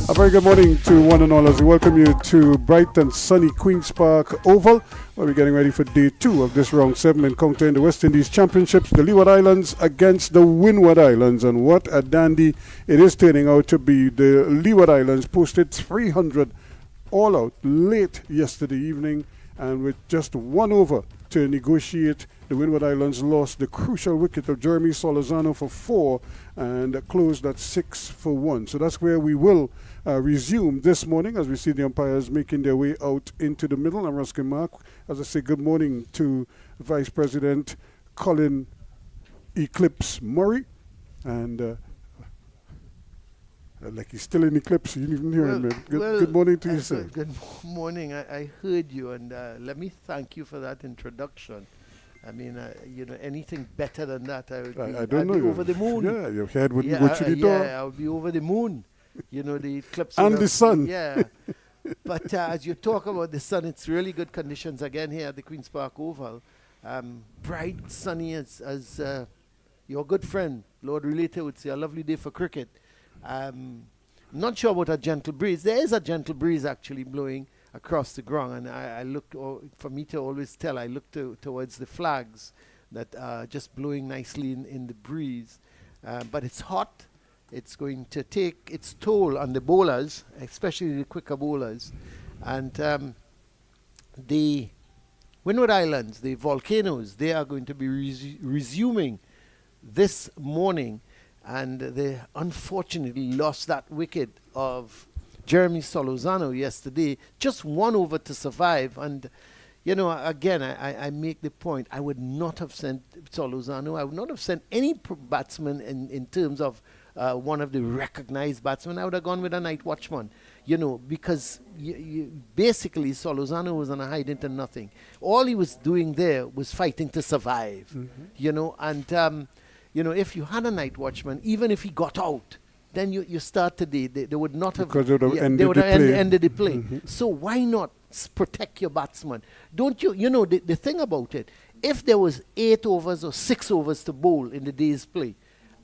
A very good morning to one and all as we welcome you to bright and sunny Queen's Park Oval, where we're getting ready for day 2 of this round 7 encounter in the West Indies Championships. The Leeward Islands against the Windward Islands, and what a dandy it is turning out to be. The Leeward Islands posted 300 all out late yesterday evening, and with just 1 over to negotiate, the Windward Islands lost the crucial wicket of Jeremy Solozano for 4 and closed at 6 for 1. So that's where we will resume this morning as we see the umpires making their way out into the middle. I'm Ruskin Mark. As I say, good morning to Vice President Colin Eclipse Murray. And like he's still in Eclipse, you didn't even hear him. Good morning to you, sir. Good morning. I heard you, and let me thank you for that introduction. I mean, anything better than that, I'd be over the moon. Yeah, your head wouldn't go to the door. Yeah, I would be over the moon. The eclipse. And the sun. Yeah. But as you talk about the sun, it's really good conditions again here at the Queen's Park Oval. Bright, sunny as your good friend, Lord Relator would say, a lovely day for cricket. Not sure about a gentle breeze. There is a gentle breeze actually blowing across the ground, and I look, for me to always tell, I look towards the flags that are just blowing nicely in the breeze. But it's hot. It's going to take its toll on the bowlers, especially the quicker bowlers. And the Windward Islands, the Volcanoes, they are going to be resuming this morning. And they unfortunately lost that wicket of Jeremy Solozano yesterday. Just 1 over to survive. And, again, I make the point. I would not have sent Solozano. I would not have sent any batsman in terms of one of the recognized batsmen. I would have gone with a night watchman, because basically Solozano was on a hide into nothing. All he was doing there was fighting to survive, and... if you had a night watchman, even if he got out, then you start today. They would not have... Because they would have ended the play. Mm-hmm. So why not protect your batsman? Don't you... the thing about it, if there was 8 overs or 6 overs to bowl in the day's play,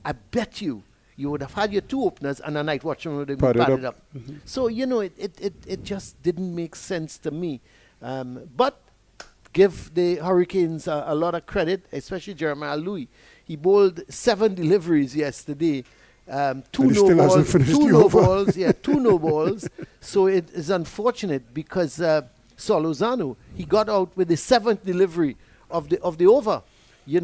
I bet you would have had your 2 openers and a night watchman would have been padded up. Mm-hmm. So, it just didn't make sense to me. But give the Hurricanes a lot of credit, especially Jeremiah Louis. He bowled 7 deliveries yesterday, 2 no balls. Yeah, 2 no balls. So it is unfortunate because Solozano, he got out with the 7th delivery of the over. The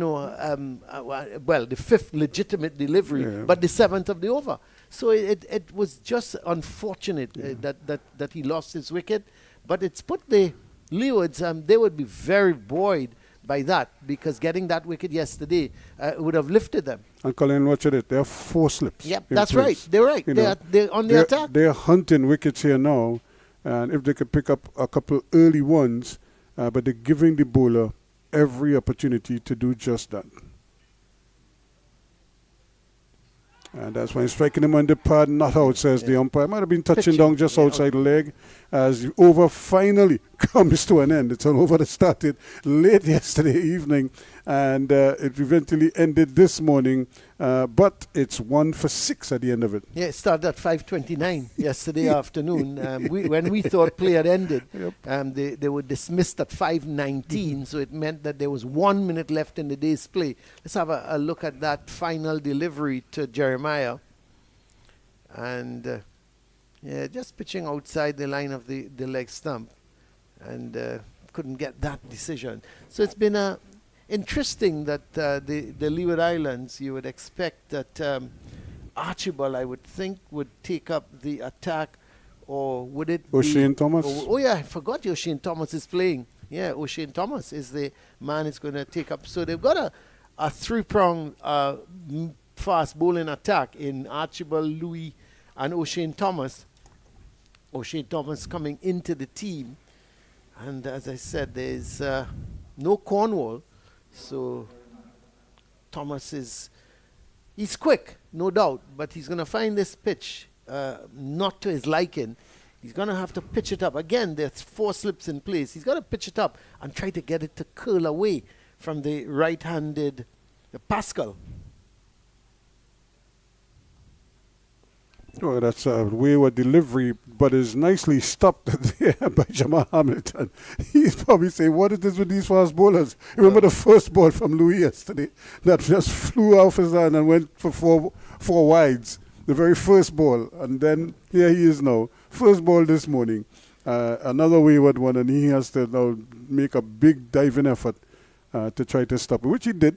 5th legitimate delivery, but the 7th of the over. So it was just unfortunate that he lost his wicket. But it's put the Leewards, they would be very buoyed by that, because getting that wicket yesterday would have lifted them. And Colin, watch it. There are 4 slips. Yep, that's right. They're right. They're on the attack. They're hunting wickets here now, and if they could pick up a couple early ones, but they're giving the bowler every opportunity to do just that. And that's when striking him on the pad, not out, says the umpire. Might have been touching down just outside the leg as the over finally comes to an end. It's an over that started late yesterday evening, and it eventually ended this morning. But it's 1 for 6 at the end of it. Yeah, it started at 5:29 yesterday afternoon. When we thought play had ended, they were dismissed at 5:19, so it meant that there was 1 minute left in the day's play. Let's have a look at that final delivery to Jeremiah. And just pitching outside the line of the leg stump, and couldn't get that decision. So it's been interesting that the Leeward Islands, you would expect that Archibald, I would think, would take up the attack, or would it O'Shane Thomas? I forgot O'Shane Thomas is playing. Yeah, O'Shane Thomas is the man who's going to take up. So they've got a 3-pronged fast bowling attack in Archibald, Louis, and O'Shane Thomas. O'Shane Thomas coming into the team. And as I said, there's no Cornwall. So Thomas he's quick, no doubt, but he's going to find this pitch not to his liking. He's going to have to pitch it up. Again, there's 4 slips in place. He's got to pitch it up and try to get it to curl away from the right-handed Pascal. Oh, that's a wayward delivery, but is nicely stopped there by Jamal Hamilton. He's probably saying, what is this with these fast bowlers? Remember the first ball from Louis yesterday that just flew off his hand and went for four wides. The very first ball. And then here he is now. First ball this morning. Another wayward one, and he has to now make a big diving effort to try to stop it, which he did.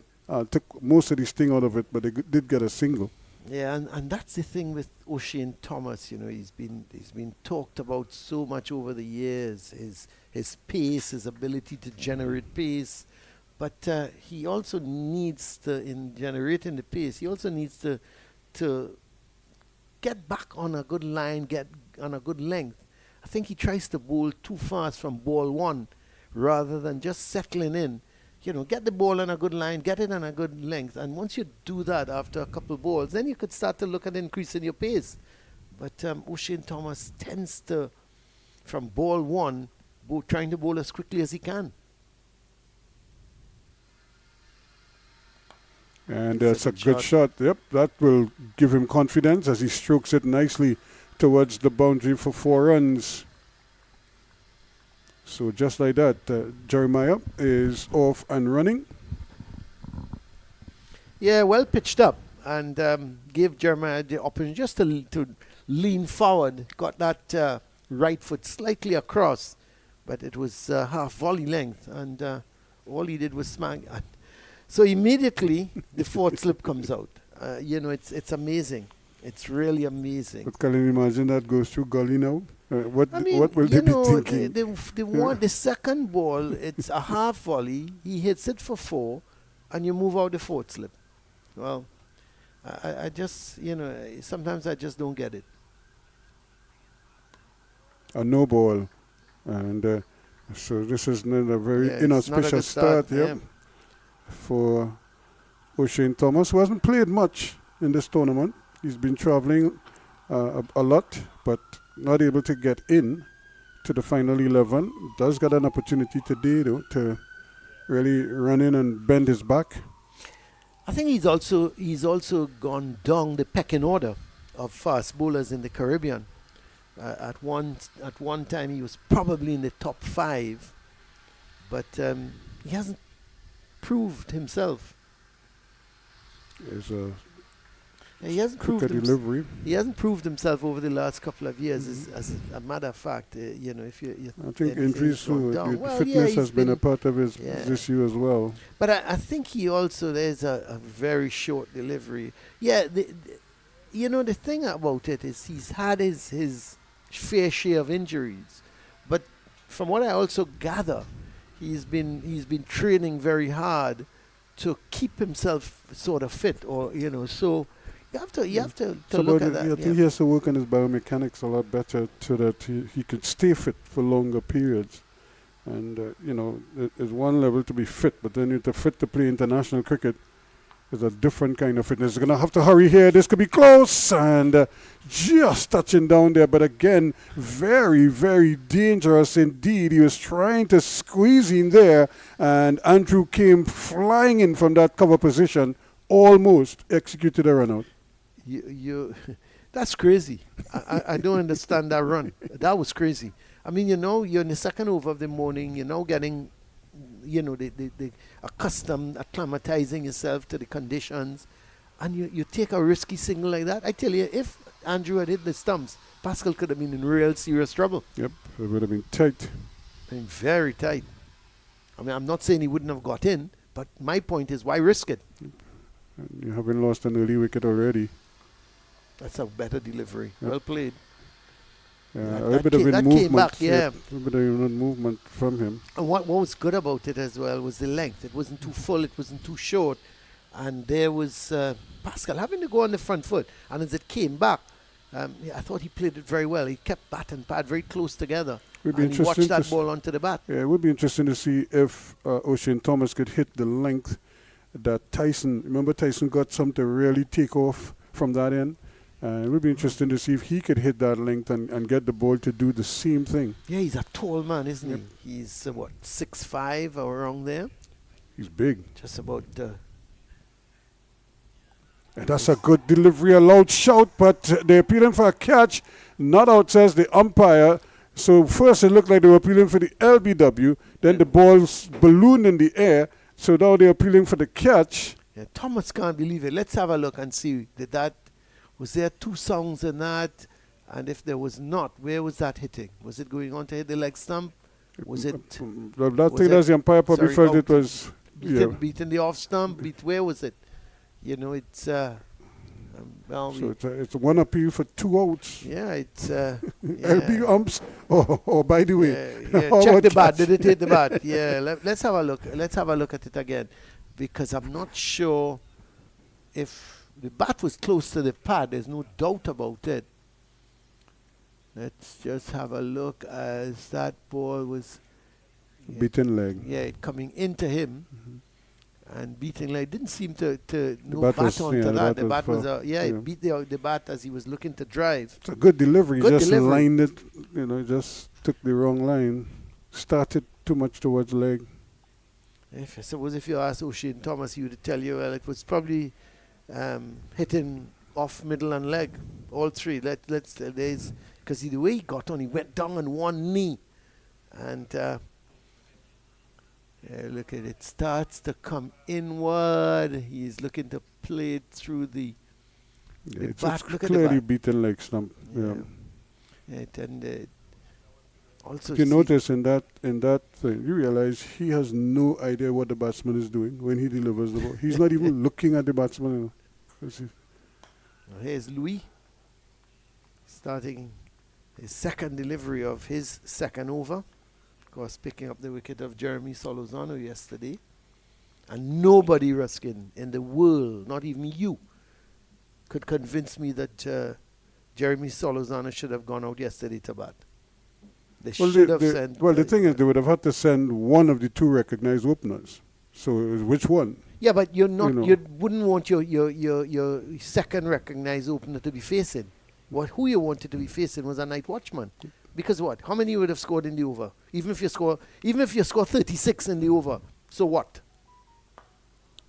Took most of the sting out of it, but they did get a single. Yeah, and that's the thing with O'Shane Thomas. You know, he's been talked about so much over the years. His pace, his ability to generate pace, but he also needs to, in generating the pace, he also needs to get back on a good line, get on a good length. I think he tries to bowl too fast from ball one, rather than just settling in. You know, get the ball on a good line, get it on a good length, and once you do that after a couple balls, then you could start to look at increasing your pace. But O'Shane Thomas tends to, from ball one, trying to bowl as quickly as he can. And that's a good shot. Yep, that will give him confidence as he strokes it nicely towards the boundary for 4 runs. So just like that, Jeremiah is off and running. Yeah, well pitched up, and gave Jeremiah the opportunity just to lean forward. Got that right foot slightly across, but it was half volley length, and all he did was smack. So immediately the 4th slip comes out. You know, it's amazing. It's really amazing. But can you imagine that goes through gully now? What will you they know, be thinking? The second ball, it's a half volley. He hits it for 4, and you move out the 4th slip. Well, I just, you know, sometimes I just don't get it. A no ball. And so this is not a very inauspicious start. Yep, for O'Shane Thomas, who hasn't played much in this tournament. He's been traveling a lot, but not able to get in to the final 11. Does get an opportunity today, though, to really run in and bend his back. I think he's also gone down the pecking order of fast bowlers in the Caribbean. At one time, he was probably in the top 5, but he hasn't proved himself. He hasn't proved himself over the last couple of years. As a matter of fact, you know, if you I think injuries too. Fitness has been a part of his issue as well. But I think he also, there's a very short delivery. Yeah, you know, the thing about it is he's had his fair share of injuries, but from what I also gather, he's been training very hard to keep himself sort of fit, or you know, so. You have to look at that. I think he has to work on his biomechanics a lot better so that he could stay fit for longer periods. And, you know, there's one level to be fit, but then to fit to play international cricket is a different kind of fitness. He's going to have to hurry here. This could be close. And just touching down there. But again, very, very dangerous indeed. He was trying to squeeze in there. And Andrew came flying in from that cover position. Almost executed a run out. That's crazy. I don't understand that run. That was crazy. I mean, you know, you're in the second over of the morning, you're now getting, you know, the accustomed, acclimatizing yourself to the conditions, and you take a risky signal like that. I tell you, if Andrew had hit the stumps, Pascal could have been in real serious trouble. Yep, it would have been tight. Very tight. I mean, I'm not saying he wouldn't have got in, but my point is, why risk it? And you haven't lost an early wicket already. That's a better delivery. Yep. Well played. A bit of movement. A bit of movement from him. And what was good about it as well was the length. It wasn't too full. It wasn't too short. And there was Pascal having to go on the front foot. And as it came back, I thought he played it very well. He kept bat and pad very close together. And he watched that ball onto the bat. Yeah, it would be interesting to see if O'Shane Thomas could hit the length that Tyson. Remember, Tyson got some to really take off from that end. It would be interesting to see if he could hit that length and get the ball to do the same thing. Yeah, he's a tall man, isn't he? He's, 6'5" or around there? He's big. Just about... And that's a good delivery, a loud shout, but they're appealing for a catch. Not out, says the umpire. So first it looked like they were appealing for the LBW. Then the ball's ballooned in the air. So now they're appealing for the catch. Yeah, Thomas can't believe it. Let's have a look and see. Was there 2 songs in that? And if there was not, where was that hitting? Was it going on to hit the leg stump? Was it? That's the umpire probably felt it was beating the off stump. Where was it? You know, it's. Well, so it's one appeal for 2 outs. Yeah, it's. LB umps. Oh, by the way, check the bat. Did it hit the bat? Yeah. Let's have a look. Let's have a look at it again, because I'm not sure if the bat was close to the pad. There's no doubt about it. Let's just have a look as that ball was beaten leg. Yeah, coming into him and beating leg. Didn't seem to no bat onto that. The bat was it beat the bat as he was looking to drive. It's a good delivery. Just lined it, just took the wrong line. Started too much towards leg. I suppose if you ask O'Shane Thomas, he would tell you, well, it was probably hitting off middle and leg, all 3. Because the way he got on, he went down on one knee. And look at it. Starts to come inward. He's looking to play it through the bat. It's clearly beaten leg stump. Yeah. And also, you notice in that thing, you realize he has no idea what the batsman is doing when he delivers the ball. He's not even looking at the batsman. Here's Louis starting his second delivery of his second over. Of course, picking up the wicket of Jeremy Solozano yesterday. And nobody, Ruskin, in the world, not even you, could convince me that Jeremy Solozano should have gone out yesterday to bat. They should have sent... Well, the thing is, they would have had to send one of the 2 recognized openers. So which one? Yeah, but you're not. You wouldn't want your second recognized opener to be facing. Who you wanted to be facing was a night watchman. Because what? How many you would have scored in the over? Even if you score 36 in the over, so what?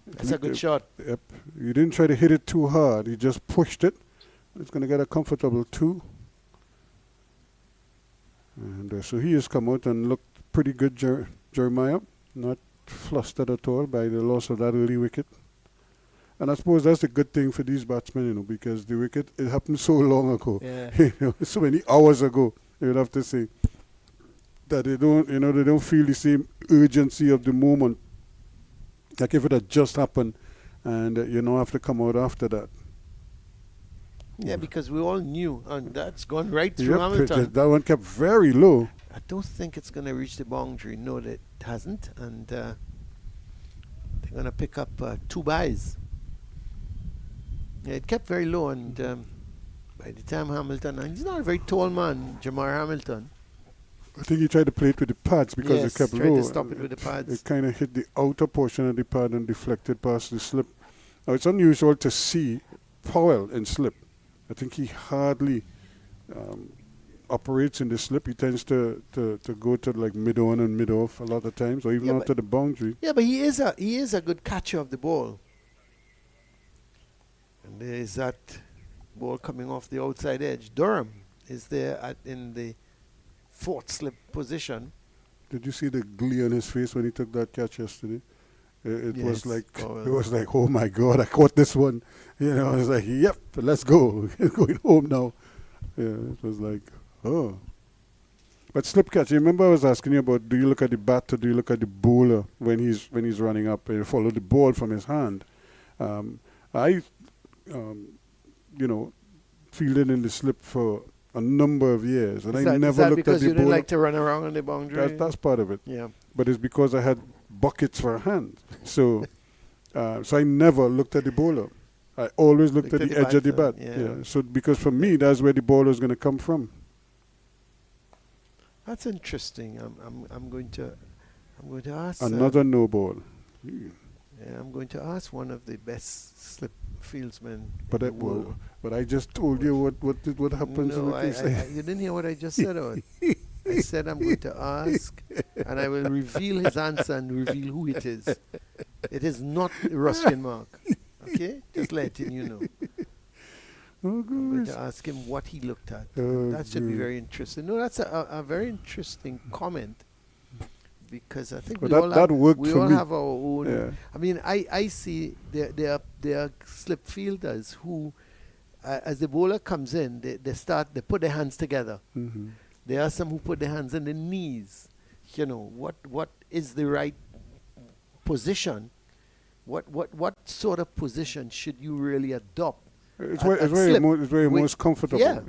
That's a good shot. Yep. You didn't try to hit it too hard. You just pushed it. It's going to get a comfortable 2. And so he has come out and looked pretty good, Jeremiah. Not flustered at all by the loss of that early wicket. And I suppose that's a good thing for these batsmen, because the wicket, it happened so long ago. Yeah. So many hours ago, you would have to say that they don't feel the same urgency of the moment. Like if it had just happened and have to come out after that. Yeah, because we all knew, and that's gone right through Hamilton. That one kept very low. I don't think it's going to reach the boundary. No, it hasn't. And they're going to pick up 2 byes. Yeah, it kept very low, and by the time Hamilton, and he's not a very tall man, Jamar Hamilton. I think he tried to play it with the pads because it kept low. Tried to stop it with the pads. It kind of hit the outer portion of the pad and deflected past the slip. Now, it's unusual to see Powell in slip. I think he hardly operates in the slip. He tends to go to like mid-on and mid-off a lot of times, or even out to the boundary. Yeah, but he is a good catcher of the ball. And there is that ball coming off the outside edge. Durham is there in the 4th slip position. Did you see the glee on his face when he took that catch yesterday? It was like, oh my God, I caught this one. It was like, yep, let's go. Going home now. Yeah, it was like, oh. But slip catch, you remember I was asking you about, do you look at the bat or do you look at the bowler when he's running up and follow the ball from his hand? Fielded in the slip for a number of years, and I never looked at the ball. Is that because you didn't like to run around on the boundary? That's part of it. Yeah. But it's because I had buckets for a hand. So I never looked at the bowler. I always looked at the edge of the bat. Yeah. So because for me, that's where the ball was going to come from. That's interesting. I'm going to ask another no ball. Yeah, I'm going to ask one of the best slip fieldsmen. But I just told you what happens. No, you didn't hear what I just said. I said I'm going to ask, and I will reveal his answer and reveal who it is. It is not Ruskin Mark. Okay? Just letting you know. Oh, I'm going gosh. to ask him what he looked at. Oh, That should be good. very interesting. No, that's a very interesting comment, because I think But we all that worked we for all me. have our own. Yeah. I mean, I see there are slip fielders who, as the bowler comes in, they put their hands together. Mm-hmm. There are some who put their hands on the knees. You know, what is the right position? What sort of position should you really adopt? It's at very slip? most comfortable. Yeah.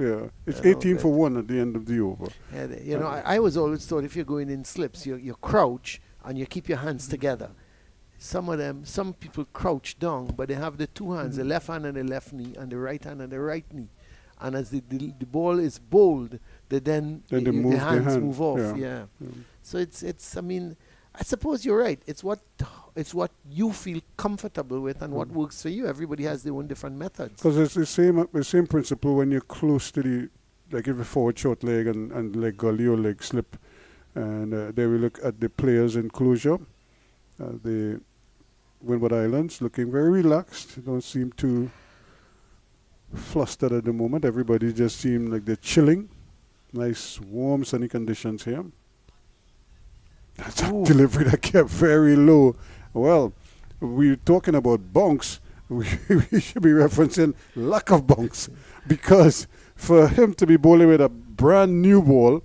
It's You know, 18 for 1 at the end of the over. Yeah, you know, I was always thought if you're going in slips, you crouch and you keep your hands together. Some people crouch down, but they have the two hands, the left hand and the left knee, and the right hand and the right knee. And as the ball is bowled, the move their hands hand. move off. Yeah. Yeah. So it's. I mean, I suppose you're right. It's what you feel comfortable with and what works for you. Everybody has their own different methods. Because it's the same principle when you're close to the, like if a forward short leg and leg gully or leg slip. And there we look at the players' enclosure. The Windward Islands looking very relaxed. Don't seem too flustered at the moment. Everybody just seems like they're chilling. Nice, warm, sunny conditions here. That's a delivery that kept very low. Well, we're talking about bunks. We should be referencing lack of bunks, because for him to be bowling with a brand new ball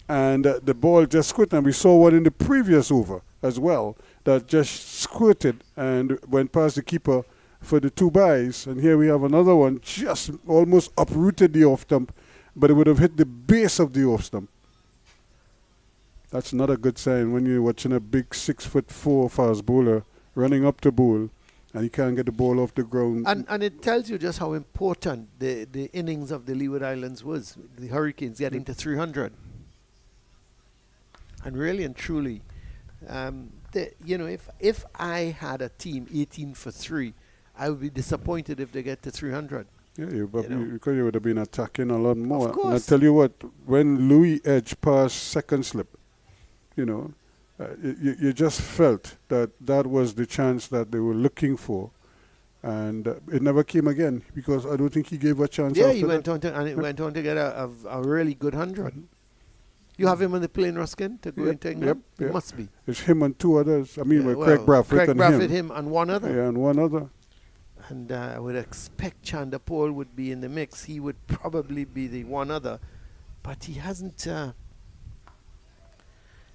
and the ball just squirted, and we saw one in the previous over as well that just squirted and went past the keeper for the 2 byes, and here we have another one just almost uprooted the off stump, but it would have hit the base of the off stump. That's not a good sign when you're watching a big 6'4" fast bowler running up to bowl and he can't get the ball off the ground. And it tells you just how important the innings of the Leeward Islands was. The Hurricanes getting to 300. And really and truly, you know, if I had a team 18 for 3, I would be disappointed if they get to 300. Yeah, because you would have been attacking a lot more. Of course. And I tell you what, when Louis edged past second slip, you know, you just felt that was the chance that they were looking for. And it never came again, because I don't think he gave a chance Yeah, after he went on to get a really good 100. You have him on the plane, Ruskin, to go into England? It must be. It's him and 2 others. I mean, Craig Bradford, him and one other. Yeah, and one other. And I would expect Chandapol would be in the mix. He would probably be the one other. But he hasn't...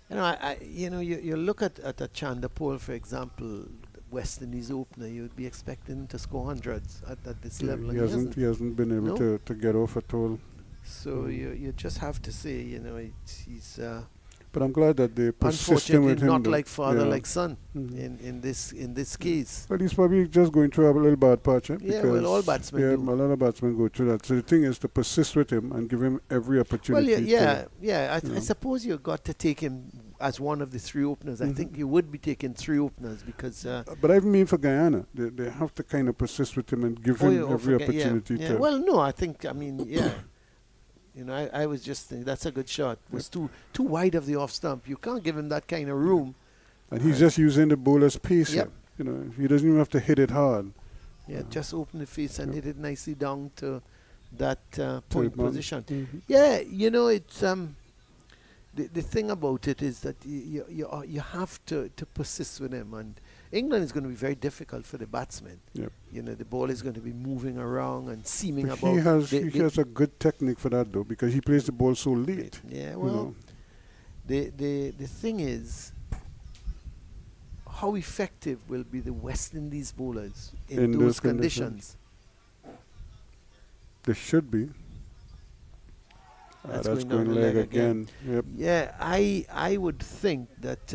you look at a Chandapol, for example, West Indies opener, you would be expecting him to score hundreds at this level. He hasn't been able to get off at all. So you just have to say, you know, he's... but I'm glad that they persisted with him. Not like father, like son in this case. But he's probably just going through a little bad patch. Yeah, well, all batsmen do. A lot of batsmen go through that. So the thing is to persist with him and give him every opportunity. I suppose you got to take him as one of the 3 openers. I think you would be taking 3 openers because... but I mean for Guyana, they have to kind of persist with him and give him every opportunity to... Well, no, I mean, you know, I was just thinking that's a good shot. It was too wide of the off stump. You can't give him that kind of room. And he's just using the bowler's pace here. You know, he doesn't even have to hit it hard. Yeah, just open the face and hit it nicely down to that point position. Yeah, you know, it's the thing about it is that you have to persist with him, and England is going to be very difficult for the batsmen. Yep. You know, the ball is going to be moving around and seaming but about. He has a good technique for that, though, because he plays the ball so late. Yeah, well, the thing is, how effective will be the West Indies bowlers in those conditions? They should be. That's going leg again. Yep. Yeah, I would think that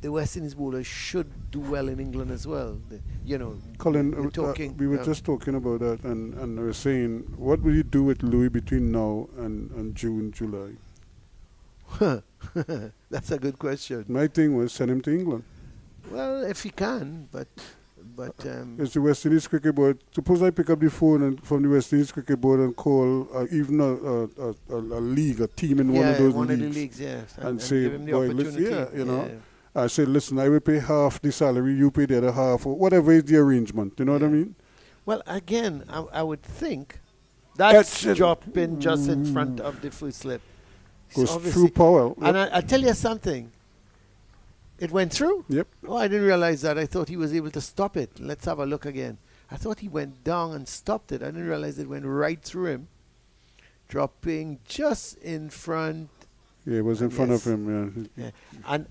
the West Indies bowlers should do well in England as well. Colin, we were just talking about that, and I was saying, what will you do with Louis between now and June, July? That's a good question. My thing was send him to England. Well, if he can, but it's the West Indies Cricket Board. Suppose I pick up the phone from the West Indies Cricket Board and call even a league, a team in one of those leagues, and say, give him the opportunity. I say, listen, I will pay half the salary, you pay the other half, or whatever is the arrangement. You know what I mean? Well, again, I would think that's dropping just in front of the first slip. Goes through Powell. And I'll tell you something. It went through? Yep. Oh, I didn't realize that. I thought he was able to stop it. Let's have a look again. I thought he went down and stopped it. I didn't realize it went right through him, dropping just in front. Yeah, it was in front of him. Yeah.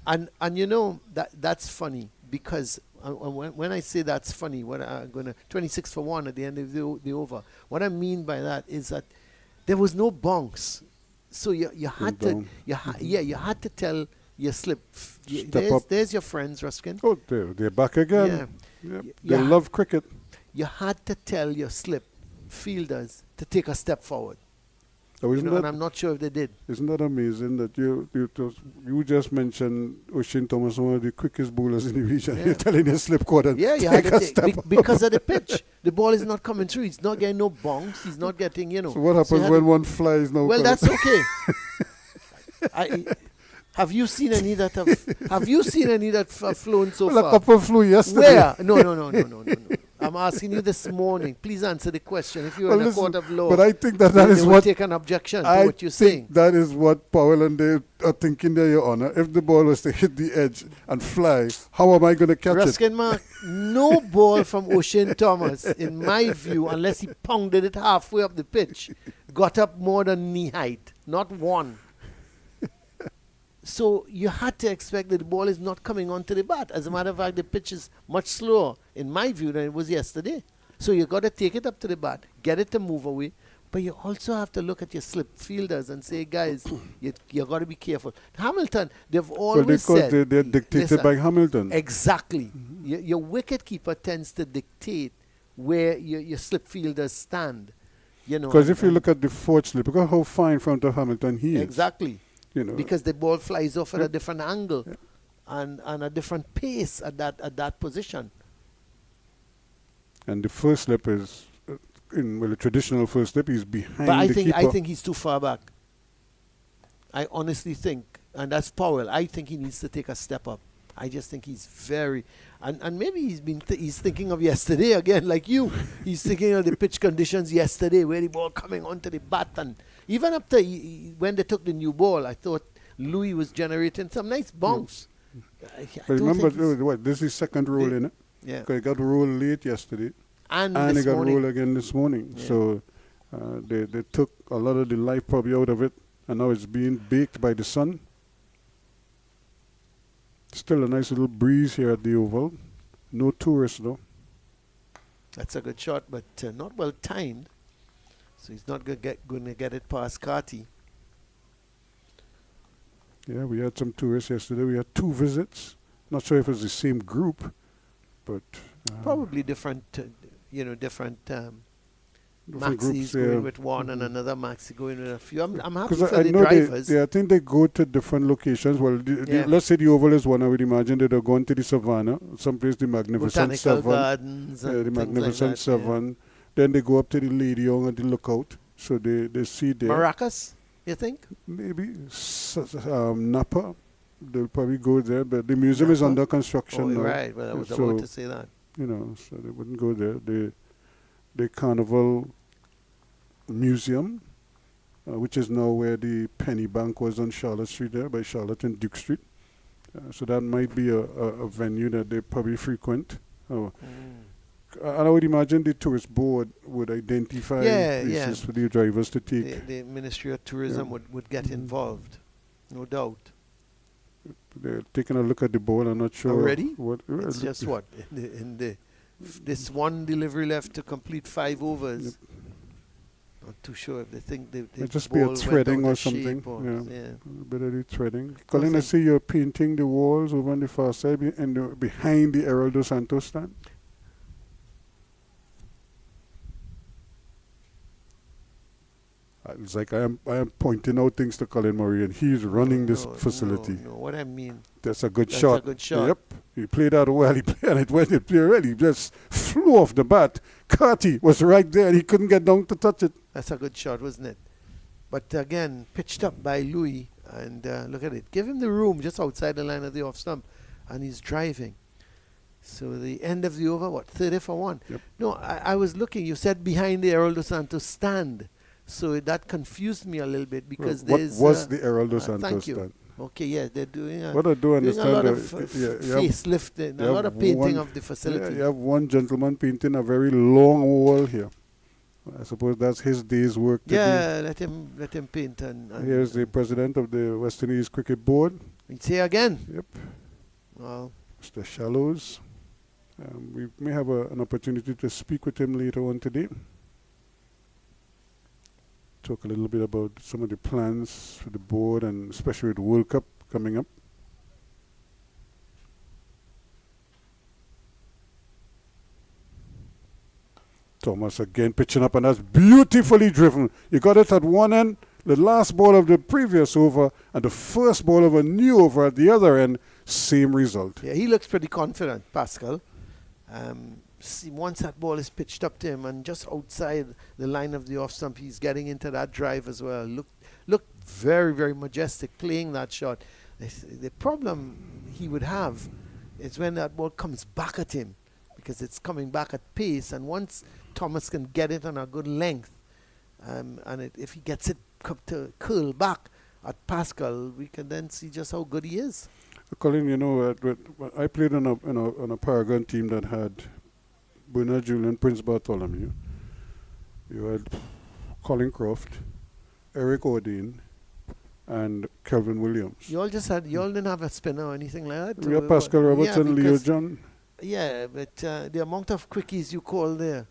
And you know that's funny because when I say that's funny, what I'm gonna 26 for 1 at the end of the over. What I mean by that is that there was no bonks, so you had to you had to tell your slip. There's your friends, Ruskin. Oh, they're back again. Yeah. Yep. They love cricket. You had to tell your slip fielders to take a step forward. Oh, and I'm not sure if they did. Isn't that amazing that you just mentioned O'Shane Thomas, one of the quickest bowlers in the region. Yeah. You're telling your slip quarter. Yeah, you had to because of the pitch. The ball is not coming through. He's not getting no bonks. He's not getting, So what happens when one flies now? Well, that's okay. Have you seen any that have flown so far? A couple flew yesterday. Where? No. I'm asking you this morning. Please answer the question. If you're in a court of law, but I think that is what take an objection to what you're saying. That is what Powell and they are thinking there, Your Honor. If the ball was to hit the edge and fly, how am I going to catch Ruskin it? Mark, no ball from O'Shane Thomas, in my view, unless he pounded it halfway up the pitch, got up more than knee height. Not one. So you had to expect that the ball is not coming onto the bat. As a matter of fact, the pitch is much slower, in my view, than it was yesterday. So you got to take it up to the bat, get it to move away. But you also have to look at your slip fielders and say, guys, you got to be careful. Hamilton, they've always said... They're dictated by Hamilton. Exactly. Your wicket keeper tends to dictate where your slip fielders stand. Because if you look at the fourth slip, look at how far in front of Hamilton he is. Exactly. Because the ball flies off at a different angle and a different pace at that position. And the first slip is, a traditional first slip, he's behind the keeper. I think he's too far back. I honestly think, and that's Powell, I think he needs to take a step up. I just think he's very, and maybe he's thinking of yesterday again, like you. He's thinking of the pitch conditions yesterday, where the ball coming onto the bat, and even up to when they took the new ball, I thought Louis was generating some nice bounce. But remember, this is his second roll in it. Yeah. Because he got rolled late yesterday, and he got rolled again this morning. Yeah. So they took a lot of the life probably out of it, and now it's being baked by the sun. Still a nice little breeze here at the Oval. No tourists, though. That's a good shot, but not well timed. So he's not going to get it past Carty. Yeah, we had some tourists yesterday. We had 2 visits. Not sure if it's the same group, but... probably different, different maxis going with one and another maxi going with a few. I'm happy for the drivers. I think they go to different locations. Well, let's say the Oval is one. I would imagine that they're going to the Savannah, someplace the Magnificent Botanical Gardens and the Magnificent like Seven. Yeah. Then they go up to the Lady Young and the Lookout. So they see there. Maracas, you think? Maybe Napa. They'll probably go there, but the museum is under construction now. Right, but I was about to say that. So they wouldn't go there. The Carnival Museum, which is now where the Penny Bank was on Charlotte Street there, by Charlotte and Duke Street. So that might be a venue that they probably frequent. And I would imagine the tourist board would identify places for the drivers to take. The Ministry of Tourism would get involved, no doubt. They're taking a look at the board. I'm not sure. Already? It's just what? This one delivery left to complete 5 overs. Yep. Not too sure if they think they just be a threading or something. A bit of the threading. Colin, I see you're painting the walls over on the far side and behind the Errol dos Santos stand. It's like I am pointing out things to Colin Murray, and he's running this facility. No, what I mean. That's a good shot. That's a good shot. Yep. He played out well. He played, and it went. It really just flew off the bat. Carty was right there, and he couldn't get down to touch it. That's a good shot, wasn't it? But again, pitched up by Louis, and look at it. Give him the room just outside the line of the off stump. and he's driving. So the end of the over, 30 for 1? Yep. No, I was looking. You said behind the Heraldo Santos stand. So that confused me a little bit because what there's... was the Heraldo Santos thank you. stand? Okay, yeah, they're doing What I do doing a understand, lot of facelifting, facelifting, a lot of painting of the facility. Yeah, you have one gentleman painting a very long wall here. I suppose that's his day's work today. Yeah, let him paint. And Here's the president of the West Indies Cricket Board. He's here again. Yep. Well, Mr. Shallows. We may have an opportunity to speak with him later on today. Talk a little bit about some of the plans for the board, and especially with the World Cup coming up. Thomas again pitching up, and that's beautifully driven. You got it at one end, the last ball of the previous over, and the first ball of a new over at the other end, same result. yeah, he looks pretty confident, Pascal. See, once that ball is pitched up to him and just outside the line of the off stump, he's getting into that drive as well. Look very, very majestic playing that shot. The problem he would have is when that ball comes back at him, because it's coming back at pace, and once Thomas can get it on a good length, if he gets it to curl back at Pascal, we can then see just how good he is. Colin, you know, I played on a Paragon team that had Bernard Julian, Prince Bartholomew. You had Colin Croft, Eric Ordine, and Kelvin Williams. You all didn't have a spinner or anything like that? We had Pascal Robertson, Leo John. Yeah, but the amount of quickies you call there,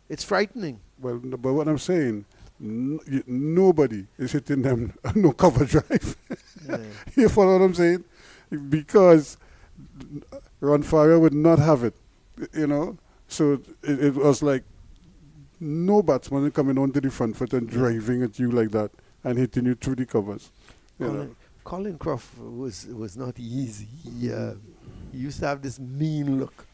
it's frightening. Well, but what I'm saying, nobody is hitting them no cover drive. Yeah. You follow what I'm saying? Because Ron Farrier would not have it, you know. So it was like no batsman coming onto the front foot and driving at you like that and hitting you through the covers. Colin Croft was not easy. He used to have this mean look.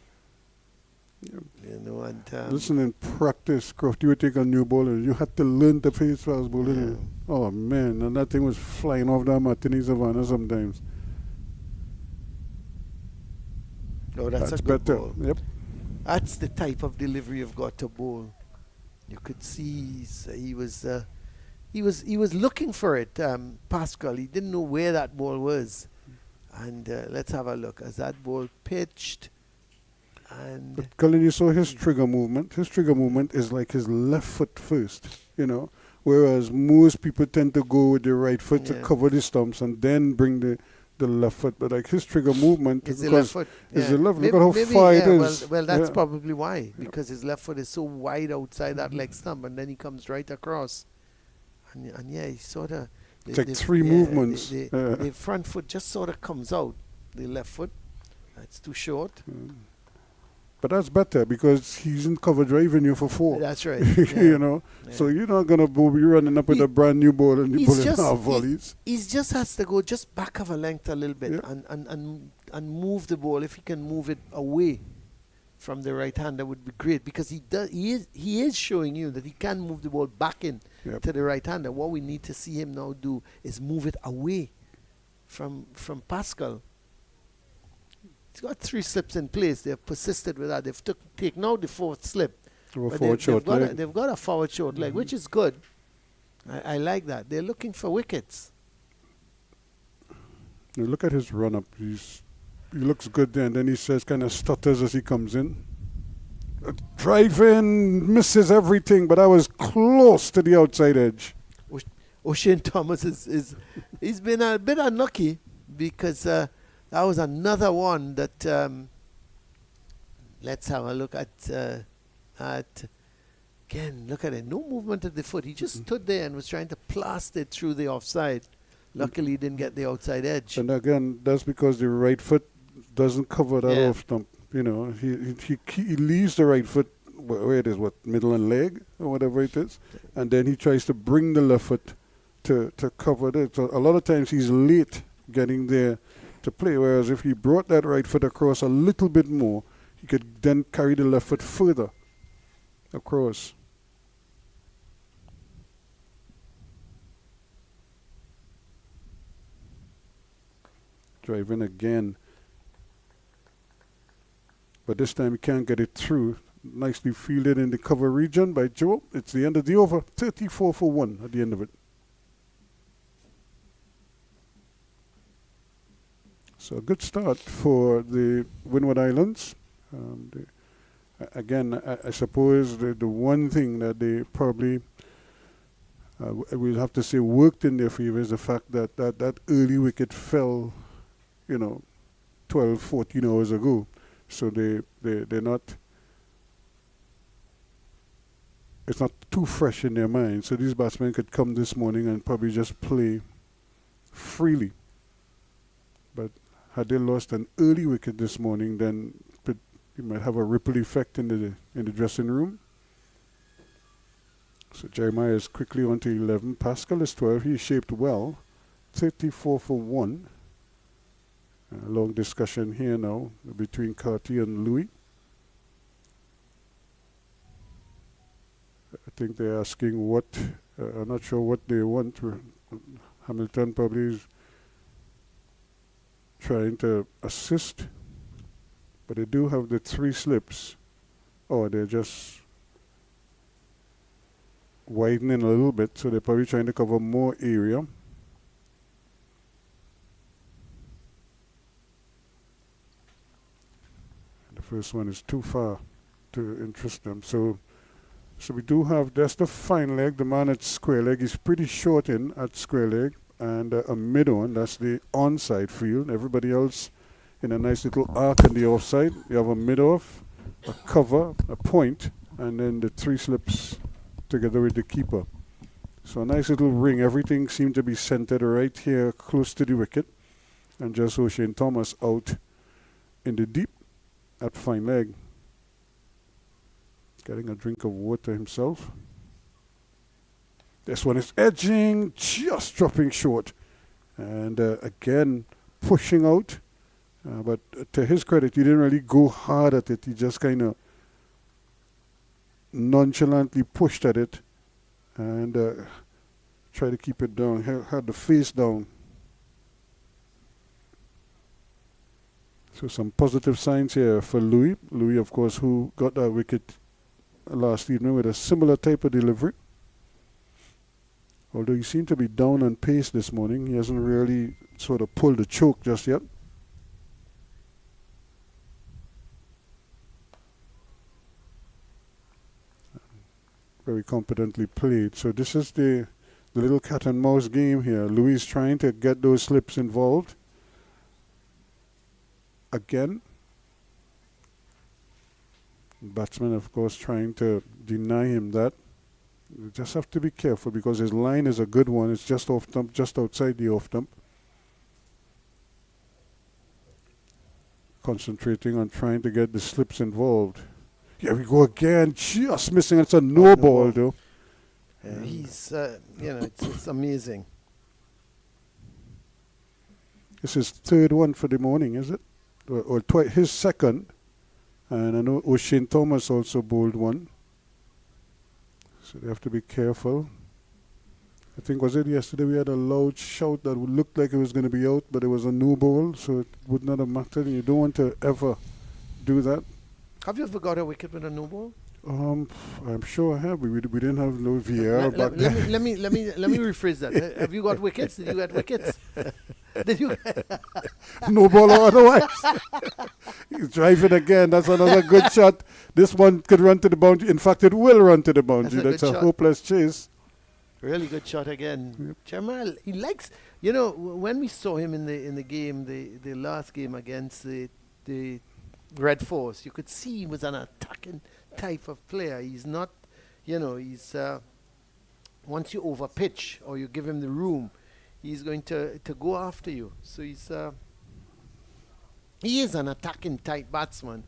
Yep. You know, and listen, in practice, Croft, you would take a new ball and you had to learn to face fast bowling. Yeah. Oh man, and that thing was flying off the Martini Savannah sometimes. Oh, that's a good better. ball. Yep. That's the type of delivery you've got to bowl. You could see he was looking for it, Pascal. He didn't know where that ball was. And let's have a look as that ball pitched. And But Colin, you saw his trigger movement. His trigger movement is like his left foot first, you know, whereas most people tend to go with the right foot to cover the stumps and then bring the left foot. But like his trigger movement is the left foot. Is the left. Look at how far it is. Well, that's probably why, because his left foot is so wide outside that leg stump, and then he comes right across. And he sort of... It's like three movements. The front foot just sort of comes out. The left foot, it's too short. But that's better because he's in cover driving you for 4. That's right. You know, so you're not gonna be running up with a brand new ball and you're pulling half volleys. He just has to go just back of a length a little bit and move the ball. If he can move it away from the right hand, that would be great, because he is showing you that he can move the ball back in to the right hand. And what we need to see him now do is move it away from Pascal. He's got 3 slips in place. They've persisted with that. They've taken out the 4th slip. They've got a forward short leg, which is good. I like that. They're looking for wickets. Now look at his run up. He looks good there, and then he says, kind of stutters as he comes in. Drive in, misses everything, but I was close to the outside edge. O'Shane Thomas he's been a bit unlucky, because that was another one that let's have a look at again. Look at it. No movement at the foot. He just stood there and was trying to blast it through the offside. Luckily, he didn't get the outside edge. And again, that's because the right foot doesn't cover that off stump. You know, he leaves the right foot where it is, middle and leg or whatever it is, and then he tries to bring the left foot to cover it. So a lot of times he's late getting there to play, whereas if he brought that right foot across a little bit more, he could then carry the left foot further across. Driving again. but this time he can't get it through. Nicely fielded in the cover region by Joe. It's the end of the over. 34 for 1 at the end of it. So a good start for the Windward Islands. Again, I suppose the one thing that they probably we'll have to say worked in their favor is the fact that that early wicket fell, 12, 14 hours ago. So they're not, it's not too fresh in their mind. So these batsmen could come this morning and probably just play freely. But had they lost an early wicket this morning, then it might have a ripple effect in the dressing room. So Jeremiah is quickly on to 11. Pascal is 12. He's shaped well. 34 for 1. Long discussion here now between Carty and Louis. I think they're asking what, I'm not sure what they want. Hamilton probably is trying to assist, but they do have the 3 slips. Oh, they're just widening a little bit, so they're probably trying to cover more area. The first one is too far to interest them. So we do have, that's the fine leg. The man at square leg is pretty short in at square leg, and a mid-on, that's the onside field. Everybody else in a nice little arc in the offside. You have a mid-off, a cover, a point, and then the 3 slips together with the keeper. So a nice little ring. Everything seemed to be centered right here close to the wicket, and just O'Shane Thomas out in the deep at fine leg. Getting a drink of water himself. This one is edging, just dropping short. And again, pushing out. But to his credit, he didn't really go hard at it. He just kind of nonchalantly pushed at it and tried to keep it down. Had the face down. So some positive signs here for Louis. Louis, of course, who got that wicket last evening with a similar type of delivery. Although he seemed to be down on pace this morning, he hasn't really sort of pulled the choke just yet. Very competently played. So this is the little cat and mouse game here. Louis is trying to get those slips involved. Again. Batsman, of course, trying to deny him that. You just have to be careful because his line is a good one. It's just off stump, just outside the off stump. Concentrating on trying to get the slips involved. Here we go again, just missing. It's a no ball, though. He's, it's amazing. This is third one for the morning, is it? Or his second. And I know O'Shane Thomas also bowled one. So they have to be careful. I think, was it yesterday we had a loud shout that looked like it was going to be out, but it was a no ball, so it would not have mattered. And you don't want to ever do that. Have you ever got a wicket with a no ball? I'm sure I have. We didn't have no VAR back then. Let me rephrase that. Have you got wickets? Did you get wickets? Did you? No ball or otherwise. He's driving again. That's another good shot. This one could run to the boundary. In fact, it will run to the boundary. That's a hopeless chase. Really good shot again. Yep. Jamal, he likes, when we saw him in the game, the last game against the Red Force, you could see he was an attacking type of player. He's not, he's once you over pitch or you give him the room, he's going to go after you. So he is an attacking type batsman.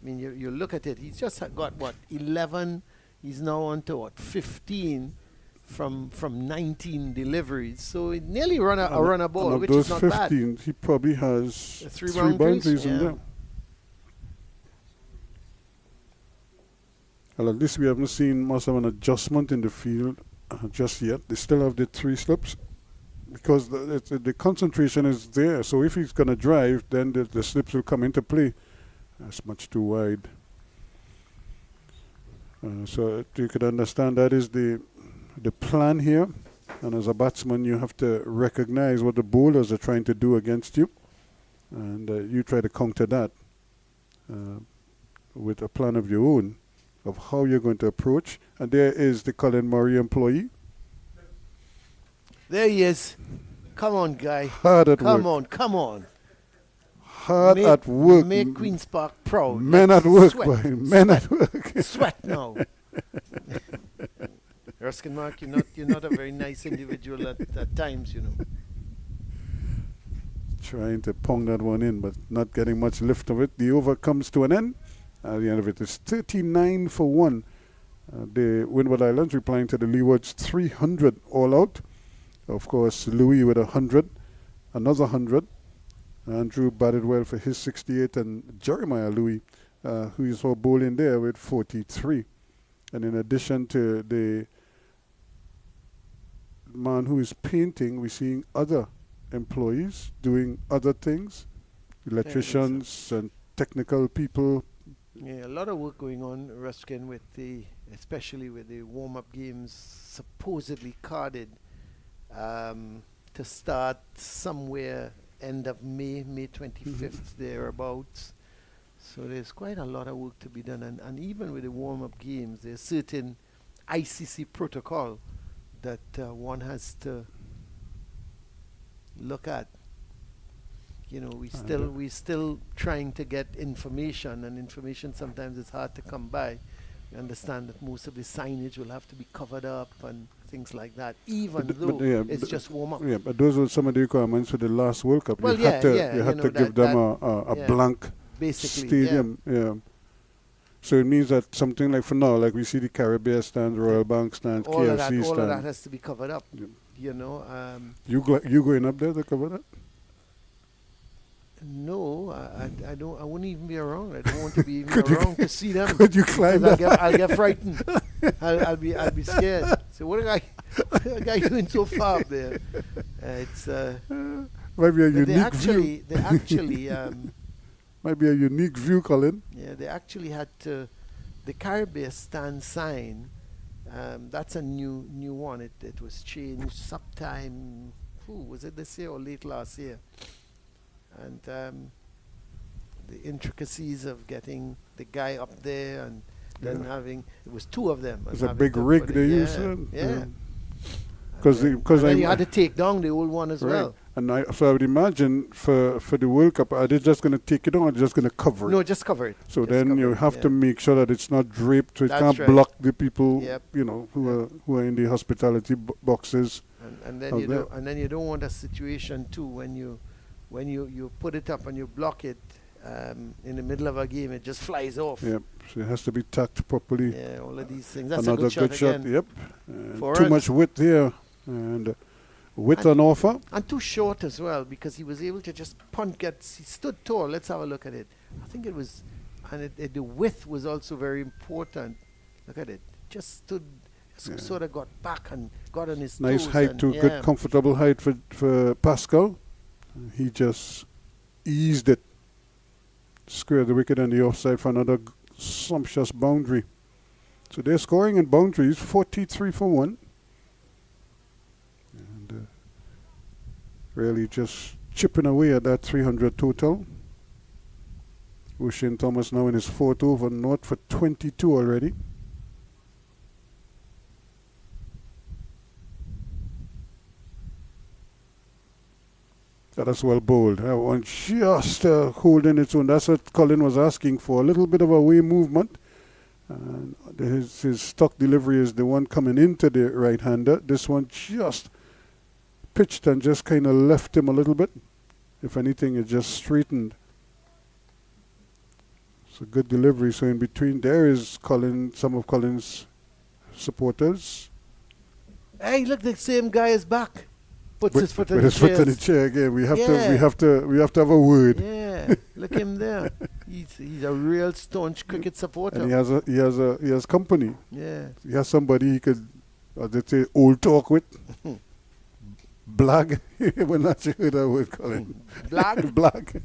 I mean, you look at it, he's just got 11. He's now on to 15 from 19 deliveries. So he nearly run a ball, which is not 15, bad. He probably has three boundaries in there. Well, at least we haven't seen much of an adjustment in the field just yet. They still have the 3 slips because the concentration is there. So if he's going to drive, then the slips will come into play. That's much too wide. So you could understand that is the plan here. And as a batsman, you have to recognize what the bowlers are trying to do against you. And you try to counter that with a plan of your own of how you're going to approach. And there is the Colin Murray employee. There he is. Come on, guy. Hard at work. Come on. Hard at work. Make Queen's Park proud. Men Let's at work, sweat. boy. Men at work. Sweat now. Ruskin Mark, you're not a very nice individual at times, you know. Trying to pong that one in, but not getting much lift of it. The over comes to an end. At the end of it is 39 for 1. The Windward Islands replying to the Leeward's 300 all out. Of course, Louis with 100, another 100. Andrew batted well for his 68, and Jeremiah Louis, who you saw bowling there with 43. And in addition to the man who is painting, we're seeing other employees doing other things, electricians and technical people. Yeah, a lot of work going on, Ruskin, especially with the warm-up games supposedly carded to start somewhere end of May 25th, thereabouts. So there's quite a lot of work to be done. And even with the warm-up games, there's certain ICC protocol that one has to look at. You know, we're still trying to get information, and information sometimes is hard to come by. We understand that most of the signage will have to be covered up and things like that, even though it's just warm up. Yeah, but those were some of the requirements for the last World Cup. Well, you had to give them a blank stadium. Yeah. So it means that something like for now, like we see the Caribbean stands, Royal Bank stands, all KFC of that, stands. all of that has to be covered up. Yeah. You know. You going up there to cover that? No, I don't. I wouldn't even be around. I don't want to be even around to see them. Could you climb that? I'll get frightened. I'll be scared. So what a guy doing so far up there? It's might be a unique view. They actually might be a unique view, Colin. Yeah, they actually had to the Caribbean stand sign. That's a new one. It was changed sometime. Was it this year or late last year? And the intricacies of getting the guy up there and then having it was two of them. It was a big rig they used. Yeah. Because you had to take down the old one as well. And so I would imagine for the World Cup, are they just going to take it on or just going to cover it? No, just cover it. So just then you have to make sure that it's not draped, so it can't block the people, who are in the hospitality boxes. And then you don't want a situation too when you put it up and you block it in the middle of a game, it just flies off. Yep. So it has to be tacked properly. Yeah, all of these things. That's another a good shot again. Yep. Too much width here, and width on offer. And too short as well, because he was able to just punt. He stood tall. Let's have a look at it. I think it was, and the width was also very important. Look at it. Just stood. Sort of got back and got on his toes. Nice height too. Good, comfortable height for Pascal. He just eased it. Squared the wicket and the offside for another sumptuous boundary. So they're scoring in boundaries, 43 for 1. And really just chipping away at that 300 total. O'Shane Thomas now in his fourth over, north for 22 already. That's well bowled. That one just holding its own. That's what Colin was asking for. A little bit of a way movement. And his stock delivery is the one coming into the right-hander. This one just pitched and just kind of left him a little bit. If anything, it just straightened. It's a good delivery. So in between there is some of Colin's supporters. Hey, look, the same guy is back. Puts his foot in the chair again. We have to have a word. Yeah, look him there. He's a real staunch cricket supporter. And he has company. Yeah. He has somebody he could, as they say, old talk with. Blag. We're not sure that word, Colin. Blag? Blag.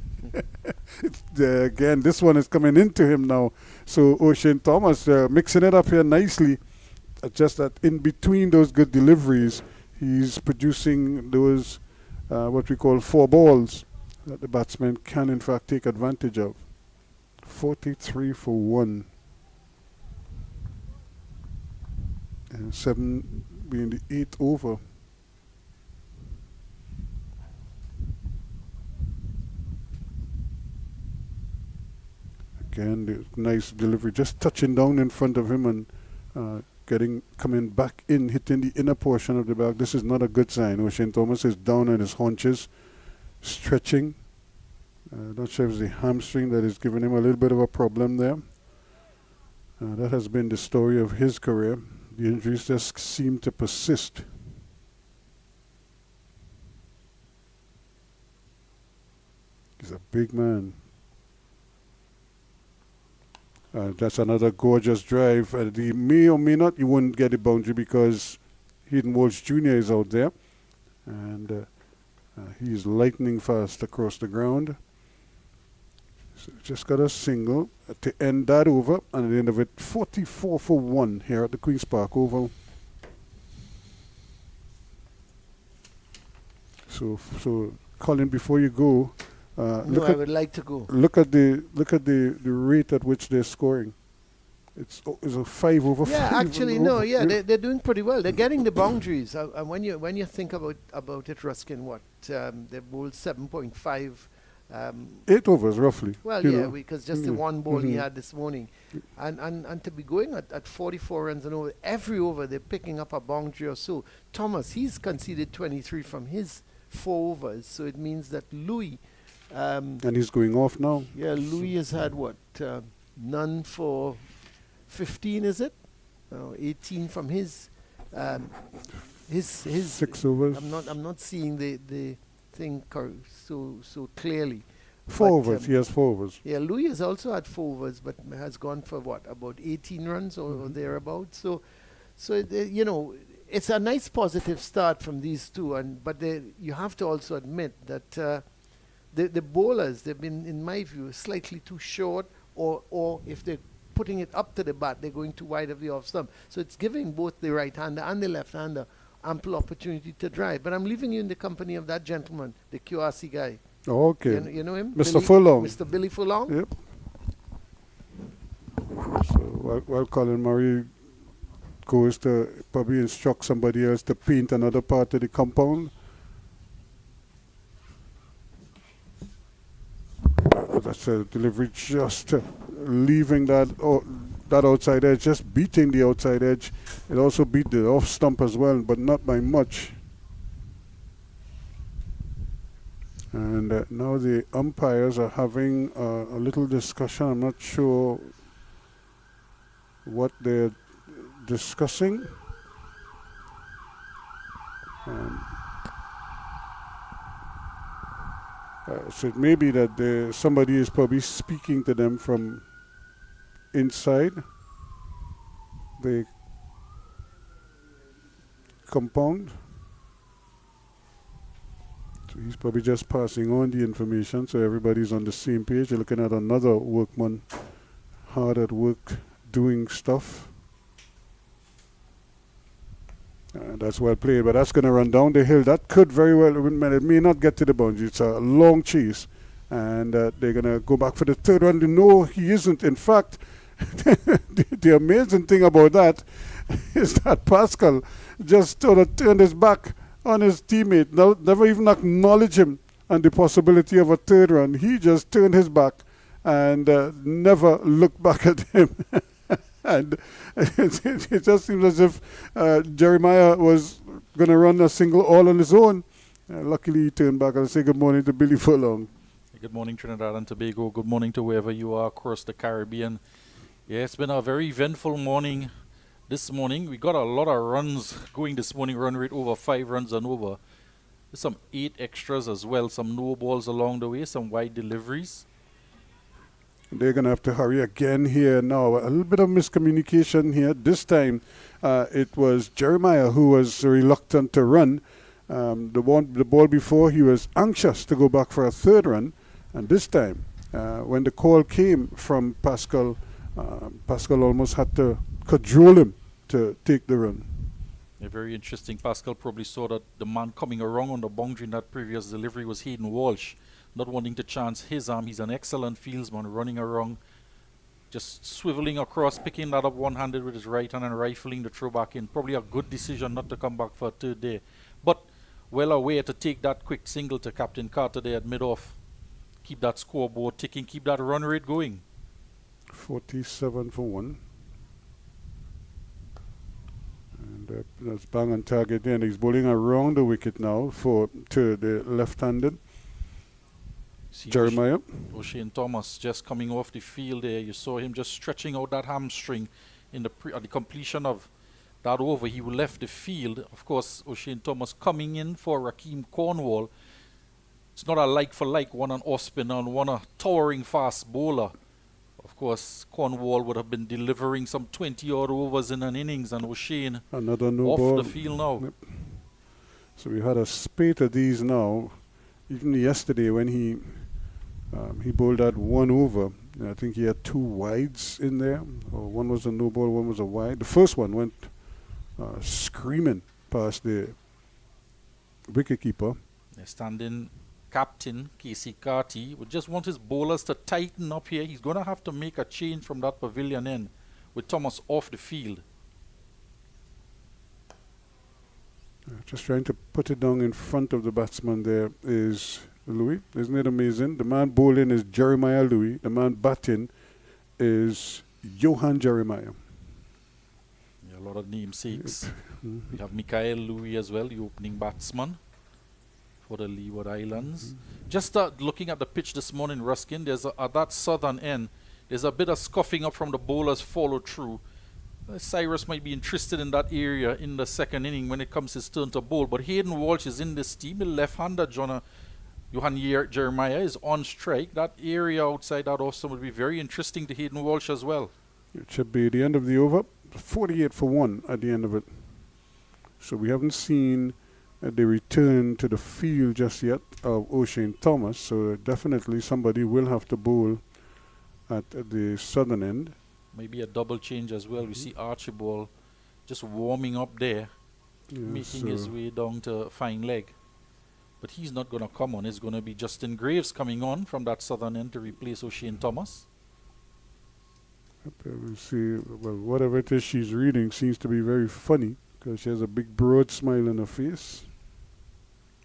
Again, this one is coming into him now. So O'Shane Thomas mixing it up here nicely. Just that in between those good deliveries, he's producing those what we call 4 balls that the batsman can in fact take advantage of. 43 for 1. And 7 being the 8th over. Again, the nice delivery, just touching down in front of him and coming back in, hitting the inner portion of the bag. This is not a good sign. O'Shane Thomas is down on his haunches, stretching. Not sure if it's the hamstring that is giving him a little bit of a problem there. That has been the story of his career. The injuries just seem to persist. He's a big man. That's another gorgeous drive. He may or may not, you wouldn't get a boundary because Hayden Walsh Jr. is out there. And he's lightning fast across the ground. So just got a single to end that over. And at the end of it, 44 for 1 here at the Queen's Park Oval. So Colin, before you go, I would like to go. Look at the rate at which they're scoring. It's a 5 over 5. Yeah, actually, no. Yeah, they're doing pretty well. They're getting the boundaries. And when you think about it, Ruskin, what they bowled 7.5. 8 overs roughly. Well, yeah, because just the one ball he had this morning, and to be going at 44 runs and over every over, they're picking up a boundary or so. Thomas, he's conceded 23 from his 4 overs, so it means that Louis. And he's going off now. Yeah, Louis has had what? None for 15, is it? 18 from his 6 overs. I'm not seeing the thing so clearly. 4 overs. He has 4 overs. Yeah, Louis has also had 4 overs, but has gone for what, about 18 runs or thereabouts. So it's a nice positive start from these two, but you have to also admit that. The bowlers, they've been, in my view, slightly too short, or if they're putting it up to the bat, they're going too wide of the off stump. So it's giving both the right-hander and the left-hander ample opportunity to drive. But I'm leaving you in the company of that gentleman, the QRC guy. Oh, okay. You know him? Mr. Furlong. Mr. Billy Furlong? Yep. So while Colin Murray goes to probably instruct somebody else to paint another part of the compound, that's a delivery just leaving that outside edge, just beating the outside edge. It also beat the off stump as well, but not by much. And now the umpires are having a little discussion. I'm not sure what they're discussing. So it may be that somebody is probably speaking to them from inside the compound. So he's probably just passing on the information so everybody's on the same page. You're looking at another workman hard at work doing stuff. That's well played, but that's going to run down the hill. That could very well, it may not get to the boundary. It's a long chase, and they're going to go back for the 3rd run. No, he isn't. In fact, the amazing thing about that is that Pascal just sort of turned his back on his teammate, never even acknowledged him and the possibility of a 3rd run. He just turned his back and never looked back at him. And it just seems as if Jeremiah was going to run a single all on his own. Luckily, he turned back and say good morning to Billy Furlong. Good morning, Trinidad and Tobago. Good morning to wherever you are across the Caribbean. Yeah, it's been a very eventful morning this morning. We got a lot of runs going this morning, run rate over 5 runs and over. There's some 8 extras as well, some no balls along the way, some wide deliveries. They're going to have to hurry again here now. A little bit of miscommunication here. This time it was Jeremiah who was reluctant to run. The ball before, he was anxious to go back for a 3rd run. And this time, when the call came from Pascal, Pascal almost had to cajole him to take the run. Yeah, very interesting. Pascal probably saw that the man coming around on the boundary in that previous delivery was Hayden Walsh, not wanting to chance his arm. He's an excellent fieldsman, running around, just swiveling across, picking that up one-handed with his right hand and rifling the throw back in. Probably a good decision not to come back for a third day. But well aware to take that quick single to Captain Carter there at mid-off. Keep that scoreboard ticking, keep that run rate going. 47 for 1. And that's bang on target there. And he's bowling around the wicket now to the left-handed. See Jeremiah. O'Shane Thomas just coming off the field there. You saw him just stretching out that hamstring in at the completion of that over. He left the field. Of course, O'Shane Thomas coming in for Rakeem Cornwall. It's not a like-for-like, one an off-spinner and one a towering fast bowler. Of course, Cornwall would have been delivering some 20-odd overs in an innings, and O'Shane Another no off ball. the field now. Yep. So we had a spate of these now. Even yesterday when he bowled that one over, I think he had 2 wides in there. One was a no ball, one was a wide. The first one went screaming past the wicketkeeper. The standing captain, Casey Carty, would just want his bowlers to tighten up here. He's going to have to make a change from that pavilion end with Thomas off the field. Just trying to put it down in front of the batsman there is Louis. Isn't it amazing? The man bowling is Jeremiah Louis. The man batting is Johan Jeremiah. Yeah, a lot of namesakes. We have Mikael Louis as well, the opening batsman for the Leeward Islands. Just looking at the pitch this morning, Ruskin, there's at that southern end, there's a bit of scuffing up from the bowlers follow through. Cyrus might be interested in that area in the second inning when it comes his turn to bowl. But Hayden Walsh is in this team. The left-hander, Johan Jeremiah, is on strike. That area outside that also would be very interesting to Hayden Walsh as well. It should be the end of the over. 48 for 1 at the end of it. So we haven't seen the return to the field just yet of O'Shane Thomas. So definitely somebody will have to bowl at the southern end. Maybe a double change as well. We see Archibald just warming up there, making his way down to fine leg. But he's not going to come on. It's going to be Justin Graves coming on from that southern end to replace O'Shane Thomas. We see, well, whatever it is she's reading seems to be very funny because she has a big broad smile on her face.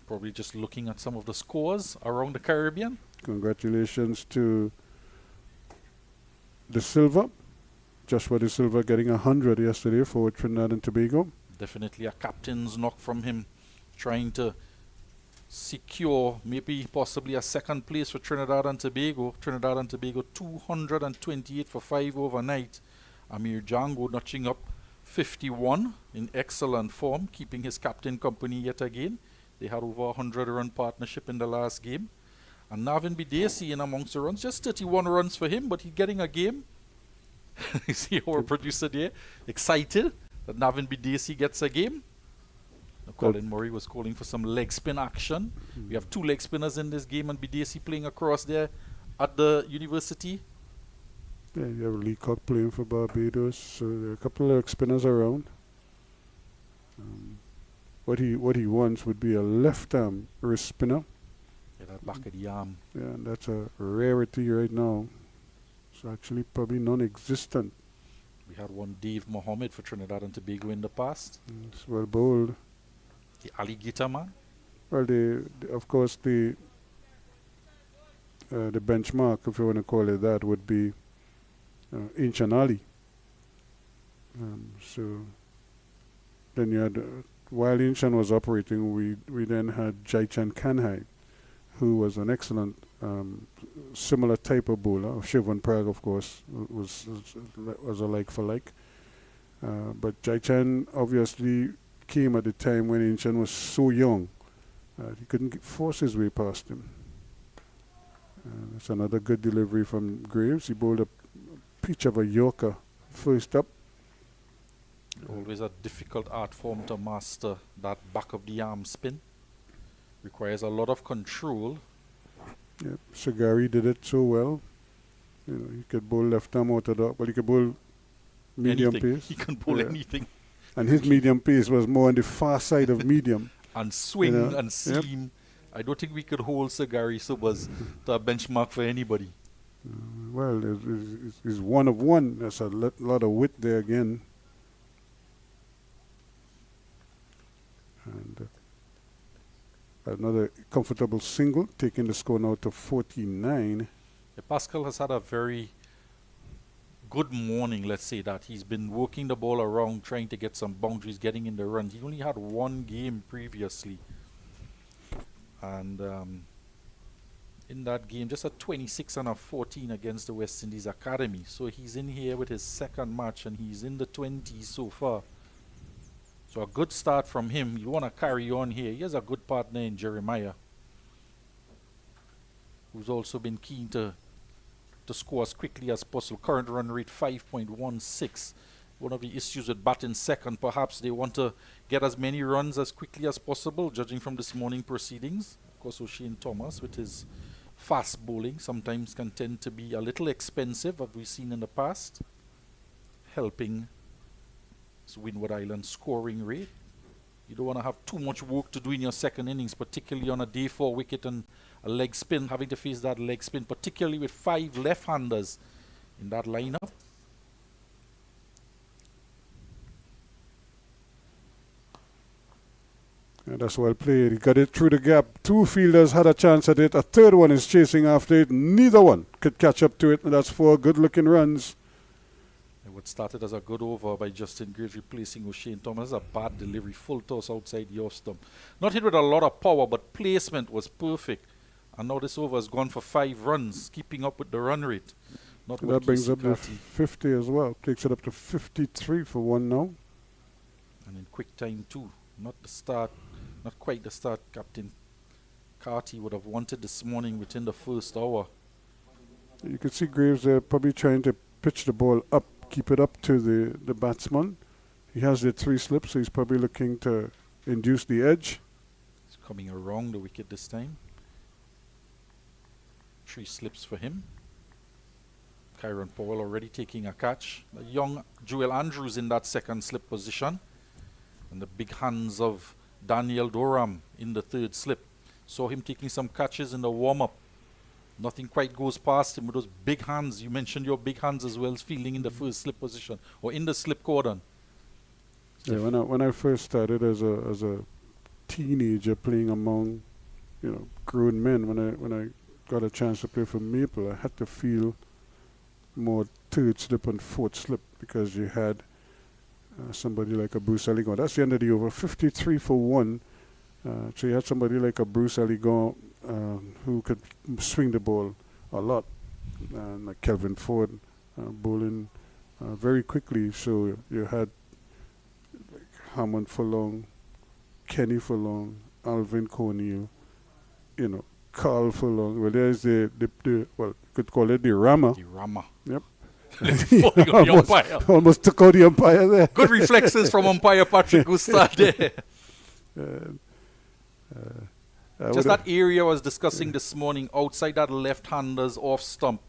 Probably just looking at some of the scores around the Caribbean. Congratulations to De Silva. Joshua De Silva getting 100 yesterday for Trinidad and Tobago. Definitely a captain's knock from him, trying to secure maybe possibly a second place for Trinidad and Tobago. Trinidad and Tobago 228 for 5 overnight. Amir Django notching up 51 in excellent form, keeping his captain company yet again. They had over a 100-run partnership in the last game. And Navin Bidesi in amongst the runs, just 31 runs for him, but he's getting a game. You see our producer there, excited that Navin Bidesi gets a game. Colin Murray was calling for some leg spin action. We have 2 leg spinners in this game, and Bidesi playing across there at the university. Yeah, you have Leacock playing for Barbados. So there are a couple of leg spinners around. What he wants would be a left-arm wrist spinner. Yeah, that back of the arm. Yeah, and that's a rarity right now. It's actually probably non-existent. We had one Dave Mohammed for Trinidad and Tobago in the past. It's well bowled. The alligator man. Well, of course, the benchmark, if you want to call it that, would be Inch and Ali. So then you had, while Inchan was operating, we then had Jaichan Kanhai, who was an excellent similar type of bowler. Shivan Prag, of course, was a like for like. But Jaichan obviously came at the time when Inchan was so young. He couldn't force his way past him. That's another good delivery from Graves. He bowled a pitch of a Yorker first up. Always a difficult art form to master, that back of the arm spin. Requires a lot of control Yep. Sagari did it so well. You know, he could bowl left arm orthodox, but he could bowl medium Anything. pace. He can bowl Yeah. anything. And his medium pace was more on the far side of medium. And swing You know, and seam. I don't think we could hold Sagari Subas to a benchmark for anybody. Well, it's one of one. There's a lot of wit there again. And another comfortable single, taking the score now to 49. Pascal has had a very good morning, let's say that. He's been working the ball around, trying to get some boundaries, getting in the runs. He only had one game previously. And in that game, just a 26 and a 14 against the West Indies Academy. So he's in here with his second match, and he's in the 20s so far. So a good start from him. You want to carry on here. He has a good partner in Jeremiah, who's also been keen to score as quickly as possible. Current run rate 5.16. One of the issues with batting second, perhaps they want to get as many runs as quickly as possible, judging from this morning proceedings. Of course, O'Shane Thomas with his fast bowling sometimes can tend to be a little expensive, as we've seen in the past, helping Windward Island scoring rate. You don't want to have too much work to do in your second innings, particularly on a day 4 wicket and a leg spin, having to face that leg spin, particularly with 5 left-handers in that lineup. And that's well played. He got it through the gap. 2 fielders had a chance at it. A third one is chasing after it. Neither one could catch up to it. And that's 4 good-looking runs. What started as a good over by Justin Graves replacing O'Shane Thomas. A bad delivery, full toss outside the off stump. Not hit with a lot of power, but placement was perfect. And now this over has gone for 5 runs, keeping up with the run rate. Not That brings up the 50 as well. Takes it up to 53 for 1 now. And in quick time too. Not the start, not quite the start Captain Carty would have wanted this morning within the first hour. You can see Graves probably trying to pitch the ball up, keep it up to the batsman. He has the 3 slips, so he's probably looking to induce the edge. He's coming around the wicket this time. 3 slips for him. Kyron Powell already taking a catch. A young Joel Andrews in that second slip position. And the big hands of Daniel Doram in the 3rd slip. Saw him taking some catches in the warm-up. Nothing quite goes past him with those big hands. You mentioned your big hands as well as fielding in the 1st slip position or in the slip cordon. Yeah, when I first started as a teenager playing among, grown men, when I got a chance to play for Maple, I had to feel more 3rd slip and 4th slip because you had somebody like a Bruce Aligon. That's the end of the over. 53 for 1. So you had somebody like a Bruce Aligon who could swing the ball a lot, and like Kelvin Ford bowling very quickly. So you had like Hammond Furlong, Kenny Furlong, Alvin Cornell, Carl Furlong. Well, there's the you could call it the Rama. The Rama. Yep. Almost took out the umpire there. Good reflexes from umpire Patrick Gustard there. Just that area I was discussing this morning, outside that left-hander's off stump.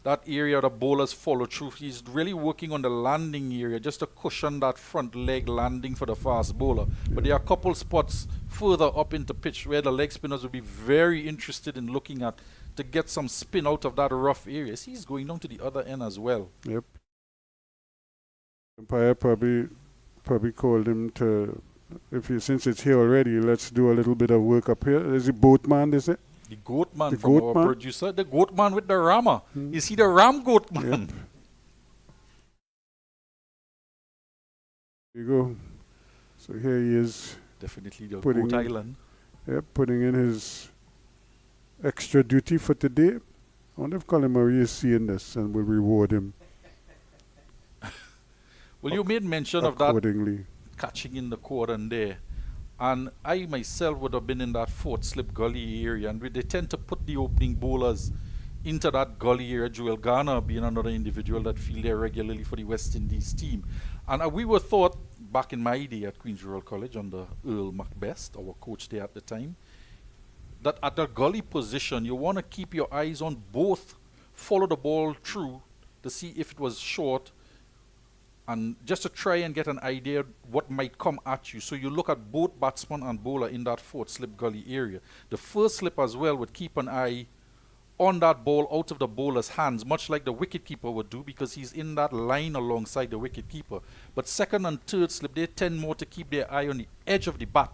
That area the bowlers follow through. He's really working on the landing area just to cushion that front leg landing for the fast bowler. But there are a couple spots further up into pitch where the leg spinners will be very interested in looking at to get some spin out of that rough area. He's going down to the other end as well. Yep. Umpire probably called him to, since it's here already, let's do a little bit of work up here. Is it Boatman, is it? The goat man the from goat our man? producer. The goat man with the Rama. Is he the Ram goat man? Yep. There you go. So here he is. Definitely the Putting goat in- island. Yep, putting in his extra duty for today. I wonder if Colin Murray is seeing this and will reward him Well, you made mention of that accordingly. catching in the cordon there. And I myself would have been in that 4th slip gully area. And they tend to put the opening bowlers into that gully area. Joel Garner being another individual that field there regularly for the West Indies team. And we were thought, back in my day at Queen's Royal College under Earl Macbeth, our coach there at the time, that at the gully position, you want to keep your eyes on both, follow the ball through to see if it was short, and just to try and get an idea what might come at you. So you look at both batsman and bowler in that fourth slip gully area. The first slip as well would keep an eye on that ball out of the bowler's hands, much like the wicket keeper would do, because he's in that line alongside the wicket keeper. But second and third slip, they tend more to keep their eye on the edge of the bat,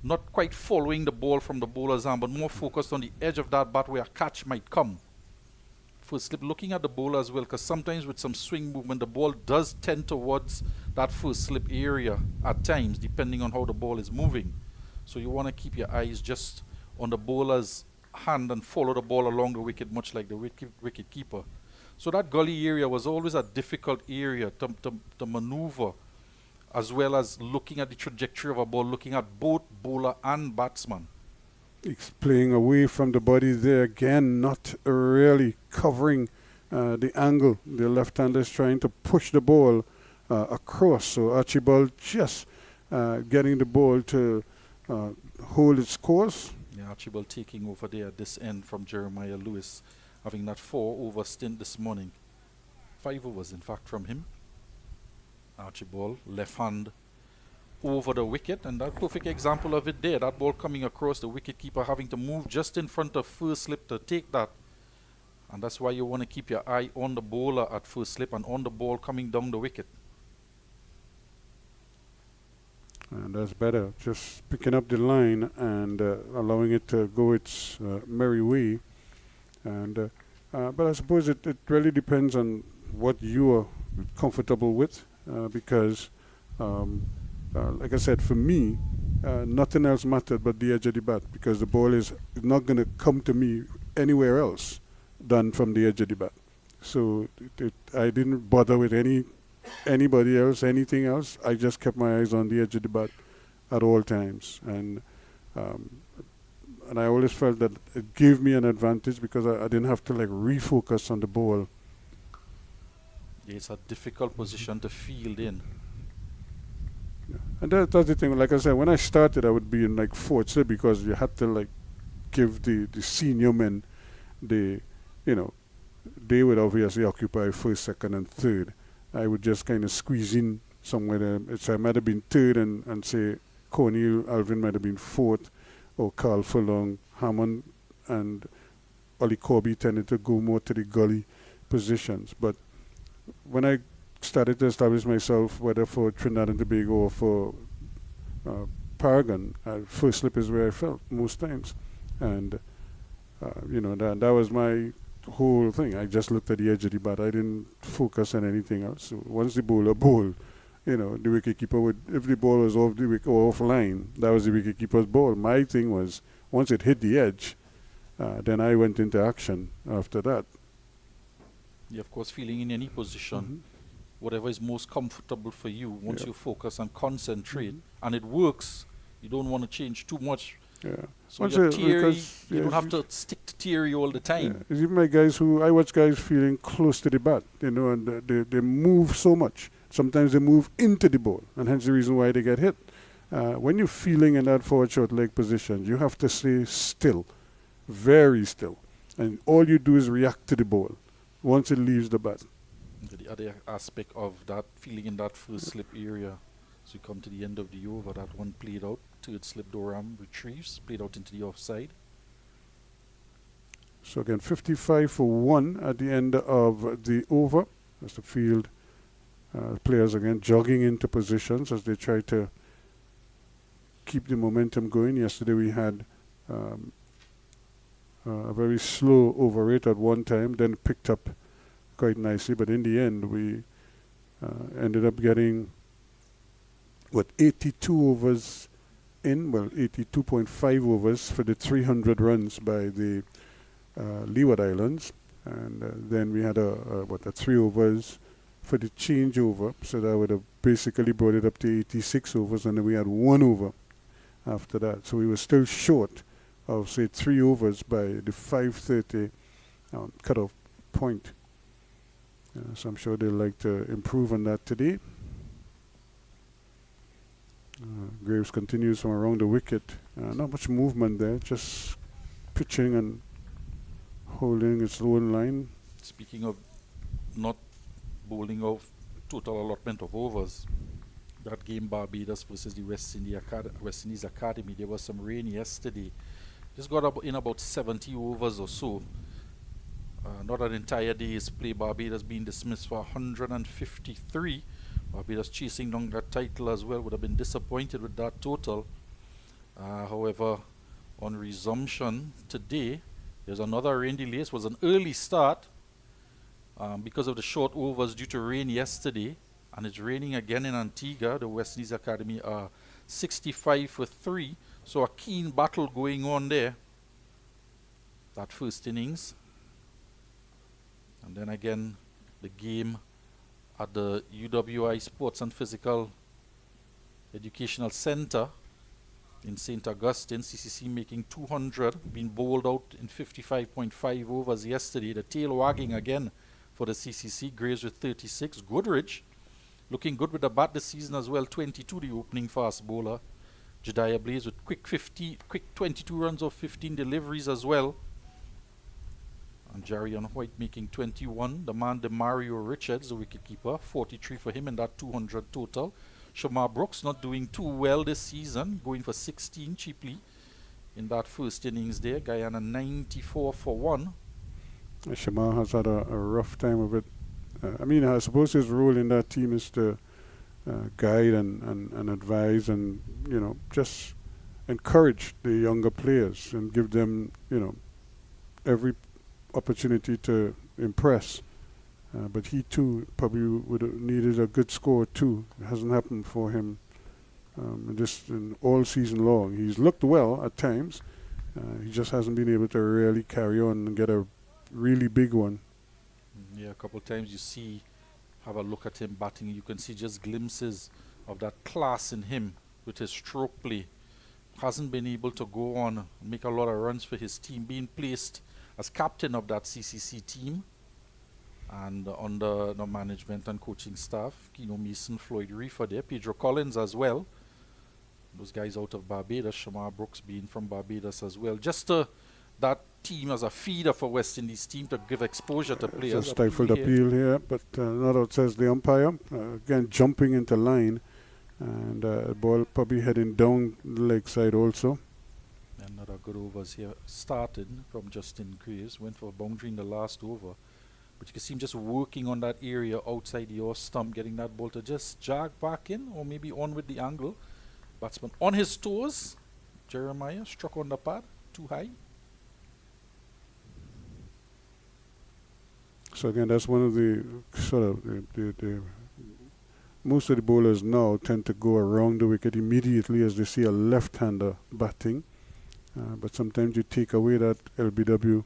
not quite following the ball from the bowler's arm, but more focused on the edge of that bat where a catch might come. First slip, looking at the bowler as well, because sometimes with some swing movement, the ball does tend towards that first slip area at times, depending on how the ball is moving. So you want to keep your eyes just on the bowler's hand and follow the ball along the wicket, much like the wicket keeper. So that gully area was always a difficult area to maneuver, as well as looking at the trajectory of a ball, looking at both bowler and batsman. It's playing away from the body there again, not really covering the angle. The left-hander is trying to push the ball across. So Archibald just getting the ball to hold its course. Yeah, Archibald taking over there at this end from Jeremiah Lewis, having that 4-over stint this morning. 5 overs, in fact, from him. Archibald, left hand over the wicket, and that perfect example of it there, that ball coming across, the wicket keeper having to move just in front of first slip to take that. And that's why you want to keep your eye on the bowler at first slip and on the ball coming down the wicket. And that's better, just picking up the line and allowing it to go its merry way. And but I suppose it really depends on what you are comfortable with, because like I said, for me, nothing else mattered but the edge of the bat, because the ball is not going to come to me anywhere else than from the edge of the bat. So I didn't bother with anybody else, anything else. I just kept my eyes on the edge of the bat at all times, and I always felt that it gave me an advantage because I didn't have to like refocus on the ball. It's a difficult position to field in. And that's the thing. Like I said, when I started, I would be in like fourth slip because you had to like give the senior men they would obviously occupy first, second, and third. I would just kind of squeeze in somewhere there. So I might have been third and say Cornel Alvin might have been fourth, or Carl Furlong, Hammond, and Ollie Corby tended to go more to the gully positions. But when I started to establish myself, whether for Trinidad and Tobago or for Paragon, first slip is where I felt most times. And, that was my whole thing. I just looked at the edge of the bat. I didn't focus on anything else. So once the bowler bowled, the wicketkeeper would, if the ball was off the wicket or offline, that was the wicketkeeper's ball. My thing was, once it hit the edge, then I went into action after that. You're, of course, feeling in any position, whatever is most comfortable for you. Once you focus and concentrate, and it works, you don't want to change too much. Yeah. So your theory, you don't have to stick to theory all the time. Yeah. Even my guys I watch guys feeling close to the bat, and they move so much. Sometimes they move into the ball, and hence the reason why they get hit. When you're feeling in that forward short leg position, you have to stay still, very still. And all you do is react to the ball once it leaves the bat. The other aspect of that feeling in that first slip area, as you come to the end of the over, that one played out, third slip Doram retrieves, played out into the offside. So again, 55 for 1 at the end of the over. As the field players again jogging into positions as they try to keep the momentum going. Yesterday we had a very slow over rate at one time, then picked up quite nicely, but in the end we ended up getting 82 overs in, 82.5 overs for the 300 runs by the Leeward Islands, and then we had a 3 overs for the changeover, so that would have basically brought it up to 86 overs, and then we had 1 over after that. So we were still short of, say, 3 overs by the 5:30 cutoff point. So I'm sure they'll like to improve on that today. Graves continues from around the wicket. Not much movement there, just pitching and holding its own line. Speaking of not bowling off total allotment of overs, that game Barbados versus the West Indies Academy, there was some rain yesterday. Just got up in about 70 overs or so. Not an entire day's play. Barbados being dismissed for 153. Barbados chasing down that title as well. Would have been disappointed with that total. However, on resumption today, there's another rain delay. It was an early start because of the short overs due to rain yesterday. And it's raining again in Antigua. The West Indies Academy are 65 for 3. So a keen battle going on there. That first innings. And then again, the game at the UWI Sports and Physical Educational Center in St. Augustine. CCC making 200, being bowled out in 55.5 overs yesterday. The tail wagging again for the CCC. Graves with 36. Goodrich looking good with the bat this season as well. 22, the opening fast bowler. Jediah Blaze with quick 22 runs off 15 deliveries as well. And Jarion White making 21. The man, Demario Richards, the wicketkeeper, 43 for him in that 200 total. Shamar Brooks not doing too well this season, going for 16 cheaply in that first innings there. Guyana 94 for 1. Shamar has had a rough time of it. I suppose his role in that team is to guide and advise and, just encourage the younger players and give them, every opportunity to impress. But he too probably would have needed a good score too. It hasn't happened for him just in all season long. He's looked well at times. He just hasn't been able to really carry on and get a really big one. Yeah, a couple of times have a look at him batting. You can see just glimpses of that class in him with his stroke play. Hasn't been able to go on and make a lot of runs for his team, being placed as captain of that CCC team and under the management and coaching staff. Keno Mason, Floyd Reefer there, Pedro Collins as well. Those guys out of Barbados, Shamar Brooks being from Barbados as well. Just that team as a feeder for West Indies team to give exposure to players. It's a stifled appeal here, but not out says the umpire. Again, jumping into line, and ball probably heading down the leg side also. Another good overs here. Started from Justin Graves, went for a boundary in the last over. But you can see him just working on that area outside the off stump, getting that ball to just jog back in or maybe on with the angle. Batsman on his toes. Jeremiah struck on the pad, too high. So again, that's one of the sort of the most of the bowlers now tend to go around the wicket immediately as they see a left-hander batting. But sometimes you take away that LBW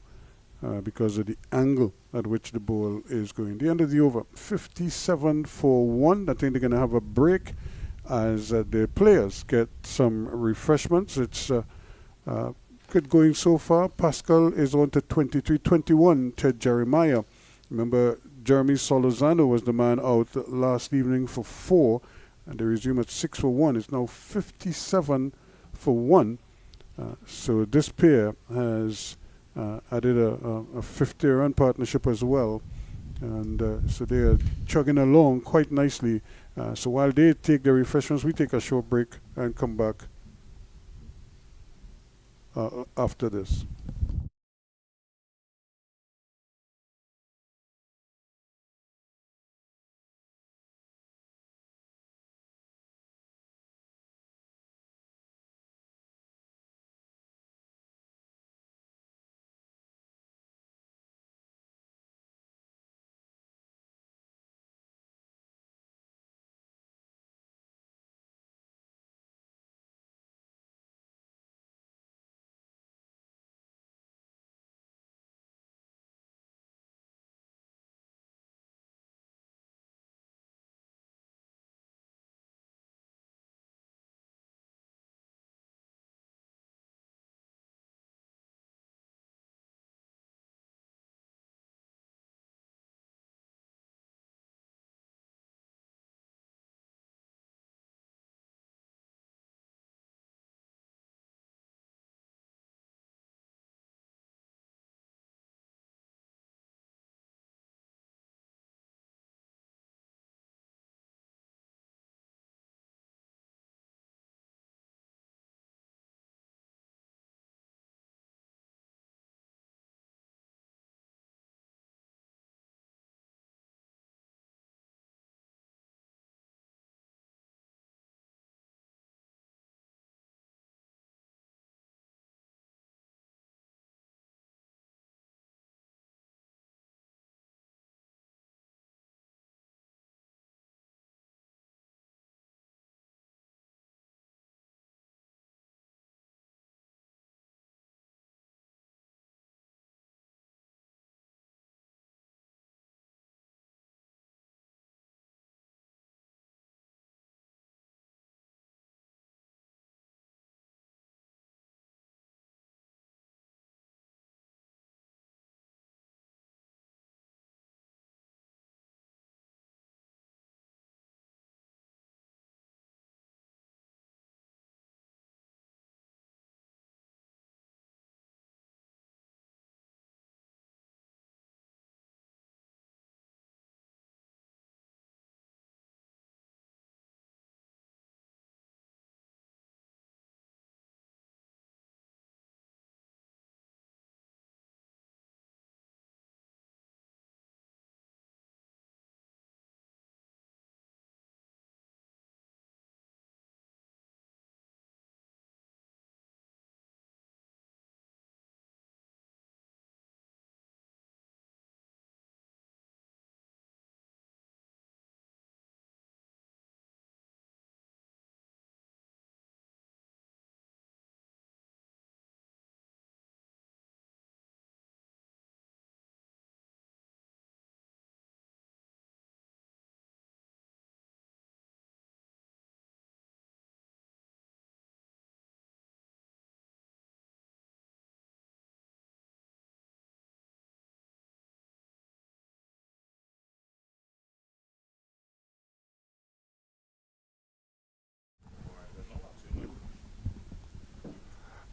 because of the angle at which the ball is going. The end of the over, 57 for 1. I think they're going to have a break as the players get some refreshments. It's good going so far. Pascal is on to 23-21. Ted Jeremiah. Remember, Jeremy Solozano was the man out last evening for 4, and they resume at 6 for 1. It's now 57 for 1. So this pair has added a 50-run partnership as well. And so they are chugging along quite nicely. So while they take their refreshments, we take a short break and come back after this.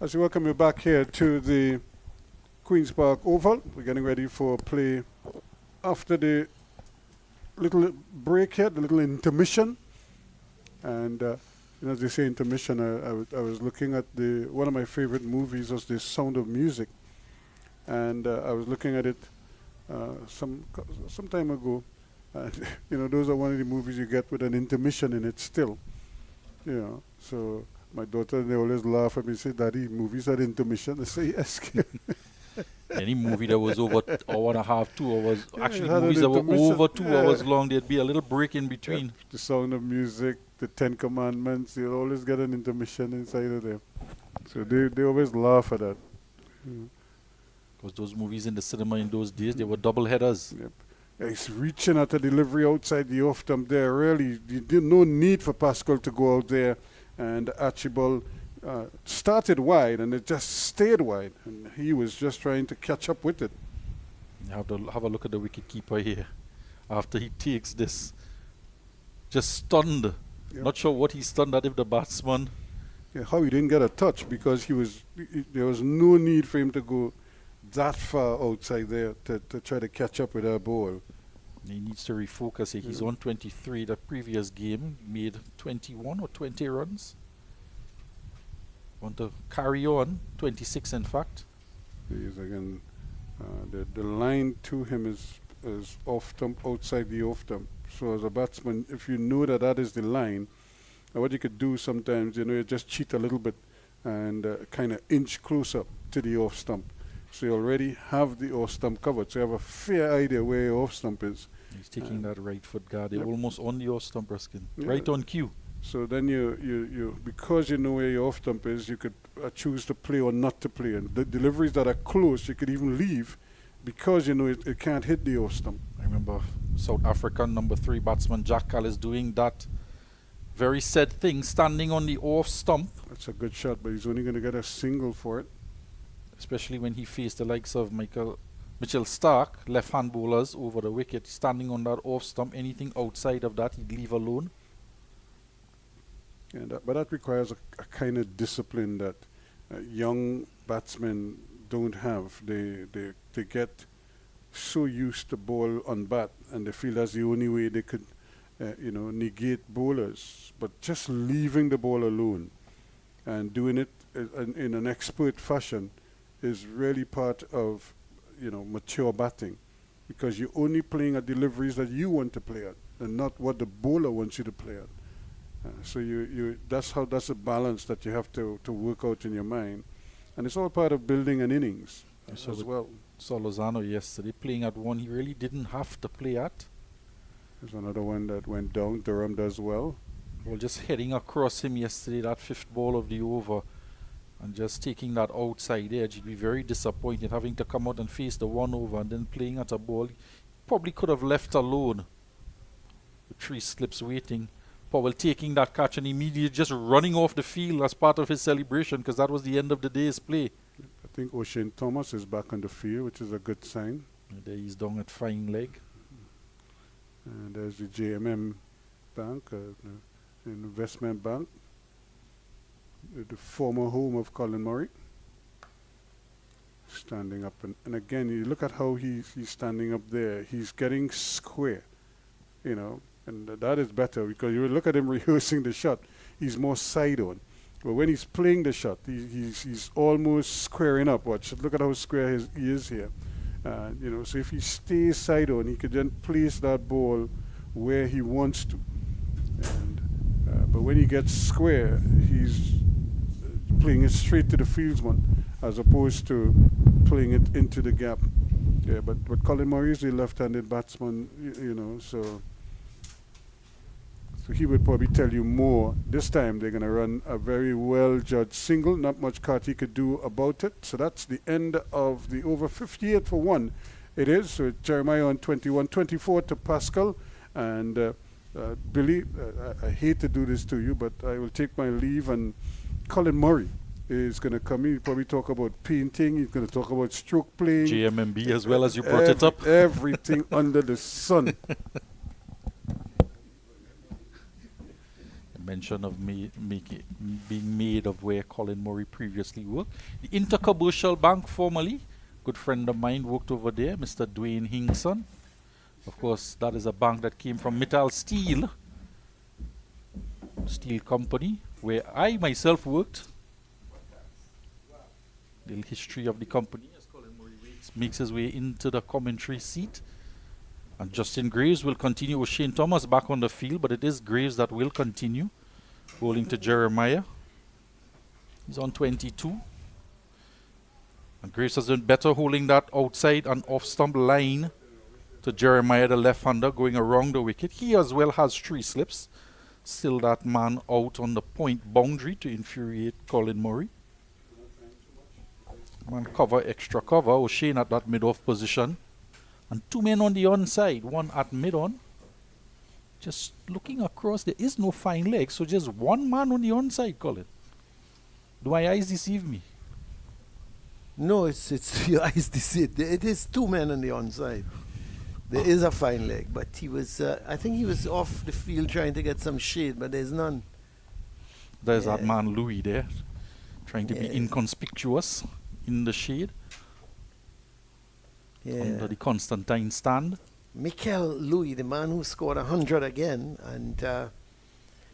As we welcome you back here to the Queen's Park Oval, we're getting ready for play after the little break here, the little intermission. And as they say, intermission, I was looking at one of my favorite movies was The Sound of Music. And I was looking at it some time ago. Those are one of the movies you get with an intermission in it still. So my daughter, they always laugh at me and say, Daddy, movies had intermission. I say, yes. Any movie that was over hour and a half, 2 hours, actually had movies an that were intermission. over 2 hours long, there'd be a little break in between. Yeah, The Sound of Music, The Ten Commandments, you'll always get an intermission inside of them. So they always laugh at that. Because those movies in the cinema in those days, they were double headers. Yep. He's reaching at a delivery outside the off stump there. Really, no need for Pascal to go out there. And Archibald started wide, and it just stayed wide. And he was just trying to catch up with it. You have to have a look at the wicket keeper here. After he takes this, just stunned. Yep. Not sure what he stunned at if the batsman. Yeah, how he didn't get a touch because there was no need for him to go that far outside there to try to catch up with that ball. He needs to refocus here. He's on 23. The previous game made 21 or 20 runs. Want to carry on, 26 in fact. He's again, the line to him is off stump, outside the off stump. So as a batsman, if you know that is the line, what you could do sometimes, you just cheat a little bit and kind of inch closer to the off stump. So you already have the off stump covered. So you have a fair idea where your off stump is. He's taking that right foot guard. They're Yep. almost on the off stump, Ruskin. Yeah. Right on cue. So then you because you know where your off stump is, you could choose to play or not to play. And the deliveries that are close, you could even leave because you know it can't hit the off stump. I remember South African number 3 batsman Jack Callis doing that very said thing, standing on the off stump. That's a good shot, but he's only going to get a single for it. Especially when he faced the likes of Mitchell Stark, left-hand bowlers over the wicket, standing on that off stump. Anything outside of that, he'd leave alone. But that requires a kind of discipline that young batsmen don't have. They get so used to ball on bat, and they feel that's the only way they could, negate bowlers. But just leaving the ball alone and doing it in an expert fashion is really part of, mature batting, because you're only playing at deliveries that you want to play at, and not what the bowler wants you to play at. So that's a balance that you have to work out in your mind, and it's all part of building an innings as well. Saw Lozano yesterday playing at one he really didn't have to play at. There's another one that went down. Durham does well. Well, just heading across him yesterday, that 5th ball of the over, and just taking that outside edge. He'd be very disappointed having to come out and face the 1 over and then playing at a ball he probably could have left alone. The 3 slips waiting. Powell taking that catch and immediately just running off the field as part of his celebration, because that was the end of the day's play. I think O'Shane Thomas is back on the field, which is a good sign. And there he's down at fine leg. And there's the JMM Bank, the investment bank, the former home of Colin Murray. Standing up, and again, you look at how he's standing up there. He's getting square, and that is better, because you look at him rehearsing the shot. He's more side on, but when he's playing the shot, he's almost squaring up. Watch, look at how square he is here. So if he stays side on, he could then place that ball where he wants to. But when he gets square, he's playing it straight to the fieldsman, as opposed to playing it into the gap. Yeah, but Colin Murray is a left-handed batsman, so he would probably tell you more. This time they're going to run a very well-judged single. Not much Carty could do about it. So that's the end of the over. 58 for 1 it is. So Jeremiah on 21, 24 to Pascal. And Billy, I hate to do this to you, but I will take my leave. And Colin Murray is going to come in. He'll probably talk about painting. He's going to talk about stroke playing. JMMB as well, as you brought it up. Everything under the sun. mention of being made of where Colin Murray previously worked. The Intercommercial Bank, formerly, good friend of mine worked over there, Mr. Dwayne Hingson. Of course, that is a bank that came from Mittal Steel Company, where I myself worked. The history of the company as Colin Murray makes his way into the commentary seat. And Justin Graves will continue with Shane Thomas back on the field, but it is Graves that will continue, bowling to Jeremiah. He's on 22. And Graves has been better holding that outside and off-stump line to Jeremiah, the left-hander, going around the wicket. He as well has 3 slips. Still that man out on the point boundary to infuriate Colin Murray. Man cover, extra cover. O'Shane at that mid-off position. And 2 men on the onside, one at mid-on. Just looking across, there is no fine leg, so just 1 man on the onside, Colin. Do my eyes deceive me? No, it's your eyes deceive. It is 2 men on the onside. There is a fine leg, but he was, I think he was off the field trying to get some shade, but there's none. There's that man Louis there, trying to be inconspicuous in the shade. Under the Constantine stand. Mikel Louis, the man who scored 100 again, and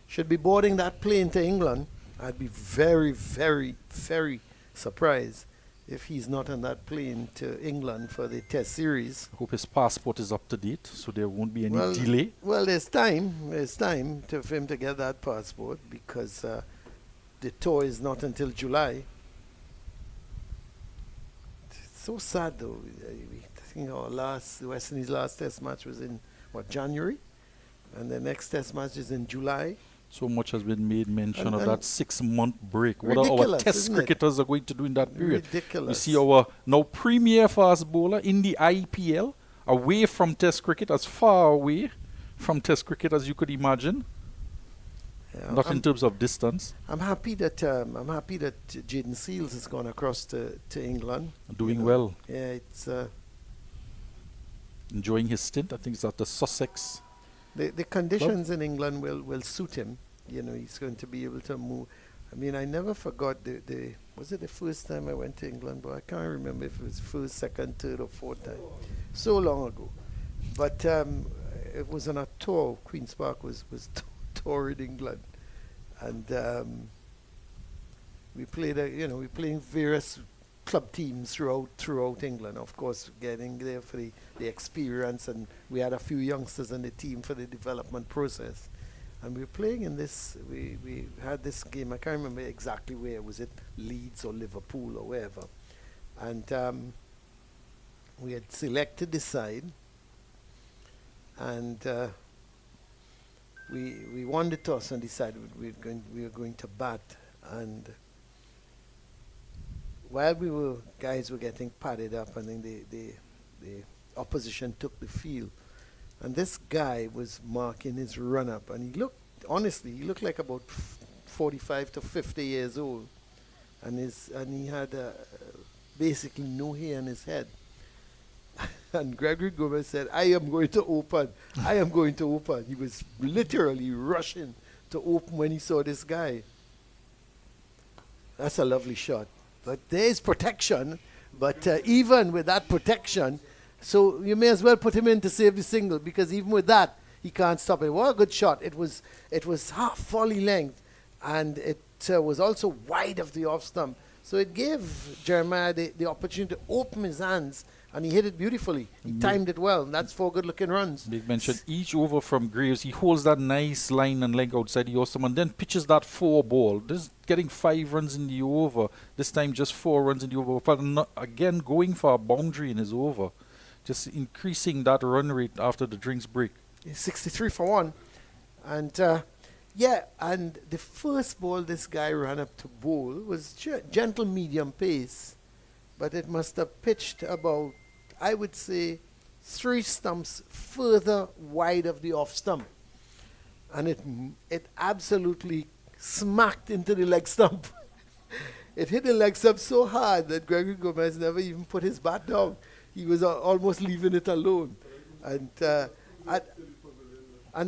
should be boarding that plane to England. I'd be very, very, very surprised if he's not on that plane to England for the Test series. I hope his passport is up to date, so there won't be any delay. Well, there's time. There's time for him to get that passport, because the tour is not until July. It's so sad, though. I think the West Indies' last Test match was in, January? And the next Test match is in July. So much has been made mention of that 6-month break. What our Ridiculous, Test cricketers are going to do in that period? Ridiculous. We see our now premier fast bowler in the IPL, away from Test cricket, as far away from Test cricket as you could imagine. Yeah, not in terms of distance. I'm happy that Jaden Seals has gone across to England. Doing well. Yeah, it's enjoying his stint. I think it's at the Sussex. The conditions in England will suit him. You know, he's going to be able to move. I mean, I never forgot was it the first time I went to England? But I can't remember if it was first, second, third, or fourth time. So long ago. But it was on a tour. Queen's Park was touring England, and we played. We playing various club teams throughout England. Of course, getting there for the experience, and we had a few youngsters on the team for the development process. And we were playing in this. We had this game. I can't remember exactly where. Was it Leeds or Liverpool or wherever? And we had selected the side, and we won the toss and decided we were going to bat. And while guys were getting padded up, and then the opposition took the field, and this guy was marking his run up, and he looked like about 45 to 50 years old, and he had basically no hair on his head. And Gregory Gomez said, I am going to open. He was literally rushing to open when he saw this guy. That's a lovely shot. But there is protection. But even with that protection, so you may as well put him in to save the single, because even with that, he can't stop it. What a good shot. It was half volley length, and it was also wide of the off stump. So it gave Jeremiah the opportunity to open his hands, and he hit it beautifully. He timed it well, and that's 4 good-looking runs. Big mention, each over from Graves, he holds that nice line and leg outside the awesome, and then pitches that 4 ball. This getting 5 runs in the over. This time just 4 runs in the over. But again, going for a boundary in his over. Just increasing that run rate after the drinks break. 63 for 1. And and the first ball this guy ran up to bowl was gentle medium pace, but it must have pitched about, I would say, 3 stumps further wide of the off stump. And it absolutely smacked into the leg stump. It hit the leg stump so hard that Gregory Gomez never even put his bat down. He was almost leaving it alone. And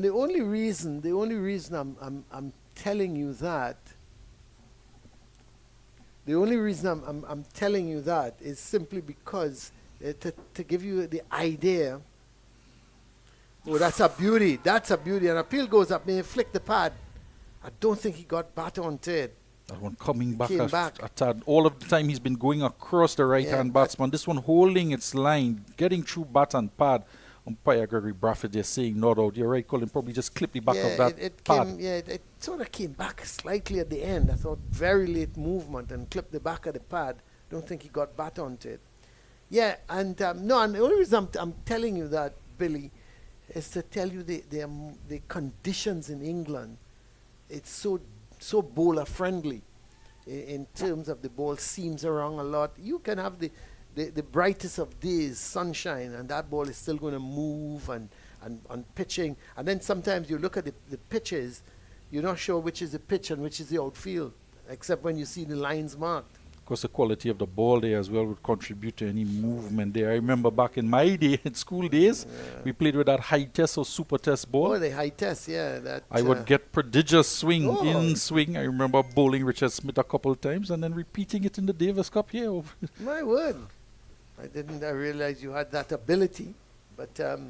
the only reason I'm telling you that, the only reason I'm telling you that is simply because to give you the idea. Oh, that's a beauty. That's a beauty. And appeal goes up. May flick the pad. I don't think he got bat onto it. That one coming back, Came back. a tad. All of the time he's been going across the right-hand batsman. This one holding its line, getting through bat and pad. Umpire Gregory Brafford is saying not out. You're right, Colin. Probably just clip the back of that pad. It sort of came back slightly at the end. I thought very late movement and clipped the back of the pad. Don't think he got bat onto it. Yeah, and no, and the only reason I'm telling you that, Billy, is to tell you the conditions in England. It's so bowler friendly in terms of the ball seams around a lot. You can have the brightest of days, sunshine, and that ball is still going to move and pitching. And then sometimes you look at the pitches, you're not sure which is the pitch and which is the outfield, except when you see the lines marked. Of course, the quality of the ball there as well would contribute to any movement there. I remember back in my day, in school days, we played with that high test or super test ball. Oh, the high test, yeah. That I would get prodigious swing, in swing. I remember bowling Richard Smith a couple of times and then repeating it in the Davis Cup here. My word. I realized you had that ability. But, the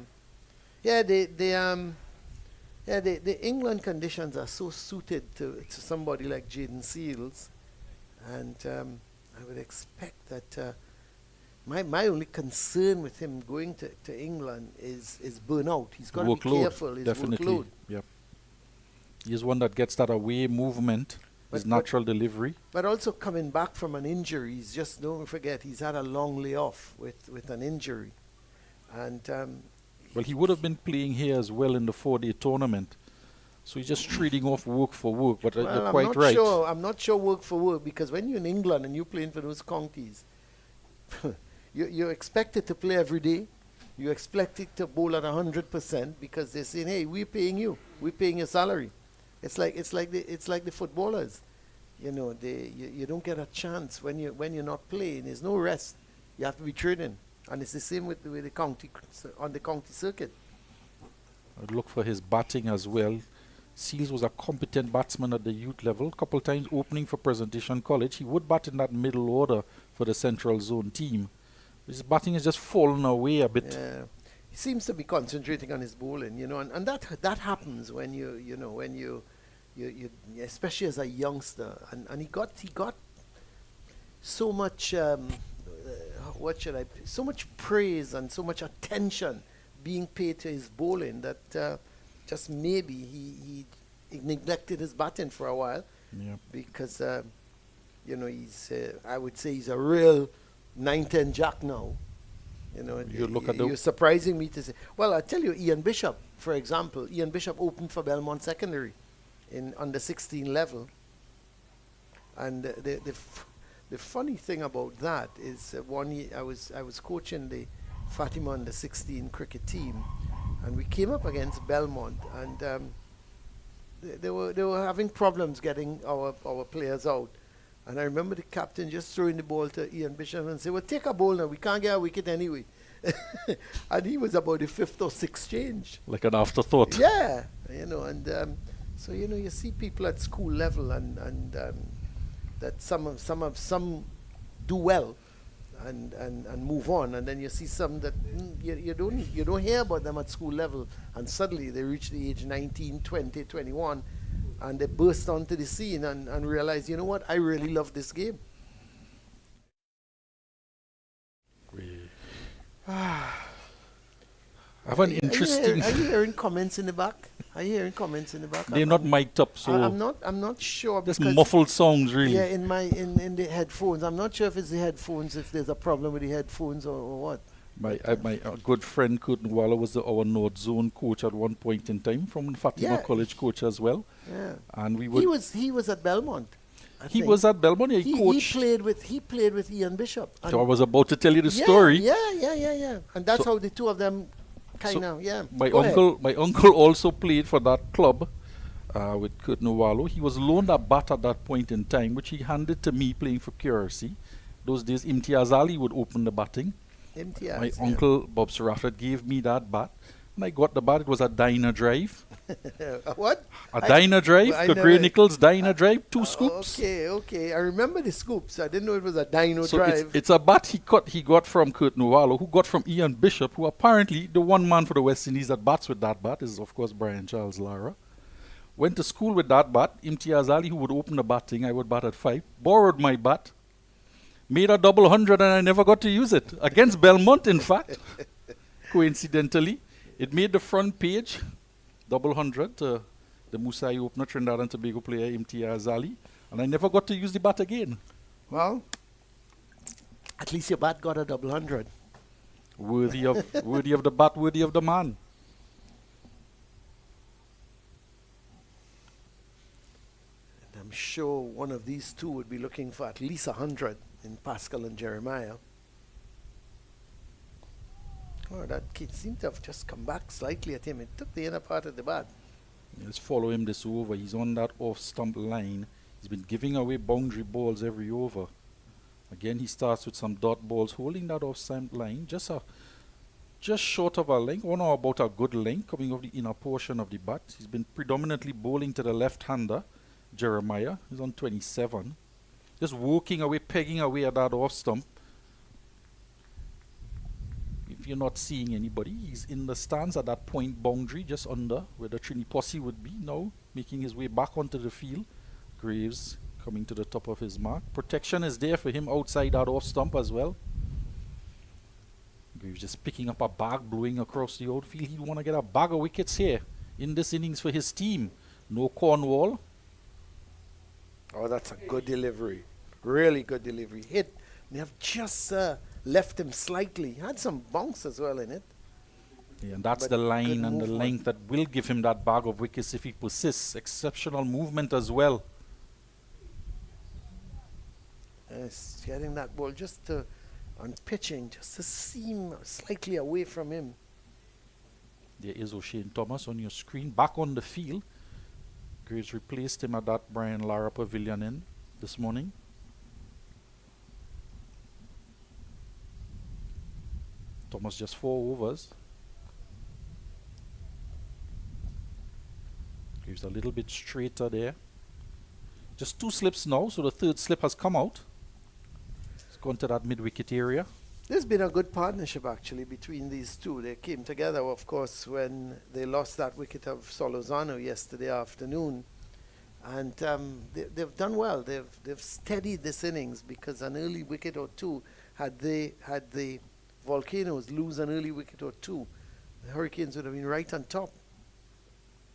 England conditions are so suited to somebody like Jaden Seals. And I would expect that my only concern with him going to England is burnout. He's got to be careful. His definitely. Workload. Yep. He's one that gets that away movement, his natural delivery. But also coming back from an injury, don't forget, he's had a long layoff with an injury. And well, he would have been playing here as well in the 4-day tournament. So he's just trading off work for work, but you're quite right. I'm not sure work for work, because when you're in England and you're playing for those counties, you're expected to play every day. You're expected to bowl at 100% because they're saying, "Hey, we're paying you. We're paying your salary." It's like the footballers, you know. You don't get a chance when you're not playing. There's no rest. You have to be training, and it's the same with the county on the county circuit. I'd look for his batting as well. Seals was a competent batsman at the youth level. A couple times opening for Presentation College. He would bat in that middle order for the Central Zone team. His batting has just fallen away a bit. Yeah. He seems to be concentrating on his bowling, you know, and that happens when you especially as a youngster, and he got so much so much praise and so much attention being paid to his bowling that just maybe he neglected his batting for a while. Yeah. Because he's I would say he's a real 9-10 jack now. You know, you're surprising me to say. Well, I tell you, Ian Bishop, for example. Ian Bishop opened for Belmont Secondary in under 16 level. And the funny thing about that is one year I was coaching the Fatima under 16 cricket team, and we came up against Belmont, and they were having problems getting our players out. And I remember the captain just throwing the ball to Ian Bishop and say, "Well, take a ball now. We can't get a wicket anyway." And he was about the 5th or 6th change. Like an afterthought. Yeah, you know, and so you see people at school level, and that some do well and move on, and then you see some that you don't hear about them at school level, and suddenly they reach the age 19, 20, 21. And they burst onto the scene and realize, you know what, I really love this game. I have an interesting. Are you hearing comments in the back? They're not mic'd up, so I'm not sure. Just muffled songs, really. Yeah, in the headphones. I'm not sure if it's the headphones, if there's a problem with the headphones or what. My good friend Curtin Waller was our North Zone coach at one point in time, from Fatima College coach as well. Yeah, and we would. He was at Belmont. He was at Belmont. Yeah, he played with Ian Bishop. So I was about to tell you the story. Yeah. And that's how the two of them kind of My uncle also played for that club with Curtin Wallo. He was loaned a bat at that point in time, which he handed to me playing for QRC. Those days, Imtiaz Ali would open the batting. My uncle Bob Sarafat gave me that bat, When I got the bat, it was a diner drive. What? A diner drive. I The never- Grey Nichols diner drive. 2 scoops. Okay. I remember the scoops. I didn't know it was a dino So drive. it's a bat he got from Kurt Nuwalo, who got from Ian Bishop, who apparently the one man for the West Indies that bats with that bat is, of course, Brian Charles Lara. Went to school with that bat. Imtiaz Ali, who would open the batting, I would bat at 5. Borrowed my bat. Made a double 100 and I never got to use it. Against Belmont, in fact. Coincidentally. It made the front page. Double 100 to the Musai opener, Trinidad and Tobago player, Imtiaz Ali. And I never got to use the bat again. Well, at least your bat got a double 100. Worthy of the bat, worthy of the man. And I'm sure one of these two would be looking for at least 100 in Pascal and Jeremiah. Oh, that kid seemed to have just come back slightly at him. It took the inner part of the bat. Let's follow him this over. He's on that off-stump line. He's been giving away boundary balls every over. Again, he starts with some dot balls, holding that off-stump line. Just short of a length, or about a good length, coming off the inner portion of the bat. He's been predominantly bowling to the left-hander, Jeremiah. He's on 27. Just working away, pegging away at that off-stump. If you're not seeing anybody, he's in the stands at that point boundary, just under where the Trini posse would be now, making his way back onto the field. Graves coming to the top of his mark. Protection is there for him outside that off stump as well. Graves just picking up a bag, blowing across the outfield. He'd want to get a bag of wickets here in this innings for his team. No Cornwall. Oh, that's a good delivery. Really good delivery. Hit. They have just left him slightly. Had some bounce as well in it. Yeah, and that's But the good line and the movement. length that will give him that bag of wickets if he persists. Exceptional movement as well. Yes, getting that ball just on pitching, just to seem slightly away from him. There is O'Shane Thomas on your screen, back on the field. Graves replaced him at that Brian Lara Pavilion Inn this morning. Thomas just 4 overs. Graves a little bit straighter there. Just 2 slips now, so the third slip has come out. It's gone to that mid-wicket area. There's been a good partnership actually between these two. They came together, of course, when they lost that wicket of Solozano yesterday afternoon, and they've done well. They've steadied this innings, because an early wicket or two, had the Volcanoes lose an early wicket or two, the Hurricanes would have been right on top.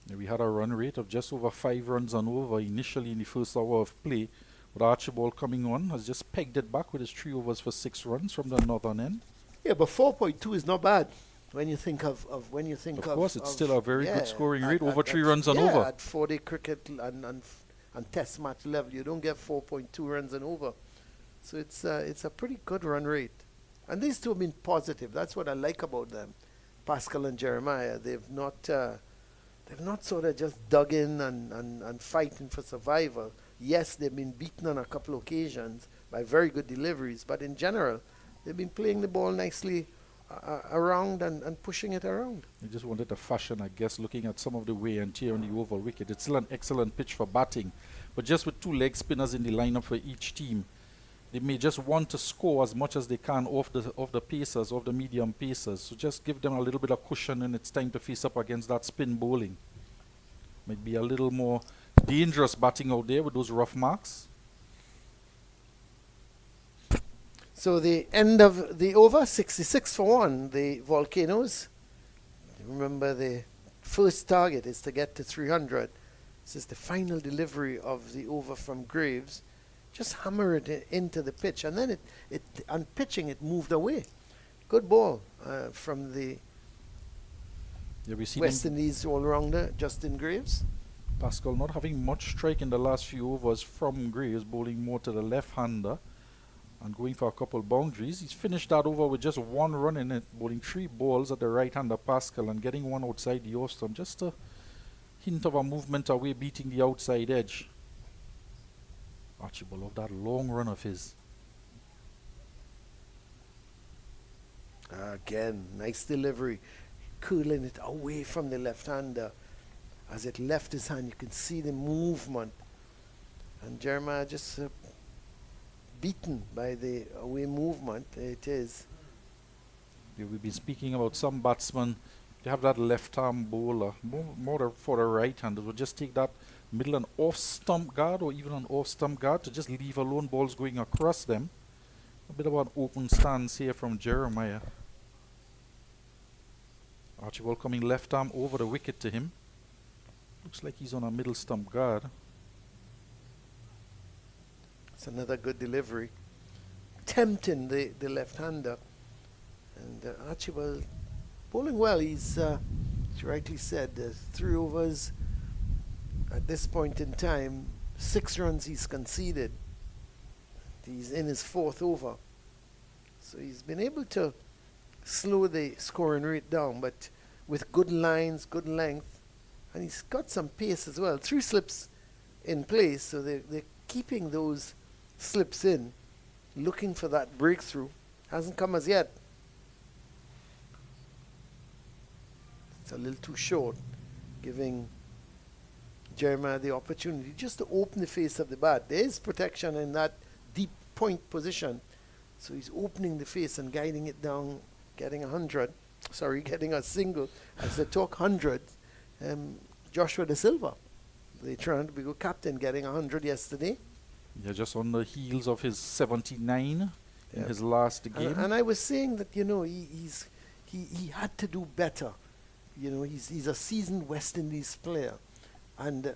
Yeah, we had a run rate of just over 5 runs and over initially in the first hour of play. But Archibald coming on has just pegged it back with his 3 overs for 6 runs from the northern end. Yeah, but 4.2 is not bad when you think of when you think of. Of course, it's still a very good scoring rate, over 3 at runs and over. At 4-day cricket and test match level, you don't get 4.2 runs and over. So it's a pretty good run rate. And these two have been positive. That's what I like about them, Pascal and Jeremiah. They've not sort of just dug in and fighting for survival. Yes, they've been beaten on a couple of occasions by very good deliveries, but in general, they've been playing the ball nicely around and pushing it around. They just wanted a fashion, I guess, looking at some of the wear and tear on the oval wicket. It's still an excellent pitch for batting, but just with 2 leg spinners in the lineup for each team, they may just want to score as much as they can off the pacers, off the medium pacers. So just give them a little bit of cushion when it's time to face up against that spin bowling. Might be a little more dangerous batting out there with those rough marks. So the end of the over, 66 for 1, the Volcanoes. Remember, the first target is to get to 300. This is the final delivery of the over from Graves. Just hammer it into the pitch, and then it on pitching it moved away. Good ball from the West Indies all-rounder Justin Graves. Pascal not having much strike in the last few overs from Graves, bowling more to the left-hander and going for a couple boundaries. He's finished that over with just 1 run in it, bowling 3 balls at the right-hander Pascal and getting 1 outside the off-stump. Just a hint of a movement away, beating the outside edge. Archibald loved that long run of his. Again, nice delivery. curling it away from the left-hander. As it left his hand, you can see the movement. And Jeremiah just beaten by the away movement. It is. We've been speaking about some batsmen. They have that left-arm bowler, more for the right-hander. Will just take that middle and off-stump guard or even an off-stump guard to just leave alone balls going across them. A bit of an open stance here from Jeremiah. Archibald coming left arm over the wicket to him. Looks like he's on a middle stump guard. It's another good delivery. Tempting the left-hander. And Archibald bowling well. He's, as you rightly said, 3 overs at this point in time. 6 runs he's conceded. He's in his 4th over. So he's been able to slow the scoring rate down, but with good lines, good length, and he's got some pace as well. 3 slips in place, so they're keeping those slips in, looking for that breakthrough. Hasn't come as yet. It's a little too short, giving Jeremiah the opportunity just to open the face of the bat. There is protection in that deep point position, so he's opening the face and guiding it down, getting getting a single. As they talk 100, Joshua De Silva, the Toronto captain, getting 100 yesterday. Yeah, just on the heels of his 79 in his last game. And I was saying that, you know, he had to do better. You know, he's a seasoned West Indies player, and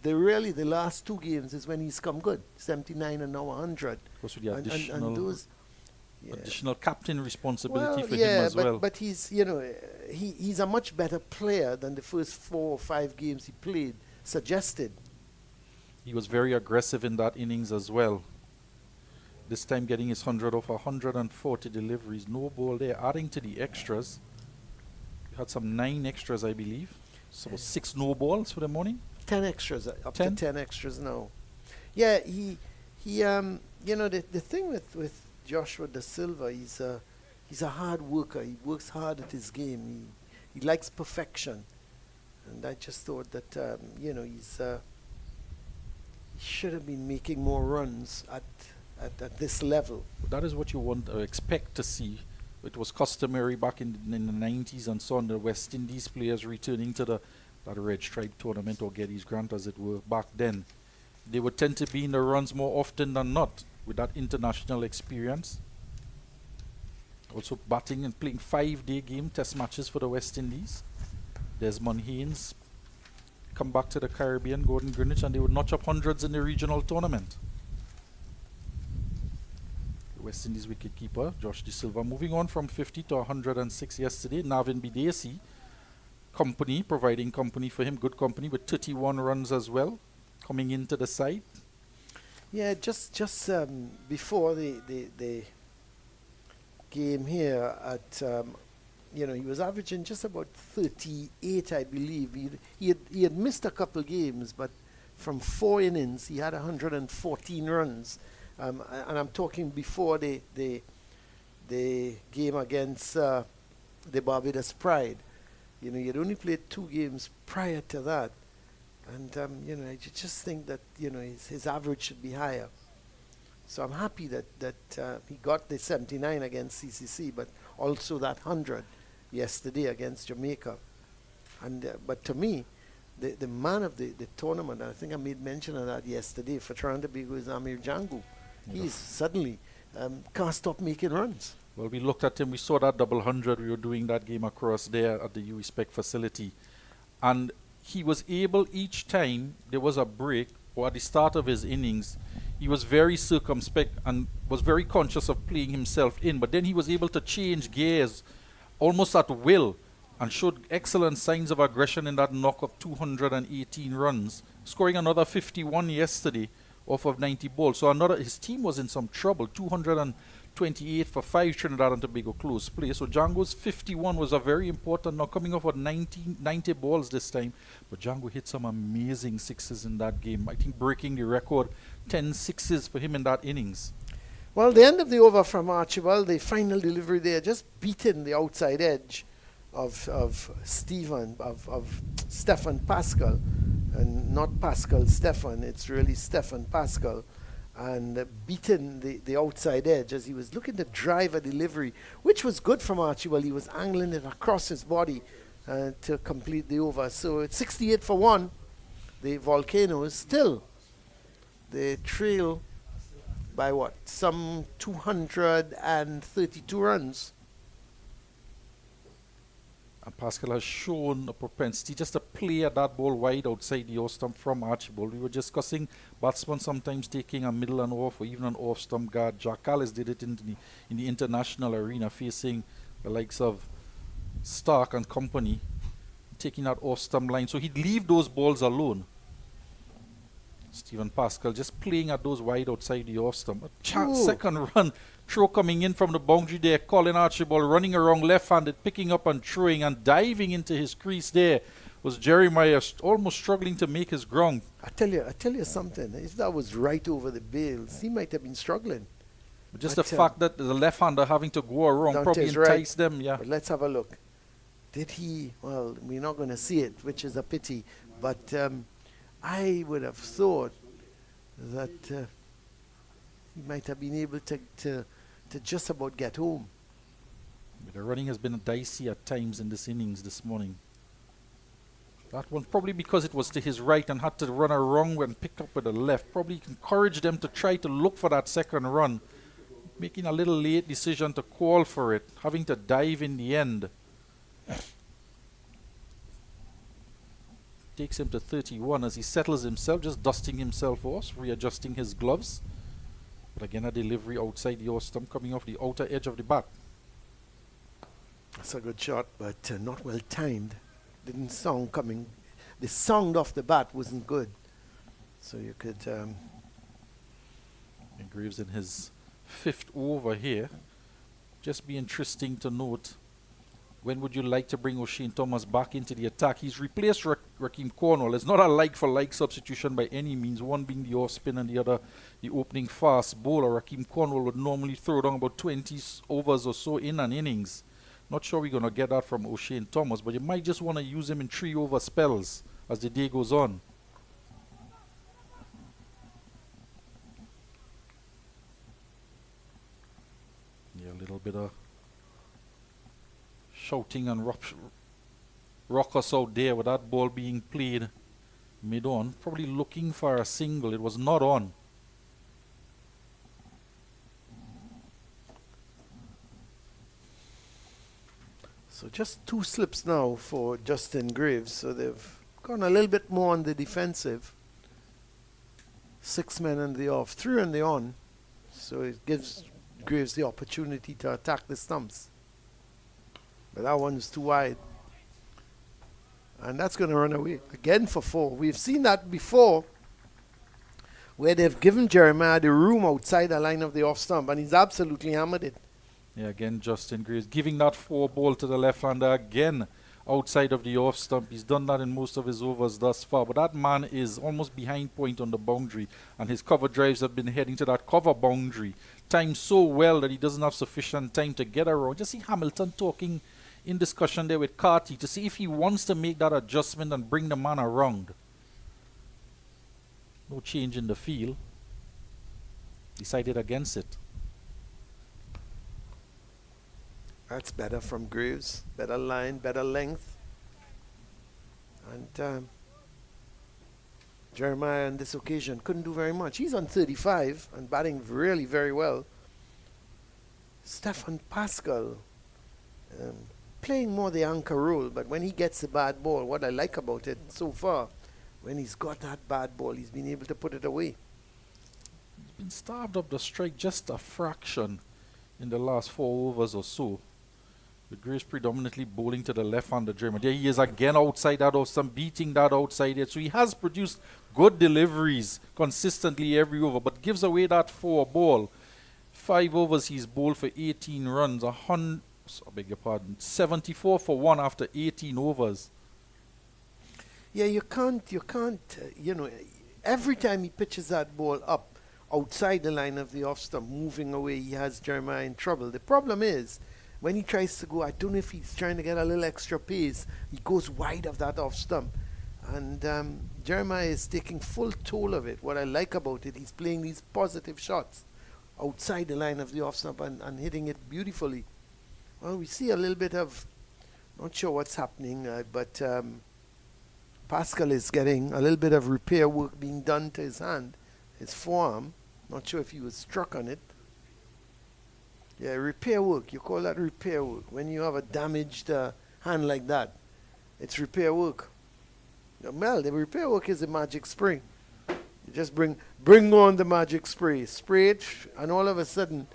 the last 2 games is when he's come good, 79 and now 100. Of course, with the additional, and those, additional captain responsibility for him as well. But he's, you know, he's a much better player than the first 4 or 5 games he played suggested. He was very aggressive in that innings as well. This time getting his 100 off 140 deliveries. No ball there, adding to the extras. We had some 9 extras, I believe. So 6 no balls for the morning. 10 extras, up 10? to 10 extras now. Yeah, he you know, the thing with Joshua De Silva, he's a hard worker. He works hard at his game. He likes perfection. And I just thought that, you know, he should have been making more runs at this level. That is what you want to expect to see. It was customary back in the 90s and so on, the West Indies players returning to that Red Stripe tournament, or Geddes Grant as it were, back then. They would tend to be in the runs more often than not with that international experience. Also batting and playing 5-day game test matches for the West Indies. Desmond Haynes come back to the Caribbean, Gordon Greenwich, and they would notch up hundreds in the regional tournament. The West Indies wicketkeeper, Josh De Silva, moving on from 50 to 106 yesterday. Navin Bidesi, providing company for him, good company with 31 runs as well, coming into the side. Yeah, just before the game here at, you know, he was averaging just about 38, I believe. He had missed a couple games, but from 4 innings, he had 114 runs. And I'm talking before the game against the Barbados Pride. You know, he had only played 2 games prior to that. And, you know, I just think that, you know, his average should be higher. So I'm happy that he got the 79 against CCC, but also that 100 yesterday against Jamaica. And but to me, the man of the tournament, and I think I made mention of that yesterday, for Trinidad and Tobago, is Amir Jangu. He's suddenly can't stop making runs. Well, we looked at him, we saw that double 100, we were doing that game across there at the U-Respect facility. And he was able, each time there was a break, or at the start of his innings, he was very circumspect and was very conscious of playing himself in. But then he was able to change gears almost at will and showed excellent signs of aggression in that knock of 218 runs, scoring another 51 yesterday off of 90 balls. So his team was in some trouble. 228 for 5 Trinidad and Tobago close play. So Django's 51 was a very important knock, coming off with 90 balls this time. But Django hit some amazing sixes in that game. I think breaking the record, 10 sixes for him in that innings. Well, the end of the over from Archibald, the final delivery there, just beating the outside edge. of Stefan Pascal, and not Pascal Stefan, it's really Stefan Pascal, and beaten the outside edge as he was looking to drive a delivery, which was good from Archie. Well, he was angling it across his body to complete the over. So it's 68 for 1. The Volcanoes still, they trail by what? Some 232 runs. And Pascal has shown a propensity just to play at that ball wide outside the off-stump from Archibald. We were discussing batsmen sometimes taking a middle and off or even an off-stump guard. Jack Alice did it in the international arena, facing the likes of Stark and company, taking that off-stump line. So he'd leave those balls alone. Stephen Pascal just playing at those wide outside the off-stump. Second run. Throw coming in from the boundary there. Colin Archibald running around left-handed, picking up and throwing and diving into his crease there. Was Jeremiah almost struggling to make his ground. I tell you something. If that was right over the bails, he might have been struggling. But just the fact that the left-hander having to go around probably enticed them. Yeah. But let's have a look. Did he? Well, we're not going to see it, which is a pity. But I would have thought that he might have been able to just about get home. But the running has been dicey at times in this innings this morning. That one probably because it was to his right and had to run around and pick up with the left. Probably encouraged them to try to look for that second run. Making a little late decision to call for it. Having to dive in the end. Takes him to 31 as he settles himself, just dusting himself off, readjusting his gloves. But again, a delivery outside the off-stump coming off the outer edge of the bat. That's a good shot, but not well timed. Didn't sound coming. The sound off the bat wasn't good. So you could... And Graves in his 5th over here. Just be interesting to note, when would you like to bring O'Shane Thomas back into the attack? He's replaced Rakeem Cornwall. It's not a like-for-like substitution by any means, one being the off-spin and the other the opening fast bowler. Rakeem Cornwall would normally throw down about 20 overs or so in an innings. Not sure we're going to get that from O'Shane Thomas, but you might just want to use him in 3-over spells as the day goes on. Yeah, a little bit of shouting and ruckus out there with that ball being played mid-on. Probably looking for a single. It was not on. So just 2 slips now for Justin Graves. So they've gone a little bit more on the defensive. 6 men on the off, 3 on the on. So it gives Graves the opportunity to attack the stumps. But that one's too wide. And that's going to run away again for 4. We've seen that before, where they've given Jeremiah the room outside the line of the off stump, and he's absolutely hammered it. Yeah, again, Justin Graves giving that 4 ball to the left-hander again outside of the off stump. He's done that in most of his overs thus far, but that man is almost behind point on the boundary, and his cover drives have been heading to that cover boundary. Timed so well that he doesn't have sufficient time to get around. Just see Hamilton talking in discussion there with Carty to see if he wants to make that adjustment and bring the man around. No change in the field. Decided against it. That's better from Graves. Better line, better length. And Jeremiah on this occasion couldn't do very much. He's on 35 and batting really very well. Stefan Pascal playing more the anchor role, but when he gets the bad ball, what I like about it so far, when he's got that bad ball, he's been able to put it away. He's been starved of the strike just a fraction in the last 4 overs or so. With Graves predominantly bowling to the left-hander Jeremiah. There he is again outside that off stump, beating that outside edge. So he has produced good deliveries consistently every over, but gives away that 4 ball. 5 overs he's bowled for 18 runs, 74 for 1 after 18 overs. Yeah, you can't, every time he pitches that ball up outside the line of the off stump, moving away, he has Jeremiah in trouble. The problem is, when he tries to go, I don't know if he's trying to get a little extra pace. He goes wide of that off stump. And Jeremiah is taking full toll of it. What I like about it, he's playing these positive shots outside the line of the off stump and hitting it beautifully. Well, we see a little bit of, not sure what's happening, but Pascal is getting a little bit of repair work being done to his hand, his forearm. Not sure if he was struck on it. Yeah, repair work. You call that repair work. When you have a damaged hand like that, it's repair work. Well, the repair work is the magic spray. You just bring on the magic spray. Spray it, and all of a sudden,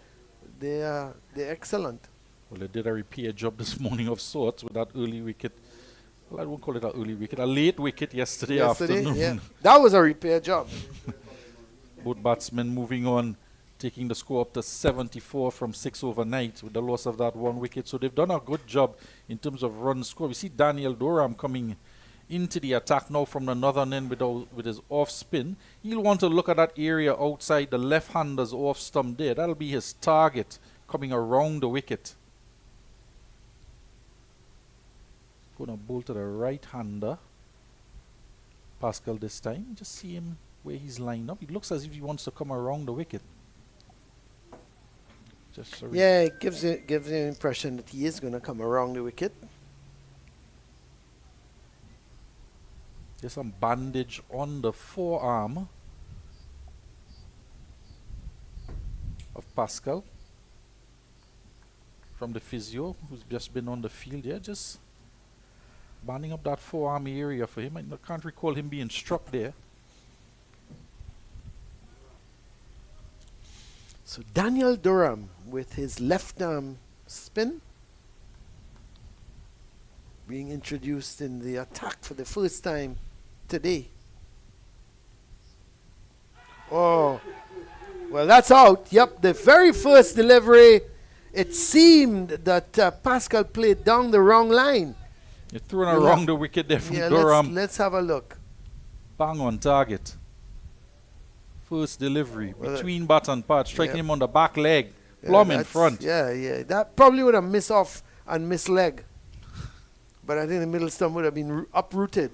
they're excellent. Well, they did a repair job this morning of sorts with that early wicket. Well, I won't call it an early wicket. A late wicket yesterday afternoon. Yeah. That was a repair job. Both batsmen moving on, taking the score up to 74 from 6 overnight with the loss of that one wicket. So they've done a good job in terms of run score. We see Daniel Durham coming into the attack now from the northern end with his off spin. He'll want to look at that area outside the left-hander's off stump there. That'll be his target coming around the wicket. Going to bowl to the right-hander. Pascal this time. Just see him where he's lined up. It looks as if he wants to come around the wicket. Yeah, it gives you the impression that he is going to come around the wicket. There's some bandage on the forearm of Pascal from the physio who's just been on the field. Yeah, just banding up that forearm area for him. I can't recall him being struck there. So Daniel Durham with his left arm spin being introduced in the attack for the first time today. Oh, well, that's out. Yep, the very first delivery, it seemed that Pascal played down the wrong line. You're throwing around the wicket there from yeah, Durham. Let's have a look. Bang on target. First delivery between bat and pad, striking him on the back leg, plumb in front. Yeah. That probably would have missed off and missed leg. But I think the middle stump would have been uprooted.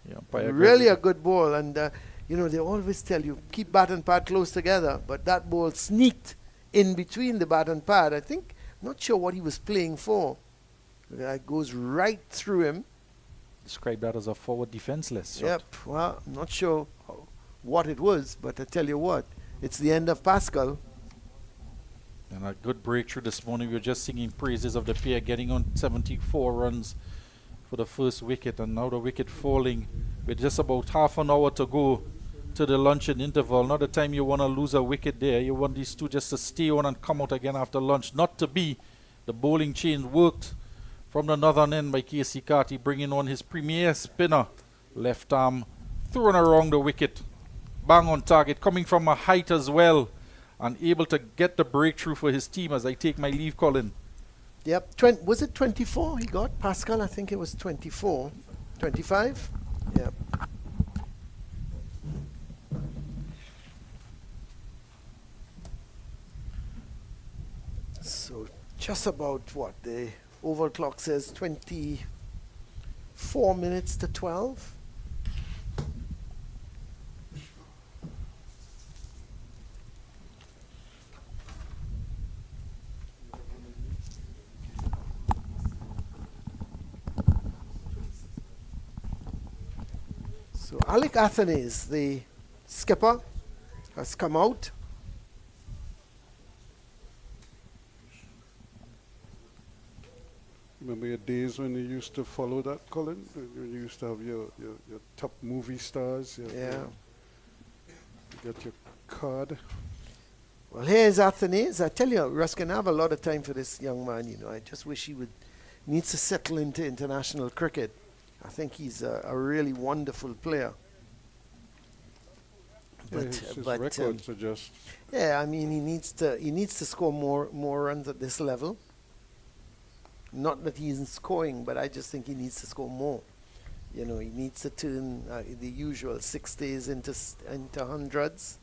Yeah, really a good ball. And, they always tell you, keep bat and pad close together. But that ball sneaked in between the bat and pad. I think, not sure what he was playing for. It goes right through him. Describe that as a forward defenseless shot. Yep. Well, I'm not sure what it was, but I tell you what, it's the end of Pascal. And a good breakthrough this morning. We were just singing praises of the pair getting on 74 runs for the first wicket, and now the wicket falling with just about half an hour to go to the luncheon interval. Not the time you want to lose a wicket there. You want these two just to stay on and come out again after lunch. Not to be. The bowling change worked from the northern end by Casey Carty, bringing on his premier spinner. Left arm thrown around the wicket. Bang on target, coming from a height as well, and able to get the breakthrough for his team as I take my leave, Colin. Yep. Was it 24 he got? Pascal, I think it was 24. 25? Yep. So just about what the oval clock says, 24 minutes to 12. So Alec Athanaze, the skipper, has come out. Remember your days when you used to follow that, Colin? When you used to have your top movie stars? Yeah. You get your card. Well, here's Athanaze. I tell you, Ruskin, I have a lot of time for this young man. I just wish he needs to settle into international cricket. I think he's a really wonderful player. But his record suggests. Yeah, I mean, he needs to score more runs at this level. Not that he isn't scoring, but I just think he needs to score more. He needs to turn the usual 60s into hundreds.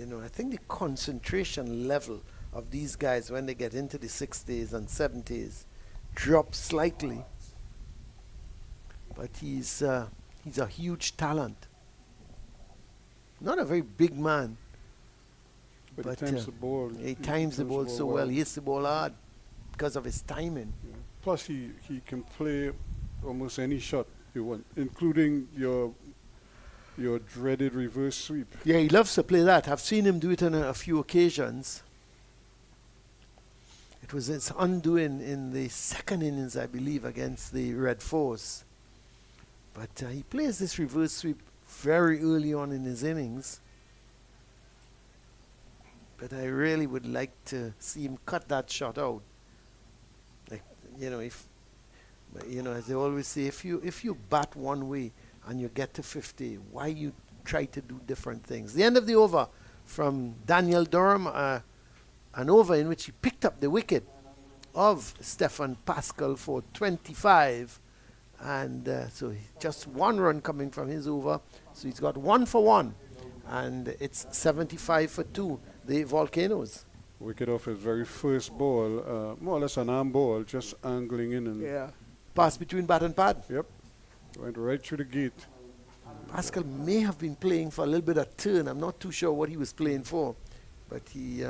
I think the concentration level of these guys when they get into the 60s and 70s drop slightly. But he's a huge talent. Not a very big man. But he times the ball. He times the ball so well. He hits the ball hard because of his timing. Yeah. Plus, he can play almost any shot you want, including your dreaded reverse sweep. Yeah, he loves to play that. I've seen him do it on a few occasions. It was his undoing in the second innings, I believe, against the Red Force. But he plays this reverse sweep very early on in his innings. But I really would like to see him cut that shot out. Like, as they always say, if you bat one way and you get to 50, why you try to do different things? The end of the over from Daniel Durham, an over in which he picked up the wicket of Stefan Pascal for 25. And so just one run coming from his over. So he's got 1 for 1. And it's 75 for 2, the Volcanoes. Wicket off his very first ball, more or less an arm ball, just angling in. And pass between bat and pad. Yep. Went right through the gate. Pascal may have been playing for a little bit of turn. I'm not too sure what he was playing for. But he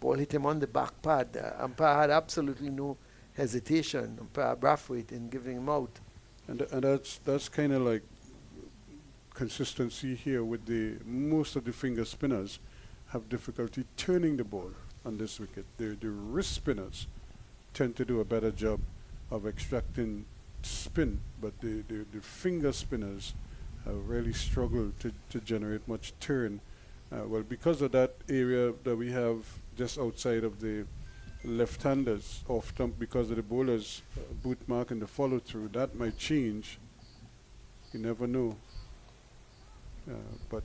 ball hit him on the back pad. Umpire had absolutely no hesitation, Umpire Brathwaite, in giving him out. And that's kind of like consistency here with most of the finger spinners have difficulty turning the ball on this wicket. The wrist spinners tend to do a better job of extracting spin, but the finger spinners have really struggled to generate much turn. Well, because of that area that we have just outside of the left-handers off stump, because of the bowlers boot mark and the follow-through, that might change. You never know. But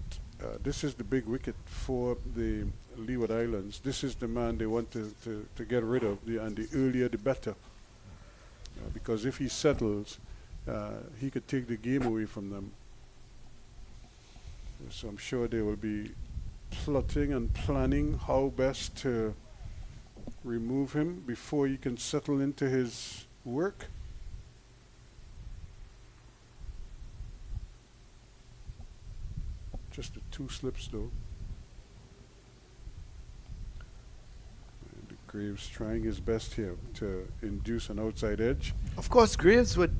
this is the big wicket for the Leeward Islands. This is the man they want to get rid of, and the earlier the better. Because if he settles, he could take the game away from them. So I'm sure they will be plotting and planning how best to remove him before he can settle into his work. Just the 2 slips though. And Graves trying his best here to induce an outside edge. Of course, Graves would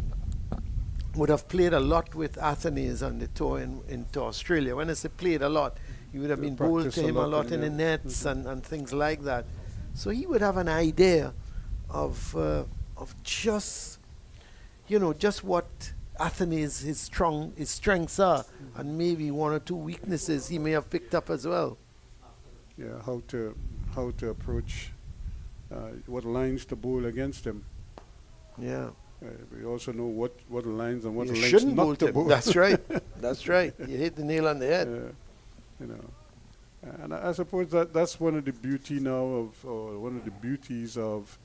have played a lot with Athenaeus on the tour into Australia. When I say played a lot, he would have been bowled to him a lot in the nets and things like that. So he would have an idea of just what Athenaeus his strengths are, and maybe 1 or 2 weaknesses he may have picked up as well. Yeah, how to approach what lines to bowl against him. Yeah. We also know what lines and what you lines shouldn't not bowl to him. bowl. That's right. That's right. You hit the nail on the head. And I suppose that's one of the beauties of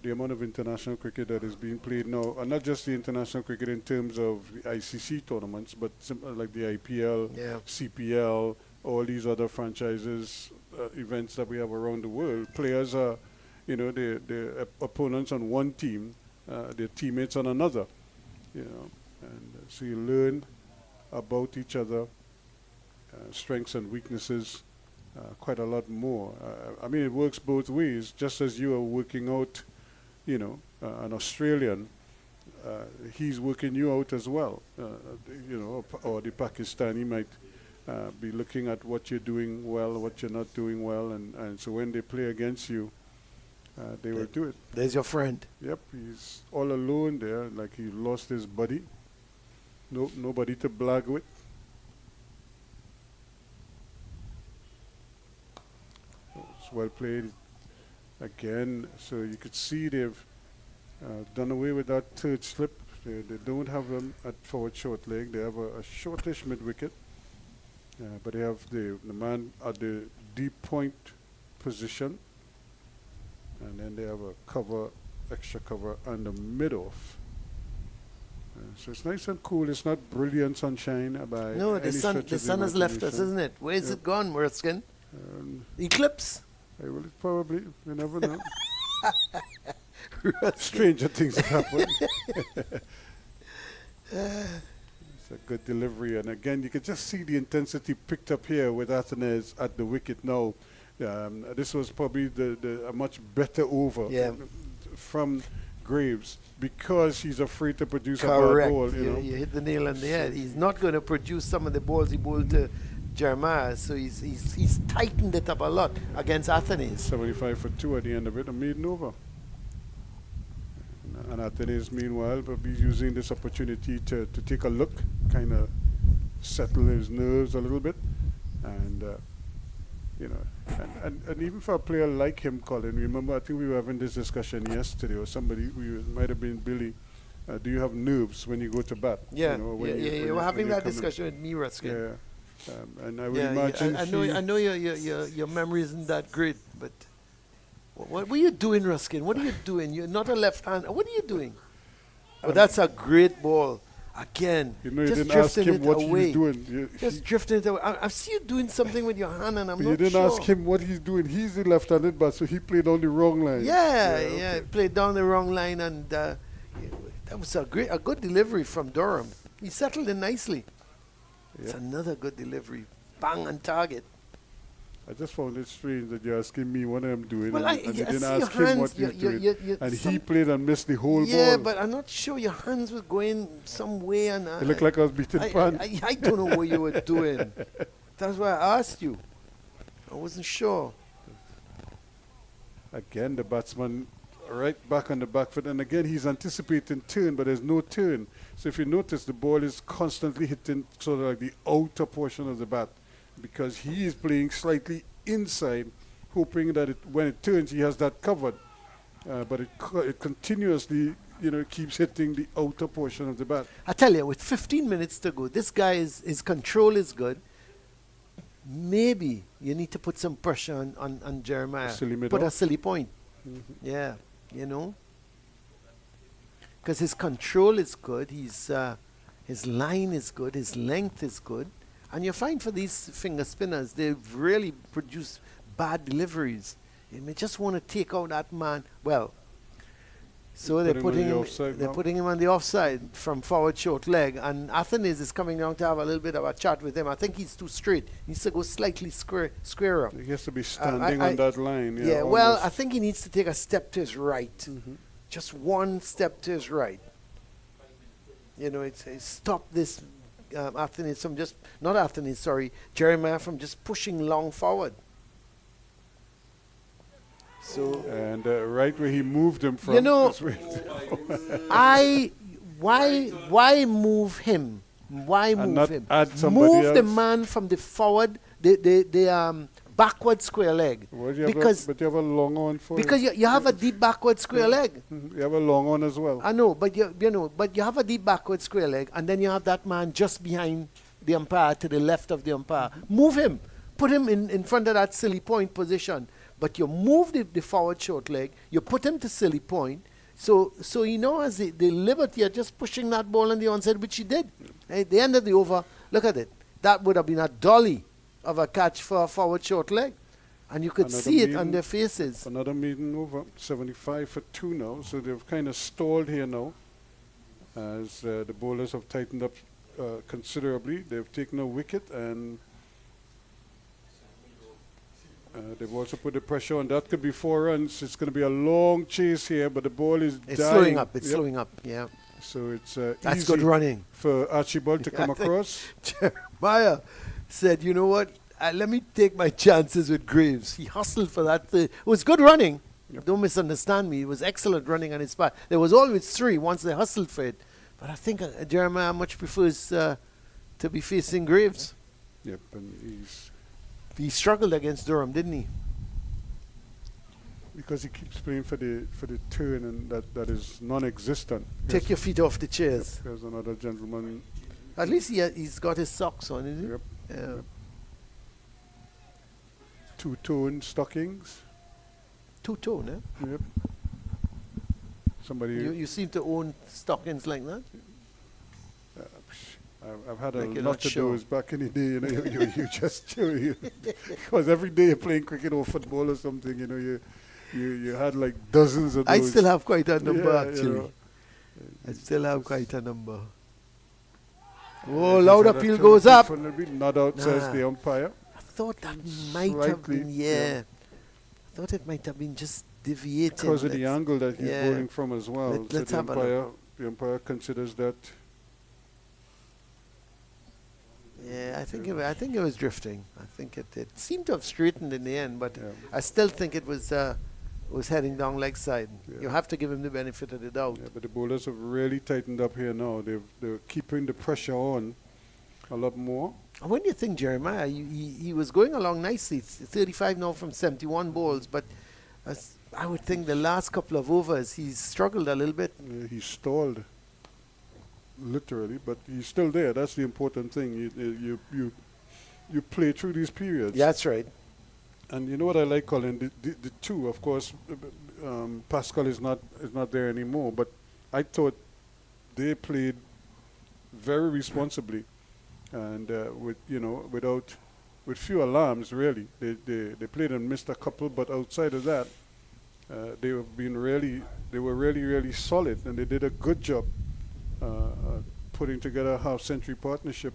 the amount of international cricket that is being played now, and not just the international cricket in terms of the ICC tournaments, but like the IPL, CPL, all these other franchises, events that we have around the world. Players are, the opponents on one team, their teammates on another, and so you learn about each other, strengths and weaknesses, quite a lot more. I mean, it works both ways. Just as you are working out, an Australian, he's working you out as well. Or the Pakistani might be looking at what you're doing well, what you're not doing well, and so when they play against you, they will do it. There's your friend. Yep, he's all alone there, like he lost his buddy. Nobody to blag with. It's well played again. So you could see they've done away with that third slip. They don't have them at forward short leg. They have a shortish mid wicket, but they have the man at the deep point position, and then they have a extra cover on the mid off. So it's nice and cool. It's not brilliant sunshine by no, any the sun stretch of has left us, imagination. isn't it? Where's it gone, Murskin? Eclipse? Well, probably. You never know. Stranger things have happened. It's a good delivery. And again, you can just see the intensity picked up here with Athens at the wicket now. This was probably a much better over from Graves because he's afraid to produce a bad ball. You hit the nail on the head. He's not going to produce some of the balls he bowled to Jeremiah, so he's tightened it up a lot against Athens. 75 for 2 at the end of it, a maiden over. And Athens, meanwhile, will be using this opportunity to take a look, kind of settle his nerves a little bit, and and even for a player like him, Colin, remember, I think we were having this discussion yesterday, or somebody, might have been Billy, do you have nerves when you go to bat? Yeah, you were having that discussion with me, Ruskin. Yeah, and I would imagine I know your memory isn't that great, but what were you doing, Ruskin? What are you doing? You're not a left-hand. What are you doing? But that's a great ball. Again, you just didn't ask drifting him it what away. he's doing. Just drifting it away. I see you doing something with your hand, and I'm not sure. You didn't ask him what he's doing. He's the left-handed bat, so he played on the wrong line. Yeah, played down the wrong line, and that was a good delivery from Durham. He settled in nicely. Yeah. It's another good delivery. Bang on target. I just found it strange that you're asking me what I'm doing, Well, and you didn't ask him what he's doing. And he played and missed the whole ball. Yeah, but I'm not sure your hands were going some way. And it looked like I was beating pan. I don't know what you were doing. That's why I asked you. I wasn't sure. Again, the batsman right back on the back foot. And again, he's anticipating turn, but there's no turn. So if you notice, the ball is constantly hitting sort of like the outer portion of the bat, because he is playing slightly inside, hoping that when it turns, he has that covered. But it continuously, keeps hitting the outer portion of the bat. I tell you, with 15 minutes to go, this guy his control is good. Maybe you need to put some pressure on Jeremiah. Put a silly point. Mm-hmm. Yeah, because his control is good. His line is good. His length is good. And you find for these finger spinners, they've really produced bad deliveries. You may just want to take out that man. Well, so they're putting him on the offside from forward short leg. And Athens is coming down to have a little bit of a chat with him. I think he's too straight. He needs to go slightly square up. He has to be standing on that line. Yeah, well, I think he needs to take a step to his right. Mm-hmm. Just one step to his right. It's stop this Athens from Jeremiah from just pushing long forward. So and right where he moved him from. Why move him? Why move him? Move the man from the forward, the backward square leg. But you have a long on for because you have a deep backward square leg. Mm-hmm. You have a long on as well. I know, but you have a deep backward square leg, and then you have that man just behind the umpire to the left of the umpire. Move him, put him in front of that silly point position. But you move the forward short leg, you put him to silly point, so he has the liberty of just pushing that ball on the onside, which he did. At the end of the over, look at it. That would have been a dolly of a catch for a forward short leg. And you could see it on their faces. Another maiden over, 75 for 2 now. So they've kind of stalled here now as the bowlers have tightened up considerably. They've taken a wicket, and they've also put the pressure on. That could be 4 runs. It's going to be a long chase here, but the ball is dying. Slowing up. It's slowing up, yeah. So it's that's easy good running for Archibald to come across. Jeremiah said, you know what? Let me take my chances with Graves. He hustled for that. It was good running. Yep. Don't misunderstand me. It was excellent running on his part. There was always 3 once they hustled for it. But I think Jeremiah much prefers to be facing Graves. Yep, and he struggled against Durham, didn't he? Because he keeps playing for the turn, and that is non-existent. Take your feet off the chairs. Yep, there's another gentleman. At least he's got his socks on, isn't he? Yep. Yeah. Yep. 2-tone stockings. 2-tone, eh? Yep. Somebody. You seem to own stockings like that. I've had Like a you're lot not of sure. those back in the day. You know, you just because every day you're playing cricket or football or something. You know, you had like dozens of those. I still have quite a number, Yeah, you actually. know. I still have quite a number. Yeah, Oh, he's loud had a appeal turn goes up. definitely not out, says Nah. the umpire. I thought that might have been, Slightly, yeah. I thought it might have been just deviating. Because of the Let's- angle that he's yeah. bowling from as well. Let's so have a look. the umpire considers that. Yeah, I think it was drifting. I think it seemed to have straightened in the end, but Yeah. I still think it was heading down leg side. Yeah. You have to give him the benefit of the doubt. Yeah, but the bowlers have really tightened up here now. They're keeping the pressure on a lot more. And when do you think Jeremiah? He was going along nicely. It's 35 now from 71 balls, but I would think the last couple of overs he's struggled a little bit. He stalled, literally, but he's still there. That's the important thing. You play through these periods. Yeah, that's right. And you know what I like, Colin? The two, of course, Pascal is not there anymore. But I thought they played very responsibly, and with few alarms really. They played and missed a couple, but outside of that, they were really solid, and they did a good job putting together a half-century partnership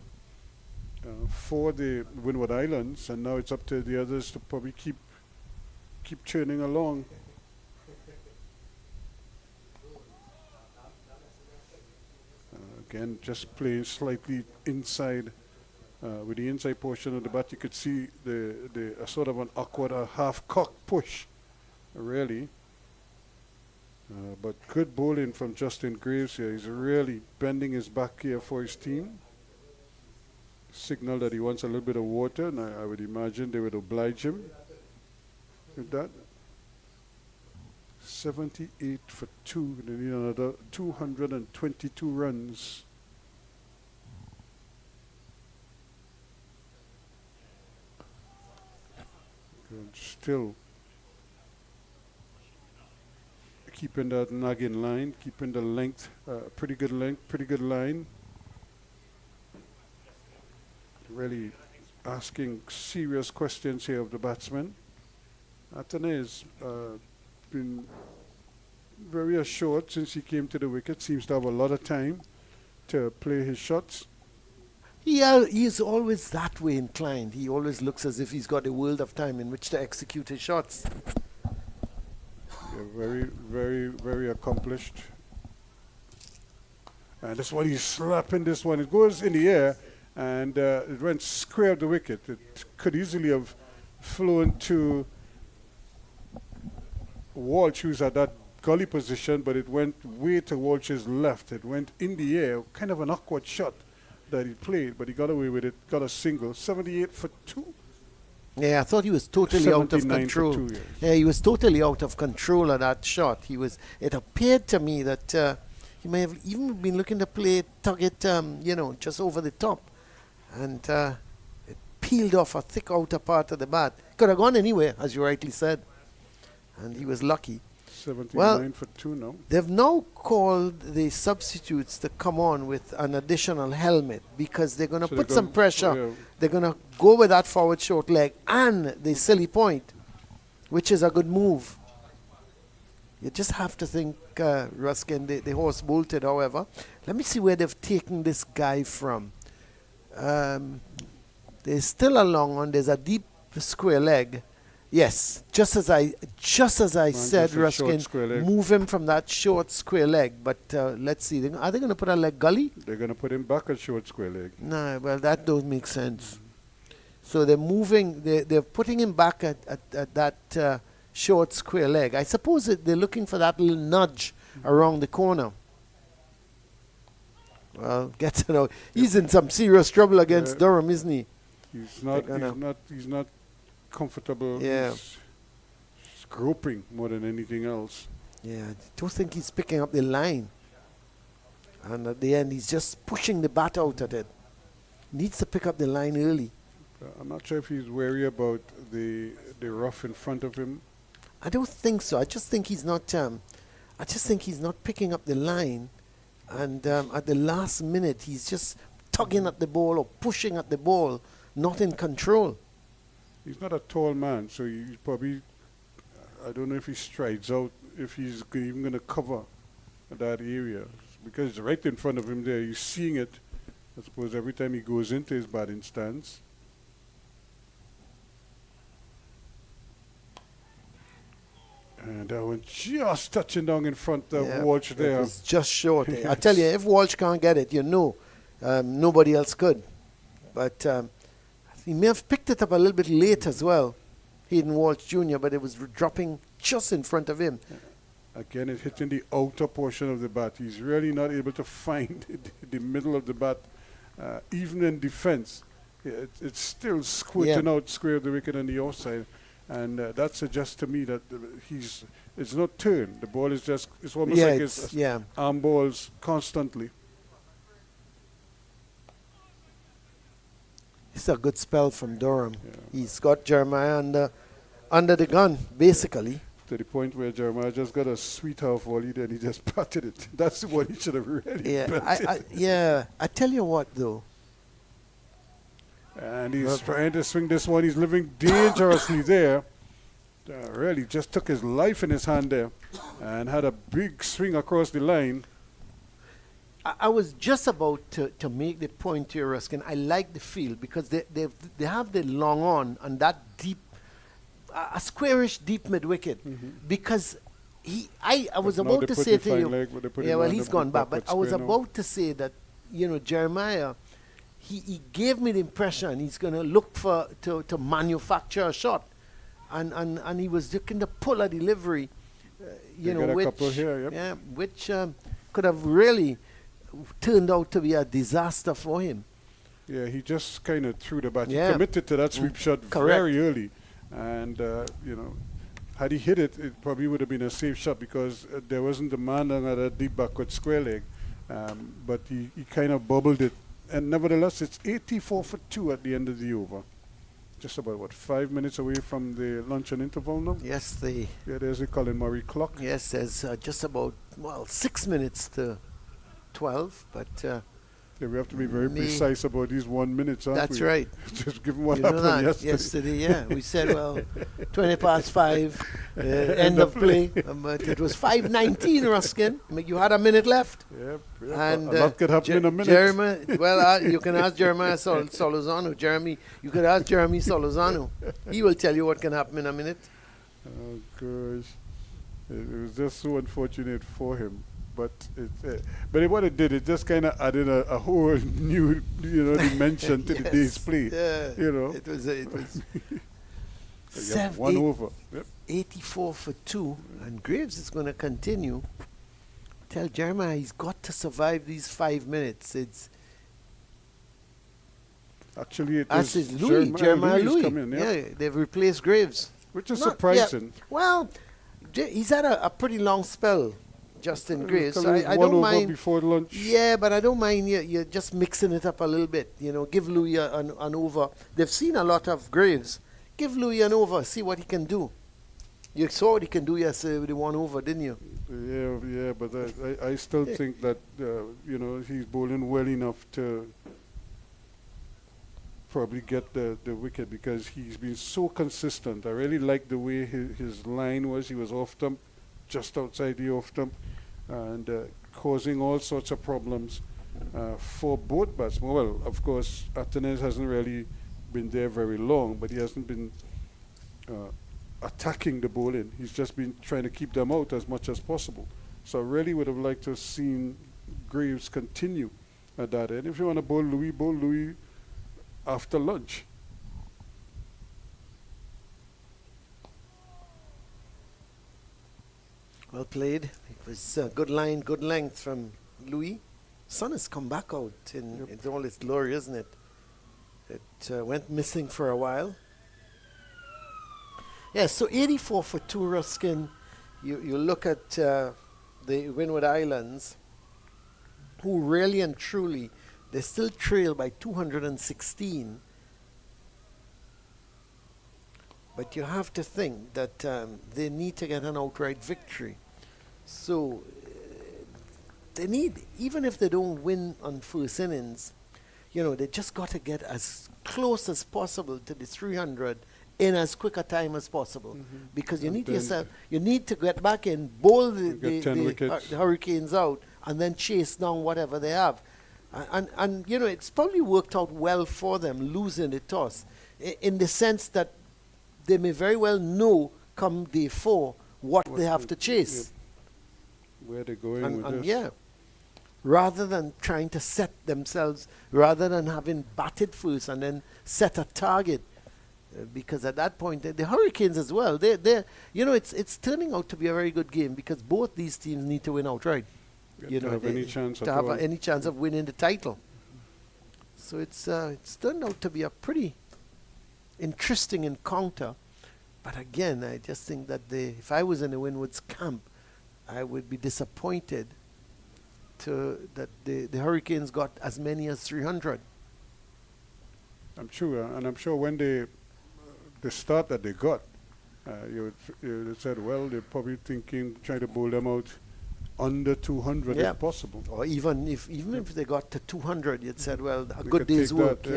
for the Windward Islands, and now it's up to the others to probably keep churning along. Again, just playing slightly inside. With the inside portion of the bat, you could see the sort of an awkward half-cock push, really. But good bowling from Justin Graves here. He's really bending his back here for his team. Signal that he wants a little bit of water, and I would imagine they would oblige him with that. 78 for 2. They need another 222 runs. Good. Still keeping that nagging line, keeping the length, pretty good line. Really asking serious questions here of the batsman. Atene has been very assured since he came to the wicket, seems to have a lot of time to play his shots. He's always that way inclined. He always looks as if he's got a world of time in which to execute his shots. Yeah, very accomplished. And this one, he's slapping this one. It goes in the air, and it went square up the wicket. It could easily have flown to Walsh, who's at that gully position, but it went way to Walsh's left. It went in the air, kind of an awkward shot that he played, but he got away with it, got a single. 78 for 2. Yeah, I thought he was totally out of 79 for control. 2, yes. Yeah, he was totally out of control of that shot. It appeared to me that he may have even been looking to tug it, just over the top. And it peeled off a thick outer part of the bat. Could have gone anywhere, as you rightly said. And he was lucky. 79 for 2 now. They've now called the substitutes to come on with an additional helmet because they're going to So put they're some gonna- pressure. yeah. They're going to go with that forward short leg and the silly point, which is a good move. You just have to think, Ruskin, the horse bolted, however. Let me see where they've taken this guy from. There's still a long one. There's a deep square leg. Yes, just as I said, just a short Ruskin, square leg. move him from that short square leg. But let's see, are they going to put a leg gully? They're going to put him back at short square leg. No, well, that don't make sense. So they're moving, they're putting him back at that short square leg. I suppose that they're looking for that little nudge around the corner. Well, get to know. He's in some serious trouble against Yeah. Durham, isn't he? He's gonna- not comfortable. Yeah. He's groping more than anything else. Yeah, I don't think he's picking up the line. And at the end, he's just pushing the bat out at it. Needs to pick up the line early. I'm not sure if he's wary about the rough in front of him. I don't think so. I just think he's not. Picking up the line, and at the last minute, he's just tugging at the ball or pushing at the ball, not in control. He's not a tall man, so he's probably, I don't know if he strides out, if he's even going to cover that area. Because it's right in front of him there, he's seeing it. I suppose every time he goes into his batting stance. And that one just touching down in front of Walsh there. It was just short. I tell you, if Walsh can't get it, nobody else could. But he may have picked it up a little bit late as well, Hayden Walsh Jr., but it was dropping just in front of him. Again, it hitting the outer portion of the bat. He's really not able to find the middle of the bat, even in defense. It's still squirting out square of the wicket on the outside. And that suggests to me that it's not turned. The ball is just, it's almost like it's arm balls constantly. It's a good spell from Durham. Yeah. He's got Jeremiah under the gun, basically. To the point where Jeremiah just got a sweet half volley, then he just patted it. That's what he should have really I tell you what, though. And he's trying to swing this one. He's living dangerously there. Really just took his life in his hand there and had a big swing across the line. I was just about to make the point here, Ruskin. I like the field because they have the long on and that deep, a squarish deep mid wicket. Because I was about to say to you, he's gone back. But I was about to say that, Jeremiah, he gave me the impression he's going to look to manufacture a shot, and he was looking to pull a delivery, which could have really turned out to be a disaster for him. Yeah, he just kind of threw the bat. He committed to that sweep shot very early, and had he hit it, it probably would have been a safe shot because there wasn't a man under that deep backward square leg, but he kind of bubbled it. And nevertheless, it's 84 for 2 at the end of the over. Just about, 5 minutes away from the luncheon interval now? Yes, there's the Colin Murray clock. Yes, there's just about, 6 minutes to 12, but... we have to be very precise about these 1 minute, aren't That's we? right. Just given what happened yesterday. We said, 20 past 5, end of play. But it was 5:19, Ruskin. You had a minute left. And a lot could happen in a minute. Jeremy, you can ask Jeremiah Solozano. You could ask Jeremy Solozano. He will tell you what can happen in a minute. Oh, gosh. It was just so unfortunate for him. But what it did, it just kind of added a whole new, dimension to the day's play. It was 1 over. 84 for 2, and Graves is going to continue. Tell Jeremiah he's got to survive these 5 minutes. It's actually Jeremiah Louis. They've replaced Graves, which is surprising. Well, he's had a pretty long spell. Justin Graves. So I don't mind before lunch. Yeah, but I don't mind you're just mixing it up a little bit. Give Louis an over. They've seen a lot of Graves. Give Louis an over. See what he can do. You saw what he can do yesterday with the 1 over, didn't you? Yeah, but I still think that he's bowling well enough to probably get the wicket because he's been so consistent. I really like the way his line was. He was off stump, just outside the off stump, and causing all sorts of problems for both batsmen. Well, of course, Atenez hasn't really been there very long, but he hasn't been attacking the bowling. He's just been trying to keep them out as much as possible. So I really would have liked to have seen Graves continue at that end. If you want to bowl Louis after lunch. Well played. It was a good line, good length from Louis. Sun has come back out in all its glory, isn't it? It went missing for a while. Yeah, so 84 for 2, Ruskin. You look at the Windward Islands, who really and truly, they still trail by 216. But you have to think that they need to get an outright victory. So they need, even if they don't win on first innings, they just got to get as close as possible to the 300 in as quick a time as possible, because you need to get back in, bowl the Hurricanes out, and then chase down whatever they have. And it's probably worked out well for them losing the toss, in the sense that they may very well know come day 4 what they have to chase. Where they're going with this. Yeah. Rather than trying to set themselves, rather than having batted first and then set a target. Because at that point, the Hurricanes as well, it's turning out to be a very good game, because both these teams need to win outright. To have any chance to have any chance of winning the title. So it's turned out to be a pretty interesting encounter. But again, I just think that if I was in the Windward's camp, I would be disappointed that the Hurricanes got as many as 300. I'm sure, and I'm sure when the start that they got, you said, well, they're probably thinking, trying to bowl them out under 200 if possible. Or even if they got to 200, you'd said, well, a good day's work.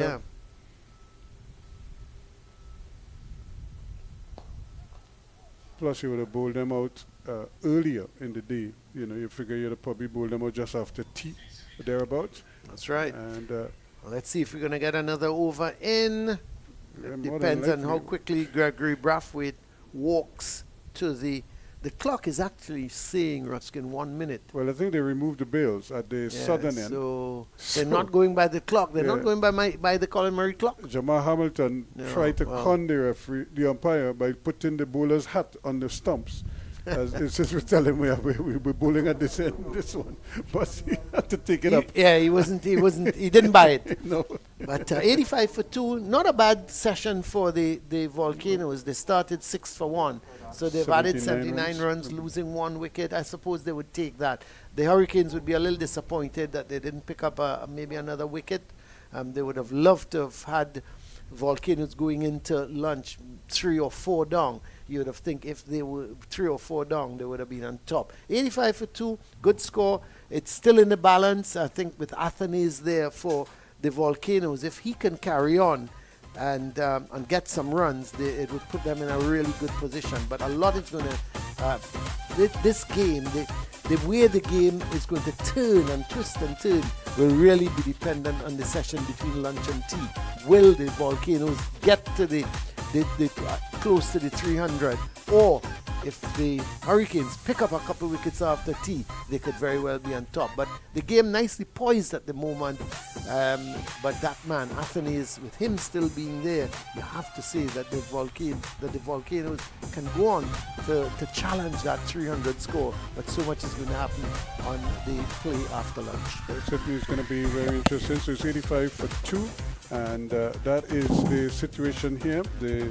Plus, you would have bowled them out earlier in the day. You figure you'd have probably bowled them out just after tea, thereabouts. That's right. And let's see if we're going to get another over in. Depends on how quickly Gregory Brathwaite walks to the clock is actually saying, Ruskin, 1 minute. Well, I think they removed the bails at the southern end. So they're not going by the clock. They're not going by the Colin Murray clock. Jamal Hamilton tried to con the umpire by putting the bowler's hat on the stumps. As we tell him we'll be bowling at this end, this one, but he had to take it up. Yeah, he didn't buy it. No. But 85 for 2, not a bad session for the Volcanoes. They started 6 for 1, so they've added 79 runs, losing 1 wicket. I suppose they would take that. The Hurricanes would be a little disappointed that they didn't pick up maybe another wicket. They would have loved to have had Volcanoes going into lunch 3 or 4 down. You would have think if they were 3 or 4 down, they would have been on top. 85 for 2, good score. It's still in the balance. I think with Athenes there for the Volcanoes, if he can carry on and get some runs, it would put them in a really good position. But a lot is going to this game, the way the game is going to turn and twist and turn will really be dependent on the session between lunch and tea. Will the Volcanoes get to the close to the 300, or if the Hurricanes pick up a couple of wickets after tea, they could very well be on top. But the game nicely poised at the moment. But that man, Athenes, with him still being there, you have to say that the Volcanoes can go on to challenge that 300 score. But so much is going to happen on the play after lunch. It certainly is going to be very interesting. So it's 85 for 2, and that is the situation here. They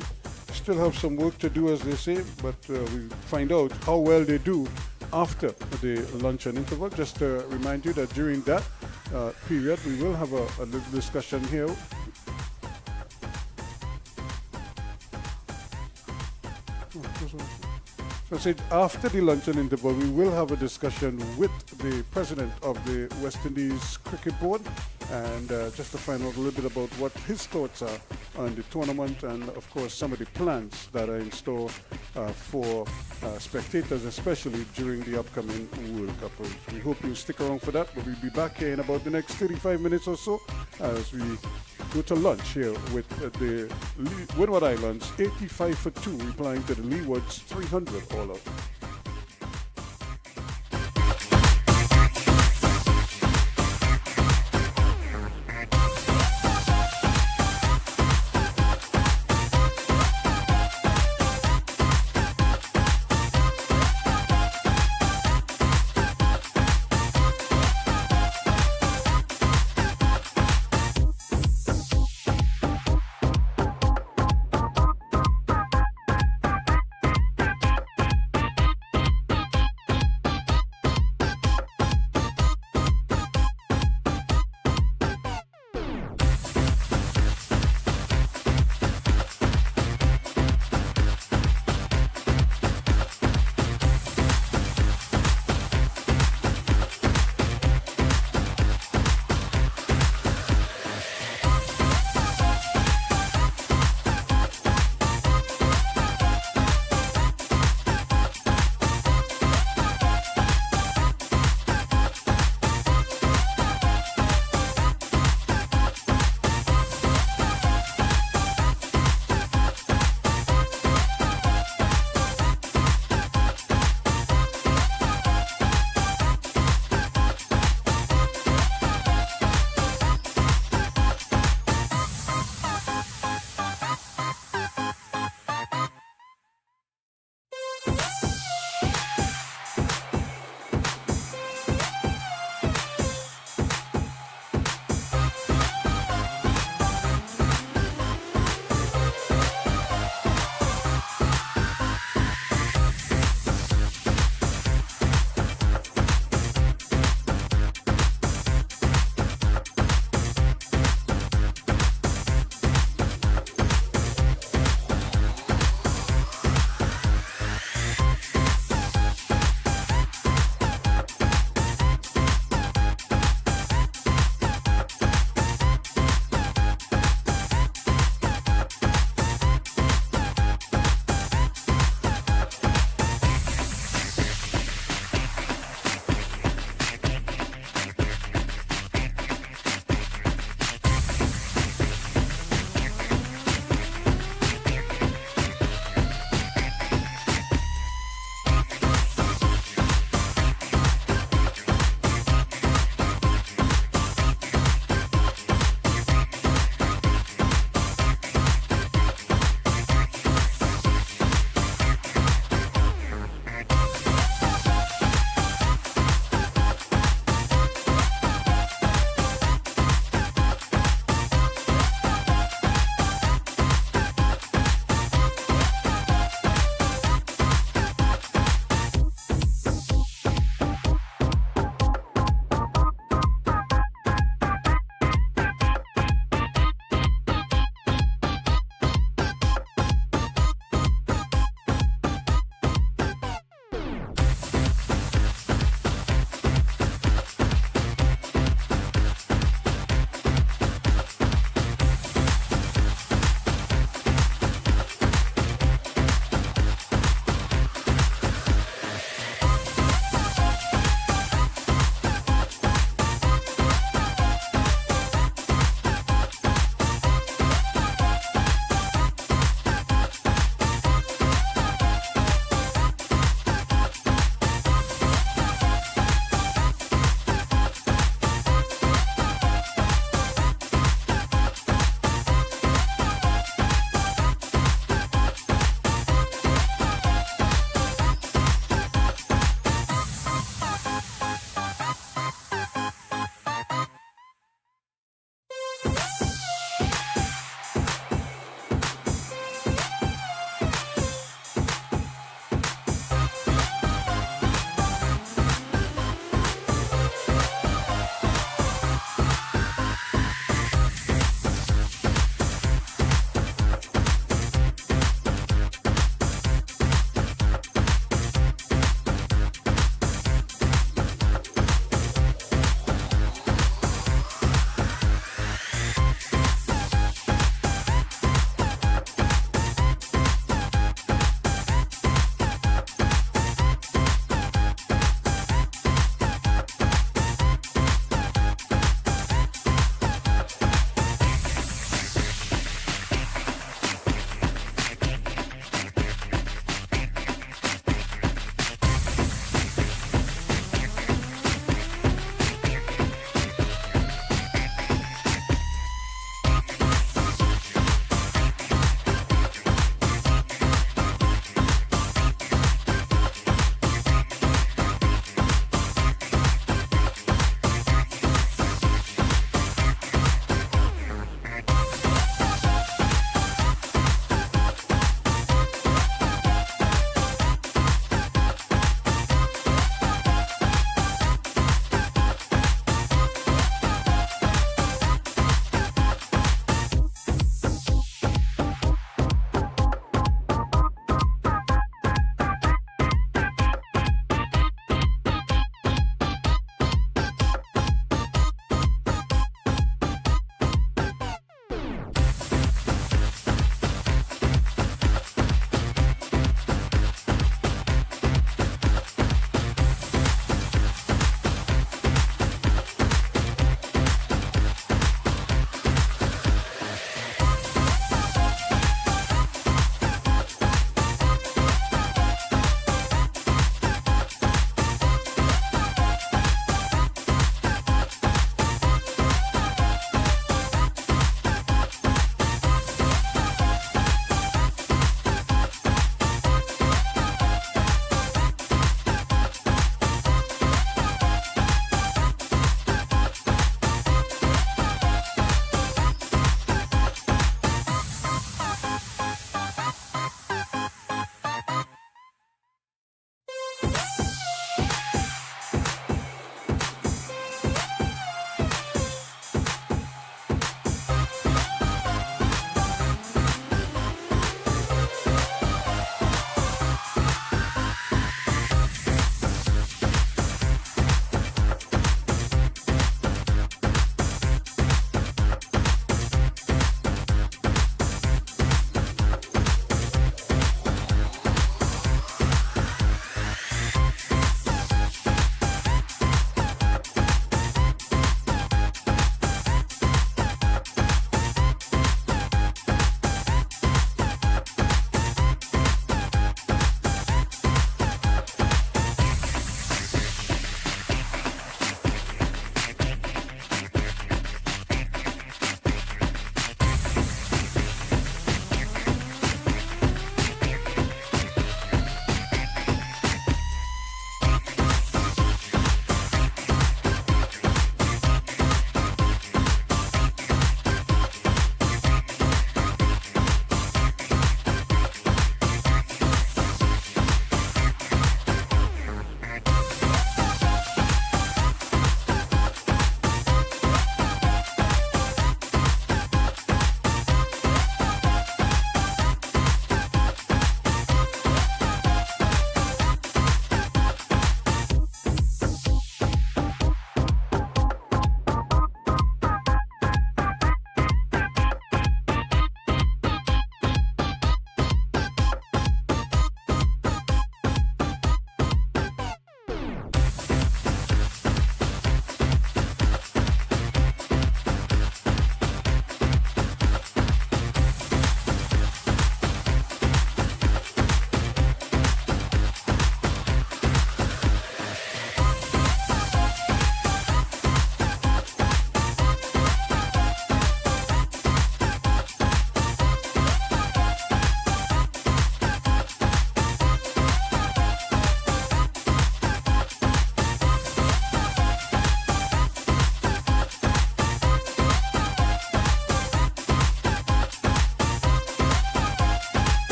still have some work to do, as they say, but we'll find out how well they do after the luncheon interval. Just to remind you that during that period, we will have a little discussion here. So I said after the luncheon interval, we will have a discussion with the president of the West Indies Cricket Board, and just to find out a little bit about what his thoughts are on the tournament, and of course some of the plans that are in store for spectators, especially during the upcoming World Cup. We hope you stick around for that, but we'll be back here in about the next 35 minutes or so as we go to lunch here with the Windward Islands 85 for 2, replying to the Leeward's 300 all out.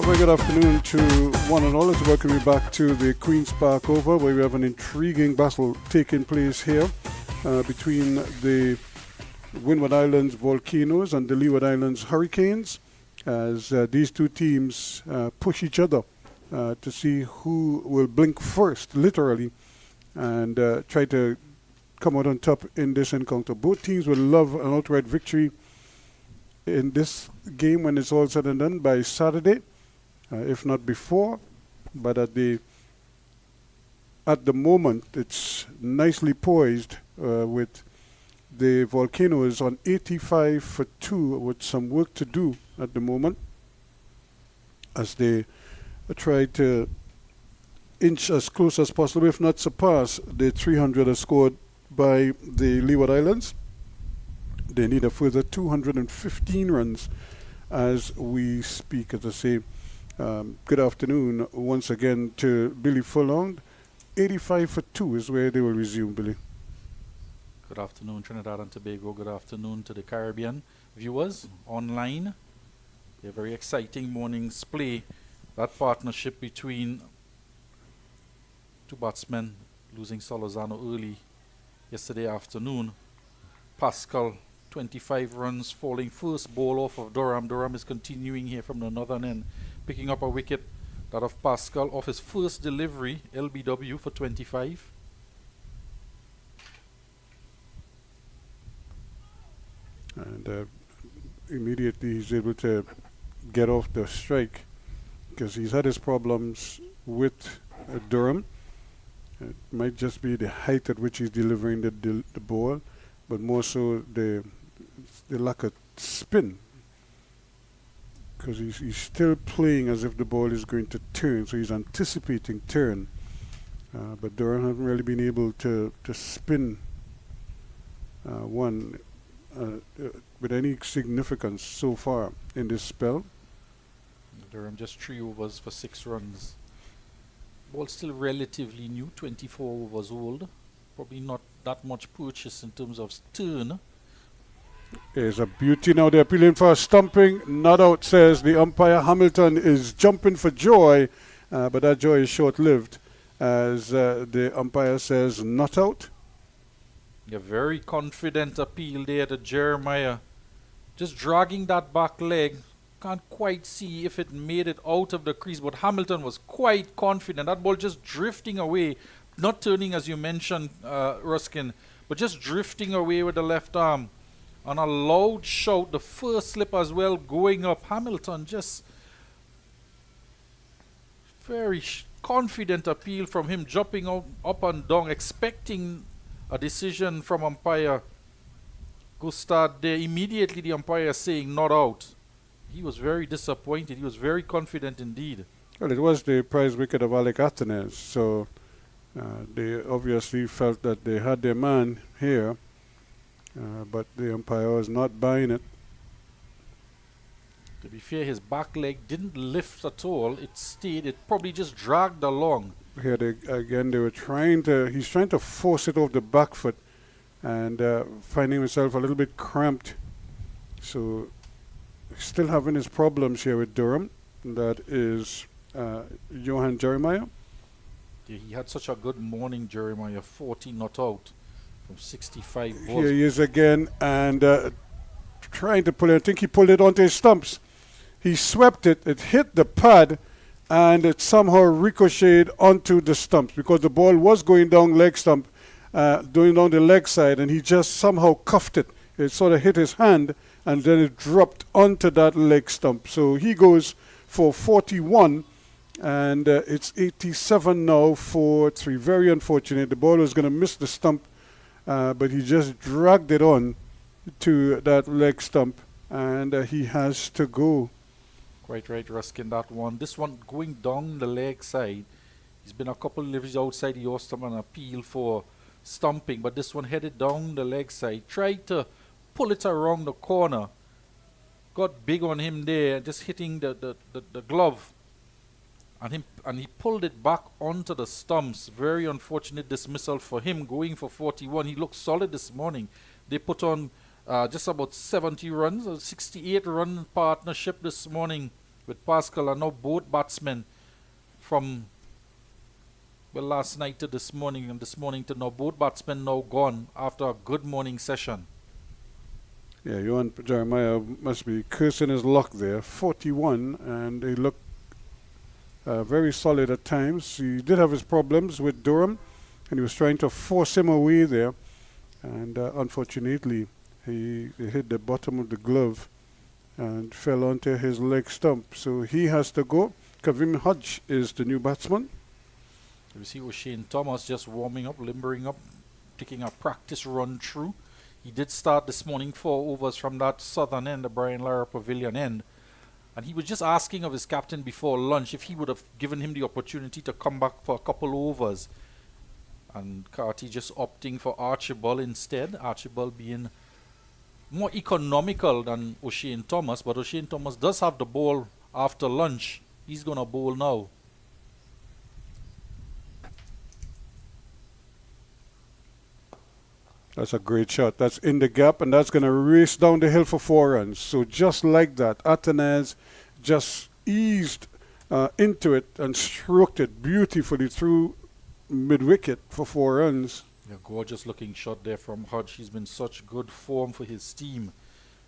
A very good afternoon to one and all. Let's welcome you back to the Queen's Park Oval, where we have an intriguing battle taking place here between the Windward Islands Volcanoes and the Leeward Islands Hurricanes, as these two teams push each other to see who will blink first, literally, and try to come out on top in this encounter. Both teams would love an outright victory in this game when it's all said and done by Saturday, if not before. But at the moment, it's nicely poised with the Volcanoes on 85 for 2, with some work to do at the moment as they try to inch as close as possible, if not surpass the 300 as scored by the Leeward Islands. They need a further 215 runs as we speak. As I say, good afternoon once again to Billy Furlong. 85 for 2 is where they will resume, Billy. Good afternoon, Trinidad and Tobago. Good afternoon to the Caribbean viewers online. A very exciting morning's play. That partnership between two batsmen, losing Salazano early yesterday afternoon. Pascal, 25 runs, falling first ball off of Durham. Durham is continuing here from the northern end, picking up a wicket, that of Pascal, off his first delivery, LBW for 25. And immediately he's able to get off the strike, because he's had his problems with Durham. It might just be the height at which he's delivering the ball, but more so the lack of spin, because he's still playing as if the ball is going to turn, so he's anticipating turn. But Durham hasn't really been able to spin one with any significance so far in this spell. Durham just 3 overs for 6 runs. Ball still relatively new, 24 overs old. Probably not that much purchase in terms of turn. There's a beauty now. They're appealing for a stumping. Not out, says the umpire. Hamilton is jumping for joy, but that joy is short-lived, as the umpire says not out. A very confident appeal there to Jeremiah. Just dragging that back leg. Can't quite see if it made it out of the crease, but Hamilton was quite confident. That ball just drifting away, not turning as you mentioned, Ruskin, but just drifting away with the left arm. On a loud shout, the first slip as well going up. Hamilton just very confident appeal from him, jumping up and down, expecting a decision from umpire Gustad there. Immediately the umpire saying not out. He was very disappointed. He was very confident indeed. Well, it was the prize wicket of Alec Athenes, so they obviously felt that they had their man here, but the umpire was not buying it. To be fair, his back leg didn't lift at all. It stayed. It probably just dragged along. Here they were trying to. He's trying to force it off the back foot, and finding himself a little bit cramped. So, still having his problems here with Durham. That is Johan Jeremiah. Yeah, he had such a good morning, Jeremiah. 40 not out from 65 balls. Here he is again, and trying to pull it. I think he pulled it onto his stumps. He swept it. It hit the pad, and it somehow ricocheted onto the stumps, because the ball was going down leg stump, going down the leg side, and he just somehow cuffed it. It sort of hit his hand, and then it dropped onto that leg stump. So he goes for 41, and it's 87 now for 3. Very unfortunate. The ball was going to miss the stump, but he just dragged it on to that leg stump, and he has to go. Quite right, Ruskin, that one. This one going down the leg side. He's been a couple of deliveries outside. He also an appeal for stumping, but this one headed down the leg side. Tried to pull it around the corner. Got big on him there, just hitting the glove. And he pulled it back onto the stumps. Very unfortunate dismissal for him, going for 41. He looked solid this morning. They put on just about 70 runs, a 68-run partnership this morning with Pascal and now both batsmen from last night to this morning and this morning to now, both batsmen now gone after a good morning session. Yeah, Johan Jeremiah must be cursing his luck there. 41, and he looked very solid at times. He did have his problems with Durham, and he was trying to force him away there. And unfortunately, he hit the bottom of the glove and fell onto his leg stump. So he has to go. Kavim Hodge is the new batsman. You see O'Shane Thomas just warming up, limbering up, taking a practice run through. He did start this morning 4 overs from that southern end, the Brian Lara Pavilion end. And he was just asking of his captain before lunch if he would have given him the opportunity to come back for a couple overs. And Carty just opting for Archibald instead. Archibald being more economical than O'Shane Thomas. But O'Shane Thomas does have the ball after lunch. He's going to bowl now. That's a great shot. That's in the gap, and that's going to race down the hill for 4 runs. So just like that, Atanaz just eased into it and stroked it beautifully through mid-wicket for 4 runs. Yeah, gorgeous looking shot there from Hodge. He's been such good form for his team.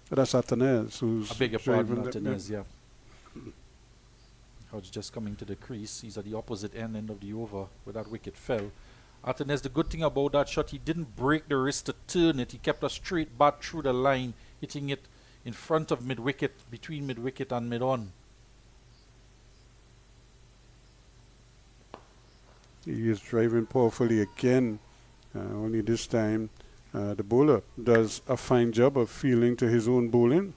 But that's Atanaz who's... I beg your pardon, Atanaz, yeah. Hodge just coming to the crease. He's at the opposite end of the over where that wicket fell. Atanez, the good thing about that shot, he didn't break the wrist to turn it. He kept a straight bat through the line, hitting it in front of mid-wicket, between mid-wicket and mid-on. He is driving powerfully again. Only this time the bowler does a fine job of feeling to his own bowling.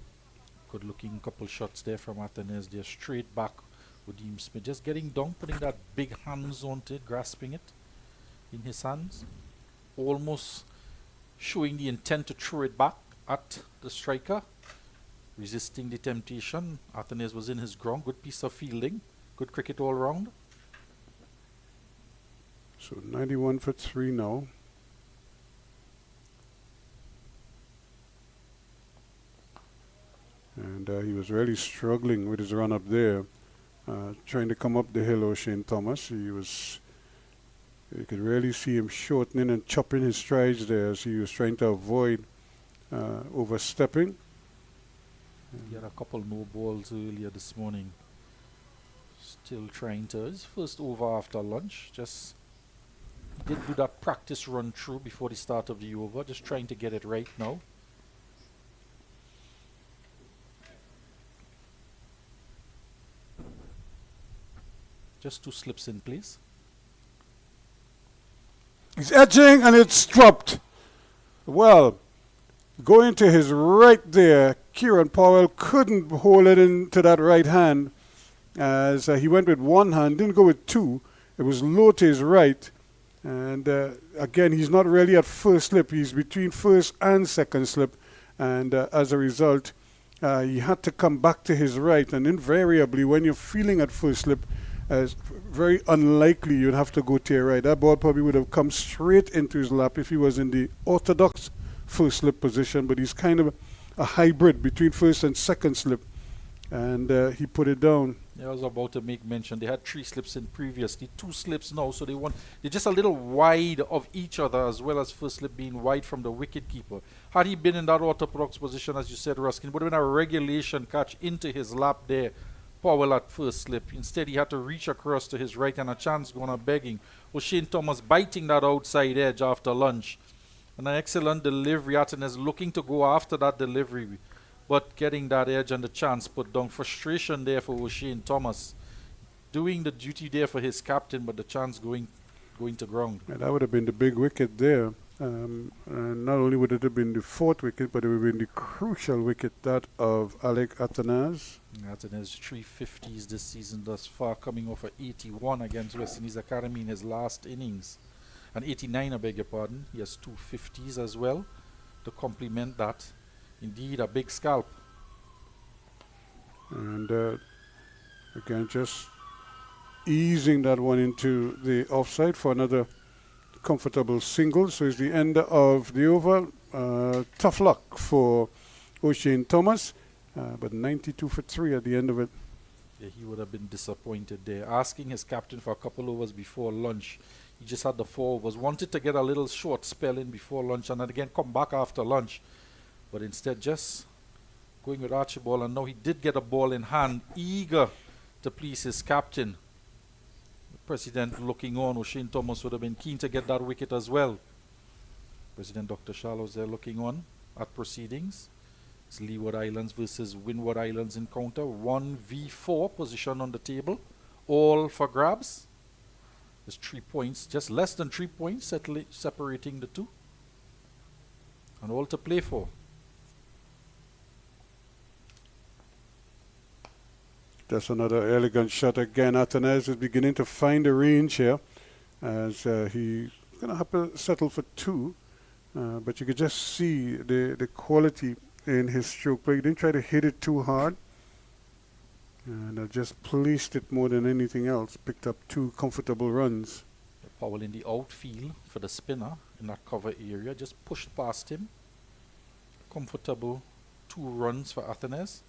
Good looking couple shots there from Atanez. They're straight back with Dean Smith. Just getting down, putting that big hands onto it, grasping it in his hands, almost showing the intent to throw it back at the striker, resisting the temptation. Atanez was in his ground. Good piece of fielding, good cricket all round. So 91 for 3 now. And he was really struggling with his run up there, trying to come up the hill, O'Shane Thomas. You could really see him shortening and chopping his strides there as he was trying to avoid overstepping. He had a couple no balls earlier this morning. Still trying to, his first over after lunch, just did do that practice run through before the start of the over, just trying to get it right now. Just 2 slips in place. He's edging and it's dropped. Well, going to his right there, Kieran Powell couldn't hold it into that right hand as he went with 1 hand, didn't go with 2. It was low to his right. And again, he's not really at first slip. He's between first and second slip. And as a result, he had to come back to his right. And invariably, when you're feeling at first slip, it's very unlikely you'd have to go to your right. That ball probably would have come straight into his lap if he was in the orthodox first slip position. But he's kind of a hybrid between first and second slip. And he put it down. I was about to make mention. They had 3 slips in previously, 2 slips now. So they're just a little wide of each other, as well as first slip being wide from the wicket keeper. Had he been in that orthodox position, as you said, Ruskin, it would have been a regulation catch into his lap there. Powell at first slip. Instead, he had to reach across to his right and a chance going on begging. O'Shane Thomas biting that outside edge after lunch. And an excellent delivery. Atanez looking to go after that delivery, but getting that edge and the chance put down. Frustration there for O'Shane Thomas. Doing the duty there for his captain, but the chance going to ground. Yeah, that would have been the big wicket there. And not only would it have been the 4th wicket, but it would have been the crucial wicket, that of Alec Atanaz. Atanaz 350s this season thus far, coming off a 81 against West Indies Academy in his last innings. And 89, I beg your pardon. He has 2 50s as well to complement that. Indeed, a big scalp. And again, just easing that one into the offside for another comfortable single. So it's the end of the over. Tough luck for O'Shane Thomas, but 92 for 3 at the end of it. Yeah, he would have been disappointed there. Asking his captain for a couple overs before lunch. He just had the 4 overs. Wanted to get a little short spell in before lunch and then again come back after lunch. But instead just going with Archibald, and now he did get a ball in hand, eager to please his captain. The president looking on. O'Shane Thomas would have been keen to get that wicket as well. President Dr. Shallows there looking on at proceedings. It's Leeward Islands versus Windward Islands encounter. 1v4 position on the table. All for grabs. There's 3 points, just less than 3 points separating the two. And all to play for. That's another elegant shot again. Atanaz is beginning to find the range here as he's going to have to settle for 2. But you could just see the quality in his stroke play. He didn't try to hit it too hard. And just placed it more than anything else. Picked up 2 comfortable runs. Powell in the outfield for the spinner in that cover area. Just pushed past him. Comfortable 2 runs for Athens.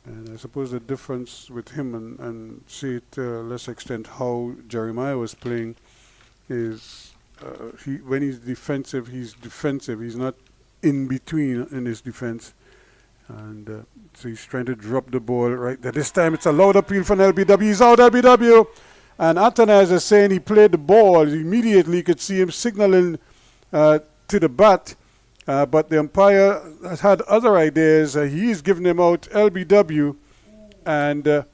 And I suppose the difference with him and say it to a less extent how Jeremiah was playing is when he's defensive. He's not in between in his defense. And so he's trying to drop the ball right there. This time it's a loud appeal from LBW. He's out, LBW. And Atanaz is saying he played the ball. Immediately you could see him signaling to the bat. But the umpire has had other ideas. He's giving him out LBW. And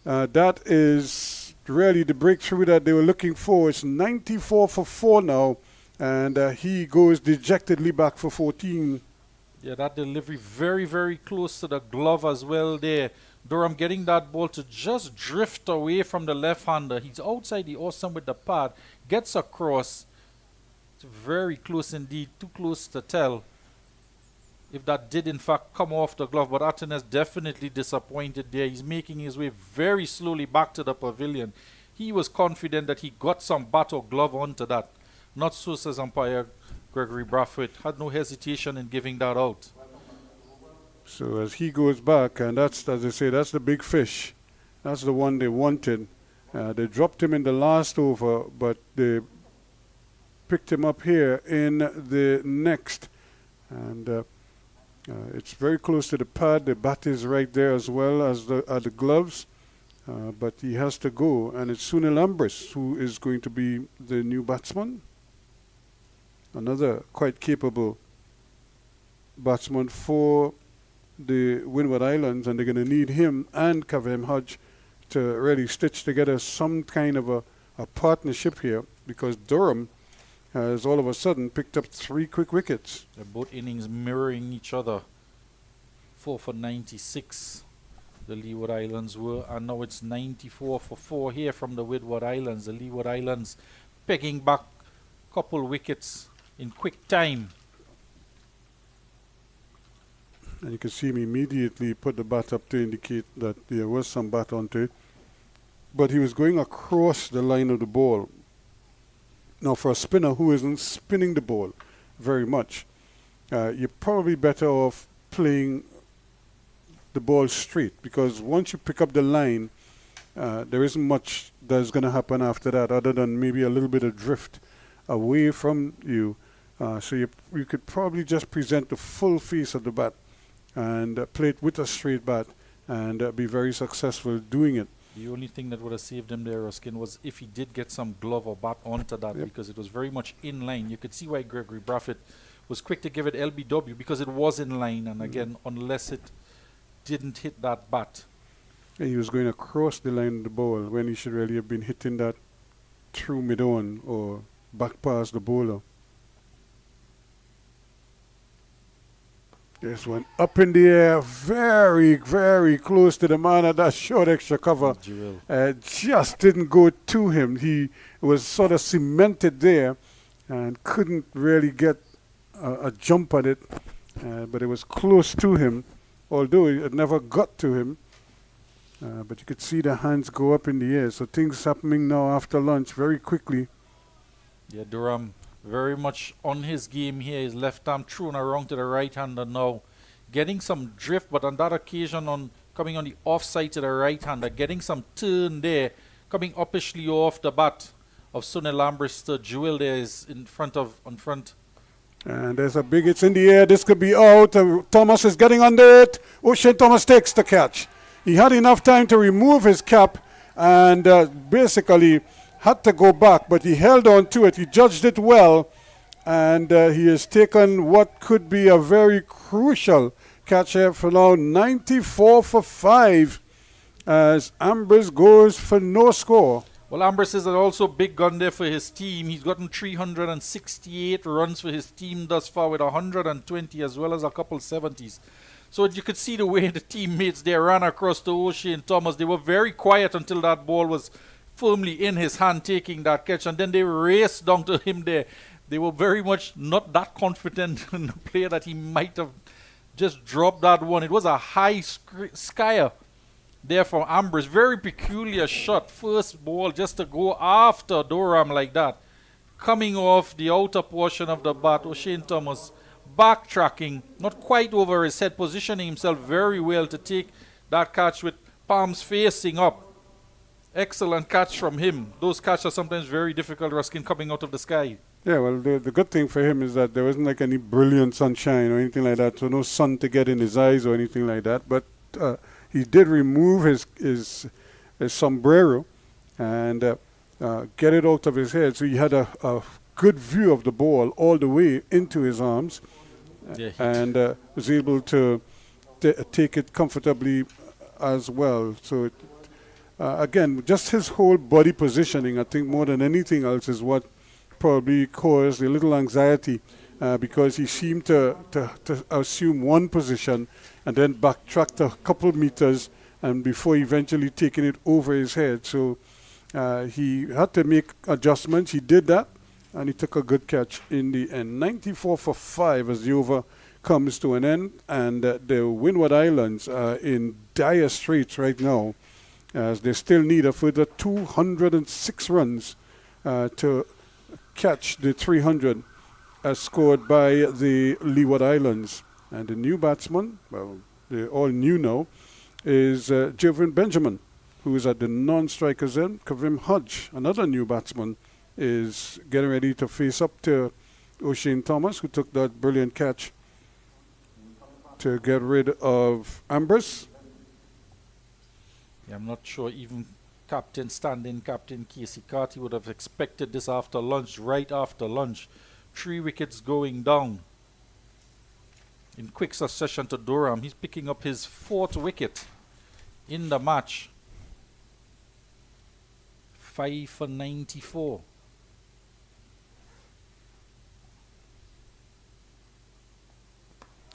that is really the breakthrough that they were looking for. It's 94 for 4 now. And he goes dejectedly back for 14. Yeah, that delivery very, very close to the glove as well there. Durham getting that ball to just drift away from the left-hander. He's outside the awesome with the pad. Gets across. It's very close indeed. Too close to tell if that did in fact come off the glove. But Atenes definitely disappointed there. He's making his way very slowly back to the pavilion. He was confident that he got some bat or glove onto that. Not so, says umpire Gregory Brathwaite. Had no hesitation in giving that out. So as he goes back, and that's, as they say, that's the big fish. That's the one they wanted. They dropped him in the last over, but they picked him up here in the next. And it's very close to the pad. The bat is right there as well as the gloves. But he has to go, and it's Sunil Ambris who is going to be the new batsman. Another quite capable batsman for the Windward Islands, and they're going to need him and Kavem Hodge to really stitch together some kind of a partnership here, because Durham has all of a sudden picked up 3 quick wickets. They're both innings mirroring each other. 4 for 96 the Leeward Islands were, and now it's 94 for 4 here from the Windward Islands. The Leeward Islands pegging back a couple wickets in quick time. And you can see him immediately put the bat up to indicate that there was some bat onto it. But he was going across the line of the ball. Now for a spinner who isn't spinning the ball very much, you're probably better off playing the ball straight, because once you pick up the line, there isn't much that's going to happen after that other than maybe a little bit of drift away from you. So you could probably just present the full face of the bat and play it with a straight bat and be very successful doing it. The only thing that would have saved him there, Ruskin, was if he did get some glove or bat onto that, because it was very much in line. You could see why Gregory Brathwaite was quick to give it LBW, because it was in line, and again, unless it didn't hit that bat. And he was going across the line of the ball when he should really have been hitting that through mid-on or back past the bowler. This one up in the air, very, very close to the man at that short extra cover. Just didn't go to him. He was sort of cemented there and couldn't really get a jump at it. But it was close to him, although it never got to him. But you could see the hands go up in the air. So things happening now after lunch very quickly. Yeah, Durham very much on his game here. His left arm thrown around to the right hander now. getting some drift, but on that occasion, on coming on the offside to the right-hander, getting some turn there, coming uppishly off the bat of Sunil Ambrister. Jewel there is on front. And there's a big, it's in the air, this could be out. Thomas is getting under it. O'Shane Thomas takes the catch. He had enough time to remove his cap and basically had to go back, but he held on to it. He judged it well, and he has taken what could be a very crucial catch here for now. 94 for 5 as Ambrose goes for no score. Well, Ambrose is also big gun there for his team. He's gotten 368 runs for his team thus far, with 120 as well as a couple 70s. So you could see the way the teammates there ran across to O'Shane Thomas. They were very quiet until that ball was firmly in his hand, taking that catch, and then they raced down to him there. They were very much not that confident in the player that he might have just dropped that one. It was a high skier there from Ambrose. Very peculiar shot. First ball just to go after Durham like that. Coming off the outer portion of the bat, O'Shane Thomas backtracking, not quite over his head, positioning himself very well to take that catch with palms facing up. Excellent catch from him. Those catches are sometimes very difficult, Ruskin, coming out of the sky. Yeah, well, the good thing for him is that there wasn't like any brilliant sunshine or anything like that, so no sun to get in his eyes or anything like that. But he did remove his sombrero and get it out of his head, so he had a good view of the ball all the way into his arms, and was able to take it comfortably as well. So again, just his whole body positioning, I think more than anything else, is what probably caused a little anxiety, because he seemed to assume one position and then backtracked a couple meters, and before eventually taking it over his head. So he had to make adjustments. He did that, and he took a good catch in the end. 94 for 5 as the over comes to an end, and the Windward Islands are in dire straits right now, as they still need a further 206 runs to catch the 300 as scored by the Leeward Islands. And the new batsman, well, they're all new now, is Javin Benjamin, who is at the non-strikers end. Kavim Hodge, another new batsman, is getting ready to face up to O'Shane Thomas, who took that brilliant catch to get rid of Ambrose. Yeah, I'm not sure even standing Captain Casey Carty would have expected this after lunch, right after lunch. 3 wickets going down in quick succession to Durham. He's picking up his 4th wicket in the match. 5 for 94.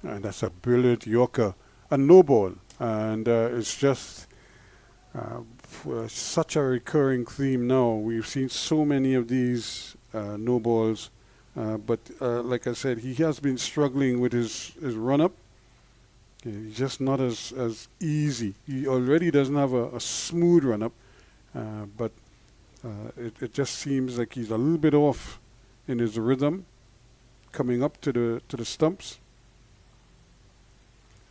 And that's a brilliant Yorker, a no ball, and it's just such a recurring theme now. We've seen so many of these no balls, but like I said, he has been struggling with his run-up. He's just not as easy. He already doesn't have a smooth run-up, but it just seems like he's a little bit off in his rhythm coming up to the stumps.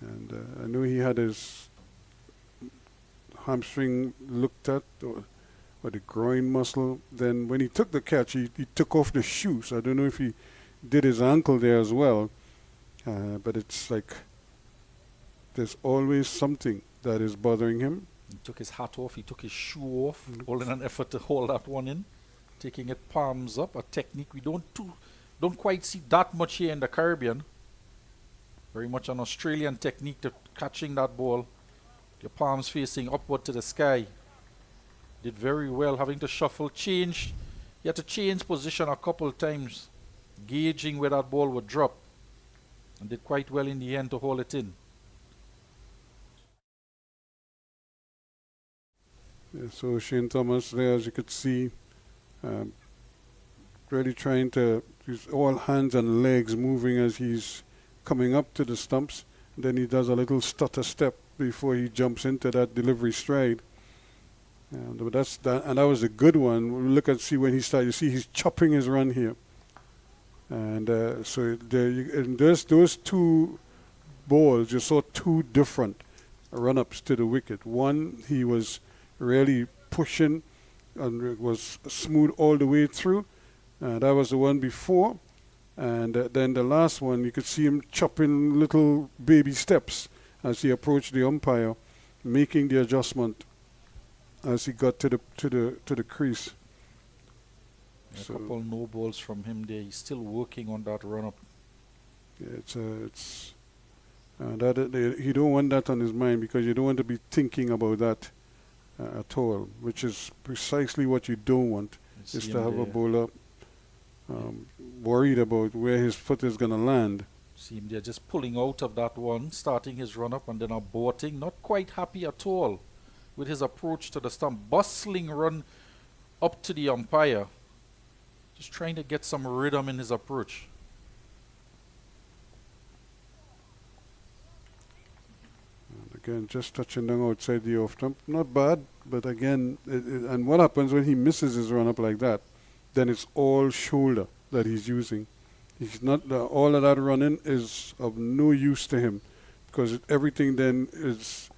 And I know he had his hamstring looked at, or the groin muscle. Then when he took the catch, he took off the shoe. So I don't know if he did his ankle there as well. But it's like there's always something that is bothering him. He took his hat off, he took his shoe off, all in an effort to hold that one in, taking it palms up, a technique we don't quite see that much here in the Caribbean. Very much an Australian technique to catching that ball. Your palms facing upward to the sky. Did very well, having to shuffle, change. He had to change position a couple times, gauging where that ball would drop. And did quite well in the end to hold it in. Yeah, so Shane Thomas there, as you could see, really trying to use all hands and legs moving as he's coming up to the stumps. And then he does a little stutter step before he jumps into that delivery stride. But that's that, and that was a good one. We'll look and see when he started. You see, he's chopping his run here, and so there. And those two balls, you saw two different run-ups to the wicket. One, he was really pushing and it was smooth all the way through. That was the one before. And then the last one, you could see him chopping little baby steps as he approached the umpire, making the adjustment as he got to the crease. A couple no balls from him there. He's still working on that run up. Yeah, he don't want that on his mind, because you don't want to be thinking about that at all, which is precisely what you don't want, is to have a bowler worried about where his foot is going to land. See him there just pulling out of that one, starting his run up and then aborting. Not quite happy at all with his approach to the stump. Bustling run up to the umpire. Just trying to get some rhythm in his approach. And again, just touching down outside the off stump. Not bad, but again, and what happens when he misses his run up like that? Then it's all shoulder that he's using. He's not all of that running is of no use to him, because everything then is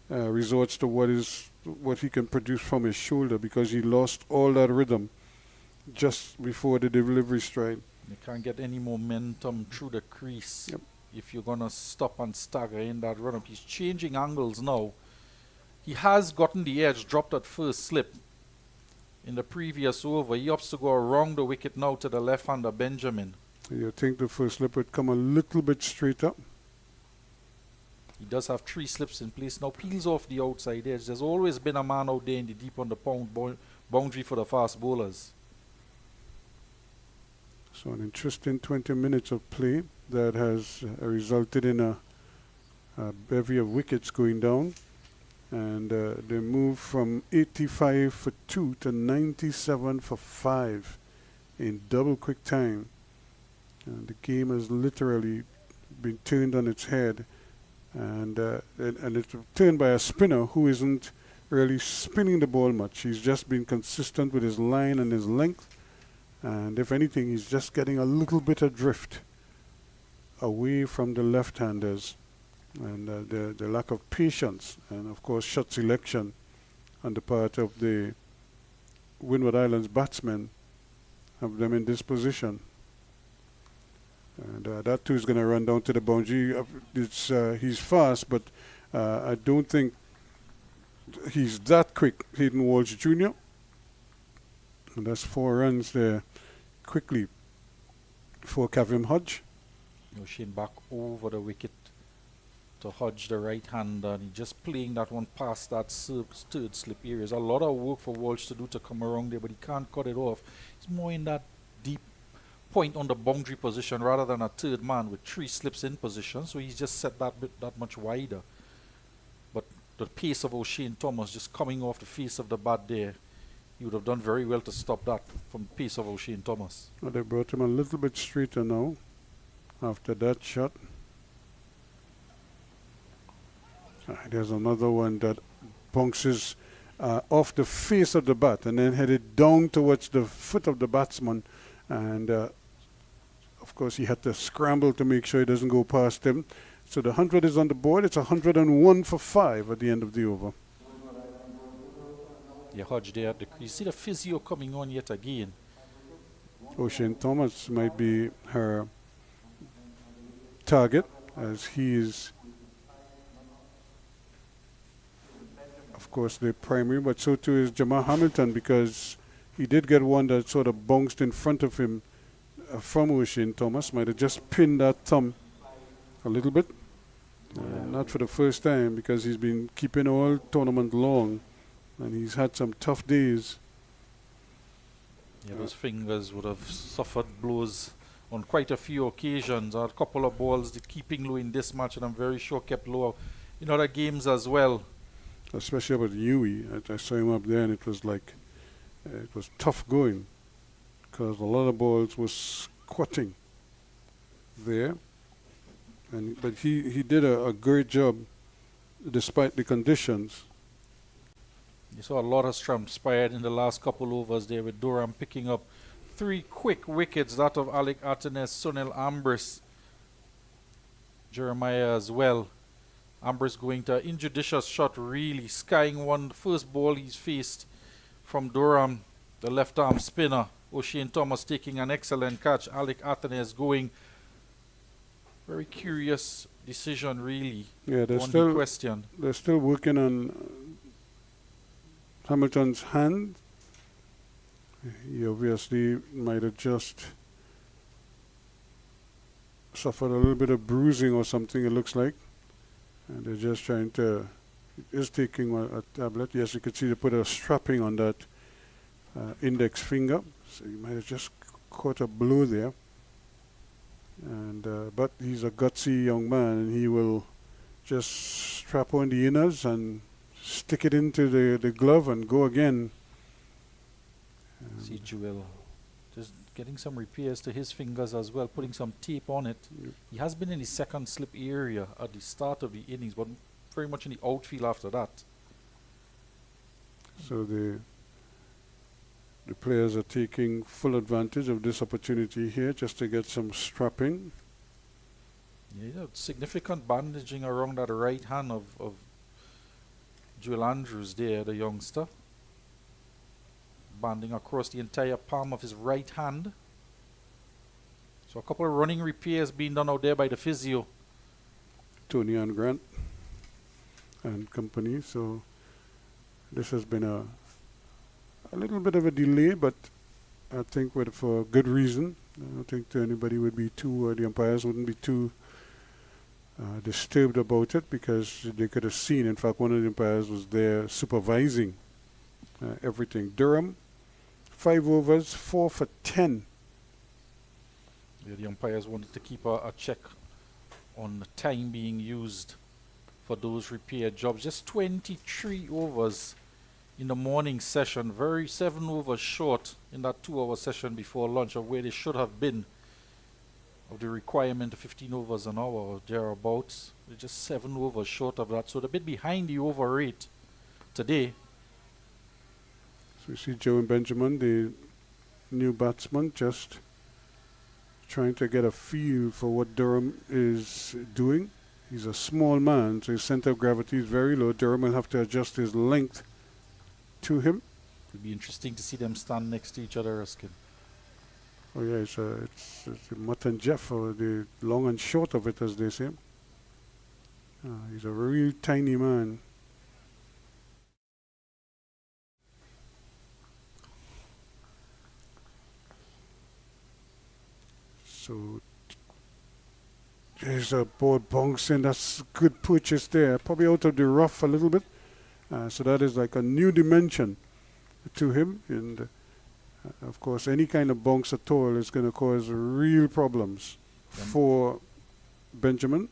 resorts to what he can produce from his shoulder, because he lost all that rhythm just before the delivery stride. You can't get any momentum through the crease. Yep. If you're gonna stop and stagger in that run up. He's changing angles now. He has gotten the edge, dropped that first slip in the previous over. He opts to go around the wicket now to the left-hander Benjamin. You think the first slip would come a little bit straight up? He does have 3 slips in place now. Peels off the outside edge. There's always been a man out there in the deep on the boundary for the fast bowlers. So an interesting 20 minutes of play that has resulted in a bevy of wickets going down. And they moved from 85 for 2 to 97 for 5 in double quick time. And the game has literally been turned on its head. And it's turned by a spinner who isn't really spinning the ball much. He's just been consistent with his line and his length. And if anything, he's just getting a little bit adrift away from the left-handers. And the lack of patience and, of course, shot selection on the part of the Windward Islands batsmen have them in this position. And that too is going to run down to the boundary. He's fast, but I don't think he's that quick, Hayden Walsh Jr. And that's 4 runs there quickly for Kavim Hodge. Shane back over the wicket to Hodge, the right hander, and he's just playing that one past that third slip area. There's a lot of work for Walsh to do to come around there, but he can't cut it off. He's more in that deep point on the boundary position rather than a third man with 3 slips in position, so he's just set that bit that much wider. But the pace of O'Shane Thomas just coming off the face of the bat there, he would have done very well to stop that from the pace of O'Shane Thomas. Well, they brought him a little bit straighter now after that shot. There's another one that bounces off the face of the bat and then headed down towards the foot of the batsman. And, of course, he had to scramble to make sure he doesn't go past him. So the 100 is on the board. It's 101 for 5 at the end of the over. Yeah, Hodge there at the crease. See the physio coming on yet again. O'Shane Thomas might be her target, as he is, of course, the primary, but so too is Jamal Hamilton, because he did get one that sort of bounced in front of him from O'Shane Thomas. Might have just pinned that thumb a little bit. Not for the first time, because he's been keeping all tournament long, and he's had some tough days. Yeah, those fingers would have suffered blows on quite a few occasions. A couple of balls keeping low in this match, and I'm very sure kept low in other games as well. Especially about Yui. I saw him up there, and it was like, it was tough going, because a lot of balls was squatting there. But he did a great job despite the conditions. You saw a lot has transpired in the last couple overs there, with Durham picking up 3 quick wickets, that of Alec Atenes, Sunil Ambris Jeremiah as well. Amber's going to injudicious shot, really skying one first ball he's faced from Durham, the left arm spinner. O'Shane Thomas taking an excellent catch. Alec Athenes going. Very curious decision, really. Yeah, Question. They're still working on Hamilton's hand. He obviously might have just suffered a little bit of bruising or something, it looks like. And they're just trying to, is taking a tablet. Yes, you could see they put a strapping on that index finger. So he might have just caught a blow there. And but he's a gutsy young man, and he will just strap on the inners and stick it into the glove and go again. See Jewel just getting some repairs to his fingers as well, putting some tape on it. Yep. He has been in the second slip area at the start of the innings, but very much in the outfield after that. So the players are taking full advantage of this opportunity here just to get some strapping. Yeah, significant bandaging around that right hand of Joel Andrews there, the youngster. Banding across the entire palm of his right hand. So a couple of running repairs being done out there by the physio. Tony and Grant and company. So this has been a little bit of a delay, but I think for good reason. I don't think anybody would be too, the umpires wouldn't be too disturbed about it, because they could have seen, in fact, one of the umpires was there supervising everything. Durham, 5 overs, 4 for 10. Yeah, the umpires wanted to keep a check on the time being used for those repair jobs. Just 23 overs in the morning session, 7 overs short in that 2-hour session before lunch of where they should have been, of the requirement of 15 overs an hour or thereabouts. They're just 7 overs short of that, so they're a bit behind the over rate today. So you see Joe and Benjamin, the new batsman, just trying to get a feel for what Durham is doing. He's a small man, so his center of gravity is very low. Durham will have to adjust his length to him. It'll be interesting to see them stand next to each other, Ruskin. Oh yeah, it's Mutt and Jeff, or the long and short of it, as they say. He's a real tiny man. So there's a ball bouncing. That's good purchase there. Probably out of the rough a little bit. So that is like a new dimension to him. And of course, any kind of bounce at all is going to cause real problems for Benjamin.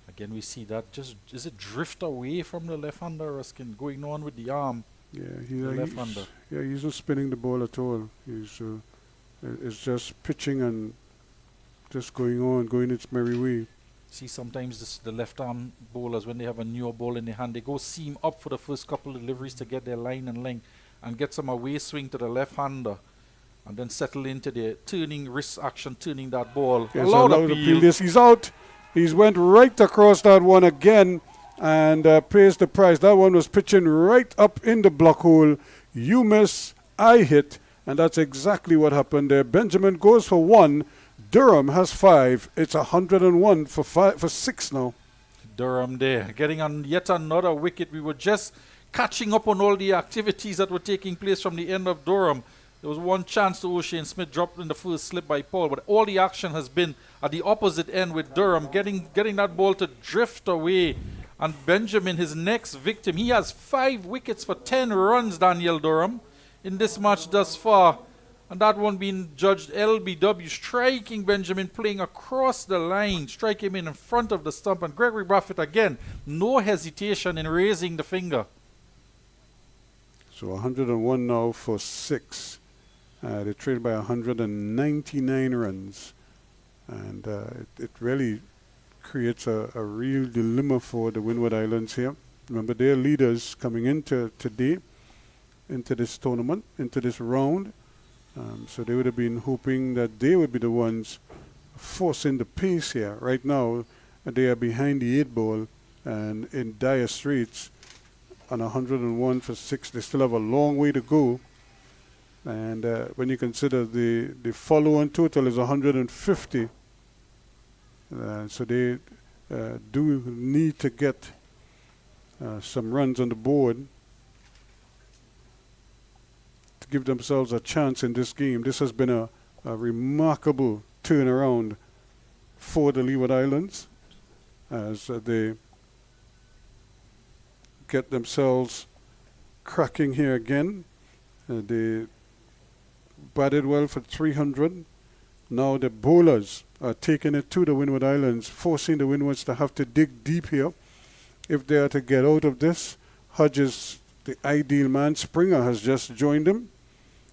Again, we see that. Is it drift away from the left-hander, Ruskin, going on with the arm? Yeah, he's not spinning the ball at all. It's just pitching and just going its merry way. See, sometimes the left-arm bowlers, when they have a newer ball in their hand, they go seam up for the first couple of deliveries to get their line and length and get some away swing to the left-hander, and then settle into the turning wrist action, turning that ball. Yes, allowed appeal. Yes, he's out. He's went right across that one again and pays the price. That one was pitching right up in the block hole. You miss, I hit, and that's exactly what happened there. Benjamin goes for 1. Durham has 5. It's 101 for 6 now. Durham there, getting on yet another wicket. We were just catching up on all the activities that were taking place from the end of Durham. There was one chance to O'Shane Smith dropped in the first slip by Paul, but all the action has been at the opposite end with Durham getting that ball to drift away. And Benjamin, his next victim, he has 5 wickets for 10 runs, Daniel Durham, in this match thus far. And that one being judged LBW, striking Benjamin, playing across the line, strike him in front of the stump. And Gregory Braffett, again, no hesitation in raising the finger. So 101 now for 6. They trailed by 199 runs. And it really creates a real dilemma for the Windward Islands here. Remember, they're leaders coming into today, into this tournament, into this round. So they would have been hoping that they would be the ones forcing the pace here. Right now, they are behind the 8 ball and in dire straits on 101 for 6. They still have a long way to go. And when you consider the follow-on total is 150, so they do need to get some runs on the board to give themselves a chance in this game. This has been a remarkable turnaround for the Leeward Islands as they get themselves cracking here again. They batted well for 300. Now the bowlers are taking it to the Windward Islands, forcing the Windwards to have to dig deep here if they are to get out of this. Hodge is the ideal man. Springer has just joined him,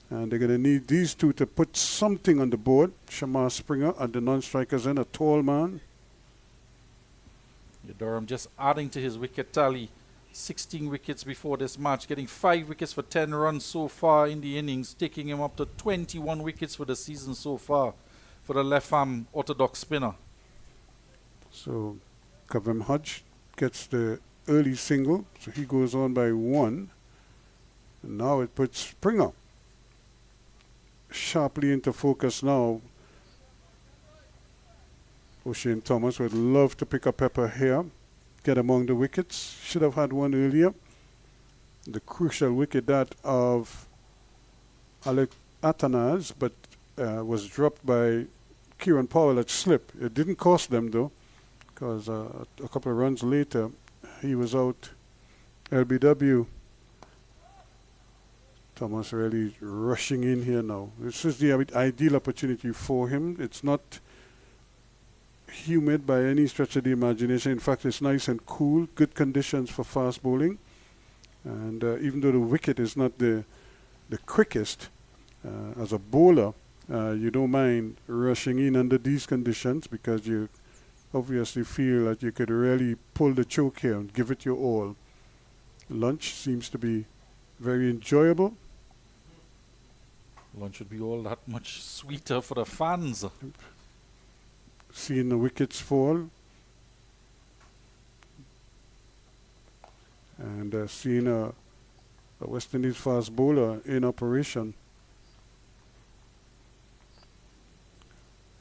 and they're going to need these two to put something on the board. Shamar Springer at the non-strikers end, a tall man. Durham just adding to his wicket tally. 16 wickets before this match, getting 5 wickets for 10 runs so far in the innings, taking him up to 21 wickets for the season so far for the left-arm orthodox spinner. So Kavem Hodge gets the early single, so he goes on by 1. And now it puts Springer sharply into focus now. O'Shane Thomas would love to pick a pepper here, get among the wickets. Should have had one earlier. The crucial wicket, that of Alec Atanaz, but was dropped by Kieran Powell at slip. It didn't cost them though, because a couple of runs later he was out. LBW. Thomas really rushing in here now. This is the ideal opportunity for him. It's not humid by any stretch of the imagination. In fact, it's nice and cool, good conditions for fast bowling. And even though the wicket is not the quickest, as a bowler, you don't mind rushing in under these conditions because you obviously feel that you could really pull the choke here and give it your all. Lunch seems to be very enjoyable. Lunch would be all that much sweeter for the fans. Seeing the wickets fall and seeing a West Indies fast bowler in operation.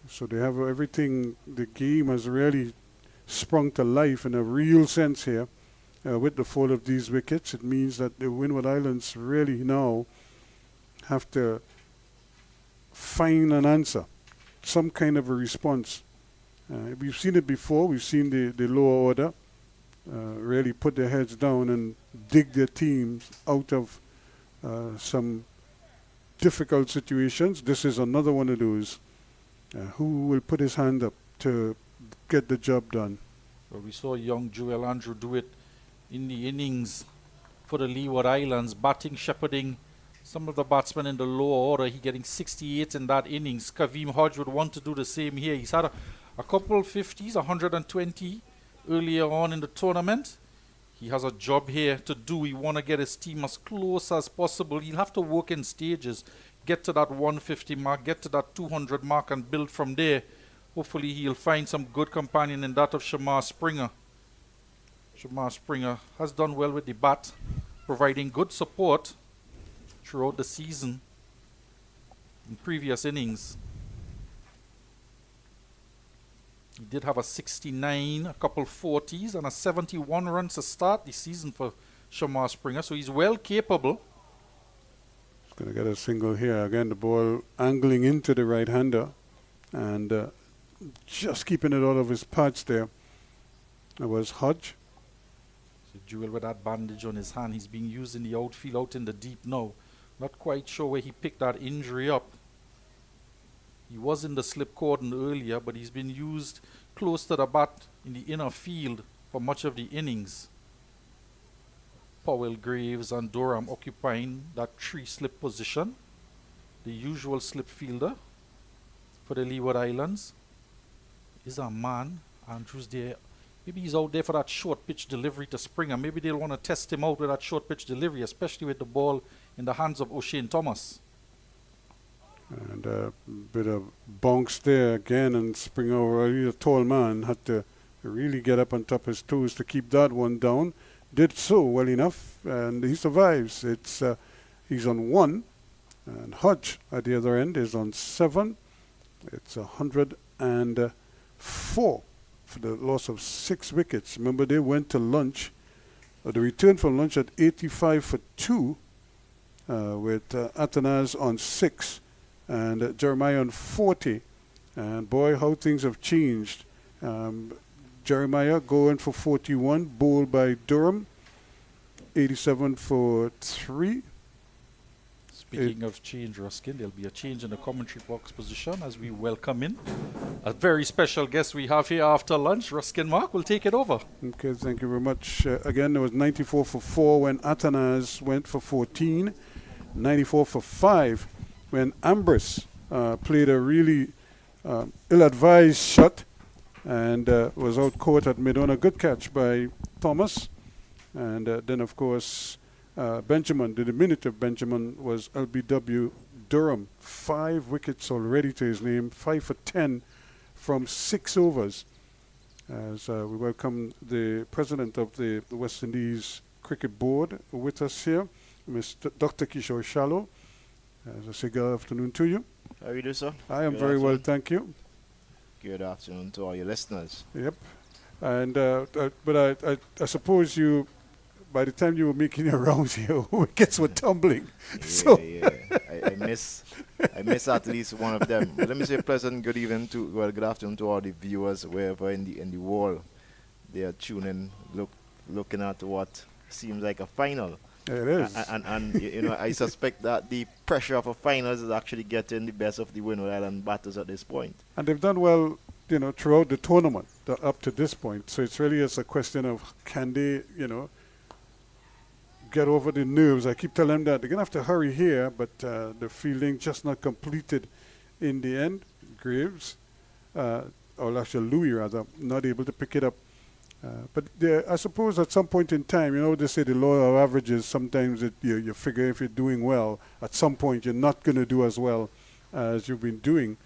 So they have everything. The game has really sprung to life in a real sense here with the fall of these wickets. It means that the Windward Islands really now have to find an answer, some kind of a response. We've seen it before. We've seen the lower order really put their heads down and dig their teams out of some difficult situations. This is another one of those. Who will put his hand up to get the job done? Well, we saw young Joel Andrew do it in the innings for the Leeward Islands, batting, shepherding some of the batsmen in the lower order. He getting 68 in that innings. Kavem Hodge would want to do the same here. He's had a couple 50s, 120 earlier on in the tournament. He has a job here to do. He want to get his team as close as possible. He'll have to work in stages, get to that 150 mark, get to that 200 mark and build from there. Hopefully he'll find some good companion in that of Shamar Springer. Shamar Springer has done well with the bat, providing good support throughout the season in previous innings. He did have a 69, a couple 40s, and a 71 runs to start the season for Shamar Springer, so he's well capable. He's going to get a single here. Again, the ball angling into the right-hander and just keeping it out of his pads there. That was Hodge. So Jewel with that bandage on his hand. He's being used in the outfield, out in the deep now. Not quite sure where he picked that injury up. He was in the slip cordon earlier, but he's been used close to the bat in the inner field for much of the innings. Powell, Graves and Durham occupying that 3-slip position. The usual slip fielder for the Leeward Islands is a man. Andrews there. Maybe he's out there for that short pitch delivery to Springer. Maybe they'll want to test him out with that short pitch delivery, especially with the ball in the hands of O'Shane Thomas. And a bit of bounce there again, and Springer, a tall man, had to really get up on top of his toes to keep that one down. Did so well enough, and he survives. He's on 1, and Hodge at the other end is on 7. It's 104 for the loss of 6 wickets. Remember, they went to lunch, they returned from lunch at 85 for 2, with Atanas on 6 and Jeremiah on 40. And boy, how things have changed. Jeremiah going for 41, bowled by Durham, 87 for 3. Speaking of change, Ruskin, there'll be a change in the commentary box position as we welcome in a very special guest we have here after lunch. Ruskin Mark will take it over. Okay, thank you very much. Again, there was 94 for 4 when Atanas went for 14, 94 for 5 when Ambrose played a really ill-advised shot and was out caught at mid on a good catch by Thomas. And then, of course, Benjamin, the diminutive Benjamin, was LBW Durham. 5 wickets already to his name, 5 for 10 from 6 overs. As we welcome the president of the West Indies Cricket Board with us here, Mr. Dr. Kishore Shallow. As I say, good afternoon to you. How are you doing, sir? I am very well, thank you. Good afternoon to all your listeners. Yep. And but I suppose you, by the time you were making your rounds here, wickets were tumbling. Yeah. I miss at least one of them. But let me say pleasant good evening good afternoon to all the viewers wherever in the world they are tuning, looking at what seems like a final. It is. And you know, I suspect that the pressure of a finals is actually getting the best of the Windward Island batters at this point. And they've done well, you know, throughout the tournament up to this point. So it's really just a question of can they, you know, get over the nerves. I keep telling them that they're going to have to hurry here, but the fielding just not completed in the end. Graves, or actually Louis rather, not able to pick it up. But I suppose at some point in time, you know, they say the law of averages, sometimes you figure if you're doing well, at some point you're not going to do as well as you've been doing.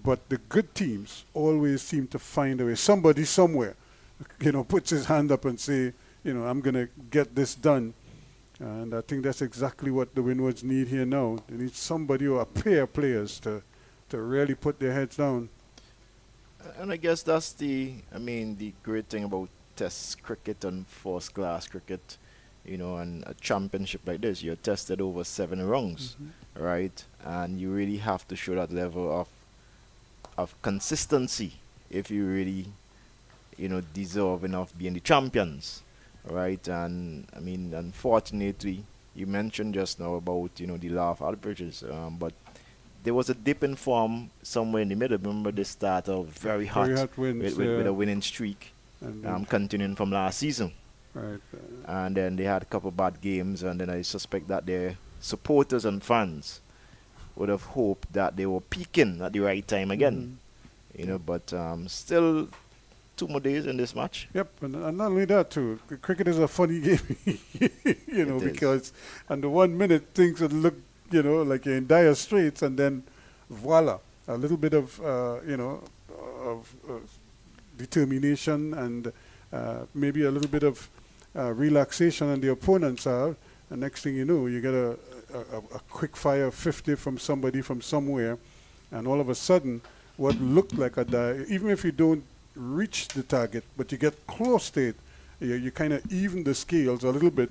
But the good teams always seem to find a way. Somebody somewhere, you know, puts his hand up and say, you know, I'm going to get this done. And I think that's exactly what the Windwards need here now. They need somebody or a pair of players to really put their heads down. And I guess that's the great thing about Test cricket and first-class cricket, you know, and a championship like this. You're tested over 7 rounds, right? And you really have to show that level of consistency if you really, you know, deserving of being the champions, right? And I mean, unfortunately, you mentioned just now about, you know, the law of averages, but there was a dip in form somewhere in the middle. Remember, they started very hot winds, with a winning streak, continuing from last season. Right. And then they had a couple bad games, and then I suspect that their supporters and fans would have hoped that they were peaking at the right time again. You know, but still 2 more days in this match. Yep, and not only that too. Cricket is a funny game, you know, because under 1 minute things would look, you know, like you're in dire straits, and then voila, a little bit of, you know, of determination and maybe a little bit of relaxation on the opponent's side. And next thing you know, you get a quick fire 50 from somebody from somewhere, and all of a sudden, what looked like a die, even if you don't reach the target, but you get close to it, you kind of even the scales a little bit.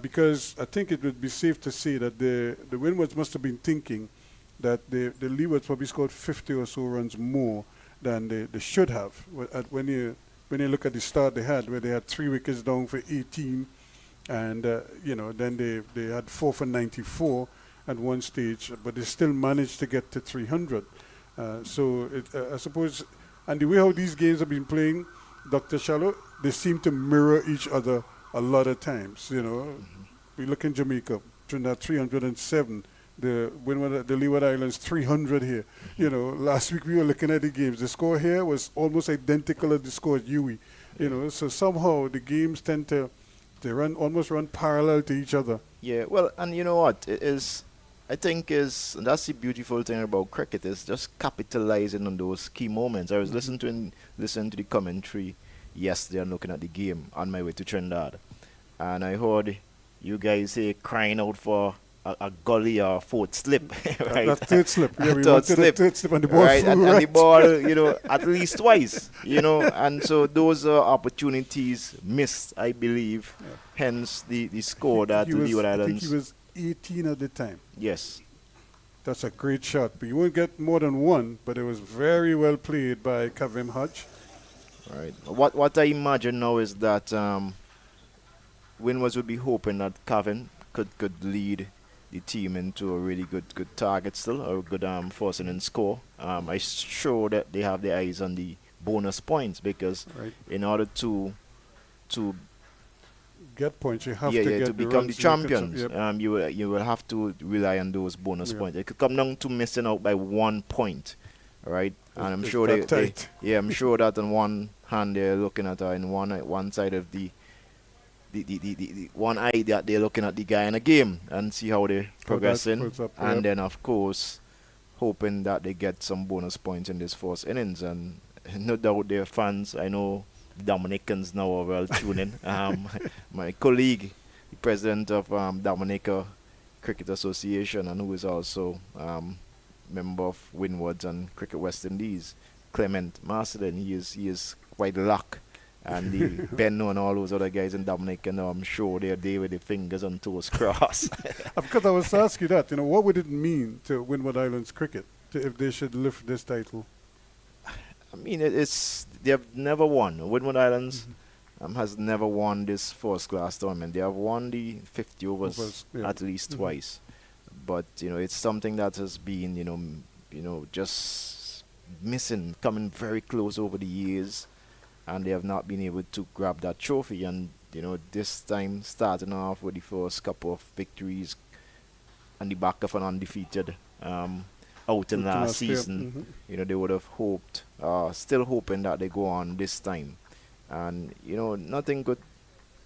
Because I think it would be safe to say that the Windwards must have been thinking that the Leewards probably scored 50 or so runs more than they should have. When you look at the start they had, where they had 3 wickets down for 18, and you know, then they had 4 for 94 at one stage, but they still managed to get to 300. So I suppose, and the way how these games have been playing, Dr. Shallow, they seem to mirror each other a lot of times, you know. We look in Jamaica, Trinidad 307, the Leeward Islands 300 here. You know, last week we were looking at the games. The score here was almost identical to the score at UWI. You know, so somehow the games tend to almost run parallel to each other. Yeah, well, and you know what? I think that's the beautiful thing about cricket, is just capitalizing on those key moments. I was listening to the commentary yesterday and looking at the game on my way to Trinidad. And I heard you guys say crying out for a gully or fourth slip, right? That third slip. Yeah, we Third wanted slip. a third slip and the ball Right, flew and right. the ball, at least twice, and so those are opportunities missed, I believe. Yeah. Hence the score that the Leeward I think Islands. he was 18 at the time. Yes, That's a great shot. But you won't get more than one, but it was very well played by Kavim Hodge. right. What I imagine now is that Windward would be hoping that Kevin could lead the team into a really good target still, or a good forcing and score. I'm sure that they have their eyes on the bonus points, because Right. in order to Get points. You have to get to the become the runs you can- champions, Yep. you will have to rely on those bonus Yeah. points. It could come down to missing out by 1 point, right? And I'm It's sure that they tight. I'm sure that on one hand they're looking at in one side of the one eye that they're looking at the guy in a game and see how they're progressing, puts up, and yep. then of course hoping that they get some bonus points in this first innings. And no doubt their fans, I know Dominicans now are well tuning. My colleague, the president of Dominica Cricket Association, and who is also member of Windward and Cricket West Indies, Clement Marsden, he is quite luck. And the Benno and all those other guys in Dominica, now I'm sure they're there with their fingers and toes crossed. Because I was asking you that, what would it mean to Windward Islands cricket if they should lift this title? I mean, they have never won. Windward Islands has never won this first class tournament. They have won the 50 overs yeah. at least twice. But, it's something that has been, just missing, coming very close over the years. And they have not been able to grab that trophy. And, this time starting off with the first couple of victories on the back of an undefeated outing last season, they would have hoped, still hoping that they go on this time. And, nothing good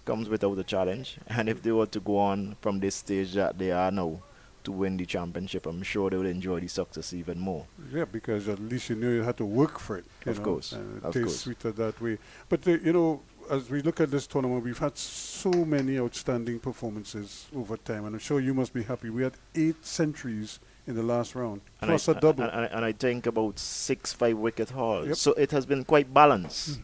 comes without a challenge. And if they were to go on from this stage that they are now to win the championship, I'm sure they would enjoy the success even more. Yeah, because at least you knew you had to work for it. Of course, And it of tastes course. sweeter that way. But, as we look at this tournament, we've had so many outstanding performances over time. And I'm sure you must be happy. We had 8 centuries in the last round, plus a double. And I think about 6-5 wicket hauls. Yep. So it has been quite balanced,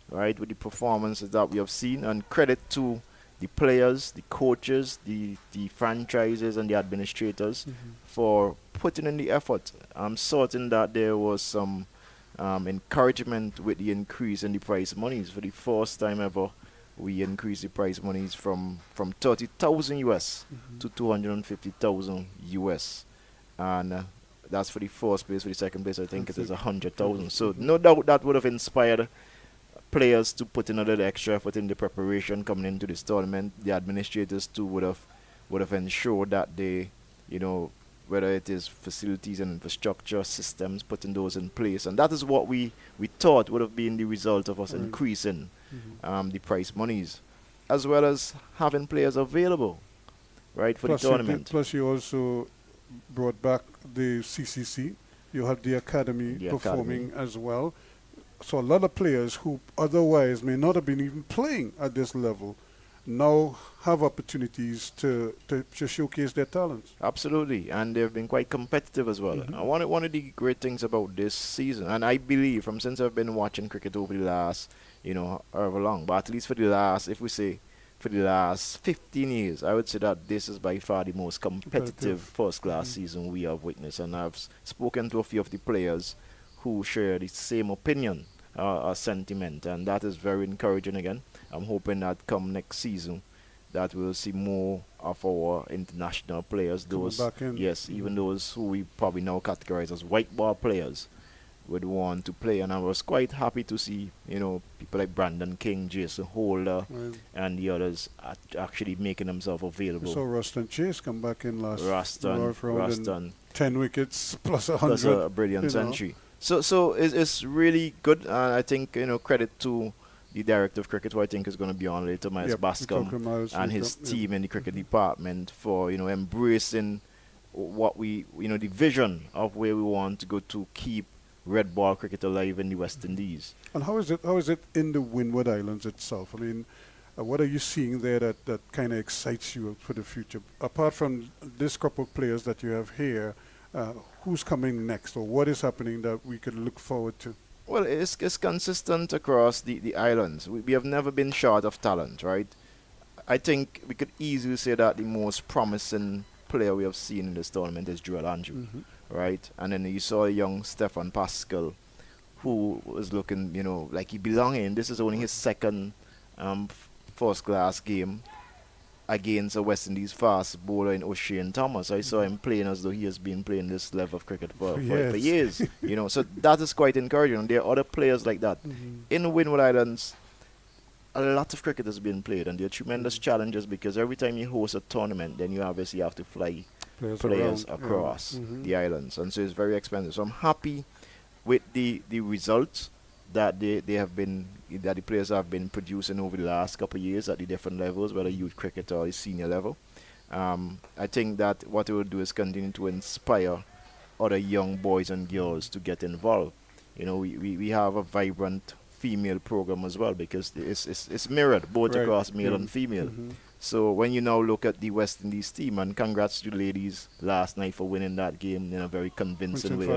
right, with the performances that we have seen. And credit to the players, the coaches, the franchises and the administrators for putting in the effort. I'm certain that there was some encouragement with the increase in the prize monies. For the first time ever, we increased the prize monies from 30,000 US to 250,000 US. And that's for the first place. For the second place, I think it is 100,000. So no doubt that would have inspired players to put in a little extra effort in the preparation coming into this tournament. The administrators too would have ensured that they, whether it is facilities and infrastructure systems, putting those in place. And that is what we thought would have been the result of us increasing the prize monies, as well as having players available, right, for the tournament. Plus you also brought back the CCC. You had the academy performing as well. So a lot of players who otherwise may not have been even playing at this level now have opportunities to showcase their talents. Absolutely, and they've been quite competitive as well. One of the great things about this season, and I believe since I've been watching cricket over the last, however long, but at least for the last, if we say, for the last 15 years, I would say that this is by far the most competitive first-class season we have witnessed. And I've spoken to a few of the players who share the same opinion or sentiment, and that is very encouraging again. I'm hoping that come next season that we'll see more of our international players, those back in. even those who we probably now categorize as white ball players would want to play. And I was quite happy to see people like Brandon King, Jason Holder, and the others actually making themselves available. So Ruston Chase come back in last Ruston 10 wickets plus 100. Plus a brilliant century. So it's really good. And I think, credit to the director of cricket, who I think is going to be on later, Miles Bascom, and his team in the cricket department for, embracing what we, the vision of where we want to go to keep red ball cricket alive in the West Indies. And how is it in the Windward Islands itself? I mean, what are you seeing there that kind of excites you for the future? Apart from this crop of players that you have here, who's coming next, or what is happening that we could look forward to? Well, it's consistent across the islands. We have never been short of talent, right? I think we could easily say that the most promising player we have seen in this tournament is Joel Andrew, right? And then you saw a young Stefan Pascal, who was looking, like he belonged in. This is only his second first-class game against a West Indies fast bowler in O'Shane Thomas. I saw him playing as though he has been playing this level of cricket for years. So that is quite encouraging. And there are other players like that. In the Windward Islands, a lot of cricket has been played, and there are tremendous challenges because every time you host a tournament, then you obviously have to fly players across the islands, and so it's very expensive. So I'm happy with the results that the players have been producing over the last couple of years at the different levels, whether youth cricket or the senior level. I think that what it will do is continue to inspire other young boys and girls to get involved. We have a vibrant female program as well, because it's mirrored both across male and female. So when you now look at the West Indies team, and congrats to the ladies last night for winning that game in a very convincing way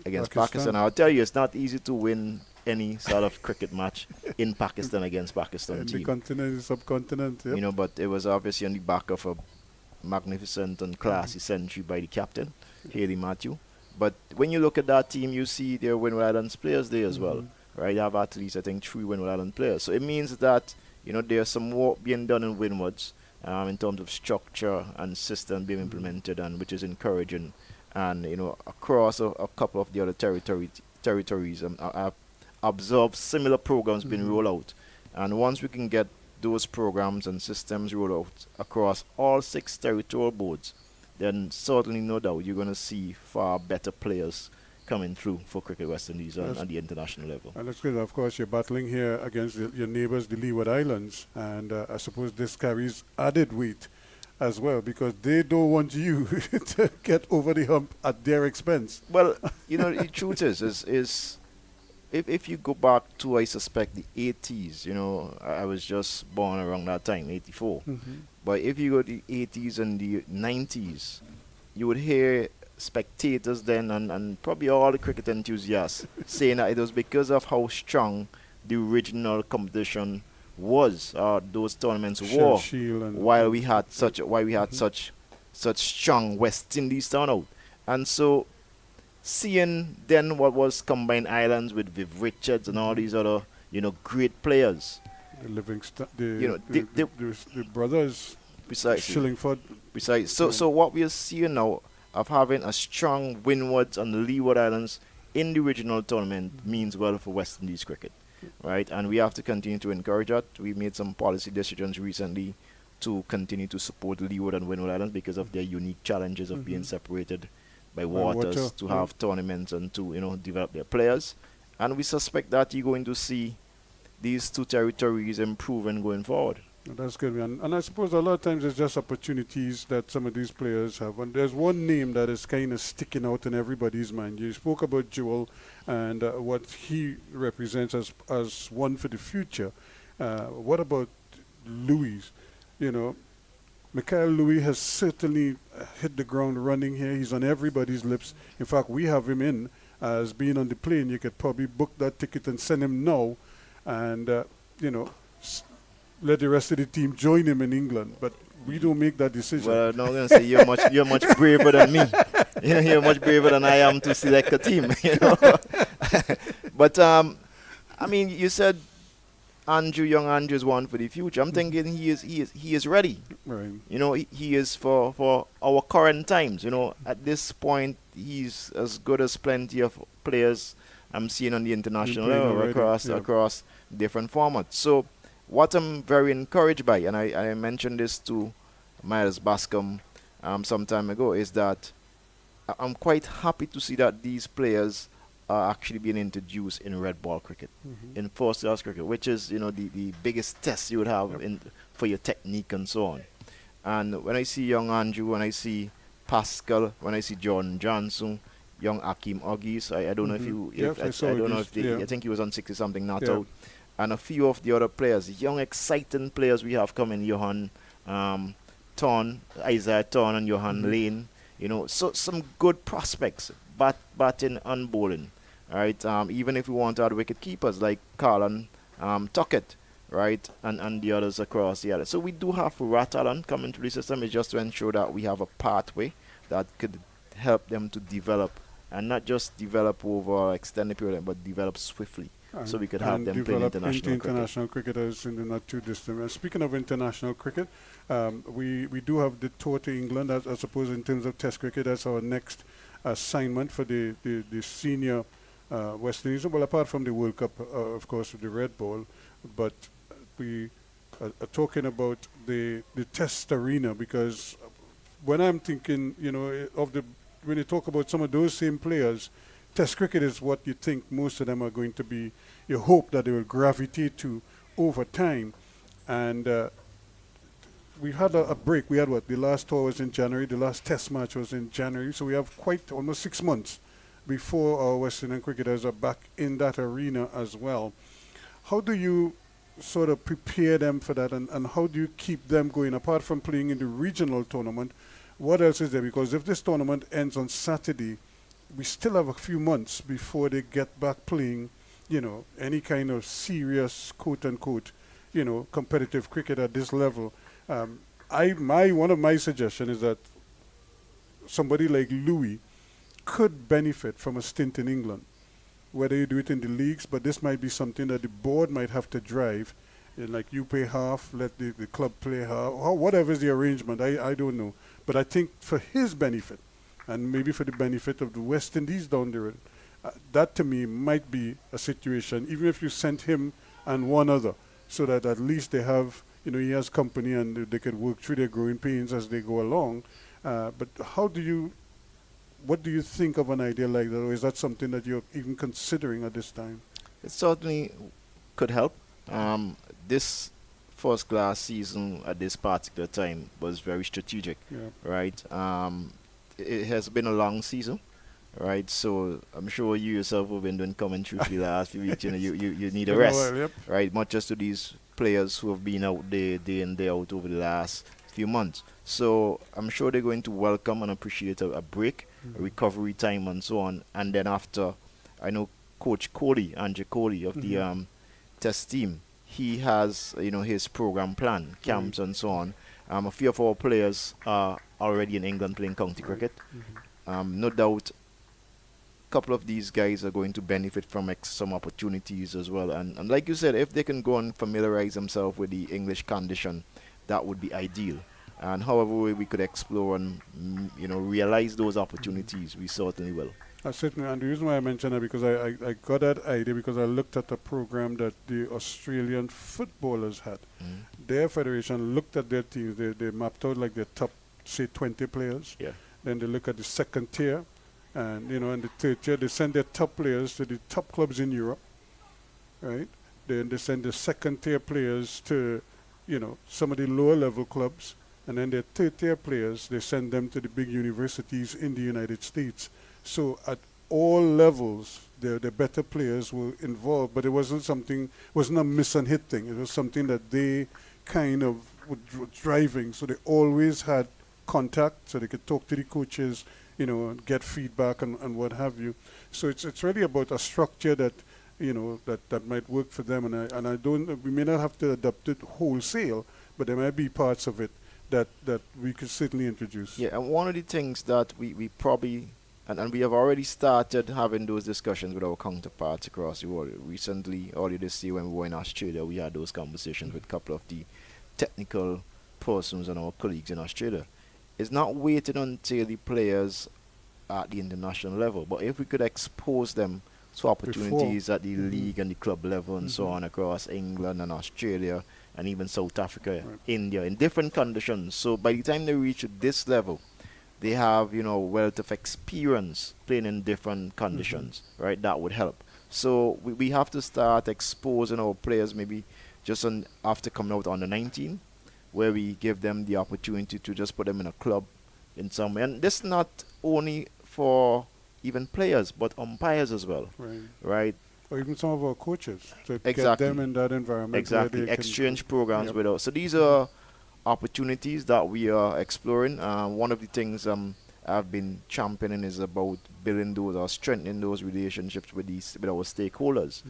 against Pakistan. I'll tell you, it's not easy to win any sort of cricket match in Pakistan against Pakistan team. The continent, the subcontinent. But it was obviously on the back of a magnificent and classy century by the captain, Haley Matthew. But when you look at that team, you see there are Windward Islands players there as well. Right, you have at least, I think, 3 Windward Island players. So it means that, there's some work being done in Windwards in terms of structure and system being implemented, and which is encouraging. And, across a couple of the other territories, I've observed similar programs being rolled out. And once we can get those programs and systems rolled out across all 6 territorial boards, then certainly, no doubt, you're going to see far better players coming through for Cricket West Indies on the international level. And that's good. Of course, you're battling here against your neighbours, the Leeward Islands, and I suppose this carries added weight as well, because they don't want you to get over the hump at their expense. Well, the truth is if you go back to, I suspect, the 80s, I was just born around that time, 84. But if you go to the 80s and the 90s, you would hear spectators then and probably all the cricket enthusiasts saying that it was because of how strong the original competition was, those tournaments were, while we had such strong West Indies turnout. And so seeing then what was Combined Islands with Viv Richards and all these other great players, the Livingston, the brothers, Shillingford, so what we are seeing now of having a strong Windward and the Leeward Islands in the regional tournament means well for West Indies cricket, right? And we have to continue to encourage that. We made some policy decisions recently to continue to support Leeward and Windward Islands because of their unique challenges of being separated by waters, to have tournaments and to develop their players. And we suspect that you're going to see these 2 territories improving going forward. That's good, man. And I suppose a lot of times it's just opportunities that some of these players have. And there's one name that is kind of sticking out in everybody's mind. You spoke about Joel and what he represents as one for the future. What about Louis? Mikhail Louis has certainly hit the ground running here. He's on everybody's lips. In fact, we have him in as being on the plane. You could probably book that ticket and send him now. And, let the rest of the team join him in England, but we don't make that decision. Well, no, I'm going to say you're much braver than me. You're much braver than I am to select a team. But you said young Andrew is one for the future. I'm thinking he is ready. Right. He is for our current times. At this point, he's as good as plenty of players I'm seeing on the international level across different formats. So what I'm very encouraged by, and I mentioned this to Miles Bascom some time ago, is that I'm quite happy to see that these players are actually being introduced in red ball cricket, in first-class cricket, which is the biggest test you would have for your technique and so on. And when I see young Andrew, when I see Pascal, when I see Jordan Johnson, young Akeem Oggies. I don't know if you, Yes, I saw I don't know Oggies, if they, yeah. I think he was on 60 something, not Yeah. out. And a few of the other players, young exciting players we have coming, Johan Thorn, Isaiah Thorn and Johan Lane. You know, so some good prospects, batting and bowling. Right, even if we want to add wicket keepers like Carlon Tuckett, right, and the others across the other. So we do have Ratalan coming to the system. It's just to ensure that we have a pathway that could help them to develop, and not just develop over extended period, but develop swiftly, so we could have and them playing develop international into cricket. international cricketers in the not too distant. And speaking of international cricket, we do have the tour to England. I suppose in terms of Test cricket, that's our next assignment for the senior West Indies. Well, apart from the World Cup, of course, with the Red Ball, but we are talking about the Test arena, because when I'm thinking, you know, when you talk about some of those same players, Test cricket is what you think most of them are going to be. You hope that they will gravitate to over time. And we had a break. We had the last tour was in January, the last Test match was in January, so we have quite almost 6 months before our West Indian cricketers are back in that arena as well. How do you sort of prepare them for that, and how do you keep them going, apart from playing in the regional tournament? What else is there? Because if this tournament ends on Saturday, we still have a few months before they get back playing, you know, any kind of serious, quote-unquote, you know, competitive cricket at this level. One of my suggestions is that somebody like Louis could benefit from a stint in England, whether you do it in the leagues, but this might be something that the board might have to drive. Like you pay half, let the club play half, or whatever is the arrangement, I don't know. But I think for his benefit, and maybe for the benefit of the West Indies down the road, that to me might be a situation, even if you sent him and one other, so that at least they have, you know, he has company and they can work through their growing pains as they go along. But what do you think of an idea like that, or is that something that you're even considering at this time? It certainly could help. This first class season at this particular time was very strategic, right? It has been a long season, right? So I'm sure you yourself have been doing commentary for the last few weeks. You know, you need a rest, right? Much as to these players who have been out there day in, day out over the last few months. So I'm sure they're going to welcome and appreciate a break, a recovery time, and so on. And then after, I know Coach Coley, Andrew Coley of the Test team, he has, you know, his program plan, camps and so on. A few of our players are already in England playing county cricket. No doubt, a couple of these guys are going to benefit from some opportunities as well. And like you said, if they can go and familiarize themselves with the English condition, that would be ideal. And however way we could explore and, you know, realize those opportunities, we certainly will. Certainly, and the reason why I mentioned that, because I got that idea because I looked at the program that the Australian footballers had. Their federation looked at their teams. They mapped out like their top, say, 20 players. Then they look at the second tier, and, you know, and the third tier, they send their top players to the top clubs in Europe, right? Then they send the second tier players to, you know, some of the lower level clubs, and then their third tier players, they send them to the big universities in the United States. So at all levels, the better players were involved, but it wasn't a miss and hit thing. It was something that they kind of were driving. So they always had contact, so they could talk to the coaches, you know, and get feedback and what have you. So it's really about a structure that, you know, that might work for them. We may not have to adopt it wholesale, but there might be parts of it that we could certainly introduce. Yeah, and one of the things that we probably, and we have already started having those discussions with our counterparts across the world. Recently, earlier this year when we were in Australia, we had those conversations with a couple of the technical persons and our colleagues in Australia. It's not waiting until the players are at the international level, but if we could expose them to opportunities at the league and the club level and so on across England and Australia and even South Africa, India, in different conditions. So by the time they reach this level, they have, you know, wealth of experience playing in different conditions, right? That would help. So we have to start exposing our players maybe just after coming out on the 19, where we give them the opportunity to just put them in a club in some way. And this is not only for even players, but umpires as well, Right. right? Or even some of our coaches to get Exactly. them in that environment. where Exactly. they can- Exchange programs Yep. with us. So these are opportunities that we are exploring. One of the things I've been championing is about building those or strengthening those relationships with our stakeholders.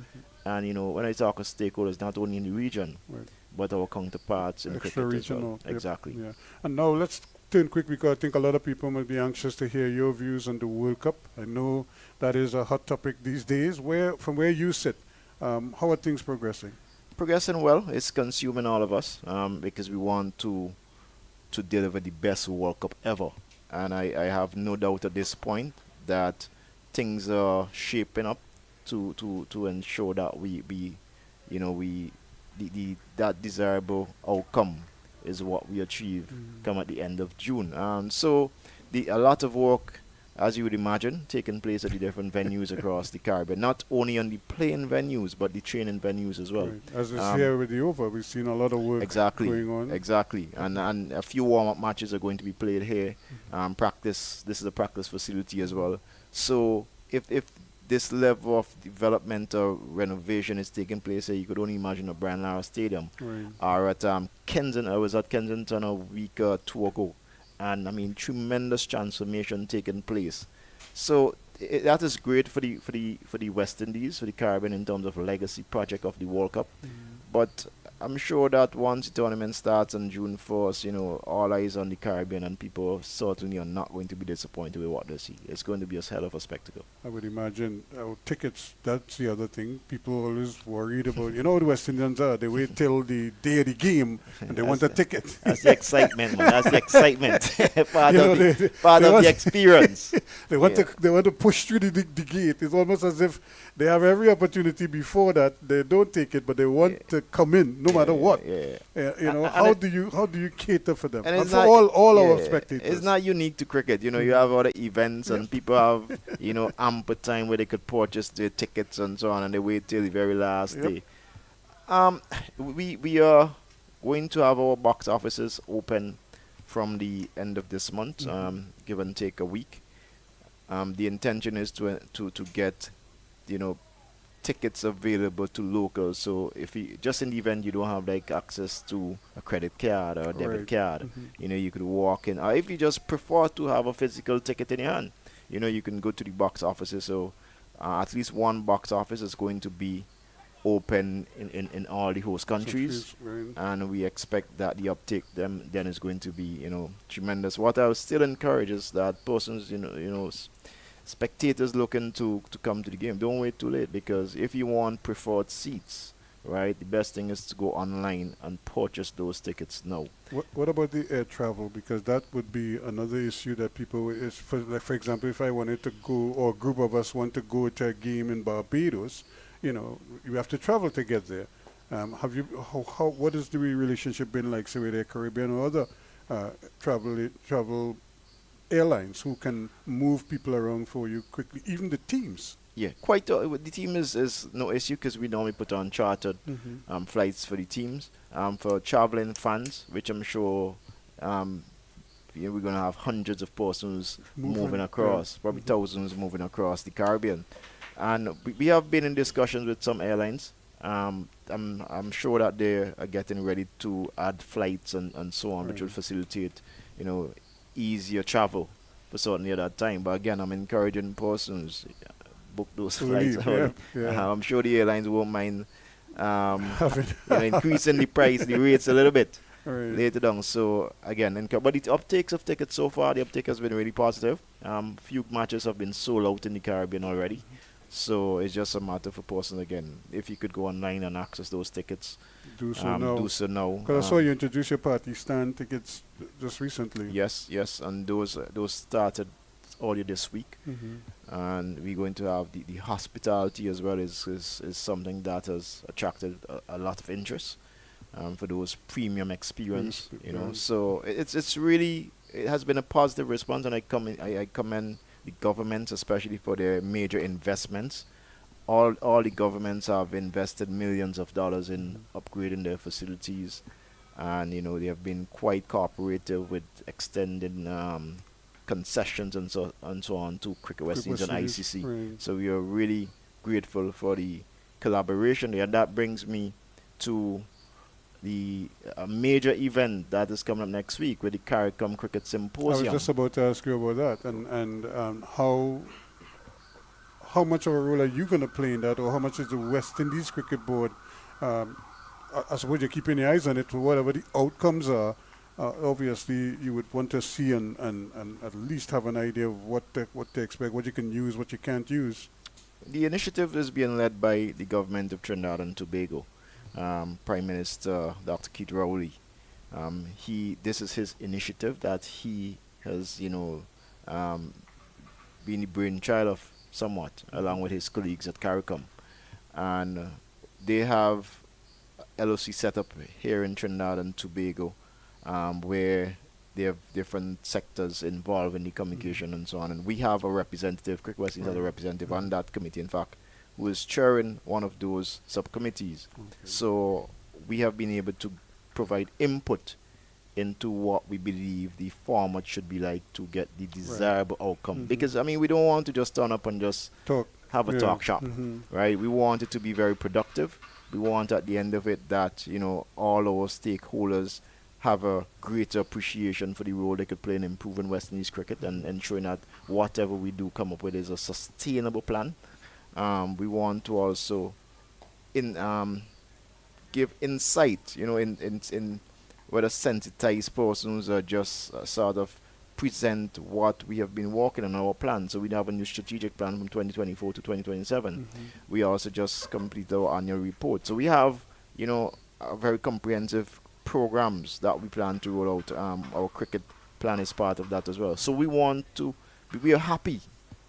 And when I talk of stakeholders, not only in the region, Right. but our counterparts in Extra cricket as well. regional. Yep. Exactly. Yeah. And now let's turn quick because I think a lot of people might be anxious to hear your views on the World Cup. I know that is a hot topic these days. From where you sit, how are things progressing? Progressing well. It's consuming all of us because we want to deliver the best World Cup ever. And I have no doubt at this point that things are shaping up to ensure that that desirable outcome is what we achieve come at the end of June. So a lot of work, as you would imagine, taking place at the different venues across the Caribbean, not only on the playing venues but the training venues as well. Right. As is here with the over, we've seen a lot of work going on. Exactly. And a few warm-up matches are going to be played here. This is a practice facility as well. So if this level of development or renovation is taking place here, you could only imagine a Brian Lara Stadium. Right. Or at Kensington. I was at Kensington a week or two ago. And I mean, tremendous transformation taking place. So that is great for the West Indies, for the Caribbean in terms of legacy project of the World Cup. But I'm sure that once the tournament starts on June 1st, all eyes on the Caribbean, and people certainly are not going to be disappointed with what they see. It's going to be a hell of a spectacle. I would imagine tickets, that's the other thing. People are always worried about, the West Indians are. They wait till the day of the game and they want a ticket. That's the excitement, man. That's the excitement. part of the want- experience. They want to push through the gate. It's almost as if they have every opportunity before that. They don't take it, but they want to come in no matter what. How do you cater for them? And for all our spectators. It's not unique to cricket. You have other events and people have ample time where they could purchase their tickets and so on, and they wait till the very last day. We are going to have our box offices open from the end of this month, give and take a week. The intention is to get tickets available to locals. So if you just in the event you don't have access to a credit card or a debit card, you could walk in. Or if you just prefer to have a physical ticket in your hand, you can go to the box offices. So at least one box office is going to be open in all the host countries, and we expect that the uptake then is going to be tremendous. What I would still encourage is that persons spectators looking to come to the game, don't wait too late, because if you want preferred seats, right, the best thing is to go online and purchase those tickets now. What about the air travel? Because that would be another issue that people for example, if I wanted to go, or a group of us want to go to a game in Barbados, you have to travel to get there. What has the relationship been like, say, with Air Caribbean or other travel airlines who can move people around for you quickly, even the teams? Yeah, quite. The team is no issue because we normally put on chartered flights for the teams. For traveling fans, which I'm sure we're going to have hundreds of persons moving across, probably thousands moving across the Caribbean. And we have been in discussions with some airlines. I'm sure that they are getting ready to add flights and so on, which will facilitate, easier travel for certainly at that time. But again, I'm encouraging persons book those flights. I'm sure the airlines won't mind increasing the rates a little bit later down. So again, but the uptakes of tickets so far, the uptake has been really positive. Few matches have been sold out in the Caribbean already. So it's just a matter for persons, again, if you could go online and access those tickets, do so now. Because I saw you introduce your party stand tickets just recently. Yes, and those started earlier this week. And we're going to have the hospitality as well is something that has attracted a lot of interest for those premium experience, So it's really, it has been a positive response, and I commend the governments, especially for their major investments. All the governments have invested millions of dollars in upgrading their facilities, and they have been quite cooperative with extending concessions and so on to Cricket West Indies and Indies, ICC. right. So we are really grateful for the collaboration there. And that brings me to the major event that is coming up next week with the CARICOM Cricket I was Symposium. just about to ask you about that, and how much of a role are you going to play in that, or how much is the West Indies Cricket Board? I suppose you're keeping your eyes on it, whatever the outcomes are. Obviously, you would want to see and at least have an idea of what to expect, what you can use, what you can't use. The initiative is being led by the government of Trinidad and Tobago. Prime Minister Dr. Keith Rowley. This is his initiative that he has, been the brainchild of somewhat, along with his colleagues at CARICOM. And they have LOC set up here in Trinidad and Tobago, where they have different sectors involved in the communication and so on. And we have a representative, Cricket West Indies has a representative on that committee, in fact, who is chairing one of those subcommittees. Okay. So we have been able to provide input into what we believe the format should be like to get the desirable outcome. Because, I mean, we don't want to just turn up and just Talk. have a talk shop, right? We want it to be very productive. We want at the end of it that, all our stakeholders have a greater appreciation for the role they could play in improving West Indies cricket and ensuring that whatever we do come up with is a sustainable plan. We want to also give insight, in whether sensitized persons or just sort of present what we have been working on our plan. So we have a new strategic plan from 2024 to 2027. We also just completed our annual report. So we have, a very comprehensive programs that we plan to roll out. Our cricket plan is part of that as well. So we are happy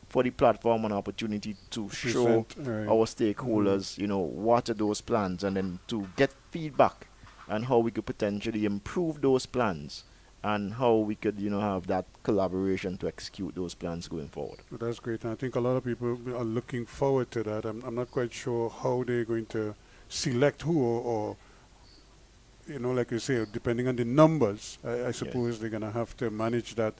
for the platform and opportunity to show our stakeholders, what are those plans, and then to get feedback on how we could potentially improve those plans and how we could, have that collaboration to execute those plans going forward. Well, that's great. And I think a lot of people are looking forward to that. I'm not quite sure how they're going to select who or like you say, depending on the numbers, I suppose they're going to have to manage that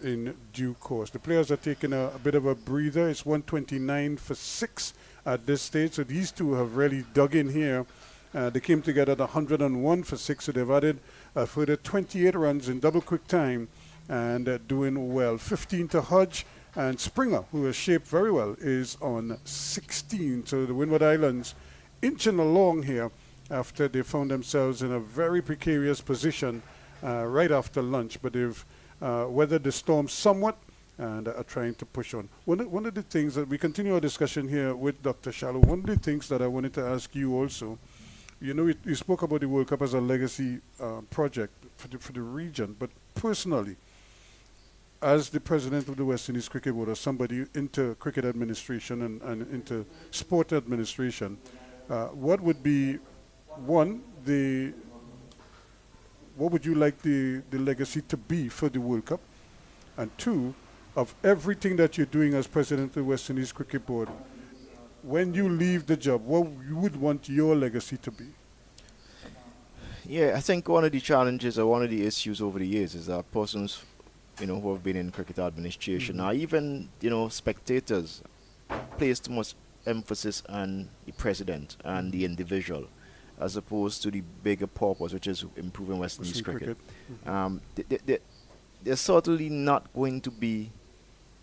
in due course. The players are taking a bit of a breather. It's 129 for 6 at this stage. So these two have really dug in here. They came together at 101 for 6. So they've added a further 28 runs in double quick time and doing well. 15 to Hodge, and Springer, who has shaped very well, is on 16. So the Windward Islands inching along here after they found themselves in a very precarious position right after lunch. But they've weathered the storm somewhat and are trying to push on. One of the things that we continue our discussion here with Dr. Shallow, one of the things that I wanted to ask you also, you spoke about the World Cup as a legacy project for the region, but personally, as the president of the West Indies Cricket Board, or somebody into cricket administration and into sport administration, what would be, one, what would you like the legacy to be for the World Cup? And two, of everything that you're doing as president of the West Indies Cricket Board, when you leave the job, what you would want your legacy to be? Yeah, I think one of the challenges or one of the issues over the years is that persons, who have been in cricket administration, or even, spectators, place too much emphasis on the president and the individual, as opposed to the bigger purpose, which is improving West Indies cricket. They're certainly not going to be,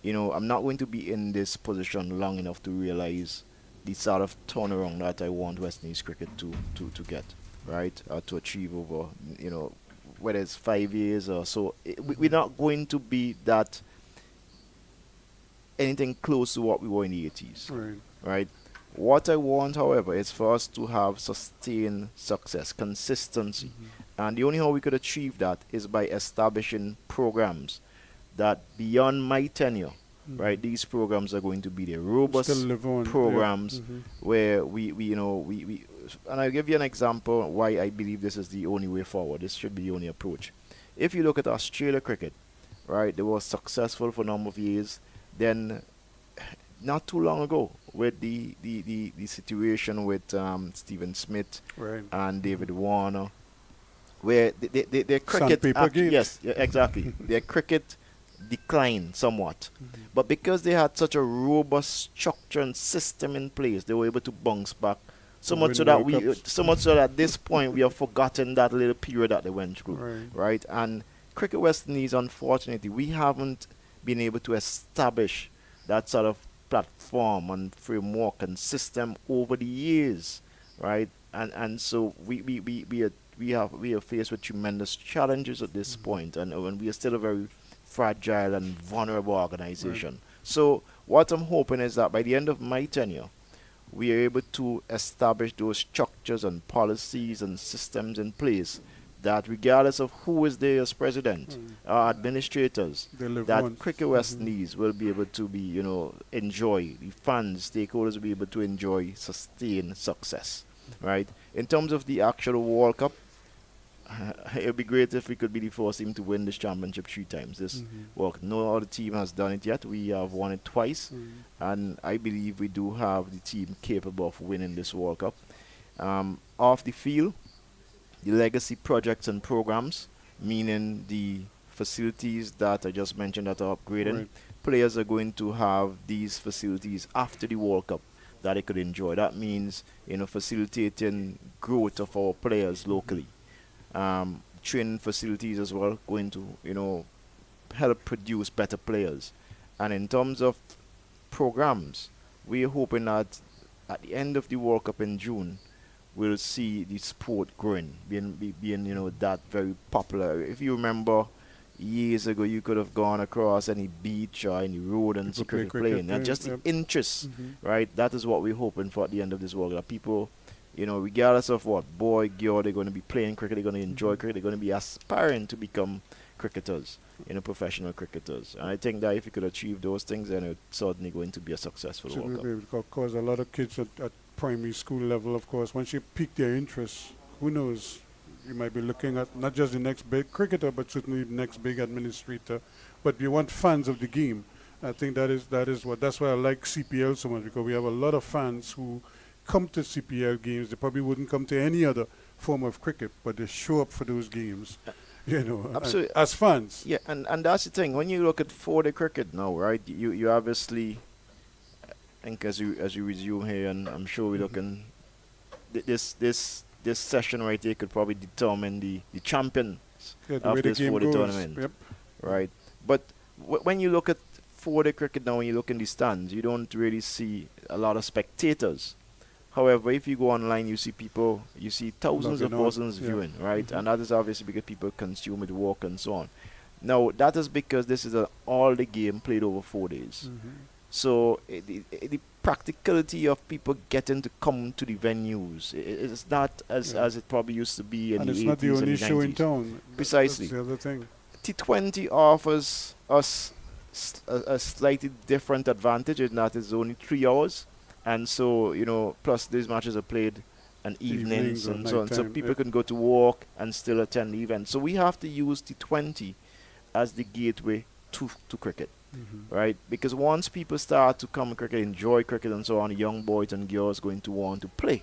I'm not going to be in this position long enough to realize the sort of turnaround that I want West Indies cricket to get, right? To achieve over, whether it's 5 years or so. We're not going to be that anything close to what we were in the 80s, right? What I want, however, is for us to have sustained success, consistency. And the only way we could achieve that is by establishing programs that beyond my tenure, right, these programs are going to be the robust programs where we and I'll give you an example why I believe this is the only way forward. This should be the only approach. If you look at Australia cricket, right, they were successful for a number of years. Then not too long ago with the situation with Stephen Smith and David Warner, where their cricket exactly, their cricket decline somewhat. But because they had such a robust structure and system in place, they were able to bounce back. So much so that at this point we have forgotten that little period that they went through, right? And Cricket West Indies, unfortunately, we haven't been able to establish that sort of platform and framework and system over the years, right? And so we are faced with tremendous challenges at this point, and we are still a very fragile and vulnerable organization. So what I'm hoping is that by the end of my tenure, we are able to establish those structures and policies and systems in place that regardless of who is there as president, our administrators, that Cricket West Indies will be able to be, enjoy, the fans, stakeholders will be able to enjoy sustained success, right? In terms of the actual World Cup, it would be great if we could be the first team to win this championship 3 times. No other team has done it yet. We have won it twice, and I believe we do have the team capable of winning this World Cup. Off the field, the legacy projects and programs, meaning the facilities that I just mentioned that are upgrading, players are going to have these facilities after the World Cup that they could enjoy. That means, facilitating growth of our players locally. Training facilities as well, going to, help produce better players. And in terms of programs, we're hoping that at the end of the World Cup in June, we'll see the sport growing, being that very popular. If you remember, years ago, you could have gone across any beach or any road and see cricket playing. And just the interest, right? That is what we're hoping for at the end of this World Cup. People, regardless of what boy, girl, they're going to be playing cricket, they're going to enjoy cricket, they're going to be aspiring to become cricketers, professional cricketers. And I think that if you could achieve those things, then it's certainly going to be a successful World Cup. Of course, a lot of kids at primary school level, of course, once you pique their interest, who knows, you might be looking at not just the next big cricketer, but certainly the next big administrator. But we want fans of the game. I think that's why I like CPL so much, because we have a lot of fans who come to CPL games. They probably wouldn't come to any other form of cricket, but they show up for those games, absolutely. As fans. Yeah, and that's the thing. When you look at 4-day cricket now, right, you obviously, I think as you resume here, and I'm sure we're looking, this session right here could probably determine the champions of this 4-day tournament, right? But when you look at 4-day cricket now, when you look in the stands, you don't really see a lot of spectators. However, if you go online, you see thousands of thousands viewing, right? And that is obviously because people consume it, work, and so on. Now, that is because this is an all-day game played over 4 days. So the practicality of people getting to come to the venues is not as it probably used to be in the 80s and 90s. And it's not the only show in town. Precisely. That's the other thing. T20 offers us a slightly different advantage in that it's only 3 hours. And so, plus these matches are played on evenings and so on. So people can go to work and still attend the event. So we have to use T20 as the gateway to cricket, right? Because once people start to come to cricket, enjoy cricket and so on, young boys and girls going to want to play.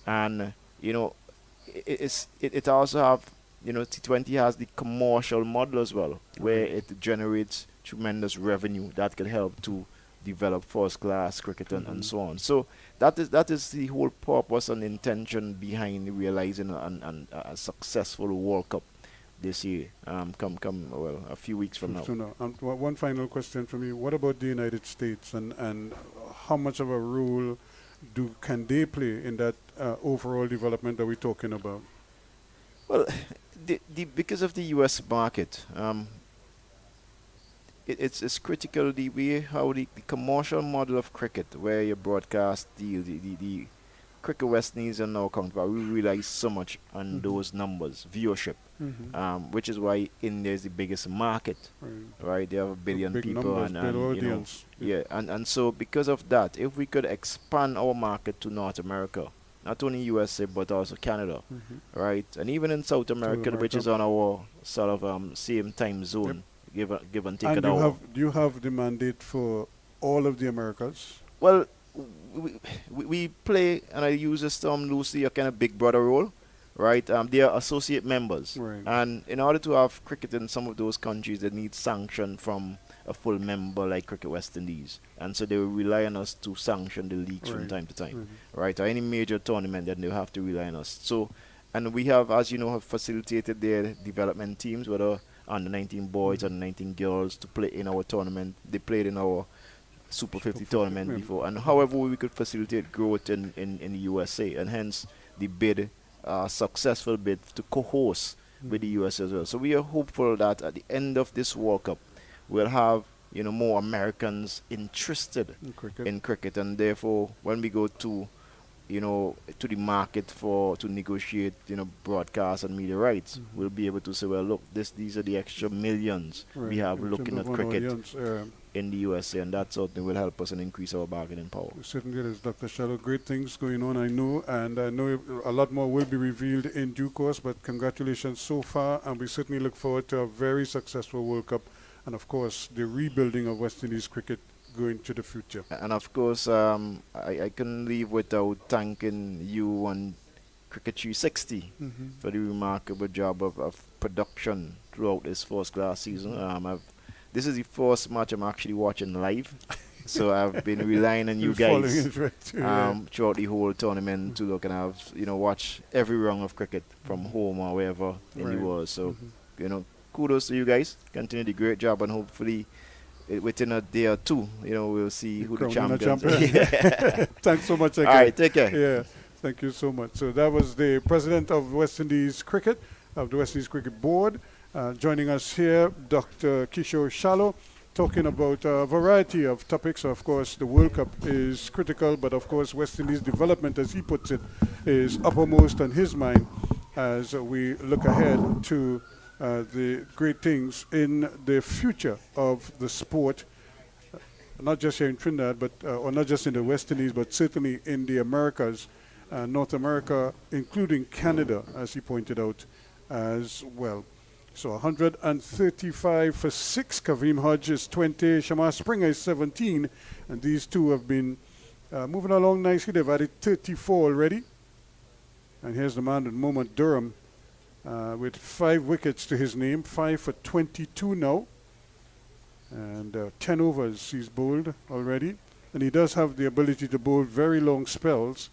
And, it also have, T20 has the commercial model as well, where it generates tremendous revenue that can help to develop first-class cricket and so on. So that is the whole purpose and intention behind realizing a successful World Cup this year. A few weeks from now. One final question from you: what about the United States, and how much of a role can they play in that overall development that we're talking about? Well, because of the U.S. market. It's critical the way how the commercial model of cricket, where you broadcast the Cricket West Indies are now accountable. We rely so much on those numbers, viewership, which is why India is the biggest market, right? They have 1 billion people numbers, and audience. And so because of that, if we could expand our market to North America, not only USA but also Canada, right? And even in South America, which is on our sort of same time zone. Give and take an hour. Do you have the mandate for all of the Americas? Well, we play, and I use this term loosely, a kind of big brother role. right? They are associate members. Right. And in order to have cricket in some of those countries, they need sanction from a full member like Cricket West Indies. And so they will rely on us to sanction the leagues from Right. time to time, Mhm. right? Or any major tournament, then they'll have to rely on us. So, and we have, as you know, have facilitated their development teams, whether under 19 boys, under 19 girls, to play in our tournament. They played in our Super 50 tournament yeah. before. And however we could facilitate growth in the USA, and hence the bid, successful bid to co-host with the US as well. So we are hopeful that at the end of this World Cup, we'll have more Americans interested in cricket, and therefore when we go to to the market to negotiate broadcast and media rights, we'll be able to say, well, look, these are the extra millions we have In looking terms at of an cricket audience, in the USA, and that certainly will help us and increase our bargaining power. certainly there's Dr. Shallow. Great things going on, I know, and I know a lot more will be revealed in due course, but congratulations so far, and we certainly look forward to a very successful World Cup, and of course the rebuilding of West Indies cricket going to the future. And of course, I couldn't leave without thanking you and Cricket 360 for the remarkable job of production throughout this first class season. This is the first match I'm actually watching live, so I've been relying on you Following guys it right too, yeah. throughout the whole tournament to look and have watch every round of cricket from home or wherever in the Right. world. So kudos to you guys. Continue the great job, and hopefully within a day or two, we'll see who the Crown winner champions are. champion. Thanks so much again. All right, take care. Yeah, thank you so much. So that was the president of West Indies Cricket, of the West Indies Cricket Board. Joining us here, Dr. Kishore Shallow, talking about a variety of topics. Of course, the World Cup is critical, but of course, West Indies development, as he puts it, is uppermost on his mind as we look ahead to the great things in the future of the sport, not just here in Trinidad, but or not just in the West Indies, but certainly in the Americas, North America, including Canada, as he pointed out as well. So 135 for 6. Kaveem Hodge is 20. Shamar Springer is 17. And these two have been moving along nicely. They've added 34 already. And here's the man at the moment, Durham, with 5 wickets to his name. 5 for 22 now. And 10 overs he's bowled already. And he does have the ability to bowl very long spells.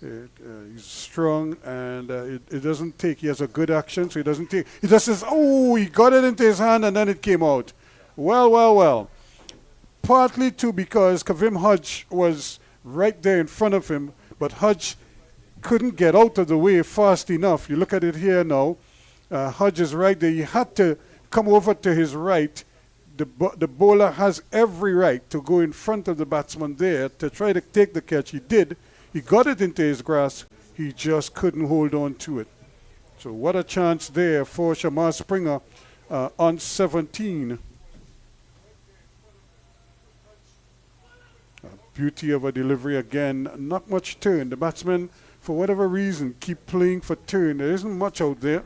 He's strong, and it doesn't take. He has a good action, so he doesn't take. He just says, "Oh, he got it into his hand, and then it came out." Well. Partly too because Kaveem Hodge was right there in front of him, but Hodge couldn't get out of the way fast enough. You look at it here now. Hodge is right there. He had to come over to his right. The bowler has every right to go in front of the batsman there to try to take the catch. He did. He got it into his grasp. He just couldn't hold on to it. So what a chance there for Shamar Springer on 17. Beauty of a delivery again. Not much turn. The batsmen, for whatever reason, keep playing for turn. There isn't much out there.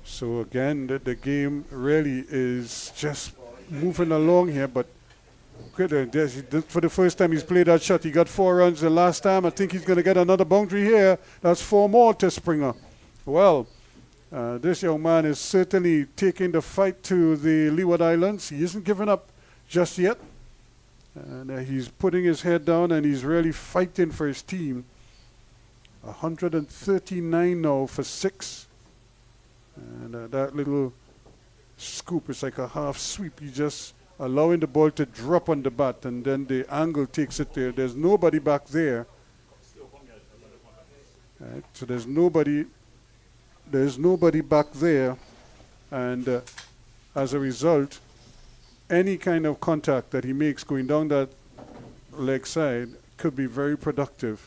So again, the game really is just moving along here, but good, for the first time he's played that shot, he got 4 runs the last time. I think he's going to get another boundary here. That's 4 more to Springer. Well, this young man is certainly taking the fight to the Leeward Islands. He isn't giving up just yet. And he's putting his head down, and he's really fighting for his team. 139 now for 6. And that little scoop is like a half sweep. You just allowing the ball to drop on the bat, and then the angle takes it there. There's nobody back there. Right, so there's nobody back there, and as a result, any kind of contact that he makes going down that leg side could be very productive.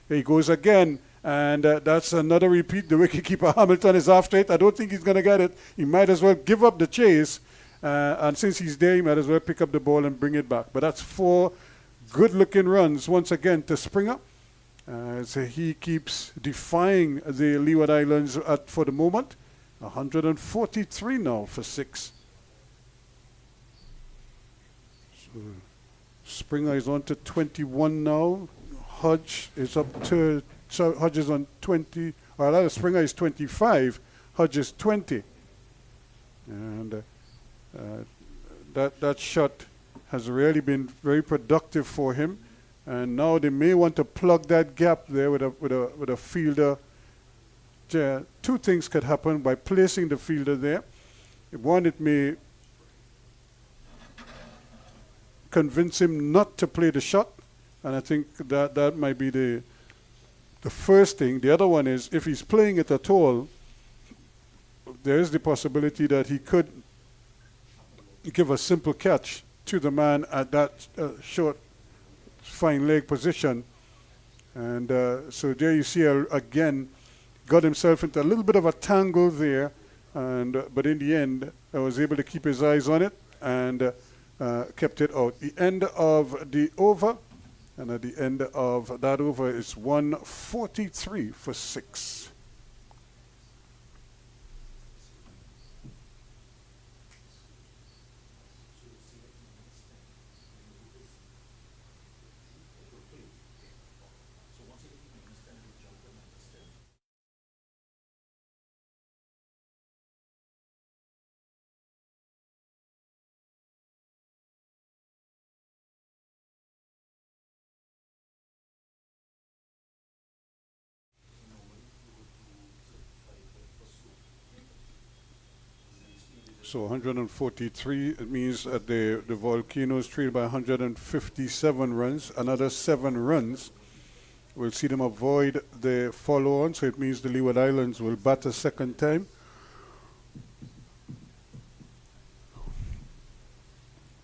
Here he goes again. And that's another repeat. The wicketkeeper Hamilton is after it. I don't think he's going to get it. He might as well give up the chase. And since he's there, he might as well pick up the ball and bring it back. But that's 4 good-looking runs once again to Springer. So he keeps defying the Leeward Islands for the moment. 143 now for 6. So Springer is on to 21 now. Hodge is up to, so Hodge is on 20, or rather Springer is 25, Hodge is 20. And that shot has really been very productive for him. And now they may want to plug that gap there with a fielder. Two things could happen by placing the fielder there. One, it may convince him not to play the shot, and I think that might be the first thing. The other one is, if he's playing it at all, there is the possibility that he could give a simple catch to the man at that short, fine leg position. And so there you see, again, got himself into a little bit of a tangle there, and but in the end, I was able to keep his eyes on it and kept it out. The end of the over, and at the end of that over, it's 143 for 6. So 143, it means that the Volcanoes trail by 157 runs. Another 7 runs will see them avoid the follow-on, so it means the Leeward Islands will bat a second time.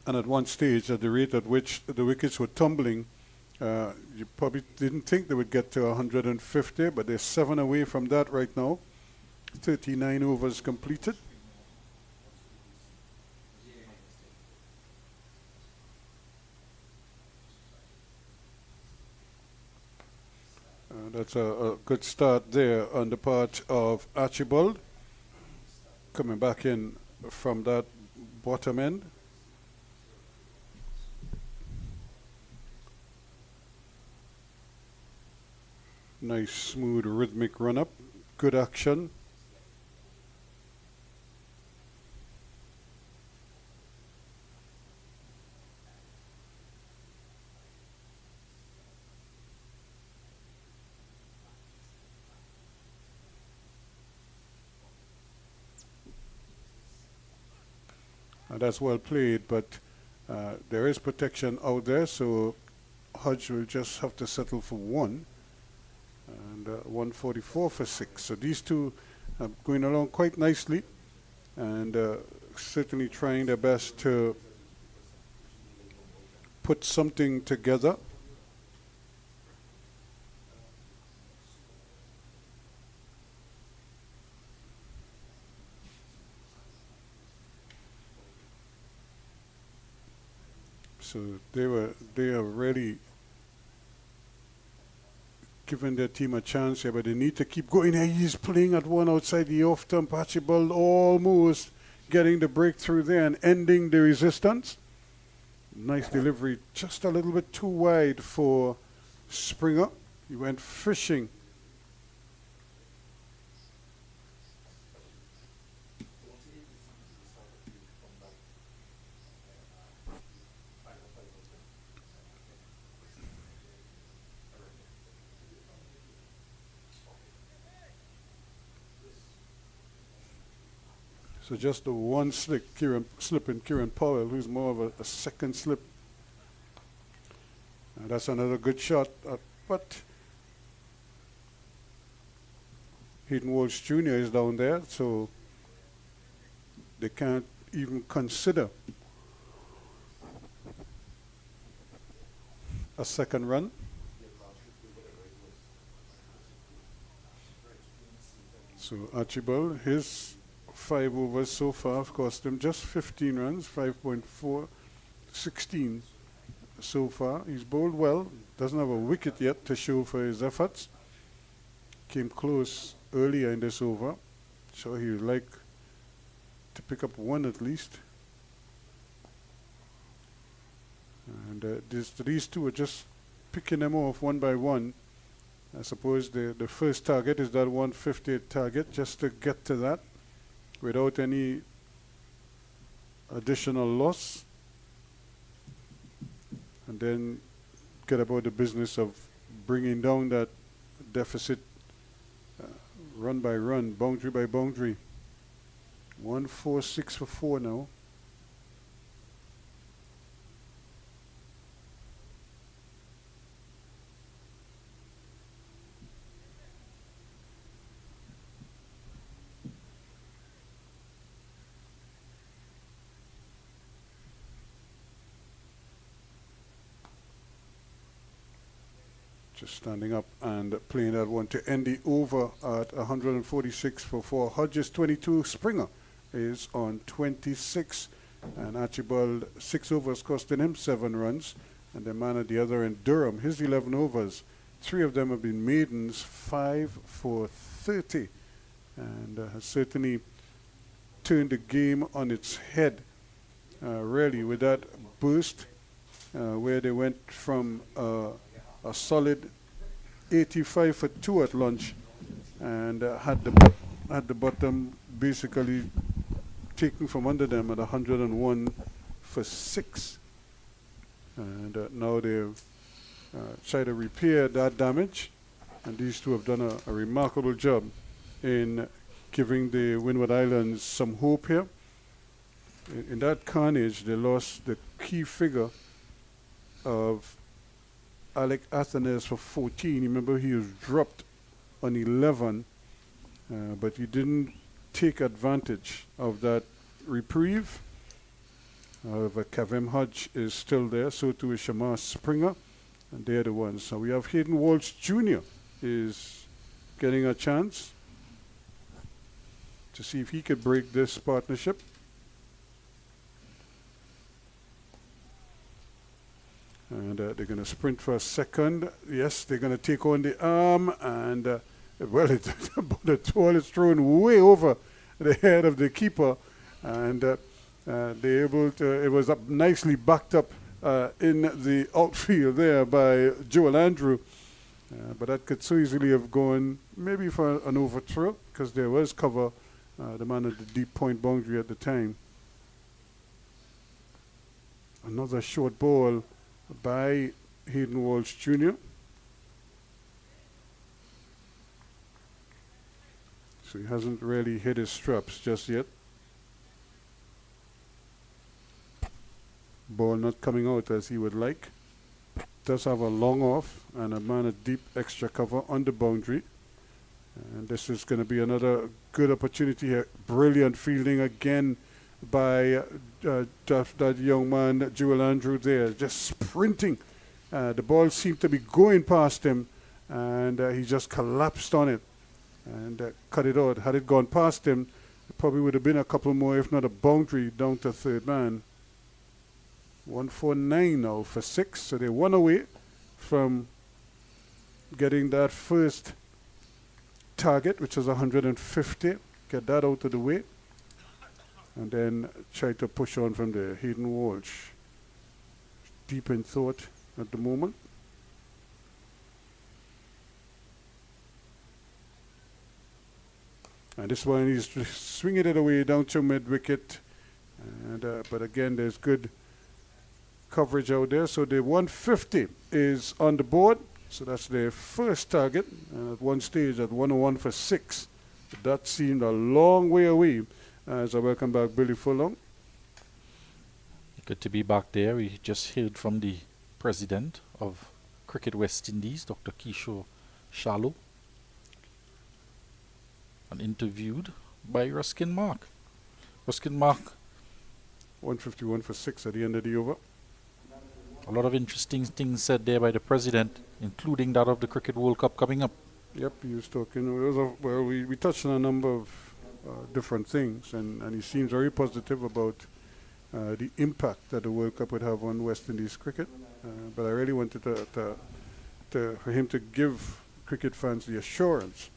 And at one stage, at the rate at which the wickets were tumbling, you probably didn't think they would get to 150, but they're 7 away from that right now. 39 overs completed. That's a good start there on the part of Archibald, coming back in from that bottom end. Nice, smooth, rhythmic run-up. Good action. That's well played, but there is protection out there, so Hodge will just have to settle for 1. And 144 for 6. So these two are going along quite nicely, and certainly trying their best to put something together. So they are really giving their team a chance here, but they need to keep going. He's playing at one outside the off stump. Archibald almost getting the breakthrough there and ending the resistance. Nice delivery, just a little bit too wide for Springer. He went fishing. So just the one slip in Kieran Powell, who's more of a second slip. That's another good shot, but Hayden Walsh Jr. is down there, so they can't even consider a second run. So Archibald, his 5 overs so far have cost him just 15 runs, 5.4, 16 so far. He's bowled well, doesn't have a wicket yet to show for his efforts. Came close earlier in this over, so he would like to pick up 1 at least. And these two are just picking them off one by one. I suppose the first target is that 158 target, just to get to that without any additional loss. And then get about the business of bringing down that deficit run by run, boundary by boundary. 146 for 4 now. Just standing up and playing that one to end the over at 146 for 4. Hodges 22, Springer is on 26, and Archibald 6 overs costing him 7 runs, and the man at the other end, Durham, his 11 overs, 3 of them have been maidens, 5 for 30, and has certainly turned the game on its head, really, with that burst where they went from a solid 85 for 2 at lunch, and had the bottom basically taken from under them at 101 for 6. And now they've tried to repair that damage, and these two have done a remarkable job in giving the Windward Islands some hope here. In that carnage, they lost the key figure of Alec Athanes for 14. Remember, he was dropped on 11, but he didn't take advantage of that reprieve. However, Kavem Hodge is still there, so too is Shamar Springer, and they're the ones. So we have Hayden Walsh Jr. is getting a chance to see if he could break this partnership. And they're going to sprint for a second. Yes, they're going to take on the arm, and well, the ball is thrown way over the head of the keeper, and they're able to. It was up nicely backed up in the outfield there by Joel Andrew, but that could so easily have gone maybe for an overthrow, because there was cover, the man at the deep point boundary at the time. Another short ball by Hayden Walsh Jr. So he hasn't really hit his straps just yet. Ball not coming out as he would like. Does have a long off and a man at deep extra cover on the boundary. And this is going to be another good opportunity here. Brilliant fielding again by that young man, Joel Andrew there, just sprinting. The ball seemed to be going past him, and he just collapsed on it and cut it out. Had it gone past him, it probably would have been a couple more, if not a boundary, down to third man. 149 now for 6, so they're 1 away from getting that first target, which is 150. Get that out of the way, and then try to push on from there. Hayden Walsh, deep in thought at the moment. And this one is swinging it away down to mid-wicket. And but again, there's good coverage out there. So the 150 is on the board. So that's their first target. And at one stage, at 101 for 6. That seemed a long way away. As I welcome back Billy Furlong. Good to be back there. We just heard from the president of Cricket West Indies, Dr. Kishore Shallow, and interviewed by Ruskin Mark. Ruskin Mark. 151 for 6 at the end of the over. A lot of interesting things said there by the president, including that of the Cricket World Cup coming up. Yep, he was talking. It was we touched on a number of different things, and he seems very positive about the impact that the World Cup would have on West Indies cricket. But I really wanted for him to give cricket fans the assurance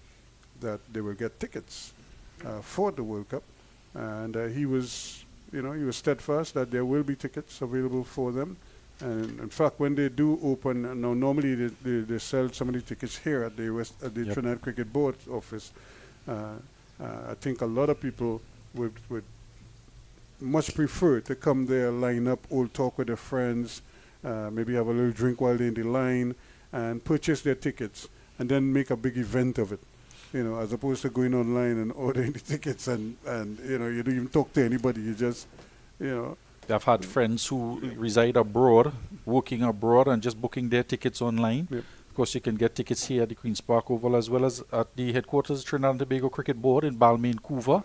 that they will get tickets for the World Cup, and he was steadfast that there will be tickets available for them And in fact, when they do open, now normally they sell some of the tickets here at the Trinidad Cricket Board office. I think a lot of people would much prefer to come there, line up, old talk with their friends, maybe have a little drink while they're in the line, and purchase their tickets, and then make a big event of it. As opposed to going online and ordering the tickets and you don't even talk to anybody. You just, I've had friends who reside abroad, working abroad, and just booking their tickets online. Yep. Of course, you can get tickets here at the Queen's Park Oval as well as at the headquarters of Trinidad and Tobago Cricket Board in Balmain, Vancouver,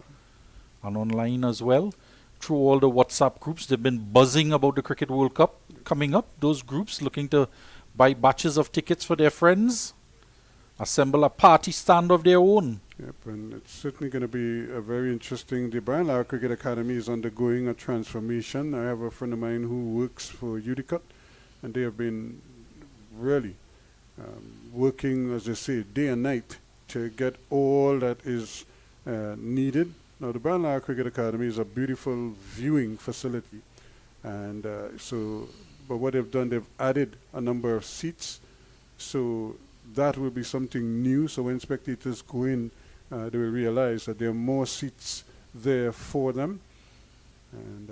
and online as well. Through all the WhatsApp groups, they've been buzzing about the Cricket World Cup coming up. Those groups looking to buy batches of tickets for their friends, assemble a party stand of their own. Yep, and it's certainly going to be a very interesting. The Brian Lara Cricket Academy is undergoing a transformation. I have a friend of mine who works for Udicut, and they have been really working, as they say, day and night to get all that is needed. Now, the Brian Lara Cricket Academy is a beautiful viewing facility, and but what they've done, they've added a number of seats, so that will be something new. So when spectators go in, they will realize that there are more seats there for them, and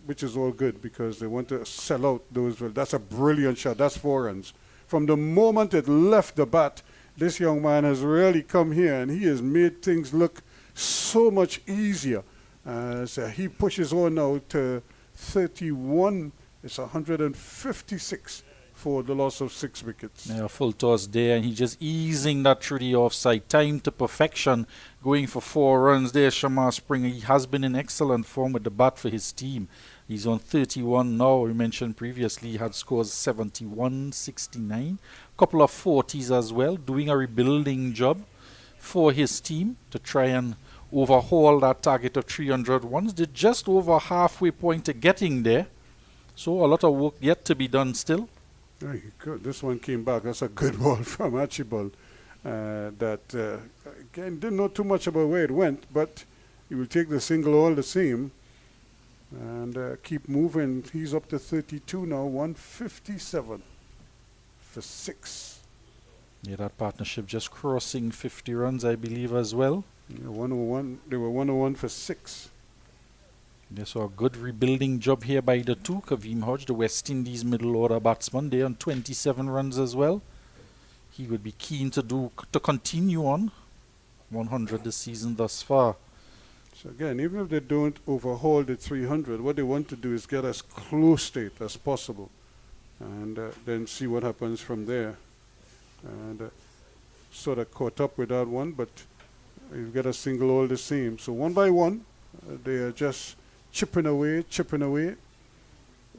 which is all good because they want to sell out those. Well, that's a brilliant shot. That's 4 runs. From the moment it left the bat, this young man has really come here, and he has made things look so much easier. So he pushes on now to 31. It's 156. For the loss of 6 wickets. Yeah, full toss there, and he's just easing that through the offside. Time to perfection, going for 4 runs there. Shamar Springer, he has been in excellent form with the bat for his team. He's on 31 now. We mentioned previously he had scores 71, 69. A couple of 40s as well, doing a rebuilding job for his team to try and overhaul that target of 300 runs. They're just over halfway point to getting there. So a lot of work yet to be done still. Very good. This one came back. That's a good ball from Archibald. Again, didn't know too much about where it went, but he will take the single all the same and keep moving. He's up to 32 now, 157 for 6. Yeah, that partnership just crossing 50 runs, I believe, as well. Yeah, 101. They were 101 for 6. They saw a good rebuilding job here by the two. Kaveem Hodge, the West Indies middle order batsman, there on 27 runs as well. He would be keen to continue on 100 this season thus far. So again, even if they don't overhaul the 300, what they want to do is get as close to it as possible, and then see what happens from there. And sort of caught up with that one, but you get a single all the same. So one by one, they are just chipping away,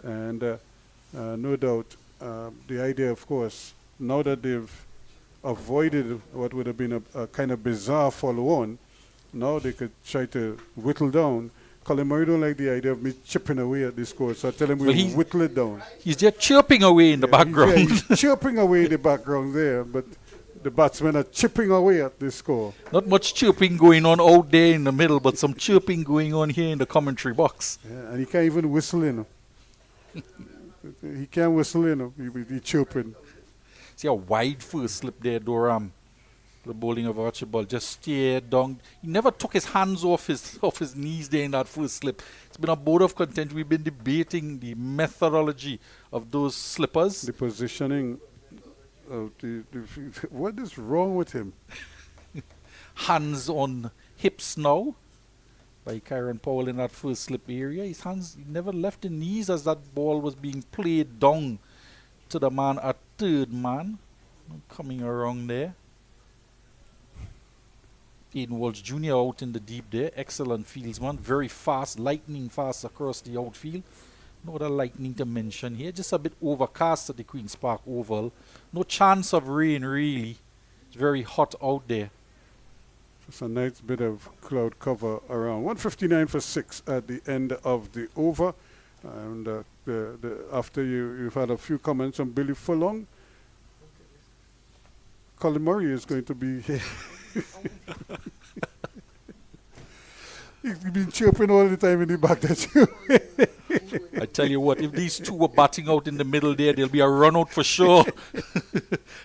and no doubt the idea, of course, now that they've avoided what would have been a kind of bizarre follow-on, now they could try to whittle down. Colin Murray don't like the idea of me chipping away at this score, so I tell him we'll whittle it down. He's just chirping away in the background. He's chirping away in the background there, but the batsmen are chipping away at this score. Not much chirping going on out there in the middle, but some chirping going on here in the commentary box. Yeah, and he can't even whistle, He can't whistle, He's chirping. See a wide first slip there, Doram. The bowling of Archibald just stared down. He never took his hands off his knees there in that first slip. It's been a board of contention. We've been debating the methodology of those slippers. The positioning. What is wrong with him? Hands on hips now by Kyron Powell in that first slip area. His hands never left the knees as that ball was being played down to the man at third man. Coming around there. Aiden Walsh Jr. out in the deep there. Excellent fieldsman. Very fast, lightning fast across the outfield. No other lightning to mention here. Just a bit overcast at the Queen's Park Oval. No chance of rain, really. It's very hot out there. Just a nice bit of cloud cover around. 159 for 6 at the end of the over. And after you've had a few comments on Billy Furlong, Colin Murray is going to be here. He's been chirping all the time in the back. That's you. I tell you what, if these two were batting out in the middle there, there'll be a run out for sure.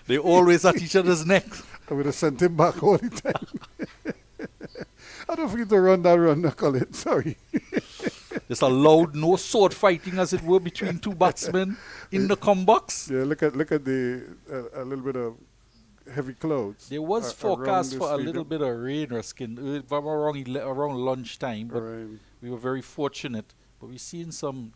They're always at each other's necks. I would have sent him back all the time. I don't forget to run that run, Colin. Sorry. There's a loud, no sword fighting, as it were, between two batsmen in the come box. Yeah, look at the a little bit of heavy clouds. There was forecast for a little bit of rain, Ruskin, around lunchtime, but we were very fortunate. But we've seen some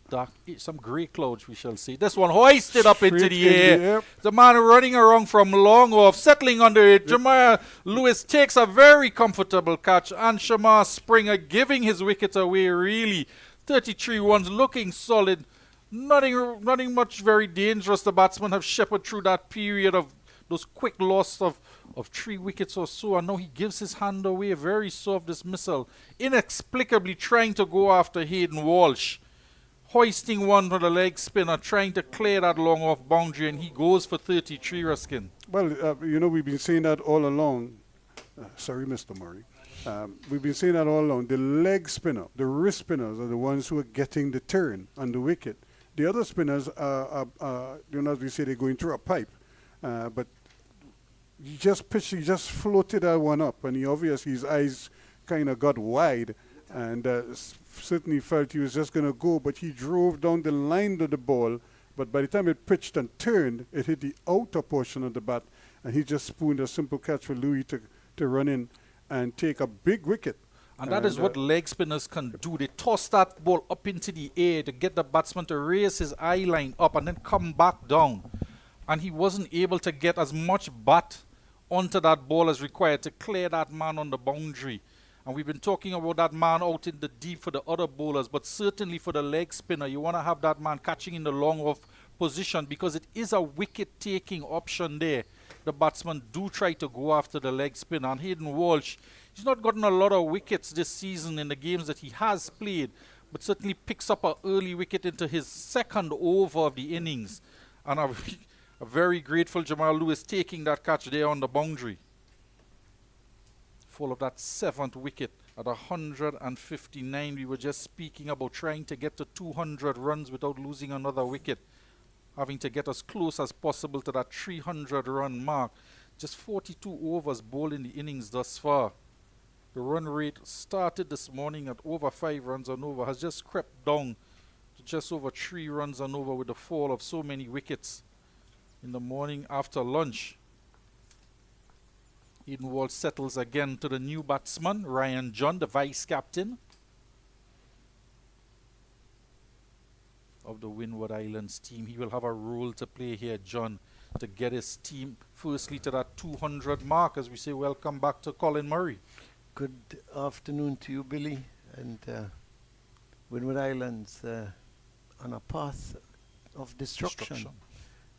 grey clouds, we shall see. This one hoisted up into the air. Yep. The man running around from long off, settling under it. Jemima Lewis takes a very comfortable catch, and Shamar Springer giving his wicket away, really. 33 runs, looking solid. Nothing much very dangerous. The batsmen have shepherded through that period of those quick loss of 3 wickets or so, and now he gives his hand away, a very soft dismissal, inexplicably trying to go after Hayden Walsh, hoisting one for the leg spinner, trying to clear that long off boundary, and he goes for 33, Ruskin. Well, we've been saying that all along. Sorry, Mr. Murray. We've been saying that all along. The leg spinner, the wrist spinners are the ones who are getting the turn on the wicket. The other spinners are as we say, they're going through a pipe. But he just floated that one up, and his eyes kind of got wide, and certainly felt he was just going to go, but he drove down the line of the ball, but by the time it pitched and turned, it hit the outer portion of the bat, and he just spooned a simple catch for Louis to run in and take a big wicket. And that is what leg spinners can do. They toss that ball up into the air to get the batsman to raise his eye line up and then come back down. And he wasn't able to get as much bat onto that ball as required to clear that man on the boundary. And we've been talking about that man out in the deep for the other bowlers, but certainly for the leg spinner, you want to have that man catching in the long off position, because it is a wicket-taking option there. The batsmen do try to go after the leg spinner. And Hayden Walsh, he's not gotten a lot of wickets this season in the games that he has played, but certainly picks up an early wicket into his second over of the innings. And a very grateful Jamal Lewis taking that catch there on the boundary. Full of that 7th wicket at 159. We were just speaking about trying to get to 200 runs without losing another wicket. Having to get as close as possible to that 300-run mark. Just 42 overs bowled in the innings thus far. The run rate started this morning at over 5 runs and over, has just crept down to just over 3 runs and over with the fall of so many wickets in the morning after lunch. Hayden Walsh settles again to the new batsman, Ryan John, the vice-captain of the Windward Islands team. He will have a role to play here, John, to get his team firstly to that 200 mark, as we say welcome back to Colin Murray. Good afternoon to you, Billy, and Windward Islands on a path of destruction.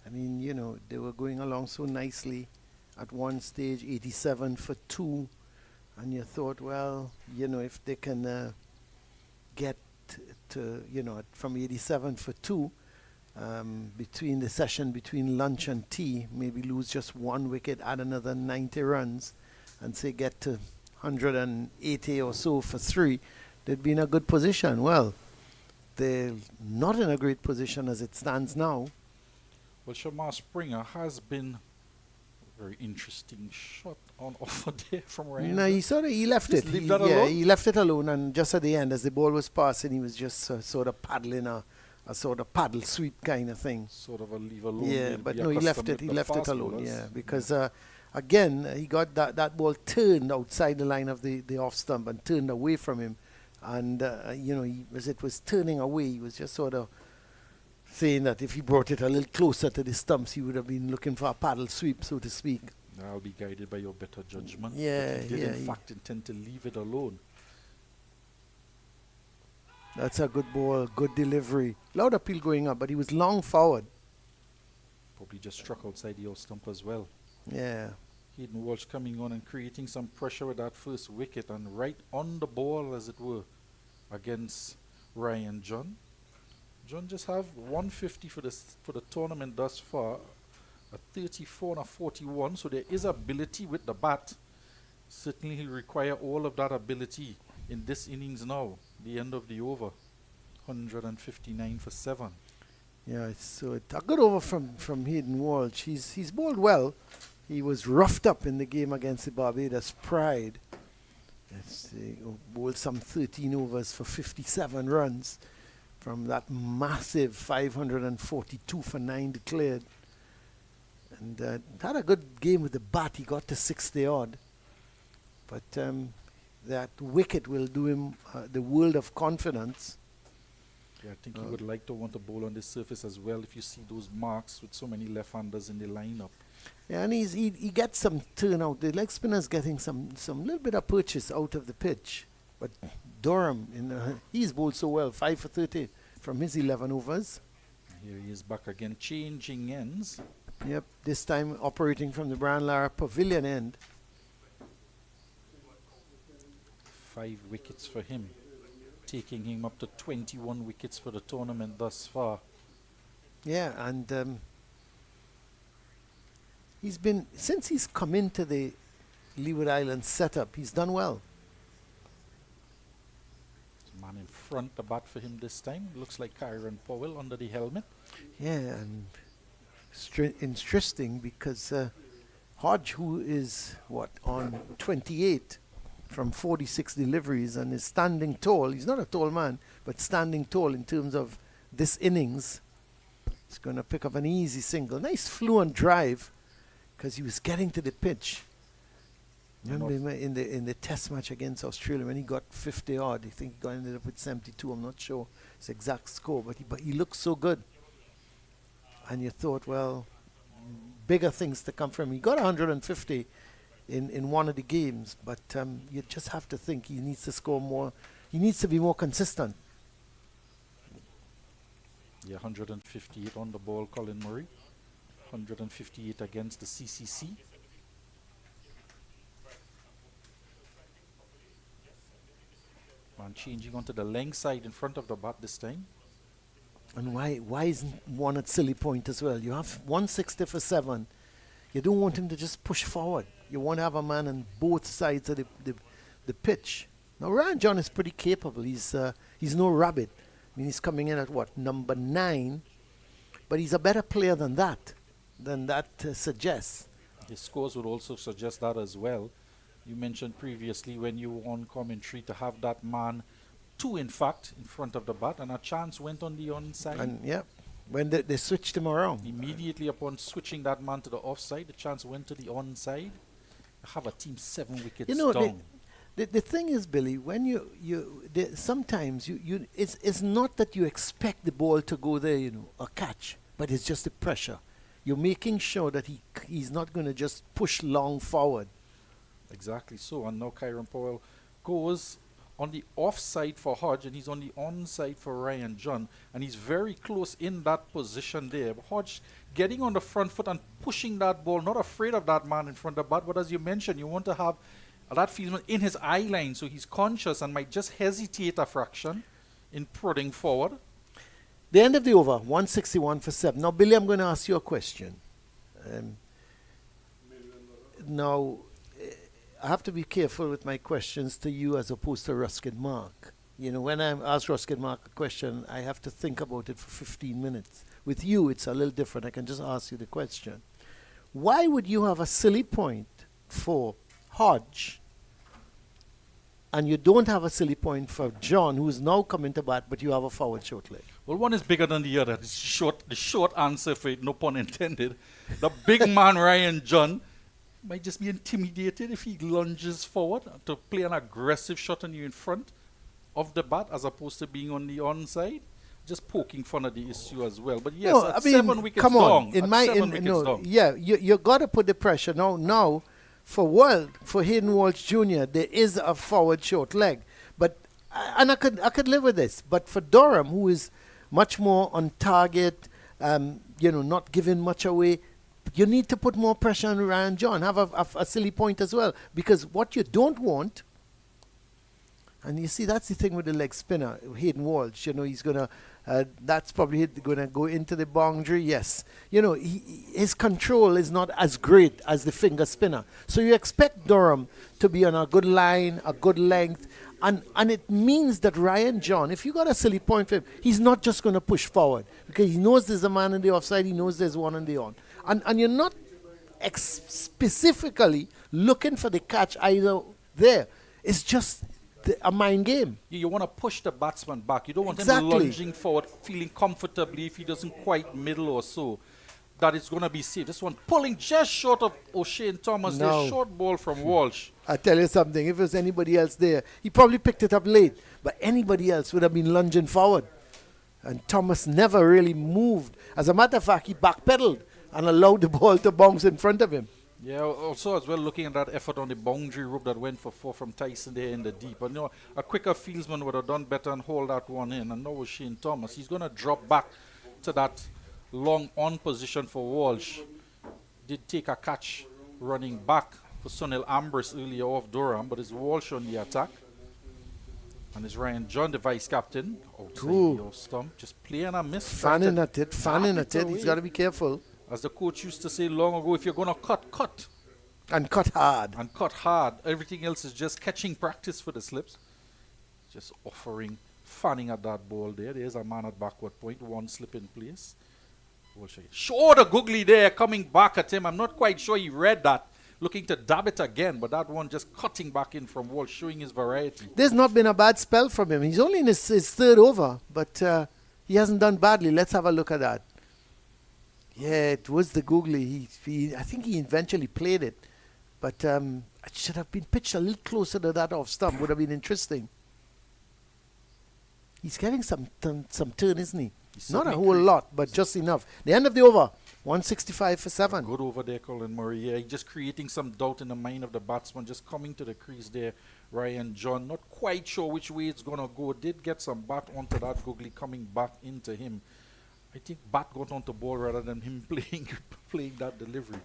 I mean, they were going along so nicely. At one stage, 87 for 2, and you thought, well, if they can get to, from 87 for 2, between the session between lunch and tea, maybe lose just 1 wicket, add another 90 runs, and say get to 180 or so for 3, they'd be in a good position. Well, they're not in a great position as it stands now. Well, Shamar Springer has been a very interesting shot on offer there from Ryan. No, he left it. He left it alone, and just at the end, as the ball was passing, he was just sort of paddling a sort of paddle sweep kind of thing. Sort of a leave alone. Yeah, but no, he left it alone. Yeah, because again, he got that ball turned outside the line of the off stump and turned away from him, and as it was turning away, he was just sort of saying that if he brought it a little closer to the stumps, he would have been looking for a paddle sweep, so to speak. I'll be guided by your better judgment. Yeah, but he did in fact intend to leave it alone. That's a good ball, good delivery. Loud appeal going up, but he was long forward. Probably just struck outside the off stump as well. Yeah. Hayden Walsh coming on and creating some pressure with that first wicket, and right on the ball, as it were, against Ryan John. John just have 150 for the tournament thus far, a 34 and a 41, so there is ability with the bat. Certainly he'll require all of that ability in this innings now, the end of the over. 159 for 7. Yeah, so a good over from Hayden Walsh. He's bowled well. He was roughed up in the game against the Barbados Pride. Bowled some 13 overs for 57 runs from that massive 542 for 9 declared. And had a good game with the bat. He got to 60 odd. But that wicket will do him the world of confidence. Yeah, I think he would like to want to bowl on this surface as well if you see those marks with so many left-handers in the lineup. Yeah, and he gets some turnout. The leg spinner's getting some little bit of purchase out of the pitch. But Durham, he's bowled so well, 5 for 30 from his 11 overs. Here he is back again, changing ends. Yep, this time operating from the Brian Lara Pavilion end. 5 wickets for him, taking him up to 21 wickets for the tournament thus far. Yeah, and he's been, since he's come into the Leeward Islands setup, he's done well. Man in front, the bat for him this time. Looks like Kyron Powell under the helmet. Yeah, and interesting because Hodge, who is on 28 from 46 deliveries and is standing tall. He's not a tall man, but standing tall in terms of this innings. He's going to pick up an easy single. Nice fluent drive because he was getting to the pitch. Remember in the test match against Australia when he got 50 odd, I think he ended up with 72. I'm not sure his exact score, but he looked so good. And you thought, well, bigger things to come from him. He got 150 in one of the games, but you just have to think he needs to score more. He needs to be more consistent. Yeah, 158 on the ball, Colin Murray. 158 against the CCC. Man changing onto the length side in front of the bat this time. And why isn't one at silly point as well? You have 160 for 7. You don't want him to just push forward. You want to have a man on both sides of the pitch. Now Ryan John is pretty capable. He's no rabbit. I mean, he's coming in at number 9, but he's a better player than that suggests. His scores would also suggest that as well. You mentioned previously when you were on commentary to have that man, 2 in fact, in front of the bat, and a chance went on the onside. And yeah, when they switched him around. Immediately upon switching that man to the offside, the chance went to the onside. Have a team 7 wickets down. The thing is, Billy, when sometimes it's not that you expect the ball to go there, or catch, but it's just the pressure. You're making sure that he's not going to just push long forward. Exactly so. And now Kyron Powell goes on the offside for Hodge, and he's on the onside for Ryan John, and he's very close in that position there. But Hodge getting on the front foot and pushing that ball, not afraid of that man in front of the bat, but as you mentioned, you want to have that fieldsman in his eye line, so he's conscious and might just hesitate a fraction in prodding forward. The end of the over, 161 for 7. Now, Billy, I'm going to ask you a question. Now, I have to be careful with my questions to you as opposed to Ruskin Mark. When I ask Ruskin Mark a question, I have to think about it for 15 minutes. With you, it's a little different. I can just ask you the question. Why would you have a silly point for Hodge and you don't have a silly point for John, who's now coming to bat, but you have a forward short leg? Well, one is bigger than the other. The short answer for it, no pun intended. The big man, Ryan John, might just be intimidated if he lunges forward to play an aggressive shot on you in front of the bat as opposed to being on the onside. Just poking fun at the issue as well. But yes, no, 7 wickets come on. down. Yeah, you got to put the pressure. Now, for Hayden Walsh Jr., there is a forward short leg. But and I could live with this. But for Durham, who is much more on target, not giving much away, you need to put more pressure on Ryan John. Have a silly point as well. Because what you don't want, and you see, that's the thing with the leg spinner, Hayden Walsh. He's going to, that's probably going to go into the boundary, yes. His control is not as great as the finger spinner. So you expect Durham to be on a good line, a good length, And it means that Ryan John, if you got a silly point for him, he's not just going to push forward because he knows there's a man in the offside, he knows there's one in the on. And you're not specifically looking for the catch either there. It's just a mind game. You want to push the batsman back. You don't want him Exactly. lunging forward, feeling comfortably if he doesn't quite middle or so. That it's going to be safe. This one pulling just short of O'Shane Thomas. No. There's short ball from Walsh. I tell you something, if it was anybody else there, he probably picked it up late, but anybody else would have been lunging forward. And Thomas never really moved. As a matter of fact, he backpedaled and allowed the ball to bounce in front of him. Yeah, also as well looking at that effort on the boundary rope that went for 4 from Tyson there in the deep. And a quicker fieldsman would have done better and hold that one in. And now O'Shane Thomas, he's going to drop back to that long on position for Walsh. Did take a catch running back for Sunil Ambrose earlier off Durham, but it's Walsh on the attack. And it's Ryan John, the vice captain, outside the off stump, just playing a miss. Fanning at it. He's got to be careful. As the coach used to say long ago, if you're going to cut. And cut hard. And cut hard. Everything else is just catching practice for the slips. Just fanning at that ball there. There's a man at backward point, one slip in place. Sure, the googly there coming back at him. I'm not quite sure he read that. Looking to dab it again, but that one just cutting back in from Walsh, showing his variety. There's not been a bad spell from him. He's only in his third over, but he hasn't done badly. Let's have a look at that. Yeah, it was the googly. I think he eventually played it, but it should have been pitched a little closer to that off stump. Would have been interesting. He's getting some turn, isn't he? Not a whole lot, but just enough. The end of the over, 165 for 7. Good over there, Colin Murray. Yeah, just creating some doubt in the mind of the batsman, just coming to the crease there. Ryan John, not quite sure which way it's going to go. Did get some bat onto that googly coming back into him. I think bat got onto ball rather than him playing that delivery.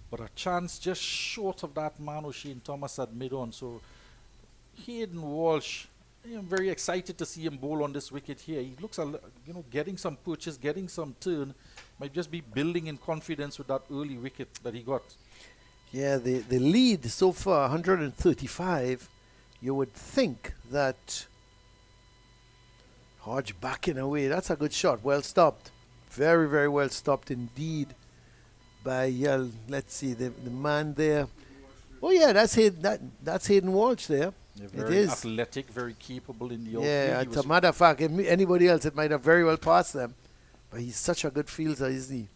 But a chance just short of that man O'Shane Thomas had mid on. So Hayden Walsh, I'm very excited to see him bowl on this wicket here. He looks, getting some purchase, getting some turn. Might just be building in confidence with that early wicket that he got. Yeah, the lead so far, 135. You would think that Hodge backing away. That's a good shot. Well stopped. Very, very well stopped indeed by, let's see, the man there. Oh, yeah, that's Hayden Walsh there. Yeah, very athletic, very capable in the yeah, as a matter of fact, anybody else, it might have very well passed them. But he's such a good fielder, isn't he?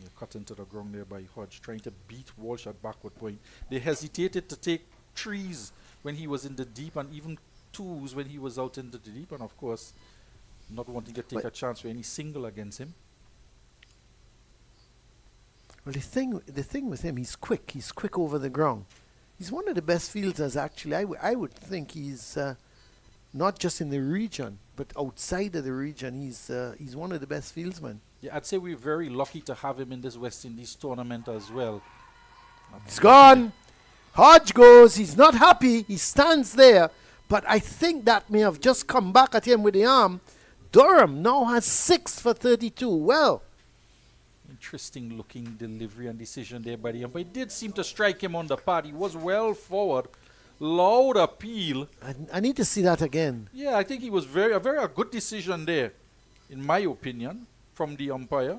Yeah, cut into the ground there by Hodge, trying to beat Walsh at backward point. They hesitated to take threes when he was in the deep and even twos when he was out into the deep. And, of course, not wanting to take a chance for any single against him. Well, the thing with him, he's quick. He's quick over the ground. He's one of the best fielders, actually. I would think he's not just in the region, but outside of the region. He's one of the best fieldsmen. Yeah, I'd say we're very lucky to have him in this West Indies tournament as well. It's gone. Hodge goes. He's not happy. He stands there. But I think that may have just come back at him with the arm. Durham now has 6 for 32. Well, interesting looking delivery and decision there by the umpire. It did seem to strike him on the pad. He was well forward. Loud appeal. I need to see that again. Yeah, I think he was a very good decision there, in my opinion, from the umpire.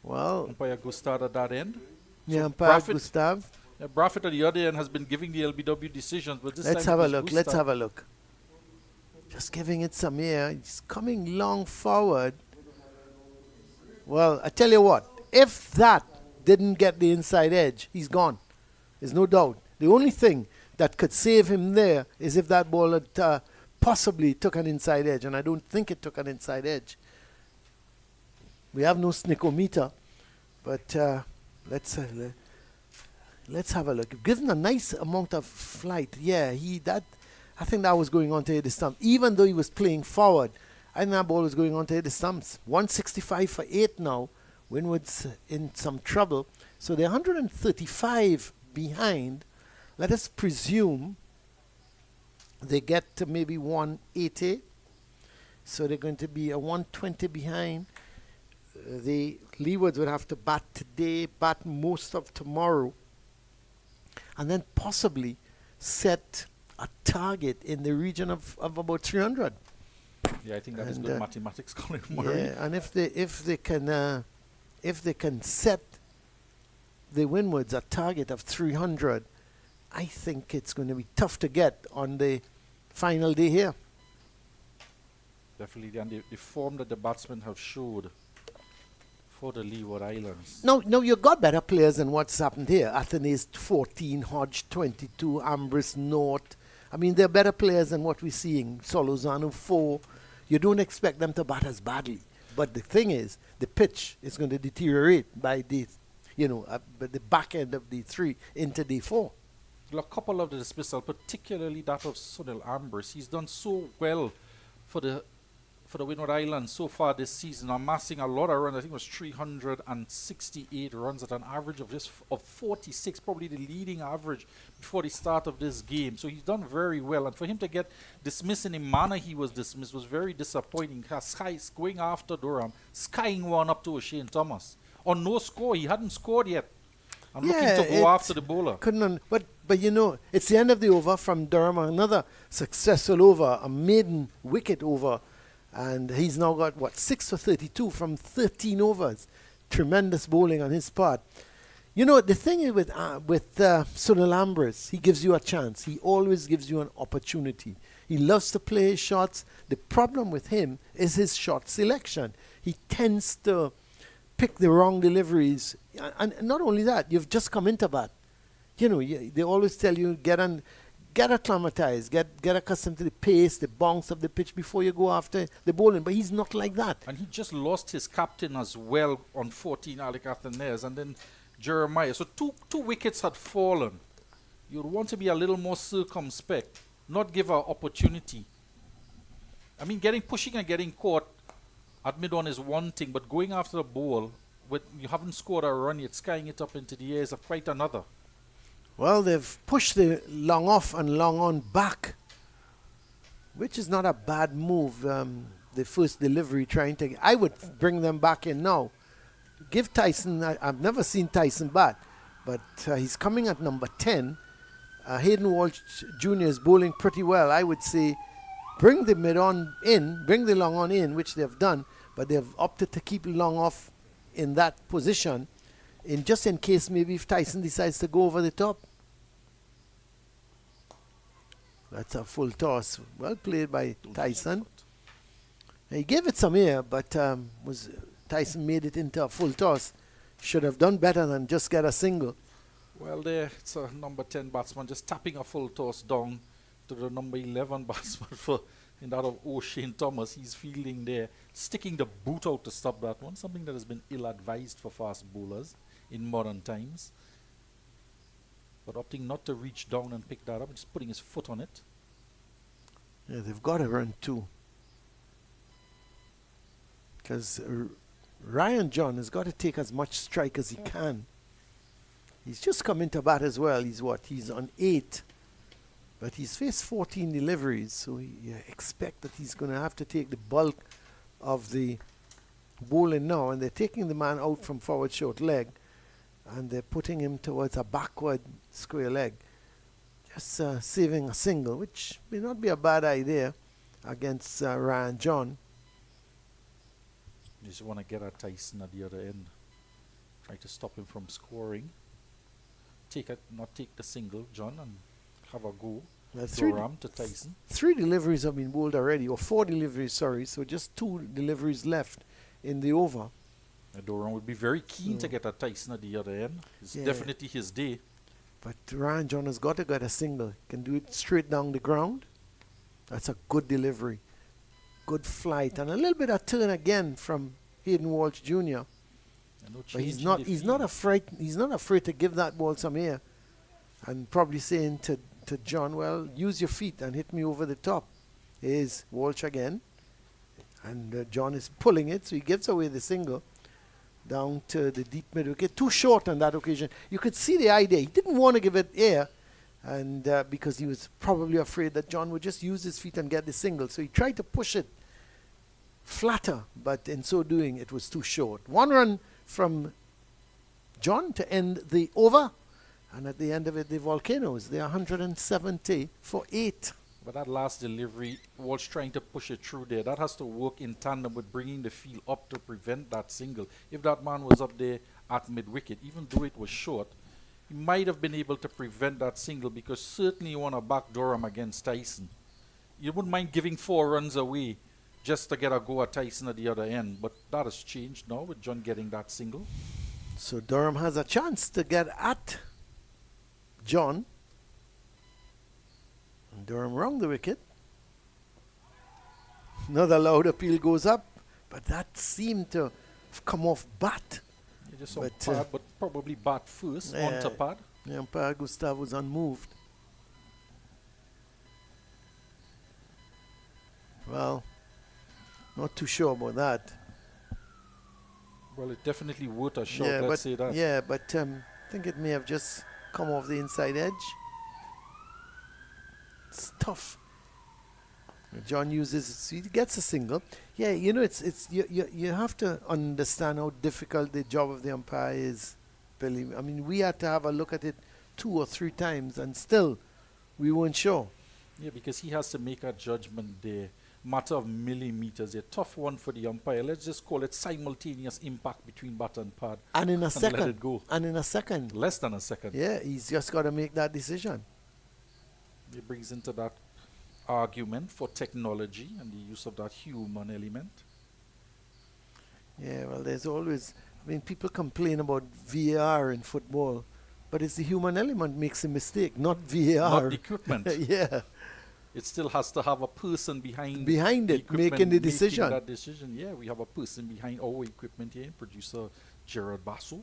Well, umpire Gustave at that end. Yeah, umpire Gustave. Braffett at the other end has been giving the LBW decisions, but this time let's have a look. Let's have a look. Just giving it some air. He's coming long forward. Well, I tell you what. If that didn't get the inside edge, he's gone. There's no doubt. The only thing that could save him there is if that ball had possibly took an inside edge, and I don't think it took an inside edge. We have no snickometer, but let's have a look. Given a nice amount of flight, yeah, I think that was going on to hit the stump. Even though he was playing forward, I think that ball was going on to hit the stumps. 165 for 8 now. Windward's in some trouble. So they're 135 behind. Let us presume they get to maybe 180. So they're going to be a 120 behind. The Leewards would have to bat today, bat most of tomorrow, and then possibly set a target in the region of about 300. Yeah, I think that is And, good mathematics, Colin Murray. Yeah, and if they can set the Windwards a target of 300, I think it's going to be tough to get on the final day here. Definitely, and the form that the batsmen have showed for the Leeward Islands. No, you got better players than what's happened here. Athena's 14, Hodge 22, Ambrose North. I mean, they're better players than what we're seeing. Solozano 4. You don't expect them to bat as badly. But the thing is, the pitch is going to deteriorate by the back end of day 3 into day 4. A couple of the dismissal, particularly that of Sunil Ambrose. He's done so well for the Windward Islands so far this season, amassing a lot of runs. I think it was 368 runs at an average of 46, probably the leading average before the start of this game. So he's done very well. And for him to get dismissed in the manner he was dismissed was very disappointing. Going after Durham, skying one up to O'Shane Thomas. On no score, he hadn't scored yet. I'm looking to go after the bowler. But it's the end of the over from Durham. Another successful over, a maiden wicket over. And he's now got, 6 for 32 from 13 overs. Tremendous bowling on his part. You know, the thing is with Sunil Ambrose, he gives you a chance. He always gives you an opportunity. He loves to play his shots. The problem with him is his shot selection. He tends to pick the wrong deliveries. And not only that, you've just come into bat. You know, they always tell you, get acclimatized, get accustomed to the pace, the bounce of the pitch before you go after the bowling. But he's not like that. And he just lost his captain as well on 14 Alec Athenaeus, and then Jeremiah. So two wickets had fallen. You'd want to be a little more circumspect, not give an opportunity. I mean, pushing and getting caught at mid-on is one thing, but going after the ball, you haven't scored a run yet, skying it up into the air is quite another. Well, they've pushed the long off and long on back, which is not a bad move. The first delivery I would bring them back in now. Give Tyson, I've never seen Tyson bat, but he's coming at number 10. Hayden Walsh Jr. is bowling pretty well. I would say bring the mid-on in, bring the long on in, which they've done, but they've opted to keep long off in that position, just in case maybe if Tyson decides to go over the top. That's a full toss. Well played by Tyson. He gave it some air, but Tyson made it into a full toss. Should have done better than just get a single. Well, it's a number 10 batsman just tapping a full toss down to the number 11 batsman in that of O'Shane Thomas. He's fielding there, sticking the boot out to stop that one, something that has been ill-advised for fast bowlers in modern times. But opting not to reach down and pick that up, just putting his foot on it. Yeah, they've got to run too. Because Ryan John has got to take as much strike as he can. He's just come into bat as well. He's on 8. But he's faced 14 deliveries, so you expect that he's going to have to take the bulk of the bowling now. And they're taking the man out from forward short leg, and they're putting him towards a backward square leg. Just saving a single, which may not be a bad idea against Ryan John. You just want to get at Tyson at the other end. Try to stop him from scoring. Not take the single, John, and have a go. Durham to Tyson. 3 deliveries have been bowled already, or 4 deliveries, sorry. So just 2 deliveries left in the over. Durham would be very keen to get at Tyson at the other end. It's definitely his day. But Ryan John has got to get a single. Can do it straight down the ground. That's a good delivery. Good flight. And a little bit of turn again from Hayden Walsh Jr. But he's not afraid to give that ball some air. And probably saying to John, well, use your feet and hit me over the top. Here's Walsh again. And John is pulling it, so he gives away the single down to the deep mid wicket. Too short on that occasion. You could see the idea. He didn't want to give it air, and because he was probably afraid that John would just use his feet and get the single. So he tried to push it flatter, but in so doing, it was too short. 1 run from John to end the over, And at the end of it, the Volcanoes, they're 170 for 8. But that last delivery was trying to push it through there. That has to work in tandem with bringing the field up to prevent that single. If that man was up there at mid-wicket, even though it was short, he might have been able to prevent that single, because certainly you want to back Durham against Tyson. You wouldn't mind giving 4 runs away just to get a go at Tyson at the other end. But that has changed now with John getting that single. So Durham has a chance to get at John. And Durham wrong the wicket. Another loud appeal goes up, but that seemed to have come off bat. You just saw pad, but probably bat first onto pad. The umpire Gustav was unmoved. Well, not too sure about that. Well, it definitely worth a shot, let's say that. Yeah, but I think it may have just come off the inside edge. It's tough. John uses, he gets a single. Yeah, you know, you have to understand how difficult the job of the umpire is, Billy. I mean, we had to have a look at it 2 or 3 times, and still we weren't sure. Yeah, because he has to make a judgment there. Matter of millimeters, a tough one for the umpire. Let's just call it simultaneous impact between bat and pad. And in a second. Let it go. And in a second. Less than a second. Yeah, he's just got to make that decision. It brings into that argument for technology and the use of that human element. Yeah, well, there's always, I mean, people complain about VAR in football, but it's the human element makes a mistake, not VAR. Not the equipment. Yeah. It still has to have a person behind it, making the decision. That decision. Yeah, we have a person behind our equipment here. Producer Gerard Basso,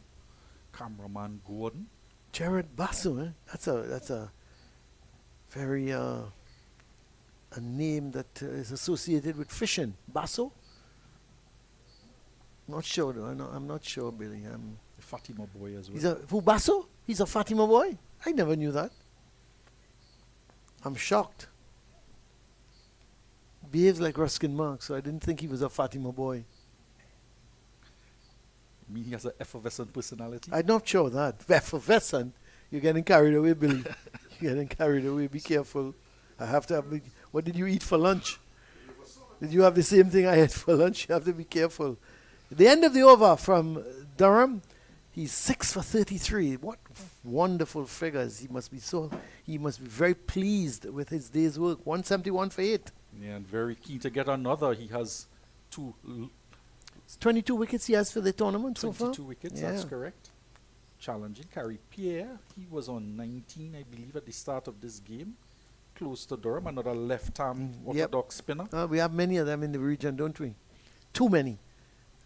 cameraman Gordon. Gerard Basso, eh? That's a very a name that is associated with fishing. Basso? Not sure though. I'm not sure, Billy. The Fatima boy as well. He's who Basso? He's a Fatima boy? I never knew that. I'm shocked. Behaves like Ruskin Mark, so I didn't think he was a Fatima boy. You mean he has an effervescent personality? I'm not sure that. Effervescent? You're getting carried away, Billy. You're getting carried away. Be careful. I have to have... What did you eat for lunch? Did you have the same thing I had for lunch? You have to be careful. At the end of the over from Durham, he's 6 for 33. What wonderful figures. He must be very pleased with his day's work. 171 for 8. Yeah, and very keen to get another. He has 22 wickets he has for the tournament so far. 22 wickets, Yeah. that's correct. Challenging. Carrie Pierre, he was on 19, I believe, at the start of this game. Close to Durham, another left-arm orthodox spinner. We have many of them in the region, don't we? Too many.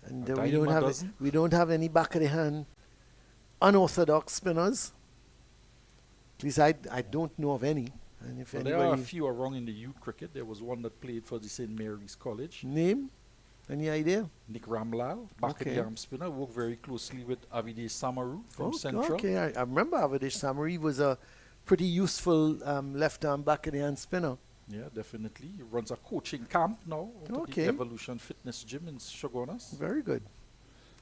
And we don't have any back of the hand unorthodox spinners. At least I don't know of any. And if Well, there are a few around in the youth cricket. There was one that played for the St. Mary's College. Name? Any idea? Nick Ramlal, back of the arm spinner, worked very closely with Avidesh Samaru from Central. Okay, I remember Avidesh Samaru. He was a pretty useful left-arm back of the hand spinner. Yeah, definitely. He runs a coaching camp now at the Evolution Fitness Gym in Shogunas. Very good.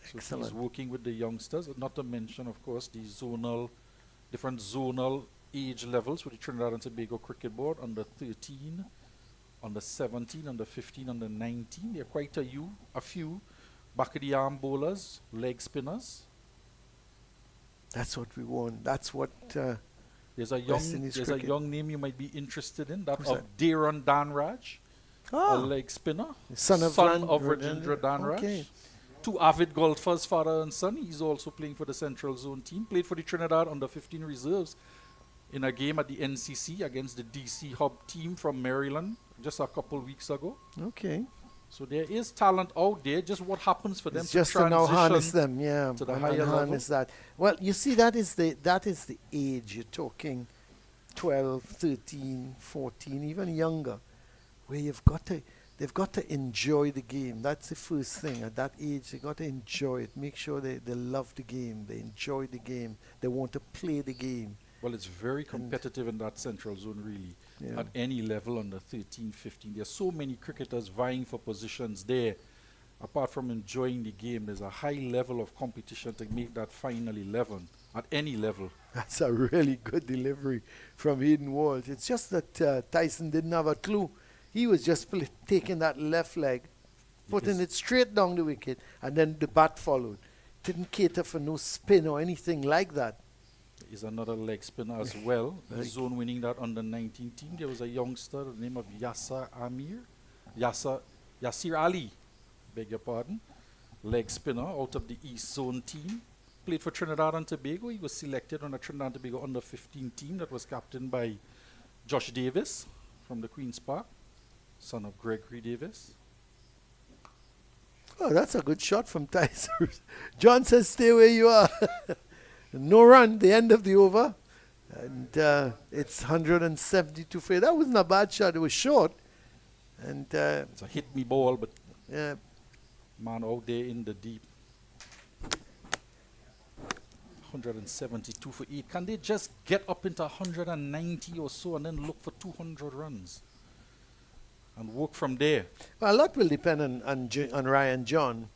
So Excellent. he's working with the youngsters, not to mention, of course, the different zonal age levels with the Trinidad and Tobago Cricket Board, under 13, under 17, under 15, under 19. There are quite a few back of the arm bowlers, leg spinners. That's what we want. That's what... There's a young name you might be interested in, that Who's of that? Deran Danraj, a leg spinner, Son of Rajendra Danraj. Okay. 2 avid golfers, father and son. He's also playing for the Central Zone team. Played for the Trinidad under 15 reserves in a game at the NCC against the DC Hub team from Maryland just a couple weeks ago. Okay. So there is talent out there. Just what happens for them It's to just to transition now harness them, yeah. to the and higher level. harness that. Well, you see, that is the age you're talking, 12, 13, 14, even younger, where they've got to enjoy the game. That's the first thing. At that age, they've got to enjoy it. Make sure they love the game. They enjoy the game. They want to play the game. Well, it's very competitive in that Central Zone, really. Yeah. At any level under 13, 15. There's so many cricketers vying for positions there. Apart from enjoying the game, there's a high level of competition to make that final 11. at any level. That's a really good delivery from Hayden Walsh. It's just that Tyson didn't have a clue. He was just taking that left leg, putting Yes. it straight down the wicket, and then the bat followed. Didn't cater for no spin or anything like that. Is another leg spinner as well. Right. Zone winning that under 19 team. There was a youngster, the name of Yasir Ali, beg your pardon. Leg spinner out of the East Zone team. Played for Trinidad and Tobago. He was selected on the Trinidad and Tobago under 15 team that was captained by Josh Davis from the Queen's Park, son of Gregory Davis. Oh, that's a good shot from Tyson. John says, stay where you are. No run, the end of the over. And it's 172 for you. That wasn't a bad shot. It was short. And It's a hit me ball, but yeah, man out there in the deep. 172 for 8. Can they just get up into 190 or so and then look for 200 runs and work from there? well, a lot will depend on Ryan John.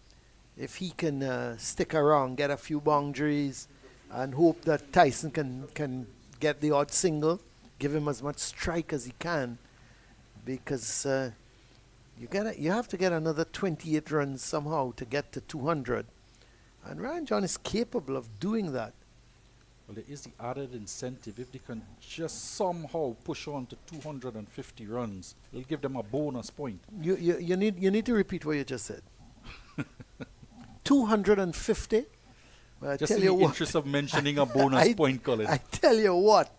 If he can stick around, get a few boundaries, and hope that Tyson can get the odd single, give him as much strike as he can, because you have to get another 28 runs somehow to get to 200, and Ryan John is capable of doing that. Well, there is the added incentive. If they can just somehow push on to 250 runs, it'll give them a bonus point. You need to repeat what you just said. 250. Well, I Just tell in you the what. interest of mentioning a bonus point, Colin. I tell you what,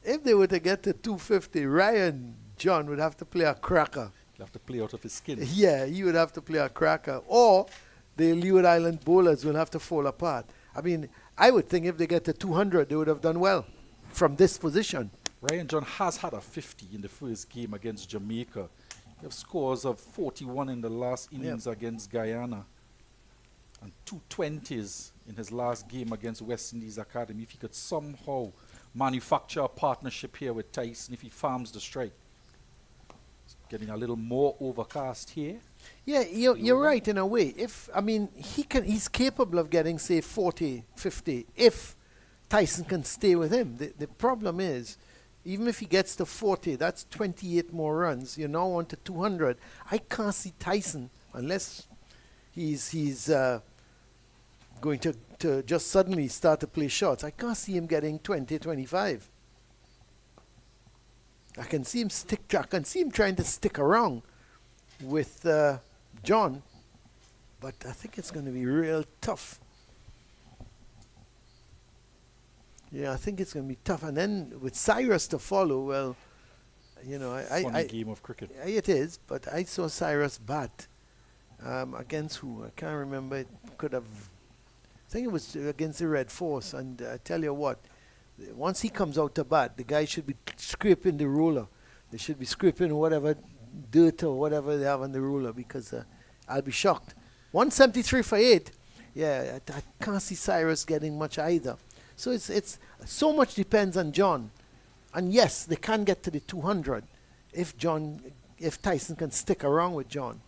if they were to get to 250, Ryan John would have to play a cracker. He'll have to play out of his skin. Yeah, he would have to play a cracker. Or the Leeward Island bowlers will have to fall apart. I mean, I would think if they get to 200, they would have done well from this position. Ryan John has had a 50 in the first game against Jamaica. He have scores of 41 in the last innings against Guyana. And 220s in his last game against West Indies Academy. If he could somehow manufacture a partnership here with Tyson, if he farms the strike. It's getting a little more overcast here. Yeah, you're right in a way. He's capable of getting, say, 40, 50 if Tyson can stay with him. The problem is, even if he gets to 40, that's 28 more runs. You're now on to 200. I can't see Tyson unless he's going to just suddenly start to play shots. I can't see him getting 20, 25. I can see him trying to stick around with John, but I think it's going to be real tough. Yeah, I think it's going to be tough. And then with Cyrus to follow, well, Funny game of cricket. it is, but I saw Cyrus bat against who? I can't remember. It could have, I think it was against the Red Force. And I tell you what, once he comes out to bat, the guy should be scraping the roller. They should be scraping whatever dirt or whatever they have on the roller, because I'll be shocked. 173 for 8. Yeah, I can't see Cyrus getting much either. So it's so much depends on John. And yes, they can get to the 200 if Tyson can stick around with John.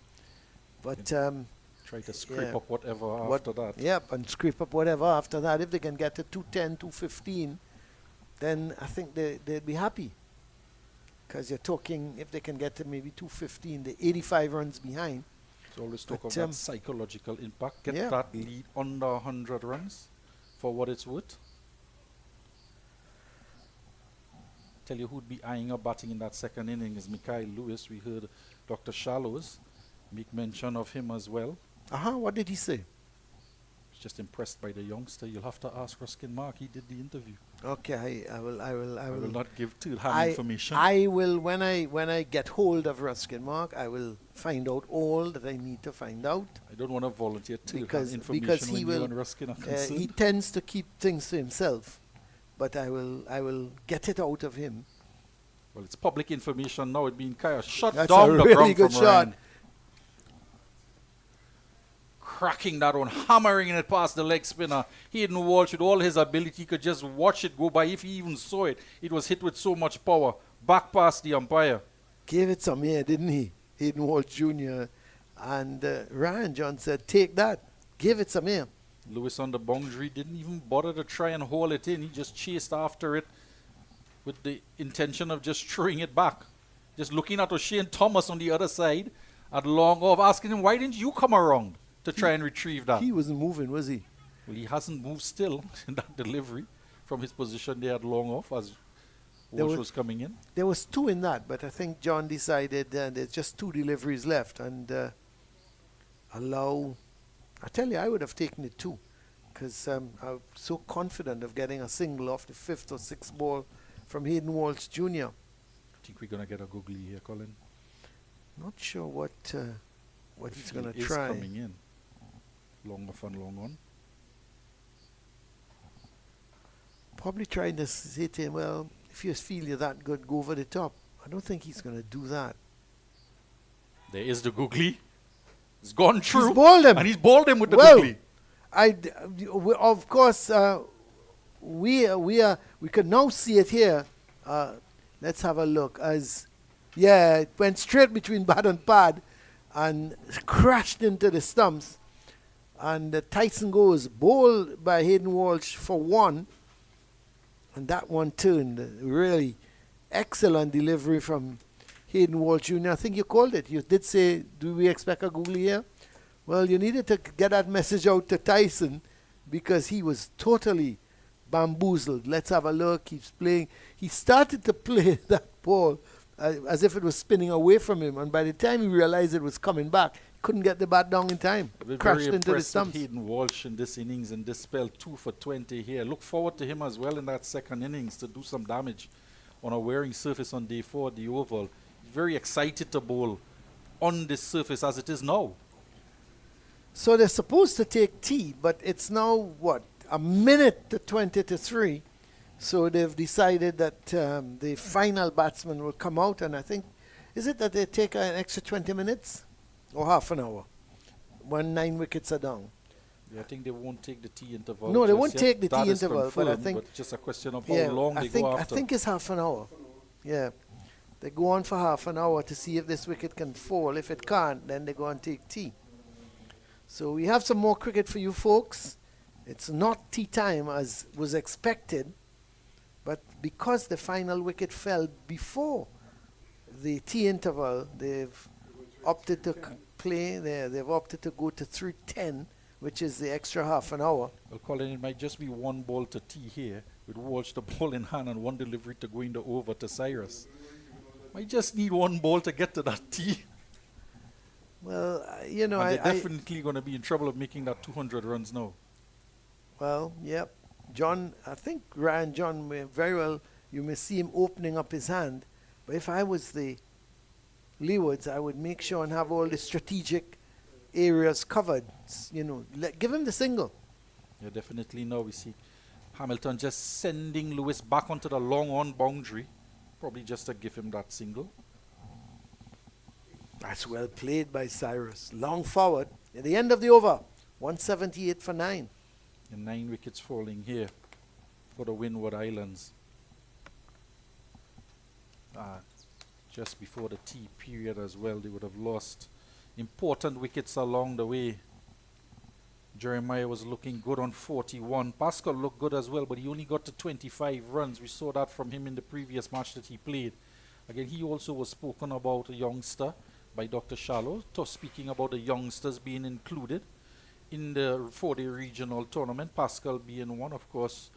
But Try to scrape up whatever after that. Yep, and scrape up whatever after that. If they can get to 210, 215, then I think they'd be happy. Because you're talking, if they can get to maybe 215, they're 85 runs behind. So always talk of that psychological impact. Get yeah. that lead under 100 runs for what it's worth. Tell you who'd be eyeing up batting in that second inning is Mikhail Lewis. We heard Dr. Shallows make mention of him as well. What did he say? He's just impressed by the youngster. You'll have to ask Ruskin Mark. He did the interview. Okay, I will I will not give too hand information. I will, when I get hold of Ruskin Mark, I will find out all that I need to find out. I don't want to volunteer too because information he when you will, and Ruskin are concerned. he tends to keep things to himself, but I will get it out of him. Well, it's public information now. It's being kind of shut That's down a the really ground good from shot. Ryan. Cracking that one, hammering it past the leg spinner. Hayden Walsh, with all his ability, could just watch it go by. If he even saw it, it was hit with so much power. Back past the umpire. Gave it some air, didn't he? Hayden Walsh Jr. And Ryan John said, take that. Give it some air. Lewis on the boundary didn't even bother to try and haul it in. He just chased after it with the intention of just throwing it back. Just looking at O'Shane Thomas on the other side at long off, asking him, why didn't you come around to try and retrieve that? He wasn't moving, was he? Well, he hasn't moved still in that delivery from his position there at long off as Walsh was coming in. There was 2 in that, but I think John decided there's just 2 deliveries left and allow. I tell you, I would have taken it 2 because I'm so confident of getting a single off the 5th or 6th ball from Hayden Walsh Jr. I think we're going to get a googly here, Colin. Not sure what he's going to He is try. coming in. Long off and long on. Probably trying to say to him, well, if you feel you're that good, go over the top. I don't think he's going to do that. There is the googly. It's gone through. He's bowled him. And he's bowled him with the Well, googly. Of course, we can now see it here. Let's have a look. It went straight between bat and pad and crashed into the stumps. And Tyson goes bowled by Hayden Walsh for 1. And that one turned. Really excellent delivery from Hayden Walsh Jr. I think you called it. You did say, do we expect a googly here? Well, you needed to get that message out to Tyson because he was totally bamboozled. Let's have a look. He's playing. He started to play that ball as if it was spinning away from him. And by the time he realized it was coming back, he couldn't get the bat down in time. Crashed into the stumps. Hayden Walsh in this innings and this spell 2 for 20 here. Look forward to him as well in that second innings to do some damage on a wearing surface on day 4 at the Oval. Very excited to bowl on this surface as it is now. So they're supposed to take tea, but it's now, a minute to 20 to 3. So they've decided that the final batsman will come out, and I think, is it that they take an extra 20 minutes or half an hour when 9 wickets are down? Yeah, I think they won't take the tea interval. No, they just won't yet. take the That tea is interval, but I confirmed, think just a question of how long they go after. I think it's half an hour. Yeah. They go on for half an hour to see if this wicket can fall. If it can't, then they go and take tea. So we have some more cricket for you folks. It's not tea time as was expected, but because the final wicket fell before the tea interval, they've opted to play there. They've opted to go to 3:10, which is the extra half an hour. Well, Colin, it might just be 1 ball to tea here with Walsh the ball in hand and 1 delivery to go in the over to Cyrus. Might just need 1 ball to get to that tea. Well, And they're definitely going to be in trouble of making that 200 runs now. Well, yep. John, I think Ryan John may very well, you may see him opening up his hand. But if I was the Leewards, I would make sure and have all the strategic areas covered. Give him the single. Yeah, definitely now we see Hamilton just sending Lewis back onto the long on boundary. Probably just to give him that single. That's well played by Cyrus. Long forward. At the end of the over, 178 for 9. And 9 wickets falling here for the Windward Islands. Just before the tea period as well, they would have lost important wickets along the way. Jeremiah was looking good on 41. Pascal looked good as well, but he only got to 25 runs. We saw that from him in the previous match that he played. Again, he also was spoken about, a youngster, by Dr. Shallow, speaking about the youngsters being included in the 4-day regional tournament. Pascal being one, of course.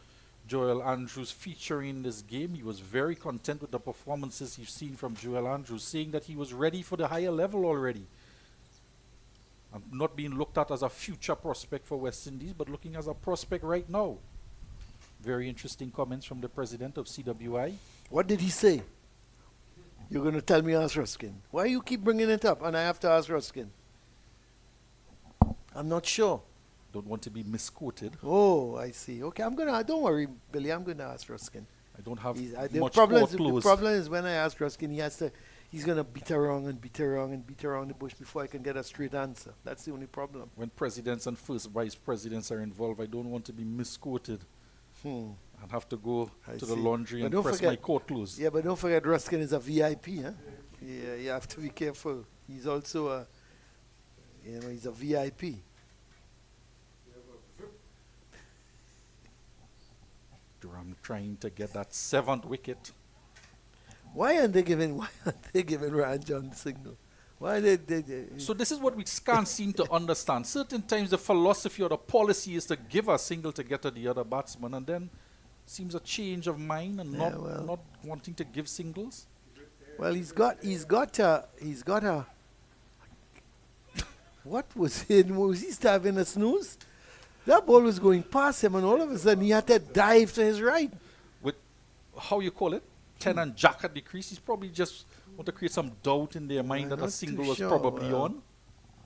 Joel Andrews featuring in this game. He was very content with the performances you've seen from Joel Andrews, saying that he was ready for the higher level already. And not being looked at as a future prospect for West Indies, but looking as a prospect right now. Very interesting comments from the president of CWI. What did he say? You're going to tell me, ask Ruskin. Why you keep bringing it up and I have to ask Ruskin? I'm not sure. Don't want to be misquoted. Oh, I see. Okay, don't worry, Billy, I'm going to ask Ruskin. I don't have The much problem is when I ask Ruskin, he's going to beat around and beat around and beat around the bush before I can get a straight answer. That's the only problem. When presidents and first vice presidents are involved, I don't want to be misquoted. And have to go to the laundry and press my coat clothes. Yeah, but don't forget Ruskin is a VIP, huh? Yeah, you have to be careful. He's also he's a VIP. Durham trying to get that 7th wicket. Why aren't they giving Ryan John the signal? Why they So this is what we can't seem to understand. Certain times the philosophy or the policy is to give a single to get to the other batsman, and then seems a change of mind and not wanting to give singles. Well, he's got a what was it? Was he having a snooze? That ball was going past him, and all of a sudden he had to dive to his right. With how you call it, 10 and Jack at the crease, he's probably just want to create some doubt in their mind that a not single too was sure. probably Well, on.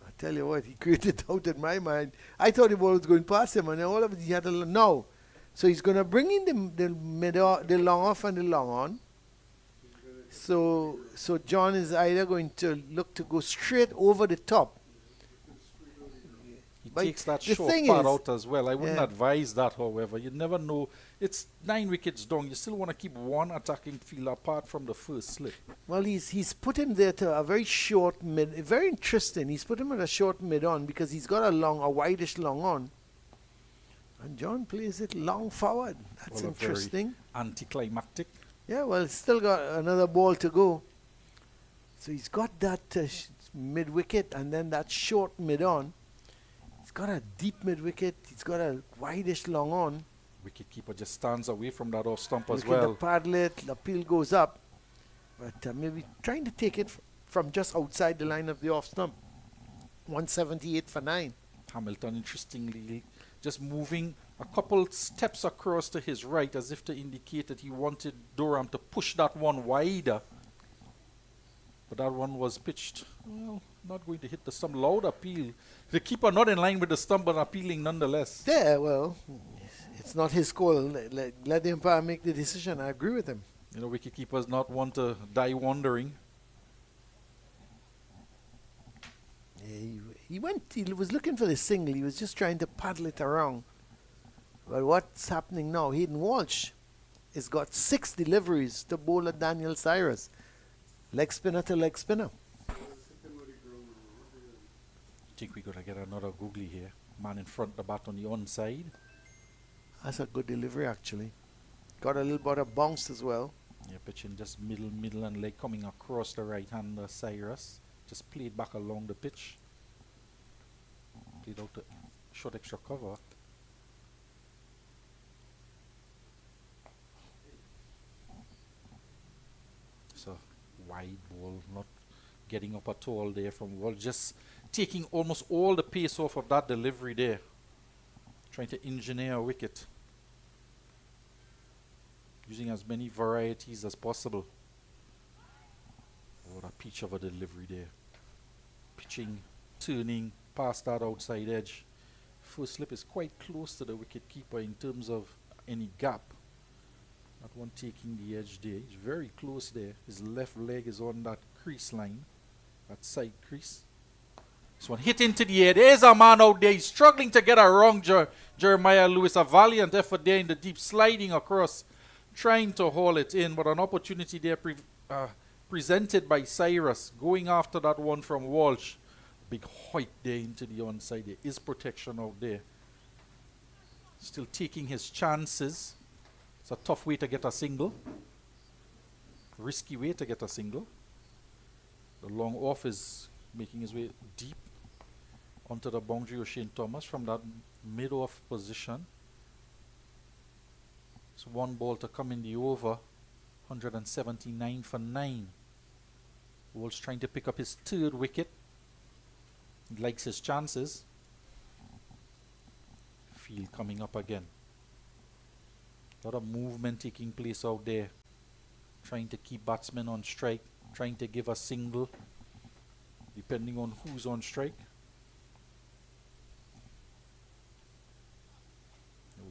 I tell you what, he created doubt in my mind. I thought the ball was going past him, and then all of it he had to no. So he's going to bring in the long off and the long on. So John is either going to look to go straight over the top. He But takes that the short thing part is- out as well. I wouldn't Yeah. advise that, however. You never know. It's 9 wickets down. You still want to keep one attacking field apart from the first slip. Well, he's put him there to a very short mid. Very interesting. He's put him at a short mid on because he's got a wideish long on. And John plays it long forward. That's Well, a very interesting. anticlimactic. Yeah, well, he's still got another ball to go. So he's got that mid wicket and then that short mid on. He's got a deep mid wicket. He's got a wideish long on. Wicketkeeper just stands away from that off stump as Look at the well. padlet, the peel goes up. But maybe trying to take it from just outside the line of the off stump. 178 for 9. Hamilton, interestingly, just moving a couple steps across to his right as if to indicate that he wanted Durham to push that one wider. But that one was pitched, well, not going to hit the stump. Loud appeal. The keeper not in line with the stump but appealing nonetheless. Yeah, well, it's not his call. Let the umpire make the decision. I agree with him. You know, wicketkeepers not want to die wandering. Yeah, he was looking for the single. He was just trying to paddle it around. But what's happening now? Hayden Walsh has got 6 deliveries to bowler Daniel Cyrus. Leg spinner to leg spinner. I think we're going to get another googly here. Man in front, the bat on the onside. That's a good delivery, actually. Got a little bit of bounce as well. Yeah, pitching just middle and leg coming across the right-hander Cyrus. Just played back along the pitch. Played out the short extra cover. So wide ball, not getting up at all there from Wall. Just taking almost all the pace off of that delivery there. Trying to engineer a wicket. Using as many varieties as possible. What a peach of a delivery there. Pitching, turning, past that outside edge. First slip is quite close to the wicket keeper in terms of any gap. That one taking the edge there. He's very close there. His left leg is on that crease line. That side crease. This one hit into the air. There's a man out there. He's struggling to get around Jeremiah Lewis. A valiant effort there in the deep, sliding across, trying to haul it in. But an opportunity there presented by Cyrus, going after that one from Walsh. Big height there into the onside. There is protection out there. Still taking his chances. It's a tough way to get a single. Risky way to get a single. The long off is making his way deep onto the boundary of Shane Thomas from that mid-off position. It's one ball to come in the over. 179 for 9. Walsh trying to pick up his 3rd wicket. He likes his chances. Field coming up again. A lot of movement taking place out there. Trying to keep batsmen on strike. Trying to give a single. Depending on who's on strike.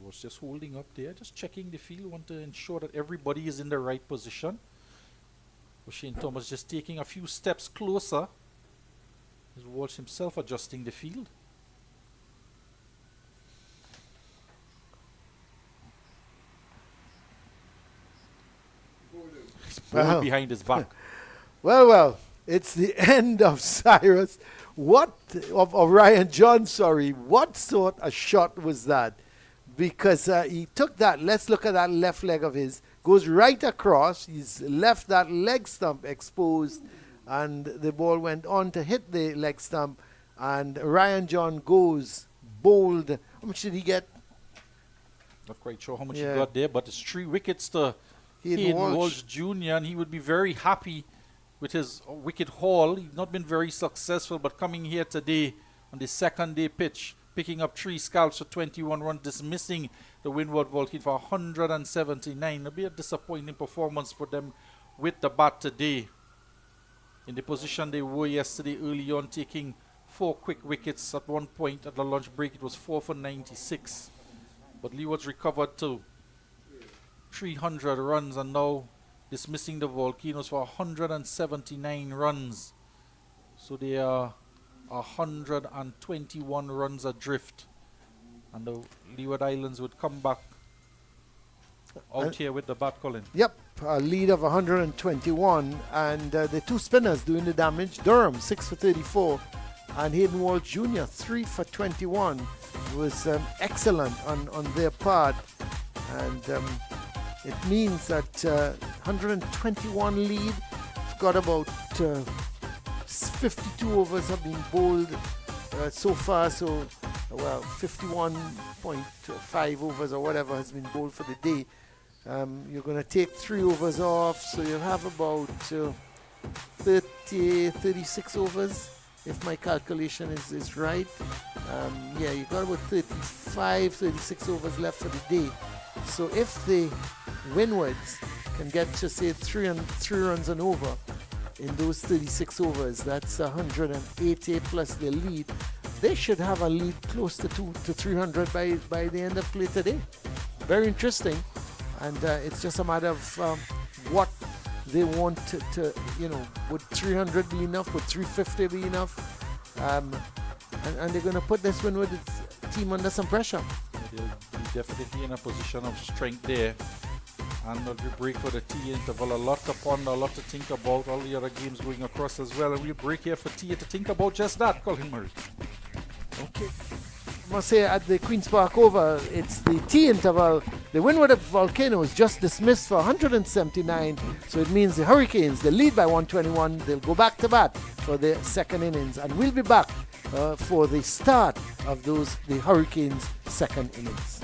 Was just holding up there, just checking the field, want to ensure that everybody is in the right position. Shane Thomas just taking a few steps closer. Is Walsh himself adjusting the field. He's Wow. behind his back. Well, it's the end of Cyrus. Of Ryan John, sorry. What sort of shot was that? because he took that. Let's look at that left leg of his. Goes right across. He's left that leg stump exposed, and the ball went on to hit the leg stump. And Ryan John goes bowled. How much did he get? Not quite sure how much Yeah. he got there, but it's 3 wickets to Hayden Hayden Walsh. Walsh Jr., and he would be very happy with his wicket haul. He's not been very successful, but coming here today on the second day pitch, picking up 3 scalps for 21 runs, dismissing the Windward Volcano for 179. It'll be a disappointing performance for them with the bat today. In the position they were yesterday early on, taking 4 quick wickets at one point at the lunch break. It was 4 for 96. But Leeward's recovered to 300 runs and now dismissing the Volcanoes for 179 runs. So they are 121 runs adrift. And the Leeward Islands would come back out here with the bat, Colin. Yep, a lead of 121, and the 2 spinners doing the damage. Durham 6 for 34, and Hayden Walsh Jr. 3 for 21 was excellent on their part, and it means that 121 lead. Got about 52 overs have been bowled so far, so well 51.5 overs or whatever has been bowled for the day. You're going to take 3 overs off, so you have about 36 overs, if my calculation is right. Yeah, you got about 36 overs left for the day. So if the Windwards can get to say 3 runs and over in those 36 overs, that's 180 plus their lead. They should have a lead close to 300 by the end of play today. Very interesting, and it's just a matter of what they want to would 300 be enough? Would 350 be enough? And they're going to put this Windward team under some pressure. They'll be definitely in a position of strength there. And we'll break for the tea interval. A lot to ponder, a lot to think about. All the other games going across as well. And we'll break here for tea to think about just that, Colin Murray. Okay. I must say at the Queen's Park Oval, it's the tea interval. The Windward Volcano is just dismissed for 179. So it means the Hurricanes, they lead by 121. They'll go back to bat for the second innings. And we'll be back for the start of the Hurricanes' second innings.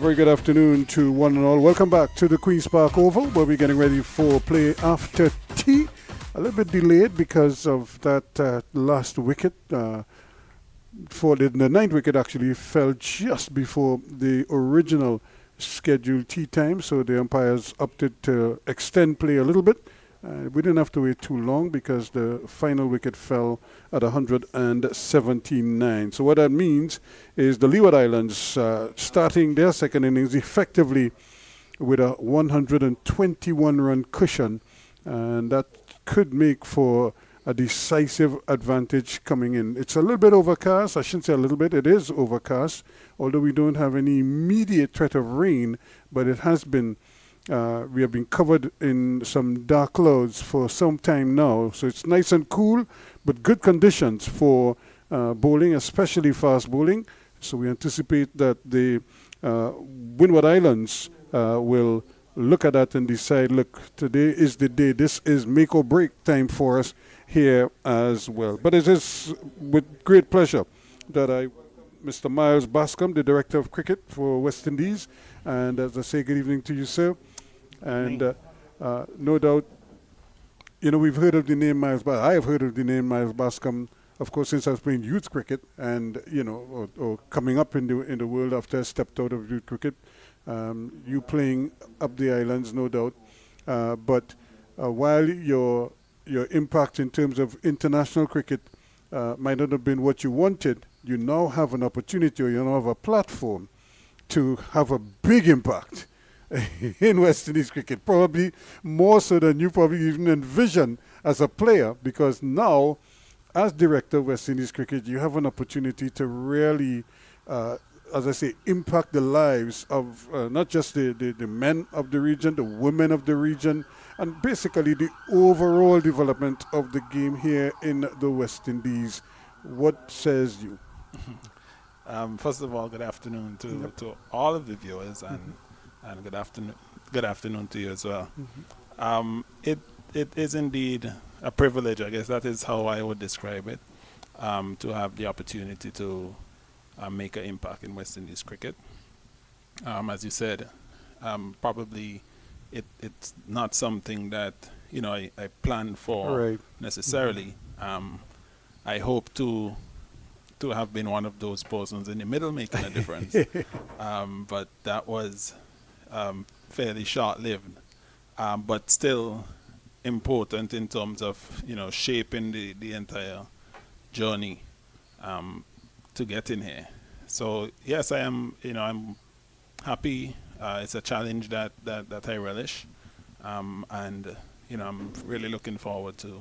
very good afternoon to one and all. Welcome back to the Queen's Park Oval, where we're getting ready for play after tea. A little bit delayed because of that last wicket. For the ninth wicket actually fell just before the original scheduled tea time, so the umpires opted to extend play a little bit. We didn't have to wait too long because the final wicket fell at 179. So what that means is the Leeward Islands starting their second innings effectively with a 121-run cushion, and that could make for a decisive advantage coming in. It's a little bit overcast. I shouldn't say a little bit. It is overcast, although we don't have any immediate threat of rain, but it has been we have been covered in some dark clouds for some time now. So it's nice and cool, but good conditions for bowling, especially fast bowling. So we anticipate that the Windward Islands will look at that and decide, look, today is the day. This is make or break time for us here as well. But it is with great pleasure that I Mr. Miles Bascom, the Director of Cricket for West Indies. And as I say, good evening to you, sir. And no doubt, we've heard of the name Miles Bascom. I have heard of the name Miles Bascom, of course, since I was playing youth cricket and, or coming up in the world after I stepped out of youth cricket. You playing up the islands, no doubt. But while your impact in terms of international cricket might not have been what you wanted, you now have an opportunity, or you now have a platform to have a big impact in West Indies cricket, probably more so than you probably even envisioned as a player, because now, as director of West Indies cricket, you have an opportunity to really, as I say, impact the lives of not just the men of the region, the women of the region, and basically the overall development of the game here in the West Indies. What says you? First of all, good afternoon to all of the viewers, and good afternoon to you as well. It is indeed a privilege, I guess that is how I would describe it, to have the opportunity to make an impact in West Indies cricket. As you said, probably it's not something that I planned for necessarily. I hope to have been one of those persons in the middle making a difference, but that was fairly short-lived, but still important in terms of shaping the entire journey to get in here. So yes, I am I'm happy. It's a challenge that I relish, and I'm really looking forward to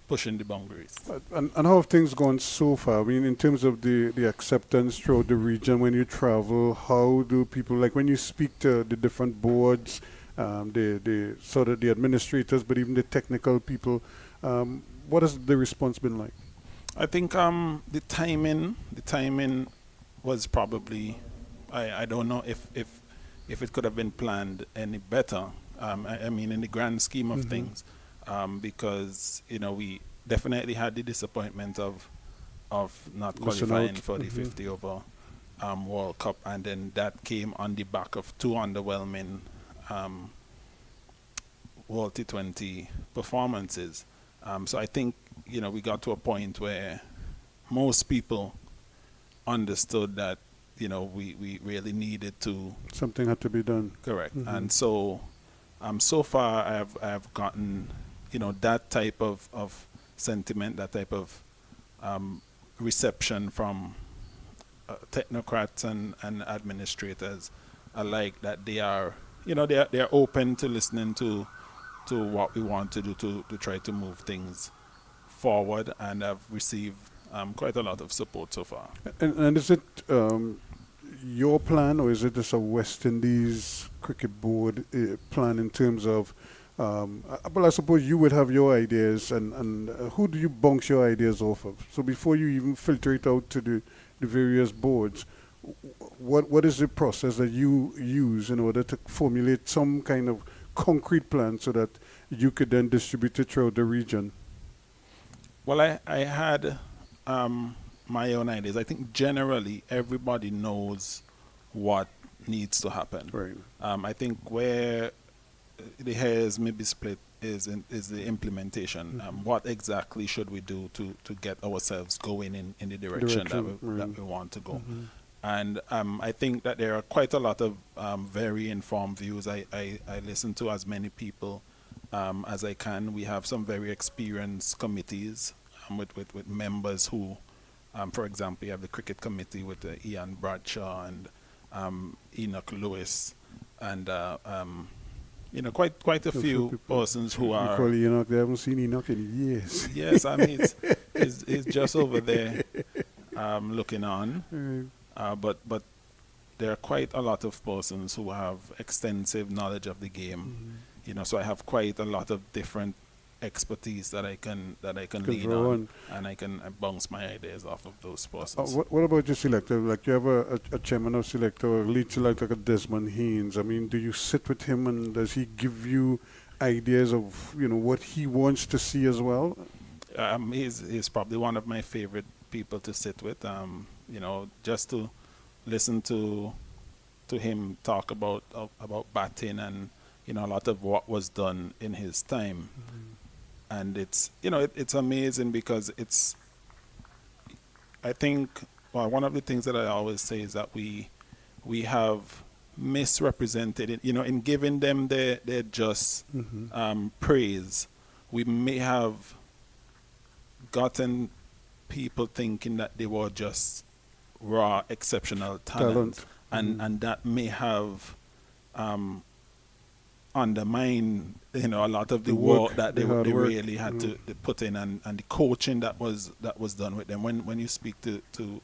pushing the boundaries. And how have things gone so far? I mean, in terms of the acceptance throughout the region, when you travel, how do people, like when you speak to the different boards, the sort of the administrators, but even the technical people, what has the response been like? I think the timing was probably, I don't know if it could have been planned any better. I mean, in the grand scheme of things. Because we definitely had the disappointment of not qualifying for the 50 over World Cup, and then that came on the back of two underwhelming World T20 performances. So I think we got to a point where most people understood that we really needed to, something had to be done. Correct. And so so far I have gotten that type of sentiment, that type of reception from technocrats and administrators alike, that they are they're open to listening to what we want to do to try to move things forward, and I've received quite a lot of support so far. And is it your plan, or is it just a West Indies Cricket Board plan in terms of well, I suppose you would have your ideas, and who do you bounce your ideas off of? So before you even filter it out to the various boards, what is the process that you use in order to formulate some kind of concrete plan so that you could then distribute it throughout the region? Well, I had my own ideas. I think generally everybody knows what needs to happen. Right. I think where the hairs may be split is the implementation. What exactly should we do to get ourselves going in the direction that we want to go? And I think that there are quite a lot of very informed views. I listen to as many people as I can. We have some very experienced committees with members who, for example, you have the cricket committee with Ian Bradshaw and Enoch Lewis, and quite a few persons who are. You call Enoch? They haven't seen Enoch in years. Yes, I mean he's just over there looking on. But there are quite a lot of persons who have extensive knowledge of the game. So I have quite a lot of different expertise that I can lean on, and I can bounce my ideas off of those persons. What about your selector? Like you have a chairman of selector or lead selector like a Desmond Haynes. I mean, do you sit with him and does he give you ideas of what he wants to see as well? He's probably one of my favorite people to sit with. Just to listen to him talk about batting and a lot of what was done in his time. And it's it's amazing because I think one of the things that I always say is that we have misrepresented it, in giving them their just praise. We may have gotten people thinking that they were just raw exceptional talent. And that may have undermine a lot of the work that they really had to put in and the coaching that was done with them. When you speak to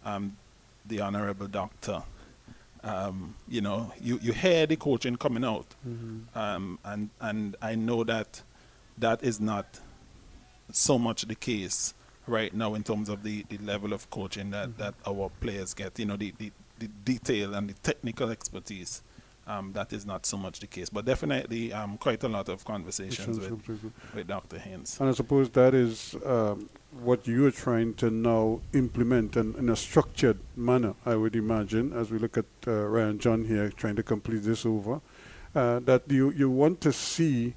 the honorable doctor, you hear the coaching coming out, and I know that is not so much the case right now in terms of the level of coaching that our players get. The detail and the technical expertise. That is not so much the case, but definitely quite a lot of conversations with Dr. Haynes. And I suppose that is what you are trying to now implement in a structured manner, I would imagine, as we look at Ryan John here trying to complete this over, that you want to see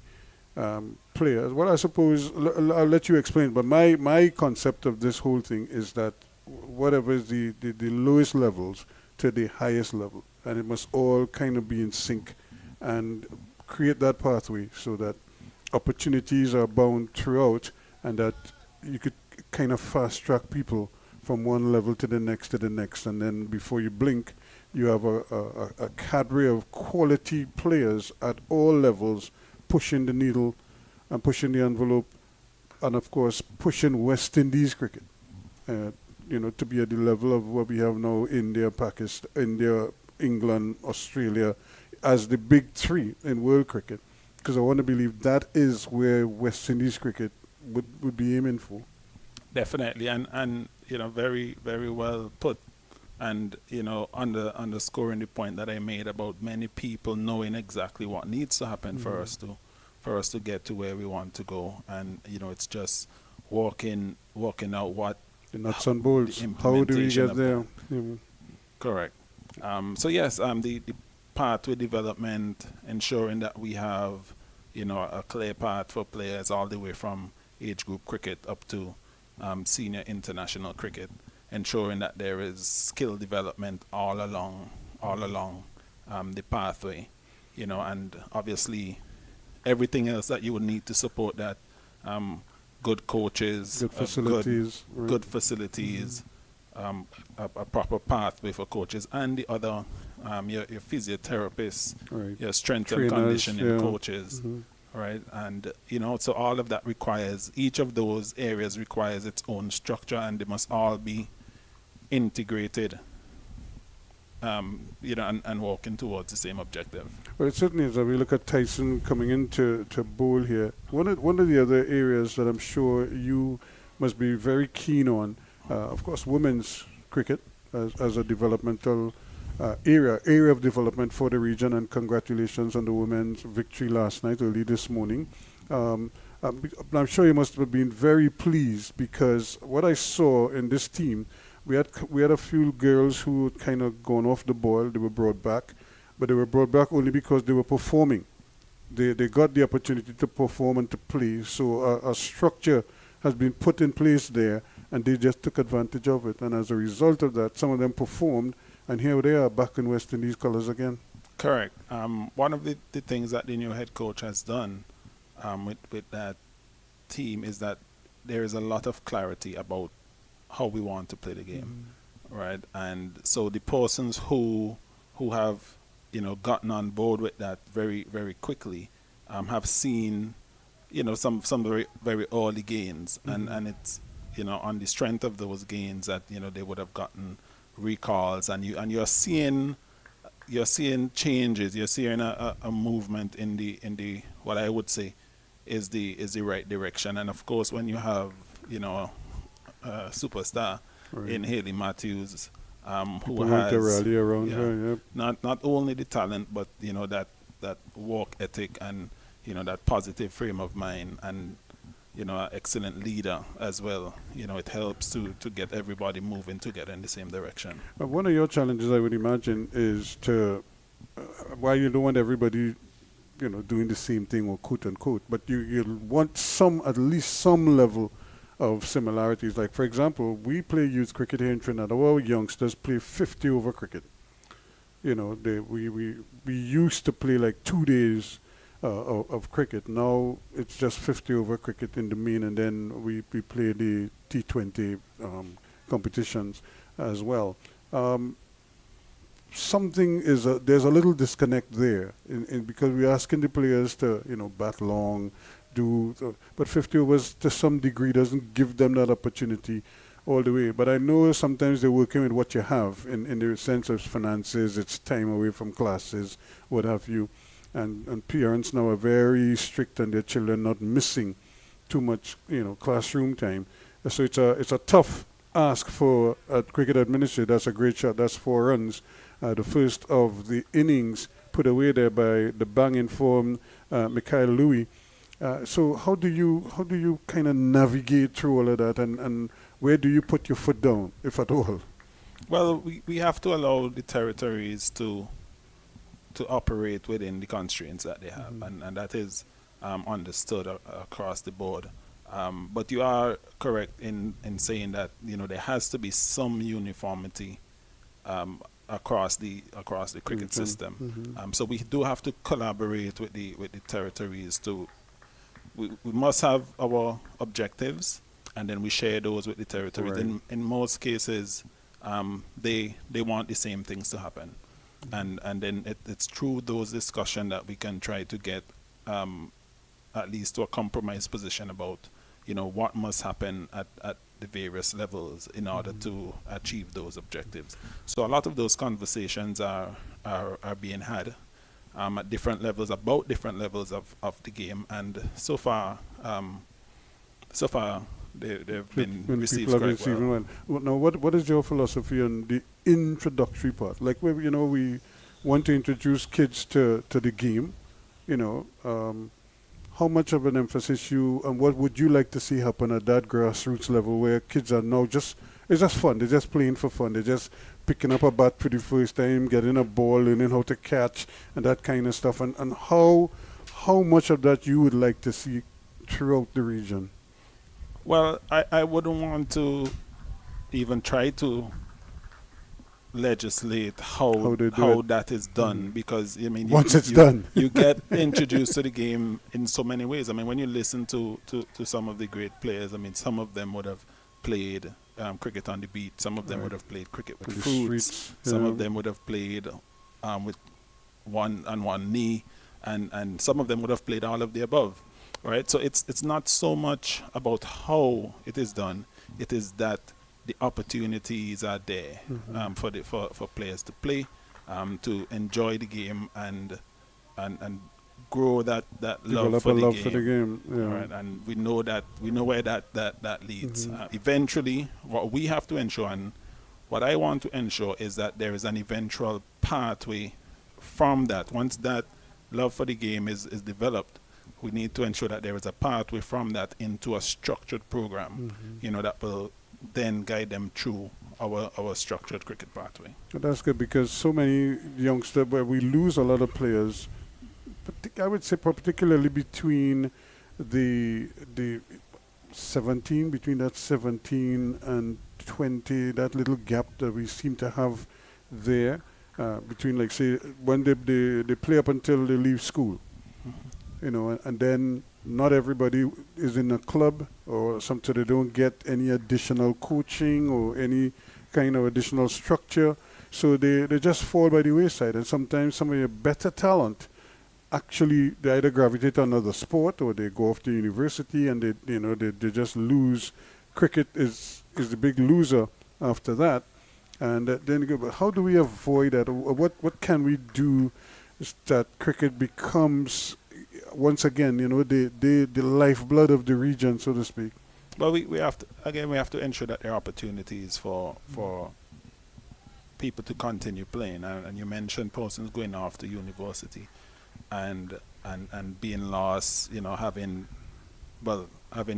players. Well, I suppose I'll let you explain, but my concept of this whole thing is that whatever is the lowest levels to the highest level, and it must all kind of be in sync and create that pathway so that opportunities are bound throughout and that you could kind of fast track people from one level to the next, and then before you blink, you have a cadre of quality players at all levels pushing the needle and pushing the envelope, and of course pushing West Indies cricket to be at the level of what we have now: India, Pakistan, England, Australia, as the big three in world cricket. Because I want to believe that is where West Indies cricket would be aiming for. Definitely, and very, very well put. And underscoring the point that I made about many people knowing exactly what needs to happen for us to get to where we want to go. And it's just working out what the nuts and bolts. How do we get there? Correct. So yes, the pathway development, ensuring that we have a clear path for players all the way from age group cricket up to senior international cricket, ensuring that there is skill development all along the pathway, and obviously everything else that you would need to support that, good coaches, good facilities, a proper pathway for coaches, and the other your physiotherapists, right, your strength and conditioning coaches, right, and so all of that requires, each of those areas requires its own structure, and they must all be integrated, and working towards the same objective. Well, it certainly is. If we look at Tyson coming into bowl here, one of the other areas that I'm sure you must be very keen on, of course, women's cricket as a developmental area of development for the region, and congratulations on the women's victory last night, early this morning. I'm sure you must have been very pleased, because what I saw in this team We had a few girls who had kind of gone off the boil. They were brought back, but they were brought back only because they were performing. They got the opportunity to perform and to play. So a structure has been put in place there, and they just took advantage of it. And as a result of that, some of them performed, and here they are back in West Indies colours again. Correct. One of the things that the new head coach has done with that team is that there is a lot of clarity about how we want to play the game, right? And so the persons who have gotten on board with that very, very quickly have seen some very, very early gains, and it's on the strength of those gains that they would have gotten recalls, and you're seeing changes. You're seeing a movement in the what I would say is the right direction. And of course, when you have a superstar in Haley Matthews, who has to rally around her, yep. not only the talent, but that work ethic and that positive frame of mind, and an excellent leader as well. It helps to get everybody moving together in the same direction. One of your challenges, I would imagine, is to while you don't want everybody doing the same thing, or quote unquote, but you want at least some level of similarities. Like, for example, we play youth cricket here in Trinidad. Our youngsters play 50 over cricket. We used to play like 2 days of cricket. Now it's just 50 over cricket in the main, and then we play the T20 competitions as well. There's a little disconnect there, because we're asking the players to bat long, but 50 overs to some degree doesn't give them that opportunity all the way. But I know sometimes they're working with what you have in the sense of finances, it's time away from classes, what have you. And parents now are very strict on their children not missing too much, classroom time. So it's a tough ask for a cricket administrator. That's a great shot. That's 4 runs. The first of the innings put away there by the bang form Mikhail Louis. So how do you kind of navigate through all of that, and where do you put your foot down, if at all? Well, we have to allow the territories to operate within the constraints that they have, and that is understood across the board. But you are correct in saying that there has to be some uniformity across the cricket system. So we do have to collaborate with the territories to. We must have our objectives, and then we share those with the territories. Right. In most cases, they want the same things to happen, and then it's through those discussions that we can try to get at least to a compromise position about what must happen at the various levels in order to achieve those objectives. So a lot of those conversations are being had at different levels, about different levels of the game, and so far they've been received quite well. Now, what is your philosophy on the introductory part? Like, where we want to introduce kids to the game, how much of an emphasis and what would you like to see happen at that grassroots level, where kids are now it's just fun, they're just playing for fun, they're just picking up a bat for the first time, getting a ball, learning how to catch, and that kind of stuff, and how much of that you would like to see throughout the region? Well, I wouldn't want to even try to legislate how that is done, because once it's done, you get introduced to the game in so many ways. When you listen to some of the great players, some of them would have played cricket on the beat, some of them would have played cricket with fruits, some of them would have played with one knee, and some of them would have played all of the above, right? So it's not so much about how it is done, it is that the opportunities are there for players to play, to enjoy the game, and grow that love for the game. Yeah. Right? And we know where that leads. Eventually, what we have to ensure, and what I want to ensure, is that there is an eventual pathway from that. Once that love for the game is developed, we need to ensure that there is a pathway from that into a structured program, that will then guide them through our structured cricket pathway. But that's good because so many youngsters, where we lose a lot of players, I would say particularly between the 17, between that 17 and 20, that little gap that we seem to have there, between, like, say, when they play up until they leave school, you know, and then not everybody is in a club, or sometimes they don't get any additional coaching or any kind of additional structure, so they just fall by the wayside. And sometimes some of your better talent, actually, they either gravitate to another sport or they go off to university, and they just lose. Cricket is the big loser after that. And then you go, but how do we avoid that? What can we do that cricket becomes, once again, the lifeblood of the region, so to speak? Well, we have to ensure that there are opportunities for people to continue playing. And you mentioned persons going off to university and being lost, having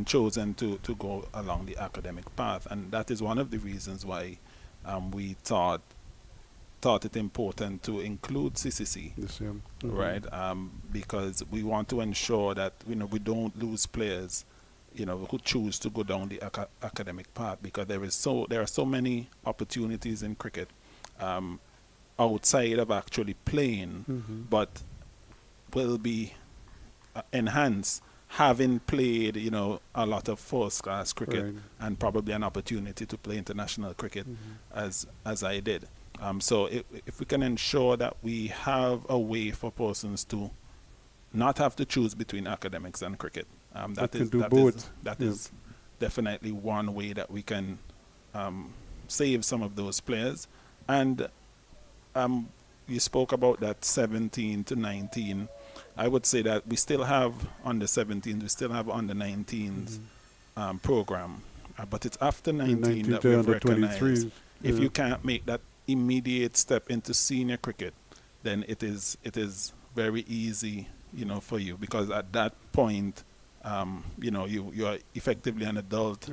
chosen to go along the academic path. And that is one of the reasons why we thought it important to include CCC, right? Because we want to ensure that we don't lose players, who choose to go down the academic path, because there are so many opportunities in cricket outside of actually playing, but will be enhanced having played, a lot of first-class cricket, right, and probably an opportunity to play international cricket as I did. So if we can ensure that we have a way for persons to not have to choose between academics and cricket, that is definitely one way that we can save some of those players. And you spoke about that 17 to 19. I would say that we still have under 17s, we still have under 19s program, but it's after 19 that we've recognized. If you can't make that immediate step into senior cricket, then it is very easy, for you, because at that point, you are effectively an adult,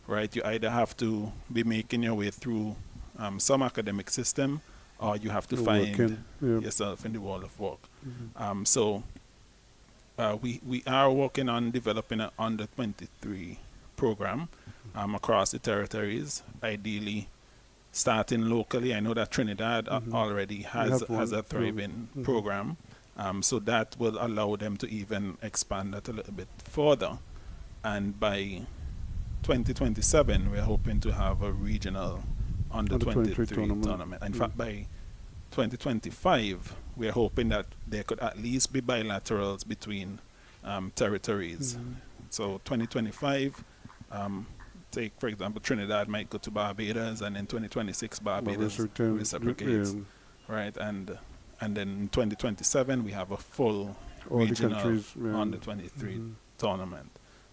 right? You either have to be making your way through some academic system, or you have to find yourself in the world of work. So we are working on developing an under 23 program across the territories, ideally starting locally. I know that Trinidad already has a thriving program, so that will allow them to even expand that a little bit further. And by 2027, we're hoping to have a regional under 23 tournament. In fact, by 2025, we're hoping that there could at least be bilaterals between territories. So 2025, take, for example, Trinidad might go to Barbados, and in 2026, Barbados reciprocates, right? And then in 2027, we have a full regional under 23 tournament,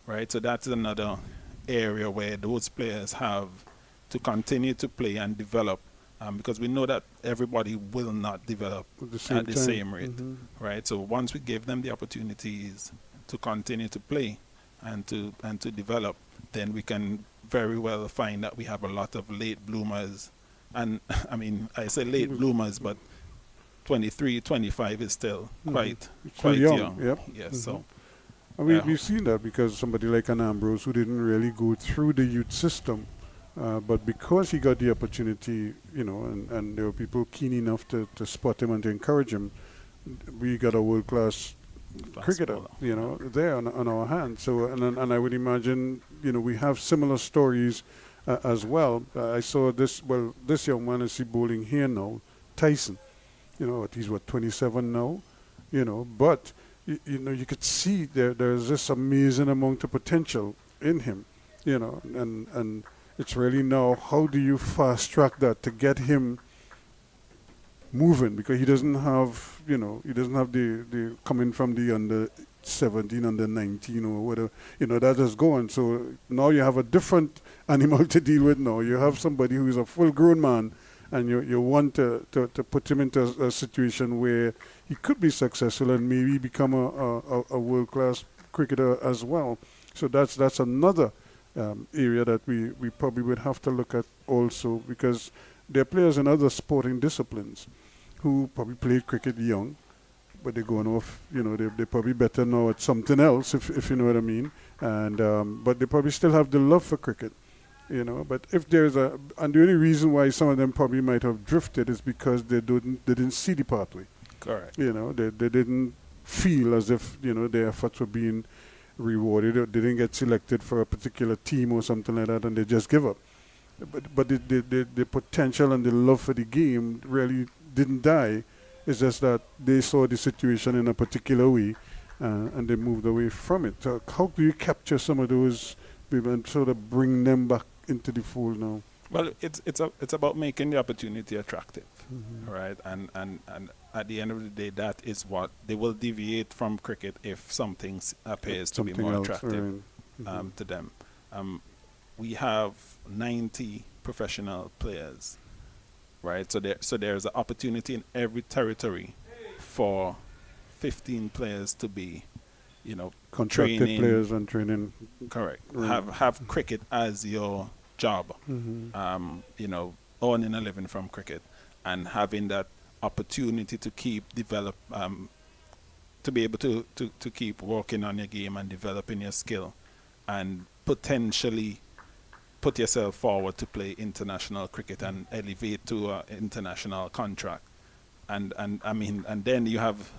right? So that's another area where those players have to continue to play and develop, because we know that everybody will not develop at the same rate, right? So once we give them the opportunities to continue to play and to develop, then we can very well find that we have a lot of late bloomers. And I mean, I say late bloomers, but 23, 25 is still quite young. Yep. Yes. So we've seen that, because somebody like an Ambrose, who didn't really go through the youth system, but because he got the opportunity, and there were people keen enough to spot him and to encourage him, we got a world-class cricketer, there on our hands. So, and I would imagine, we have similar stories as well. I saw this young man I see bowling here now, Tyson. He's 27 now, but you could see there's this amazing amount of potential in him, and it's really now, how do you fast track that to get him moving, because he doesn't have the coming from the under 17, under 19 or whatever, that is going. So now you have a different animal to deal with. Now you have somebody who is a full grown man, and you want to put him into a situation where he could be successful and maybe become a world-class cricketer as well. So that's another area that we probably would have to look at also, because there are players in other sporting disciplines who probably played cricket young, but they're going off, they're probably better now at something else, if you know what I mean. And but they probably still have the love for cricket, But if there's and the only reason why some of them probably might have drifted is because they didn't see the pathway. Correct. They didn't feel as if, their efforts were being rewarded, or they didn't get selected for a particular team or something like that, and they just give up. But the potential and the love for the game really didn't die. It's just that they saw the situation in a particular way, and they moved away from it. So how do you capture some of those people and sort of bring them back into the fold now? Well, it's about making the opportunity attractive, right? And at the end of the day, that is what they will deviate from cricket if something appears to be more attractive to them. We have 90 professional players, right? So there's an opportunity in every territory for 15 players to be, Contracted training, players and training. correct. Right. Have cricket as your job, earning a living from cricket, and having that opportunity to keep to be able to keep working on your game and developing your skill, and potentially put yourself forward to play international cricket and elevate to an international contract. And then you have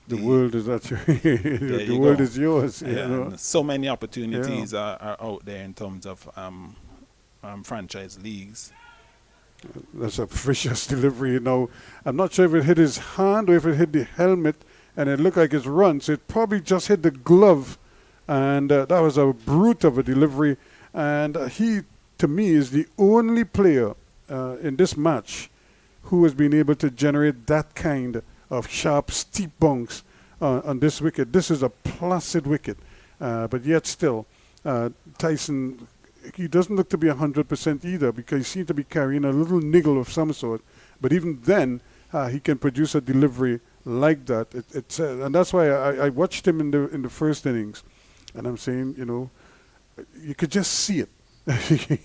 The world is at your the world is yours. and so many opportunities are out there in terms of franchise leagues. That's a vicious delivery. Now, I'm not sure if it hit his hand or if it hit the helmet, and it looked like it's run. So it probably just hit the glove, and that was a brute of a delivery. And he, to me, is the only player in this match who has been able to generate that kind of sharp, steep bunks on this wicket. This is a placid wicket, but yet still, Tyson, he doesn't look to be 100% either, because he seems to be carrying a little niggle of some sort. But even then, he can produce a delivery like that. And that's why I watched him in the first innings, and I'm saying, you could just see it.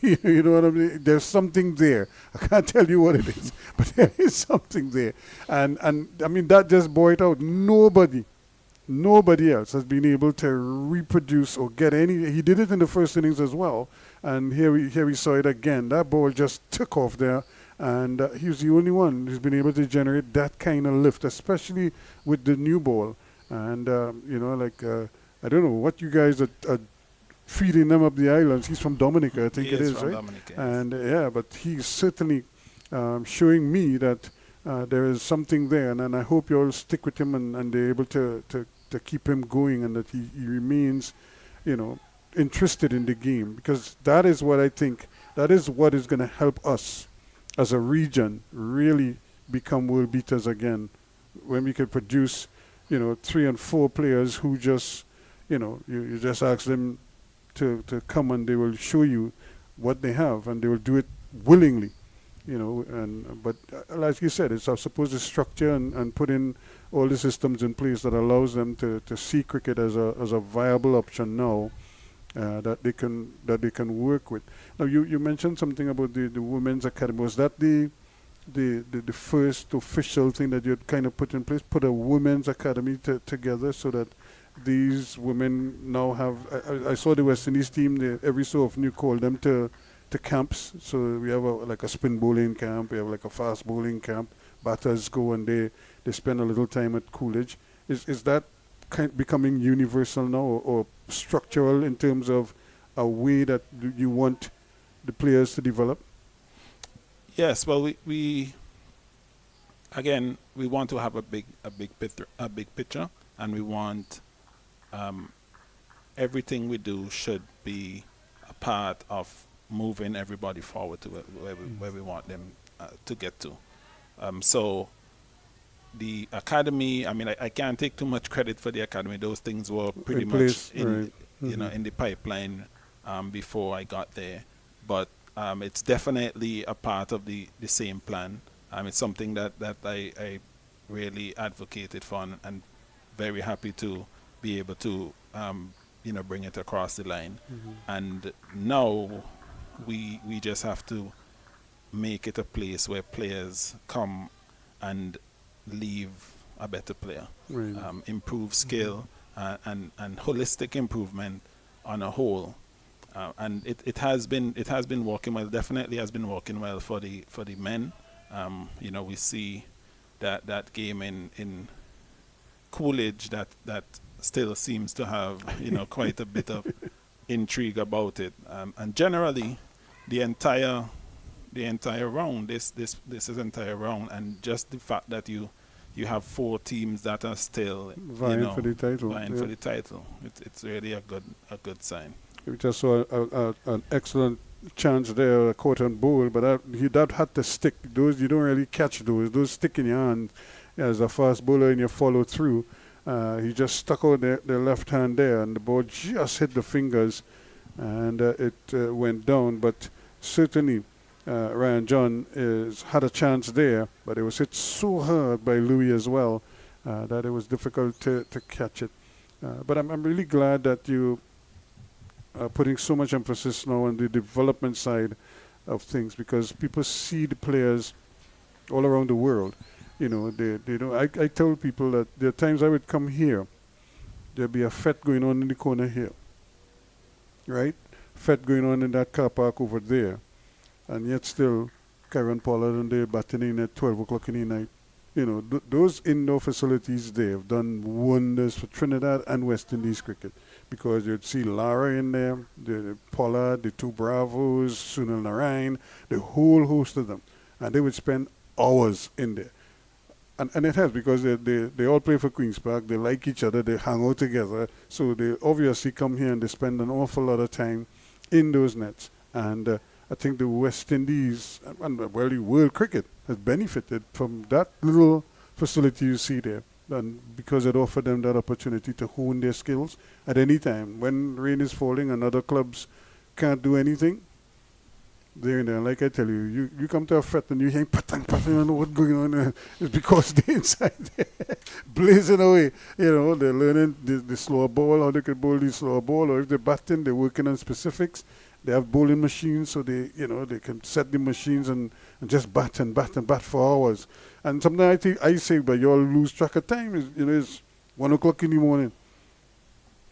You know what I mean? There's something there. I can't tell you what it is, but there is something there. And I mean, that just bore it out. Nobody else has been able to reproduce or get any. He did it in the first innings as well, and here we saw it again. That ball just took off there, and he was the only one who's been able to generate that kind of lift, especially with the new ball. And I don't know what you guys are feeding them up the islands. He's from Dominica, I think it is, right? Dominica, yes. And but he's certainly showing me that there is something there, and I hope you all stick with him and they're able to keep him going, and that he remains, interested in the game, because that is what I think, that is what is going to help us as a region really become world beaters again, when we can produce, 3 and 4 players who just, you just ask them to come and they will show you what they have, and they will do it willingly, but like you said, it's supposed to structure and put in all the systems in place that allows them to see cricket as a viable option now, that they can work with. Now you mentioned something about the women's academy. Was that the first official thing that you had kind of put in place, put a women's academy together, so that these women now have, I saw the West Indies team, every so often you call them to camps. So we have like a spin bowling camp, we have like a fast bowling camp, batters go and they spend a little time at Coolidge. Is that becoming universal now, or structural in terms of a way that you want the players to develop? Yes, well, we want to have a big picture, and we want everything we do should be a part of moving everybody forward to where we want them to get to. So the academy, I mean, I can't take too much credit for the academy. Those things were pretty much in the pipeline before I got there. But it's definitely a part of the same plan. It's something that I really advocated for, and very happy to be able to bring it across the line. And now we just have to make it a place where players come and leave a better player. Right. Improve skill and holistic improvement on a whole. And it has been working well. Definitely has been working well for the men. We see that game in Coolidge that still seems to have quite a bit of intrigue about it. And generally, the entire round, this is entire round, and just the fact that you have 4 teams that are still vying for the title. Vying for the title. It's really a good sign. We just saw an excellent chance there, a caught on bowl, but that had to stick. Those you don't really catch those. Those stick in your hand as a fast bowler and you follow through. He just stuck out the left hand there, and the ball just hit the fingers, and it went down. But certainly, Ryan John had a chance there, but it was hit so hard by Louis as well that it was difficult to catch it. But I'm really glad that you are putting so much emphasis now on the development side of things, because people see the players all around the world. They don't. I tell people that there are times I would come here, there'll be a fete going on in the corner here, right? Fete going on in that car park over there, and yet still Karen Pollard and they're batting in at 12 o'clock in the night. Those indoor facilities, they have done wonders for Trinidad and West Indies cricket, because you'd see Lara in there, the Pollard, the 2 Bravos, Sunil Narayan, the whole host of them, and they would spend hours in there. And it has, because they all play for Queen's Park, they like each other, they hang out together, so they obviously come here and they spend an awful lot of time in those nets. And I think the West Indies, and the world cricket, has benefited from that little facility you see there, and because it offered them that opportunity to hone their skills at any time. When rain is falling and other clubs can't do anything, they're in there. Like I tell you, you come to a fete and you hear patang, you don't know what's going on. It's because they're inside there, blazing away. They're learning the slower ball, how they can bowl the slower ball, or if they're batting, they're working on specifics. They have bowling machines, so they can set the machines and just bat and bat and bat for hours. And sometimes I say, but you all lose track of time. It's 1 o'clock in the morning.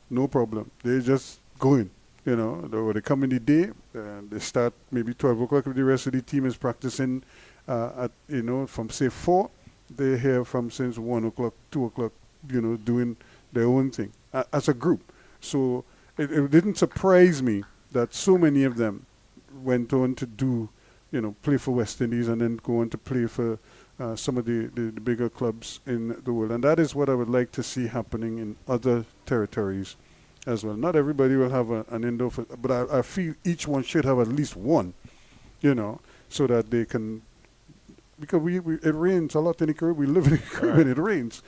No problem. They're just going. They come in the day, they start maybe 12 o'clock if the rest of the team is practicing from say 4, they're here from since 1 o'clock, 2 o'clock, doing their own thing as a group. So it didn't surprise me that so many of them went on to do, play for West Indies and then go on to play for some of the bigger clubs in the world. And that is what I would like to see happening in other territories as well. Not everybody will have an indoor, but I feel each one should have at least one, so that they can, because it rains a lot in the Caribbean. We live in the Caribbean, it rains,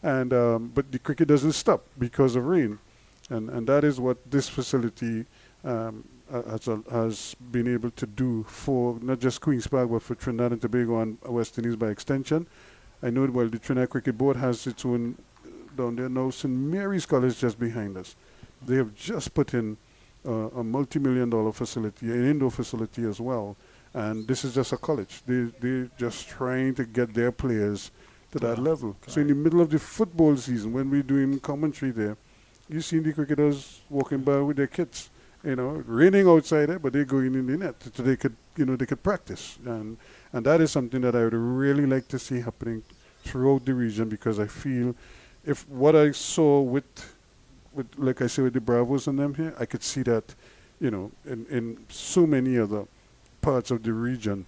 and but the cricket doesn't stop because of rain, and that is what this facility has been able to do for not just Queen's Park, but for Trinidad and Tobago and West Indies by extension. I know, the Trinidad Cricket Board has its own down there now. St. Mary's College just behind us. They have just put in a multi-million-dollar facility, an indoor facility as well. And this is just a college. They're just trying to get their players to that level. Okay. So in the middle of the football season, when we're doing commentary there, you see the cricketers walking by with their kids. Raining outside there, but they're going in the net so they could practice. And that is something that I would really like to see happening throughout the region, because I feel if what I saw with like I say, with the Bravos and them here, I could see that, in so many other parts of the region.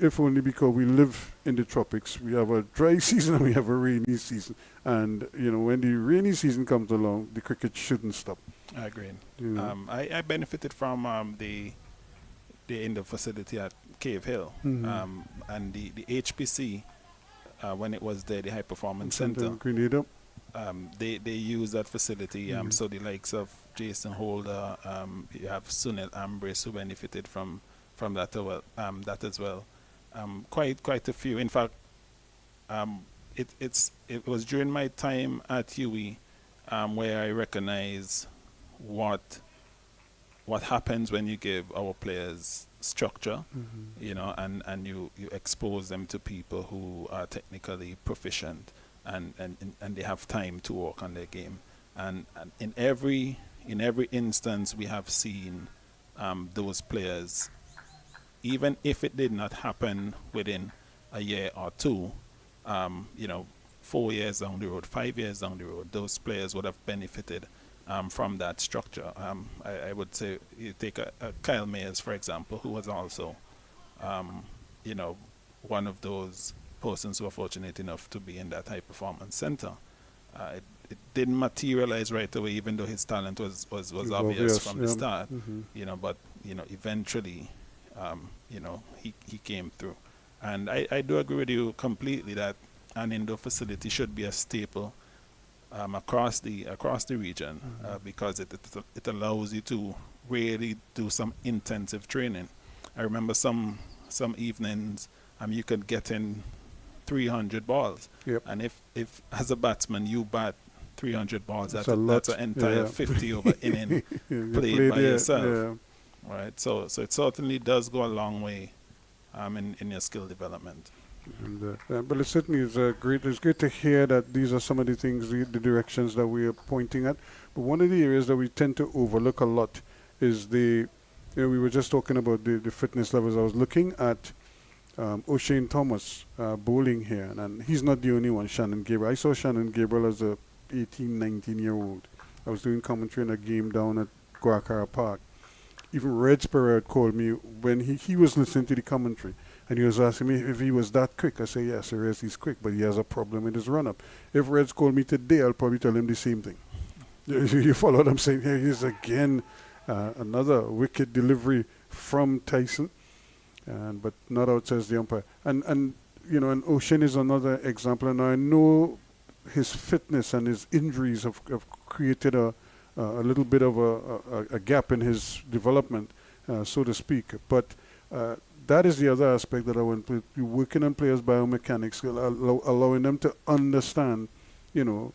If only because we live in the tropics. We have a dry season and we have a rainy season. And, when the rainy season comes along, the cricket shouldn't stop. I agree. I benefited from the indoor facility at Cave Hill, and the HPC, when it was there, the High Performance Center. Grenada. They use that facility. So the likes of Jason Holder, you have Sunil Ambrose, who benefited from that as well. Quite a few. In fact, it was during my time at UWE where I recognize what happens when you give our players structure, you know, and you expose them to people who are technically proficient and they have time to work on their game. And in every instance we have seen those players, even if it did not happen within a year or two, you know, 4 years down the road, 5 years down the road, those players would have benefited from that structure. I would say you take a Kyle Mayers, for example, who was also, you know, one of those persons who were fortunate enough to be in that high performance center. It didn't materialize right away, even though his talent was obvious from the start. You know, but you know, eventually, you know, he came through. And I do agree with you completely that an indoor facility should be a staple across the region, because it allows you to really do some intensive training. I remember some evenings you could get in 300 balls, and if as a batsman you bat 300 balls, that's an entire 50 over inning played by yourself. Right, so it certainly does go a long way in your skill development. And, but it certainly is great. It's great to hear that these are some of the things, the directions that we are pointing at. But one of the areas that we tend to overlook a lot is we were just talking about the fitness levels. I was looking at O'Shane Thomas bowling here, and he's not the only one. Shannon Gabriel. I saw Shannon Gabriel as a 18, 19-year-old. I was doing commentary in a game down at Guacara Park. Even Reg Perret called me when he was listening to the commentary. And he was asking me if he was that quick. I say, yes, he's quick, but he has a problem with his run-up. If Reds called me today, I'll probably tell him the same thing. You follow what I'm saying? Here he is again, another wicket delivery from Tyson, but not out, says the umpire. And you know, and Ocean is another example. And I know his fitness and his injuries have created a little bit of a gap in his development, so to speak. But that is the other aspect that I want to be working on players' biomechanics, allowing them to understand, you know,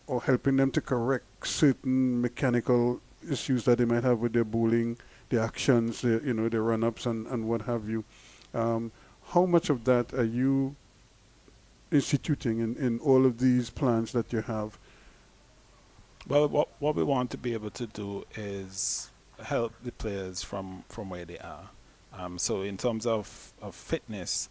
or helping them to correct certain mechanical issues that they might have with their bowling, their actions, their run-ups and what have you. How much of that are you instituting in all of these plans that you have? Well, what we want to be able to do is help the players from where they are. So in terms of fitness,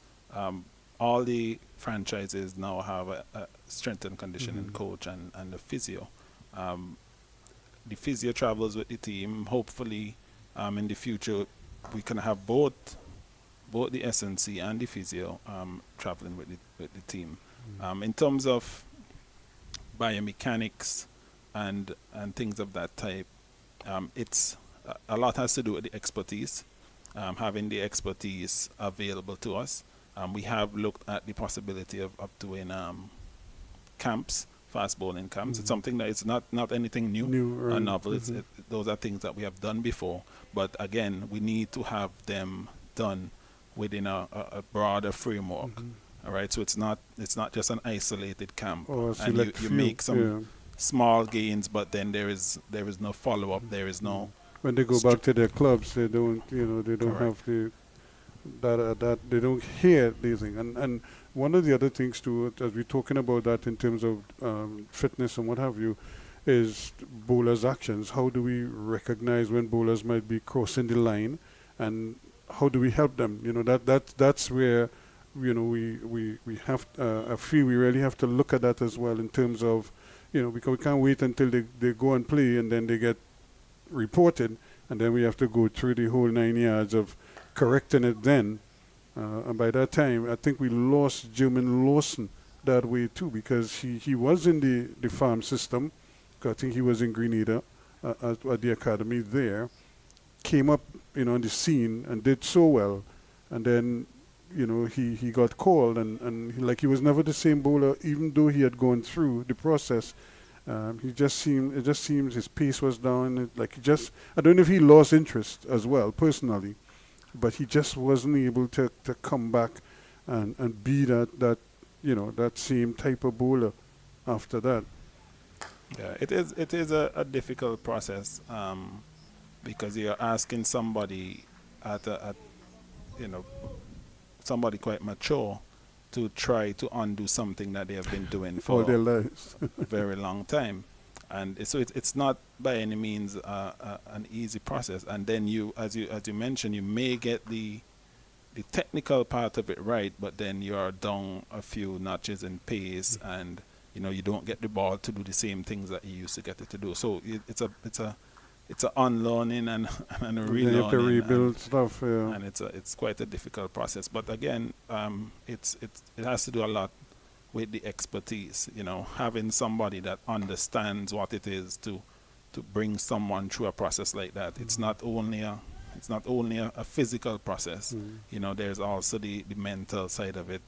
all the franchises now have a strength and conditioning coach and a physio. The physio travels with the team. Hopefully, in the future, we can have both the SNC and the physio traveling with the team. In terms of biomechanics and things of that type, it's a lot has to do with the expertise. Having the expertise available to us. We have looked at the possibility of doing camps, fast bowling camps. It's something that it's not anything new or novel. Those are things that we have done before. But again, we need to have them done within a broader framework. All right, so it's not just an isolated camp. And you make some small gains, but then there is no follow-up. There is no. When they go back to their clubs, they don't have that they don't hear these things. And one of the other things too, as we're talking about that in terms of fitness and what have you, is bowlers' actions. How do we recognize when bowlers might be crossing the line, and how do we help them? You know, that's where, you know, we have I feel we really have to look at that as well in terms of, you know, because we can't wait until they go and play and then they get reported, and then we have to go through the whole 9 yards of correcting it then. And by that time, I think we lost Jermaine Lawson that way too, because he was in the farm system. I think he was in Grenada at the academy there. Came up, you know, on the scene and did so well. And then, you know, he got called and he was never the same bowler, even though he had gone through the process. It just seems his pace was down. I don't know if he lost interest as well, personally, but he just wasn't able to come back and be that you know, that same type of bowler after that. Yeah, it is a difficult process because you're asking somebody at you know somebody quite mature to try to undo something that they have been doing All their for lives. a very long time, and so it's not by any means an easy process. And then as you mentioned, you may get the technical part of it right, but then you are down a few notches in pace, and you don't get the ball to do the same things that you used to get it to do. So it's a unlearning and a Then you relearning. have to rebuild and, stuff. Yeah. and it's quite a difficult process. But again, it has to do a lot with the expertise. Having somebody that understands what it is to bring someone through a process like that. It's not only a physical process. There's also the mental side of it.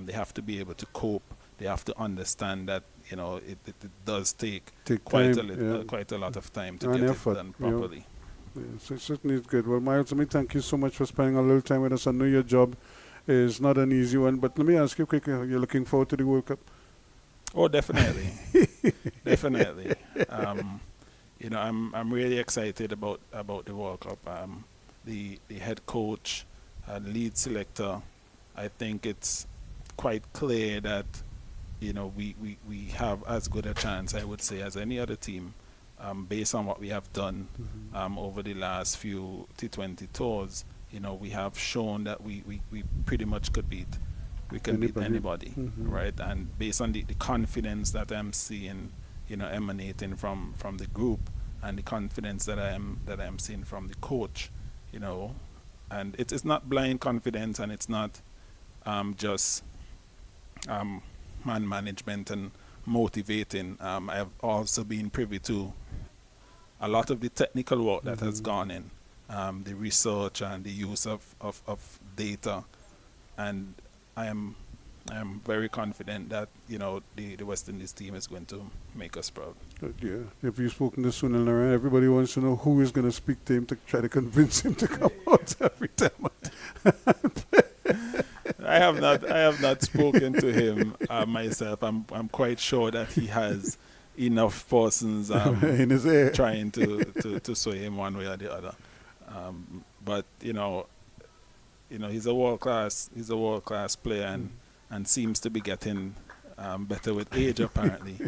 They have to be able to cope. They have to understand that it does take quite time, quite a lot of time to And get effort, it done properly. Yeah, so it certainly is good. Well, Miles, let me thank you so much for spending a little time with us. I know your job is not an easy one, but let me ask you quickly, you're looking forward to the World Cup? Oh, definitely, definitely. I'm really excited about the World Cup. The head coach and lead selector, I think it's quite clear that we have as good a chance, I would say, as any other team, based on what we have done over the last few T20 tours. We have shown that we pretty much beat anybody, right? And based on the confidence that I'm seeing, emanating from the group, and the confidence that I am seeing from the coach, and it's not blind confidence, and it's not just man management and motivating. I have also been privy to a lot of the technical work that has gone in, the research and the use of data, and I am very confident that the West Indies team is going to make us proud. Yeah, if you've spoken to Sunil Narayan, everybody wants to know who is going to speak to him to try to convince him to come out every time. I have not spoken to him myself. I'm quite sure that he has enough persons in his ear trying to sway him one way or the other. But he's a world class player and seems to be getting better with age apparently.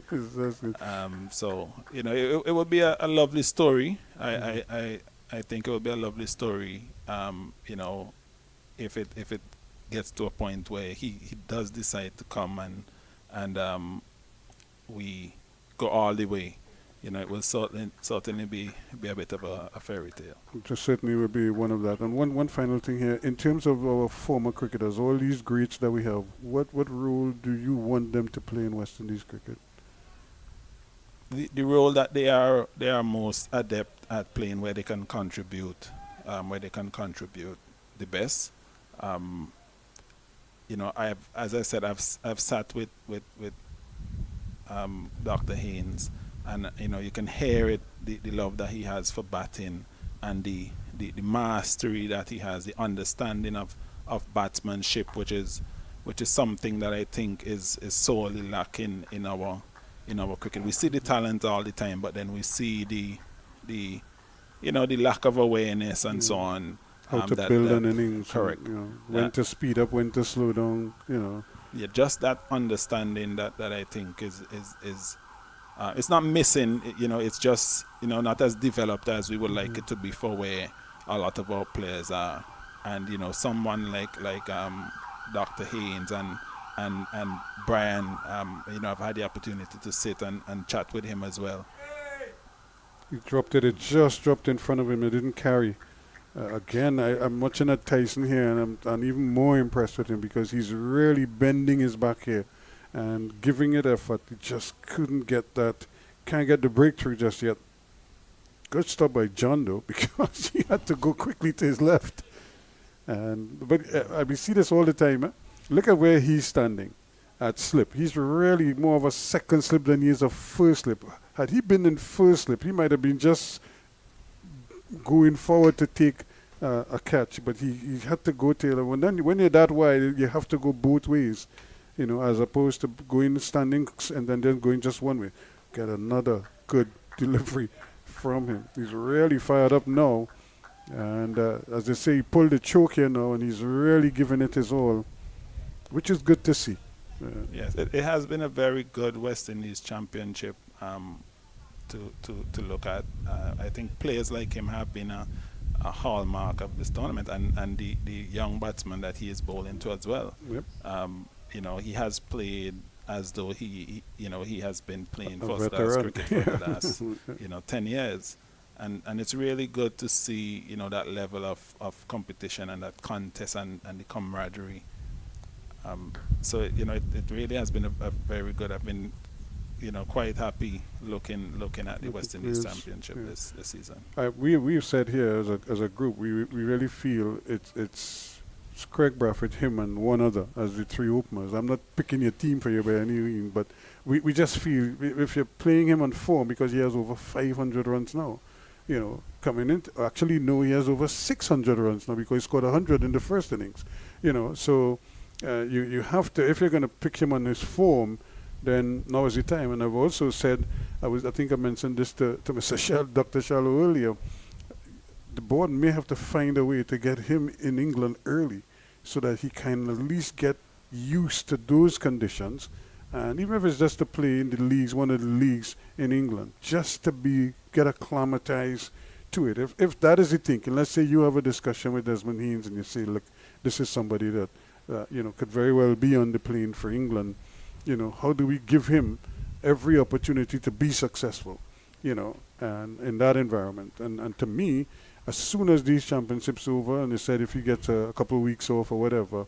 So it would be a lovely story. I think it would be a lovely story. If it gets to a point where he does decide to come and we go all the way, it will certainly be a bit of a fairy tale. It just certainly will be one of that. And one final thing here, in terms of our former cricketers, all these greats that we have, what role do you want them to play in West Indies cricket? The role that they are most adept at playing, where they can contribute the best. As I said, I've sat with Dr. Haynes, and you can hear it, the love that he has for batting, and the mastery that he has, the understanding of batsmanship, which is something that I think is sorely lacking in our cricket. We see the talent all the time, but then we see the lack of awareness and so on. How to build an innings. Correct. When to speed up, when to slow down, Yeah, just that understanding that I think is it's not missing, it's just, not as developed as we would like it to be for where a lot of our players are. And, someone like Dr. Haynes and Brian, I've had the opportunity to sit and chat with him as well. He dropped it. It just dropped in front of him. It didn't carry. Again, I'm watching at Tyson here, and I'm even more impressed with him because he's really bending his back here and giving it effort. He just can't get the breakthrough just yet. Good stop by John, though, because he had to go quickly to his left. But we see this all the time. Eh? Look at where he's standing at slip. He's really more of a second slip than he is a first slip. Had he been in first slip, he might have been just going forward to take a catch, but he had to go tail. When you're that wide, you have to go both ways, as opposed to going standing and then going just one way. get another good delivery from him. He's really fired up now. And as they say, he pulled the choke here now, and he's really giving it his all, which is good to see. Yes, it has been a very good West Indies championship to look at. I think players like him have been a hallmark of this tournament, and the young batsman that he is bowling to as well. Yep. He has played as though he has been playing A first class veteran. cricket for the last 10 years. And it's really good to see, that level of competition and that contest and the camaraderie. So it really has been a very good. I've been, quite happy looking at the West Indies Championship this season. We've said here as a group, we really feel it's Craig Bradford, him, and one other as the three openers. I'm not picking your team for you by any means, but we just feel if you're playing him on form, because he has over 500 runs now, coming in. Actually, no, he has over 600 runs now because he scored 100 in the first innings. So you have to, if you're going to pick him on his form, then now is the time. And I've also said, I think I mentioned this to Mr. Dr. Shallow earlier, the board may have to find a way to get him in England early so that he can at least get used to those conditions. And even if it's just to play in the leagues, one of the leagues in England, just to get acclimatized to it. If that is the thinking, let's say you have a discussion with Desmond Haynes and you say, look, this is somebody that, could very well be on the plane for England. How do we give him every opportunity to be successful, and in that environment? And to me, as soon as these championships over, and they said if he gets a couple of weeks off or whatever,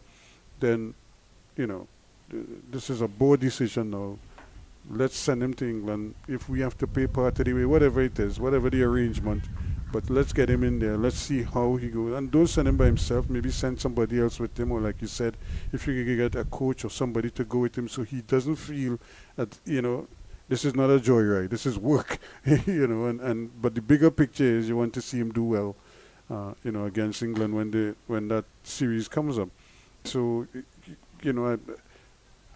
then, this is a board decision now. Let's send him to England. If we have to pay part of the way, whatever it is, whatever the arrangement, but let's get him in there. Let's see how he goes. And don't send him by himself. Maybe send somebody else with him, or like you said, if you can get a coach or somebody to go with him so he doesn't feel that, this is not a joyride. This is work, but the bigger picture is you want to see him do well, against England when that series comes up. So,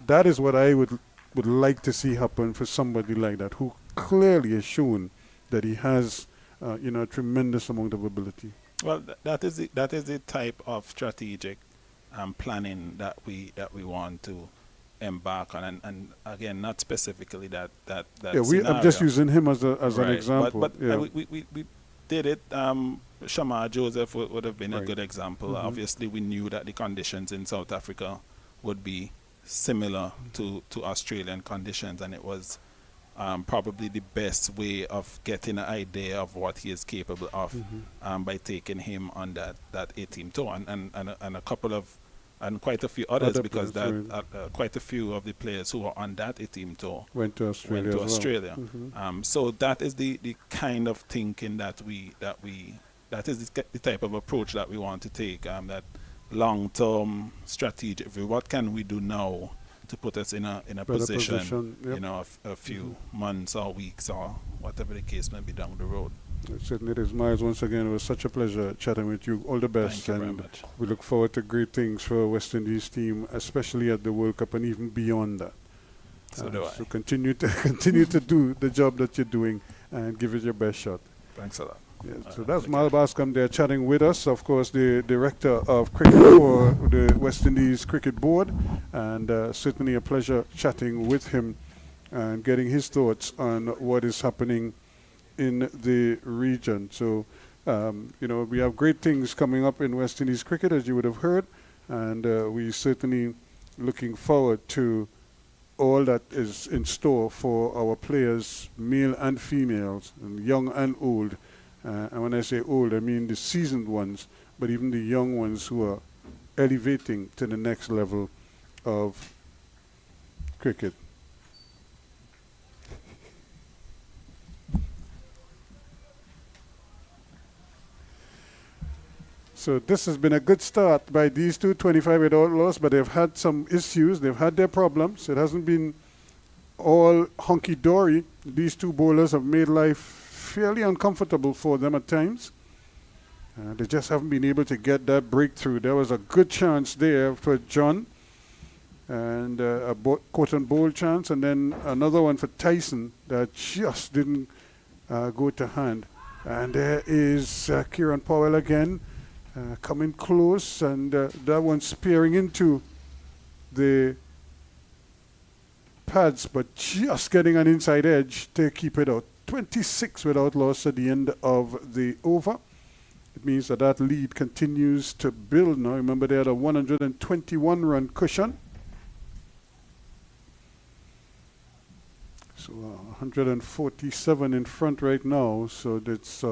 that is what I would like to see happen for somebody like that, who clearly has shown that he has, a tremendous amount of ability. Well, that is the type of strategic planning that we want to embark on, and again, not specifically that scenario. I'm just using him as an example. But we did it. Shamar Joseph would have been a good example. Mm-hmm. Obviously, we knew that the conditions in South Africa would be similar to Australian conditions, and it was probably the best way of getting an idea of what he is capable of by taking him on that A-team tour, and a couple of and quite a few others, because quite a few of the players who were on that A-team tour went to Australia. Mm-hmm. So that is the kind of thinking that is the type of approach that we want to take. That long-term strategic view. What can we do now to put us in a position, yep. A few months or weeks or whatever the case may be down the road. Certainly it is. Miles, once again, it was such a pleasure chatting with you. All the best. Thank you very much. We look forward to great things for West Indies team, especially at the World Cup and even beyond that. So do I. So continue to do the job that you're doing and give it your best shot. Thanks a lot. Yes, so that's Mal Bascom there chatting with us, of course, the director of cricket for the West Indies Cricket Board, and certainly a pleasure chatting with him and getting his thoughts on what is happening in the region. So, we have great things coming up in West Indies cricket, as you would have heard, and we certainly looking forward to all that is in store for our players, male and females, and young and old. And when I say old, I mean the seasoned ones, but even the young ones who are elevating to the next level of cricket. So this has been a good start by these two, 25 without loss, but they've had some issues. They've had their problems. It hasn't been all hunky-dory. These two bowlers have made life fairly uncomfortable for them at times. They just haven't been able to get that breakthrough. There was a good chance there for John, and a quote and bowl chance, and then another one for Tyson that just didn't go to hand. And there is Kieran Powell again, coming close, and that one spearing into the pads, but just getting an inside edge to keep it out. 26 without loss at the end of the over. It means that that lead continues to build now. Remember, they had a 121 run cushion. So 147 in front right now. So that's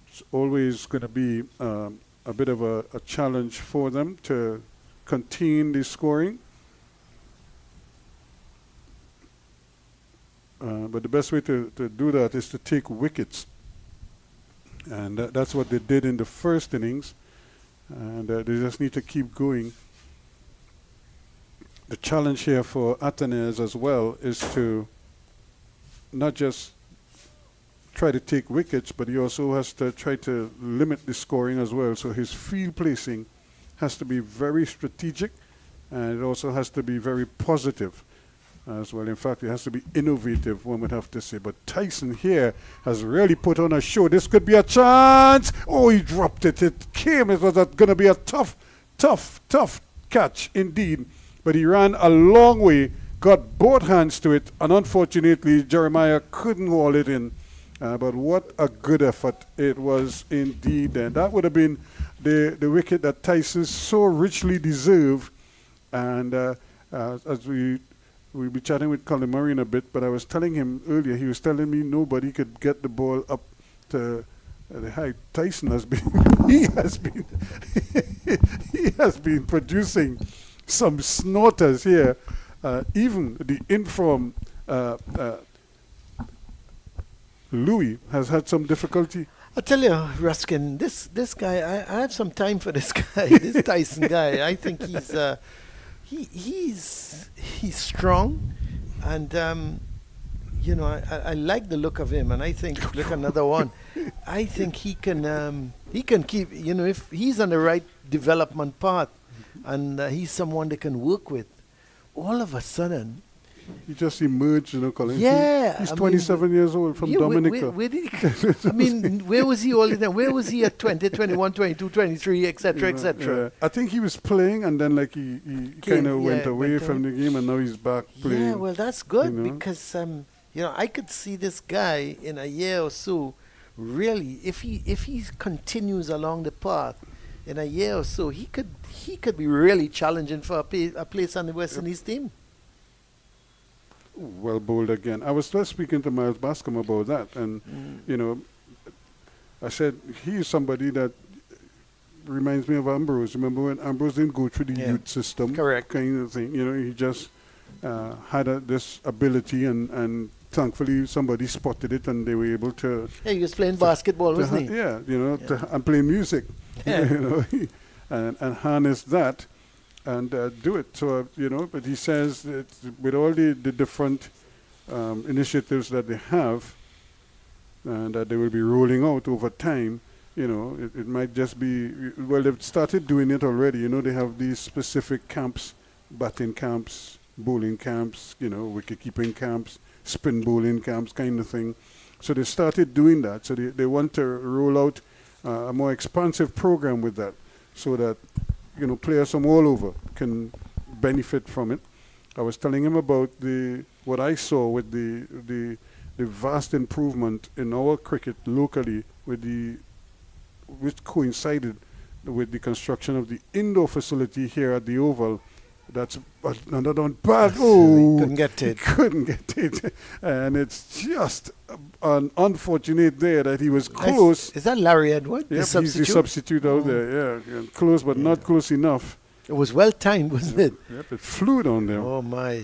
it's always going to be a bit of a challenge for them to contain the scoring. But the best way to do that is to take wickets. And that's what they did in the first innings. And they just need to keep going. The challenge here for Atenes as well is to not just try to take wickets, but he also has to try to limit the scoring as well. So his field placing has to be very strategic, and it also has to be very positive as well. In fact, it has to be innovative, one would have to say. But Tyson here has really put on a show. This could be a chance. Oh, he dropped it. It came. It was going to be a tough catch indeed. But he ran a long way, got both hands to it, and unfortunately, Jeremiah couldn't haul it in. But what a good effort it was indeed. And that would have been the wicket that Tyson so richly deserved. And as we'll be chatting with Colin Murray in a bit, but I was telling him earlier, he was telling me nobody could get the ball up to the height. Tyson has been, he has been producing some snorters here. Even the inform Louis has had some difficulty. I tell you, Ruskin, this guy, I have some time for this guy, this Tyson guy. I think he's strong, and I like the look of him, and I think look another one. I think he can keep, if he's on the right development path, and he's someone they can work with. All of a sudden, he just emerged, Colin. Yeah, he's 27 years old from Dominica. Where did he where was he all the time? Where was he at 20, 21, 22, 23, etc., etc.? I think he was playing, and then he kind of went away from the game, and now he's back playing. Yeah, well, that's good because I could see this guy in a year or so. Really, if he continues along the path, in a year or so, he could be really challenging for a place on the West Indies team. Well bowled again. I was just speaking to Miles Bascom about that, and I said he is somebody that reminds me of Ambrose. Remember when Ambrose didn't go through the youth system, correct, kind of thing. He just had this ability, and thankfully somebody spotted it, and they were able to. Yeah, he was playing basketball, wasn't he? Yeah, and play music, and harness that. And do it. So, but he says that with all the different initiatives that they have and that they will be rolling out over time, it might just be, well, they've started doing it already. They have these specific camps, batting camps, bowling camps, wicket-keeping camps, spin bowling camps, kind of thing. So they started doing that. So they want to roll out a more expansive program with that so that players from all over can benefit from it. I was telling him about what I saw with the vast improvement in our cricket locally, which coincided with the construction of the indoor facility here at the Oval. That's another one bad. Oh, couldn't get it. Couldn't get it, and it's just an unfortunate there that he was close. Is that Larry Edward? Yep, he's the substitute out there. Yeah, close, but not close enough. It was well timed, wasn't it? Yep, it flew down there. Oh my,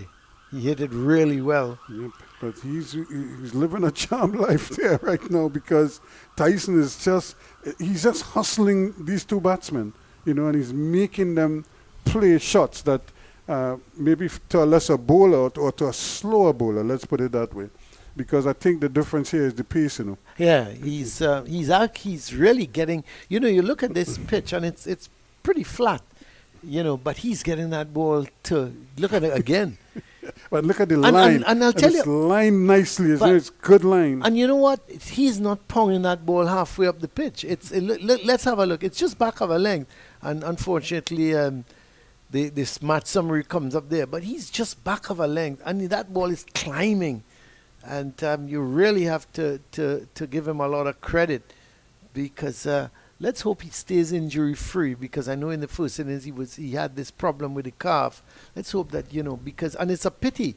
he hit it really well. Yep, but he's living a charmed life there right now because Tyson is he's just hustling these two batsmen, and he's making them play shots that maybe to a lesser bowler or to a slower bowler, let's put it that way, because I think the difference here is the pace. Yeah, he's really getting. You look at this pitch and it's pretty flat, but he's getting that ball to look at it again. But look at the And- line. and I'll tell it's you- lined nicely. But- It's good line. And you know what? He's not pounding that ball halfway up the pitch. Let's have a look. It's just back of a length. And unfortunately, this match summary comes up there. But he's just back of a length. And that ball is climbing. And you really have to give him a lot of credit. Because let's hope he stays injury-free. Because I know in the first innings he had this problem with the calf. Let's hope that, and it's a pity.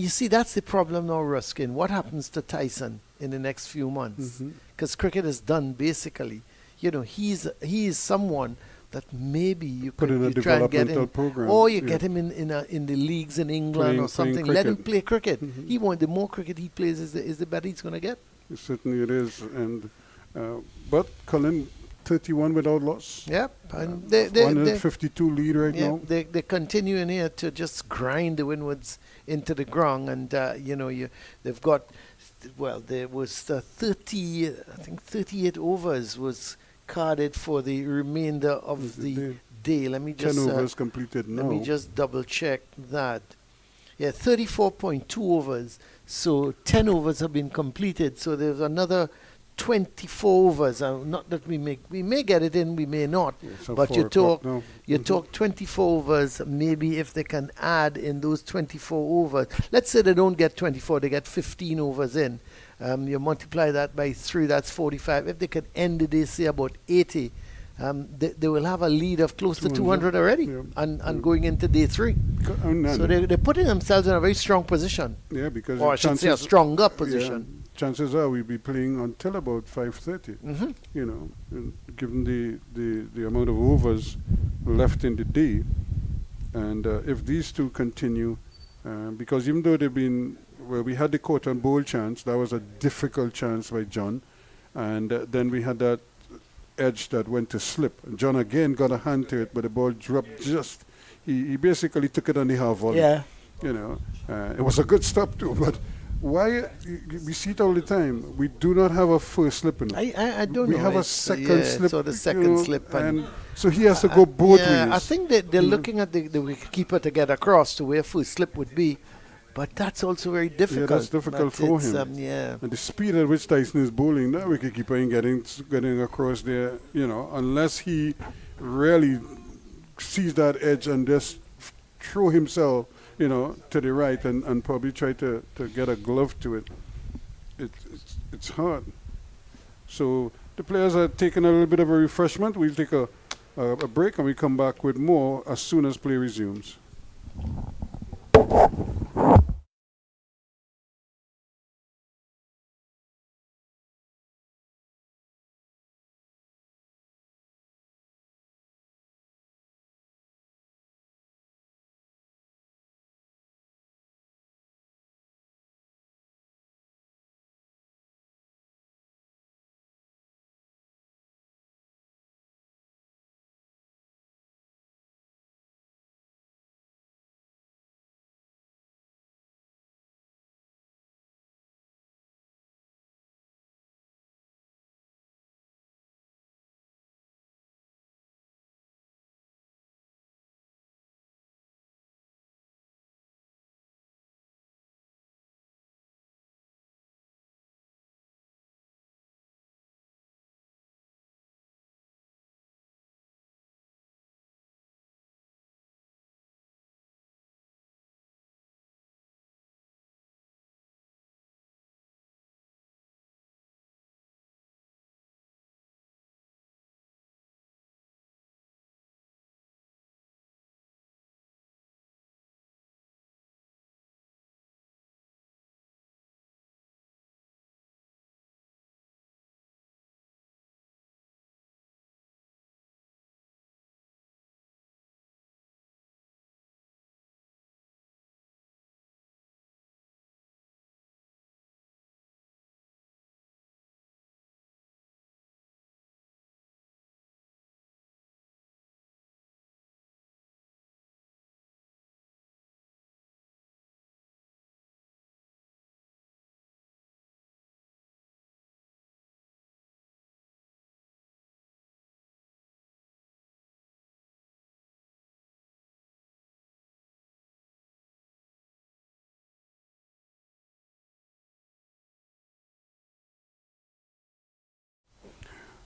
You see, that's the problem now, Ruskin. What happens to Tyson in the next few months? Because cricket is done, basically. He is someone that maybe you Put in a you try and get developmental him, program, or you yeah. get him in the leagues in England Playing or something. Let him cricket. play cricket. The more cricket he plays, is the better he's going to get. Certainly it is. And but Cullen, 31 without loss. Yep, and they 152 lead right now. They continue in here to just grind the Windwards into the ground, and they've got, there was 38 overs was carded for the remainder of the day. Let me 10 just overs completed now. let me just double check that. Yeah, 34.2 overs. So 10 overs have been completed. So there's another 24 overs. Not that we may get it in, we may not. So But 4 you o'clock talk now. you talk 24 overs. Maybe if they can add in those 24 overs. Let's say they don't get 24, they get 15 overs in. You multiply that by 3, that's 45. If they can end the day, say about 80, they will have a lead of close to 200 already, yeah. and going into day 3. So they're putting themselves in a very strong position, Yeah, because or I should say a stronger position. Yeah, chances are we'll be playing until about 5:30. And given the amount of overs left in the day, and if these two continue, because even though we had the court and bowl chance, that was a difficult chance by John, and then we had that edge that went to slip. And John again got a hand to it, but the ball dropped just. He basically took it on the half volley. Yeah. It was a good stop too, but why we see it all the time? We do not have a first slip. I don't know. We have a second slip. So the second slip, and so he has to go both ways. I think they're looking at the wicketkeeper to get across to where first slip would be, but that's also very difficult. Yeah, that's difficult for him. And the speed at which Tyson is bowling, that wicketkeeper ain't getting across there. Unless he really sees that edge and just throw himself, to the right and probably try to get a glove to it. It's hard. So the players are taking a little bit of a refreshment. We'll take a break and we come back with more as soon as play resumes.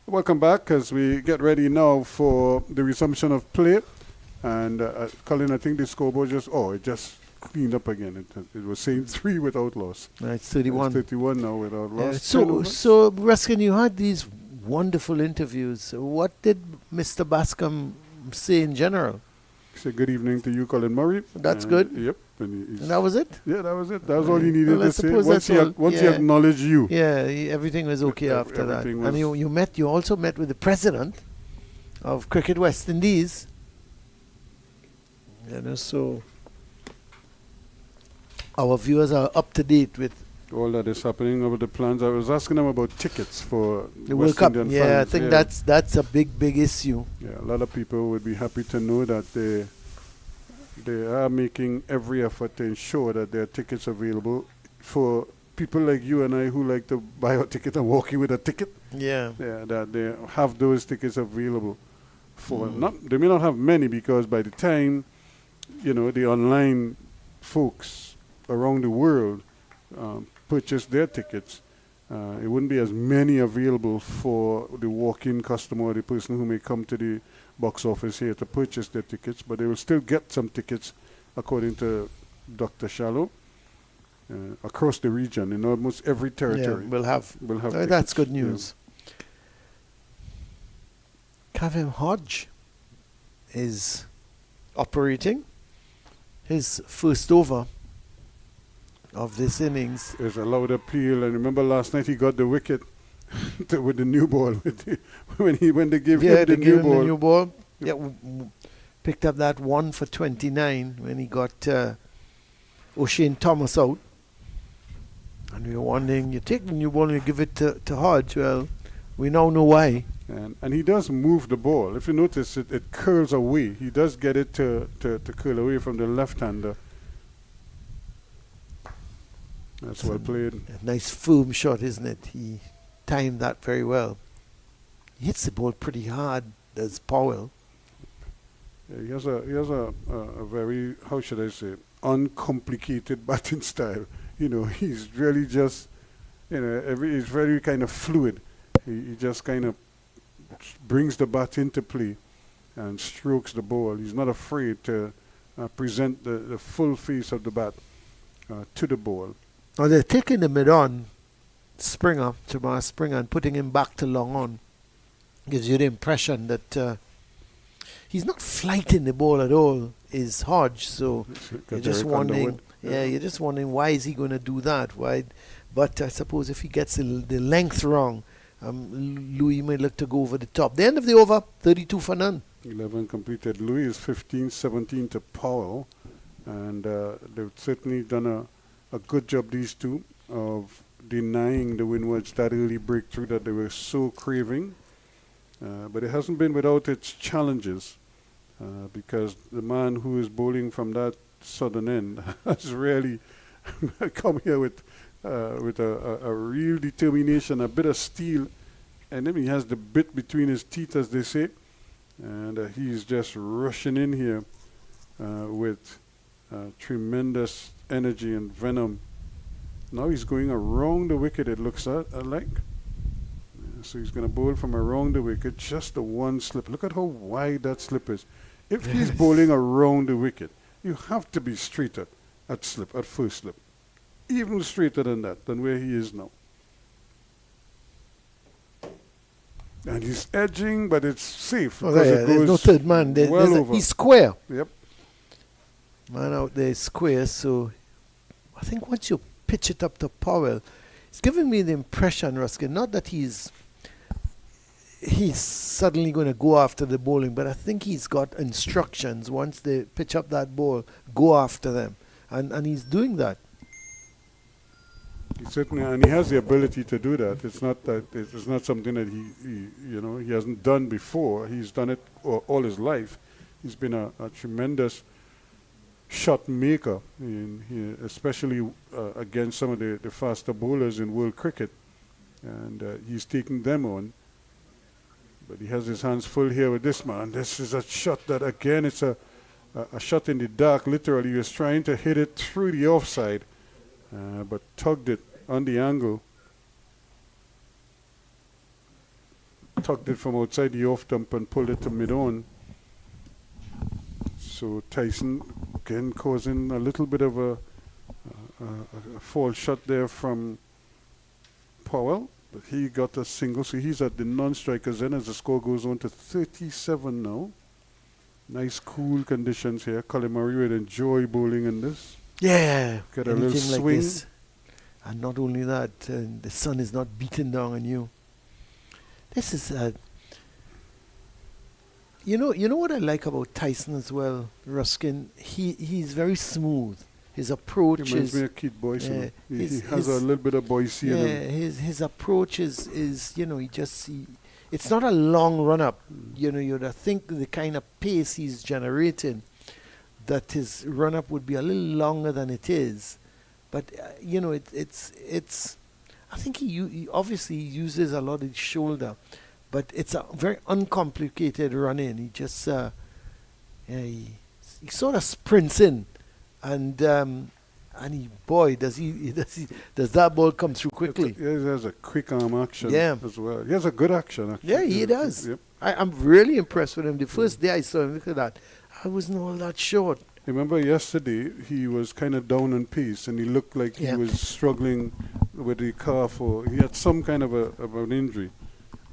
Welcome back as we get ready now for the resumption of play. And Colin, I think the scoreboard it just cleaned up again. It was saying 3 without loss. It's 31. It's 31 now without loss. So Ruskin, you had these wonderful interviews. What did Mr. Bascom say in general? He said good evening to you, Colin Murray. That's good. Yep. And that was it? Yeah, that was it. That was all he needed to say. Once he he acknowledged you. Yeah, everything was okay after that. And you also met with the president of Cricket West Indies. So our viewers are up to date with all that is happening over the plans. I was asking them about tickets for the World Cup. Indian Yeah, fans. I think that's a big issue. Yeah, a lot of people would be happy to know that they are making every effort to ensure that there are tickets available for people like you and I who like to buy a ticket and walk in with a ticket. Yeah. Yeah, that they have those tickets available for they may not have many because by the time the online folks around the world purchase their tickets, it wouldn't be as many available for the walk-in customer or the person who may come to the box office here to purchase their tickets, but they will still get some tickets, according to Dr. Shallow, across the region in almost every territory. Yeah, we'll have tickets. That's good news. Kavem Hodge is operating his first over of this innings. There's a loud appeal, and remember last night he got the wicket with the new ball when they gave him the new ball. Yeah, picked up that 1 for 29 when he got O'Shane Thomas out. And we were wondering, you take the new ball and you give it to Hodge. Well, we now know why. And he does move the ball. If you notice, it curls away. He does get it to curl away from the left-hander. That's well played. A nice firm shot, isn't it? He timed that very well. He hits the ball pretty hard, does Powell. Yeah, he has a very, how should I say, uncomplicated batting style. He's really just, he's very kind of fluid. He just kind of brings the bat into play and strokes the ball. He's not afraid to present the full face of the bat to the ball. Now they're taking the mid-on Tomas Springer, and putting him back to long on. Gives you the impression that he's not flighting the ball at all, is Hodge. So you're just wondering, you're just wondering why is he going to do that? Why? But I suppose if he gets the length wrong, Louis may look to go over the top. The end of the over, 32 for none. 11 completed. Louis is 15-17 to Powell, and they've certainly done a good job, these two, of denying the Windwards that early breakthrough that they were so craving. But it hasn't been without its challenges, because the man who is bowling from that southern end has really come here with a real determination, a bit of steel, and then he has the bit between his teeth, as they say, and he's just rushing in here with tremendous energy and venom. Now he's going around the wicket, it looks like. So he's going to bowl from around the wicket, just the one slip. Look at how wide that slip is. If he's bowling around the wicket, you have to be straighter at first slip. Even straighter than where he is now. And he's edging, but it's safe. There's no third man. He's square. Yep. Man out there is square, so I think once you pitch it up to Powell, it's giving me the impression, Ruskin, not that he's suddenly going to go after the bowling, but I think he's got instructions once they pitch up that ball, go after them. And he's doing that. He certainly, and he has the ability to do that. It's not something that he hasn't done before. He's done it all his life. He's been a tremendous shot maker, especially against some of the faster bowlers in world cricket, and he's taking them on. But he has his hands full here with this man. This is a shot that, again, it's a shot in the dark. Literally, he was trying to hit it through the offside, but tugged it on the angle. tucked it from outside the off stump and pulled it to mid-on. So Tyson again causing a little bit of a false shot there from Powell, but he got a single, so he's at the non-strikers end as the score goes on to 37 now. Nice cool conditions here. Colin Murray would enjoy bowling in this. Yeah, Get a little anything like swing. this. And not only that, the sun is not beating down on you. This is, you know what I like about Tyson as well, Ruskin? He's very smooth. His approach Reminds is... me of Keith Boyce. Yeah, He has a little bit of Boise in him. his approach is it's not a long run up. You'd think the kind of pace he's generating, that his run up would be a little longer than it is. But it's I think he obviously uses a lot of his shoulder, but it's a very uncomplicated run in. He just he sort of sprints in, and does that ball come through quickly? He has a quick arm action Yeah. as well. He has a good action, actually. Yeah, he does. Yep. I'm really impressed with him. The first day I saw him, look at that. I wasn't all that short. Remember yesterday, he was kind of down on pace, and he looked like Yeah. he was struggling with the calf, or he had some kind of an injury,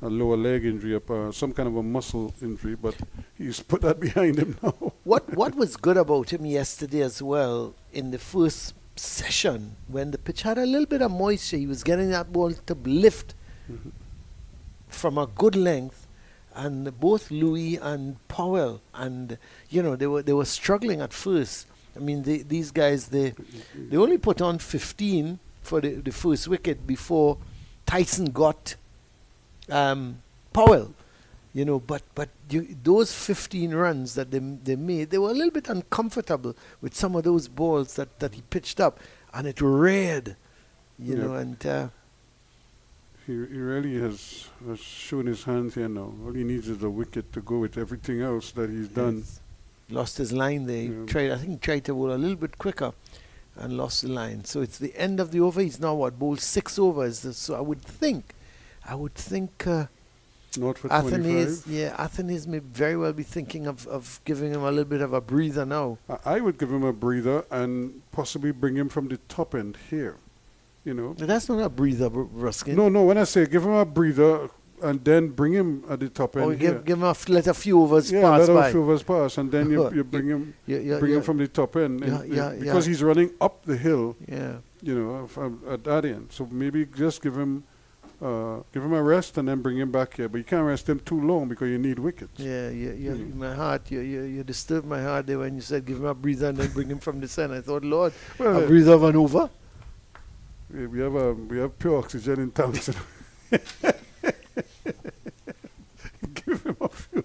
a lower leg injury, some kind of a muscle injury, but he's put that behind him now. What was good about him yesterday as well, in the first session, when the pitch had a little bit of moisture, he was getting that ball to lift from a good length, and both Louis and Powell, and they were struggling at first. I mean, these guys, they only put on 15 for the first wicket before Tyson got Powell. But those 15 runs that they made, they were a little bit uncomfortable with some of those balls that he pitched up, and it reared, and He really has shown his hands here now. All he needs is a wicket to go with everything else that he's done. lost his line there. Yeah. I think he tried to bowl a little bit quicker and lost the line. So it's the end of the over. He's now bowled 6 overs. So I would think Not for Athens, 25. Athens may very well be thinking of giving him a little bit of a breather now. I would give him a breather and possibly bring him from the top end here. But that's not a breather, Ruskin. No, when I say give him a breather and then bring him at the top end Or here. give him let a few overs Yeah, pass let by. a few overs pass, and then you bring him him from the top end. Because he's running up the hill, Yeah. at that end. So maybe just give him a rest and then bring him back here. But you can't rest him too long because you need wickets. Yeah, my heart, you disturbed my heart there when you said give him a breather and then bring him from the center. I thought, Lord, Well, a breather of an over? we have pure oxygen in town. So give him a few.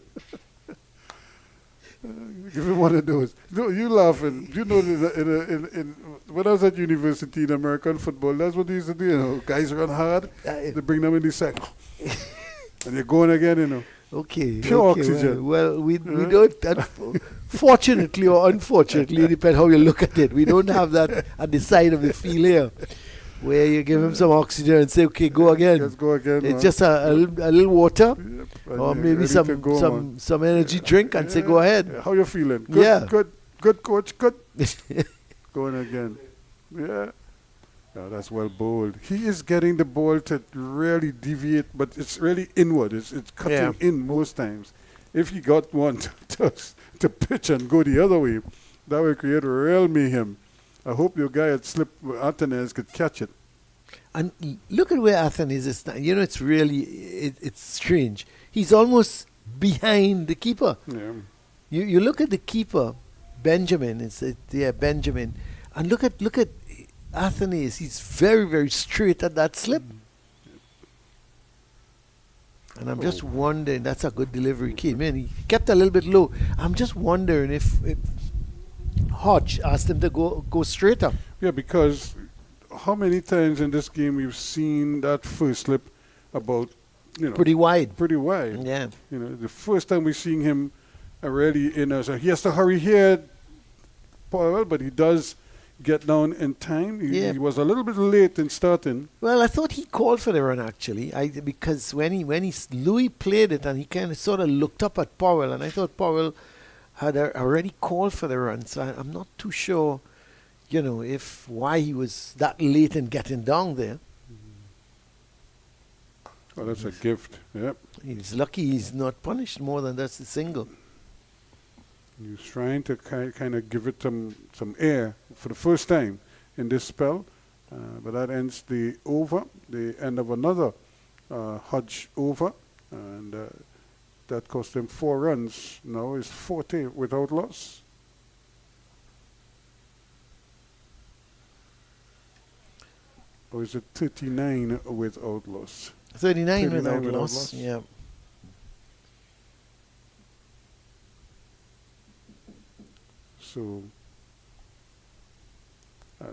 Give him one of those. No, you laughing. You know, in when I was at university in American football, that's what they used to do. Guys run hard, they bring them in the sack, and they're going again. Okay. Pure okay, oxygen. Well, we don't. Fortunately or unfortunately, depends how you look at it. We don't have that at the side of the field here, where you give him some oxygen and say, "Okay, go again." Let's go again. It's just a little water, Yep, or and maybe you're ready to go, man. some energy drink, and say, "Go ahead." How you feeling? Good, Yeah. good, coach. Good. Going again. Yeah. That's well bowled. He is getting the ball to really deviate, but it's really inward. It's cutting in most times. If he got one to pitch and go the other way, that would create a real mayhem. I hope your guy at Athens could catch it. And look at where Athens is now. It's really it's strange. He's almost behind the keeper. Yeah. You look at the keeper, Benjamin. Benjamin, and look at Athens. He's very, very straight at that slip. And I'm just wondering. That's a good delivery. Came in. He kept a little bit low. I'm just wondering if Hodge asked him to go straighter. Yeah, because how many times in this game we've seen that first slip about, Pretty wide. pretty wide. Yeah. The first time we're seeing him really so he has to hurry here, Paul, but he does get down in time. Yeah. He was a little bit late in starting. Well, I thought he called for the run actually. Because when Louis played it and he kind of sort of looked up at Powell, and I thought Powell had already called for the run. So I'm not too sure, if why he was that late in getting down there. Oh, that's a gift. Yep. He's lucky he's not punished more than that's a single. He was trying to kind of give it some air for the first time in this spell. But that ends the over, the end of another Hodge over. And that cost him 4 runs. Now is 40 without loss. Or is it 39 without loss? 39 without without loss. loss. Yeah. So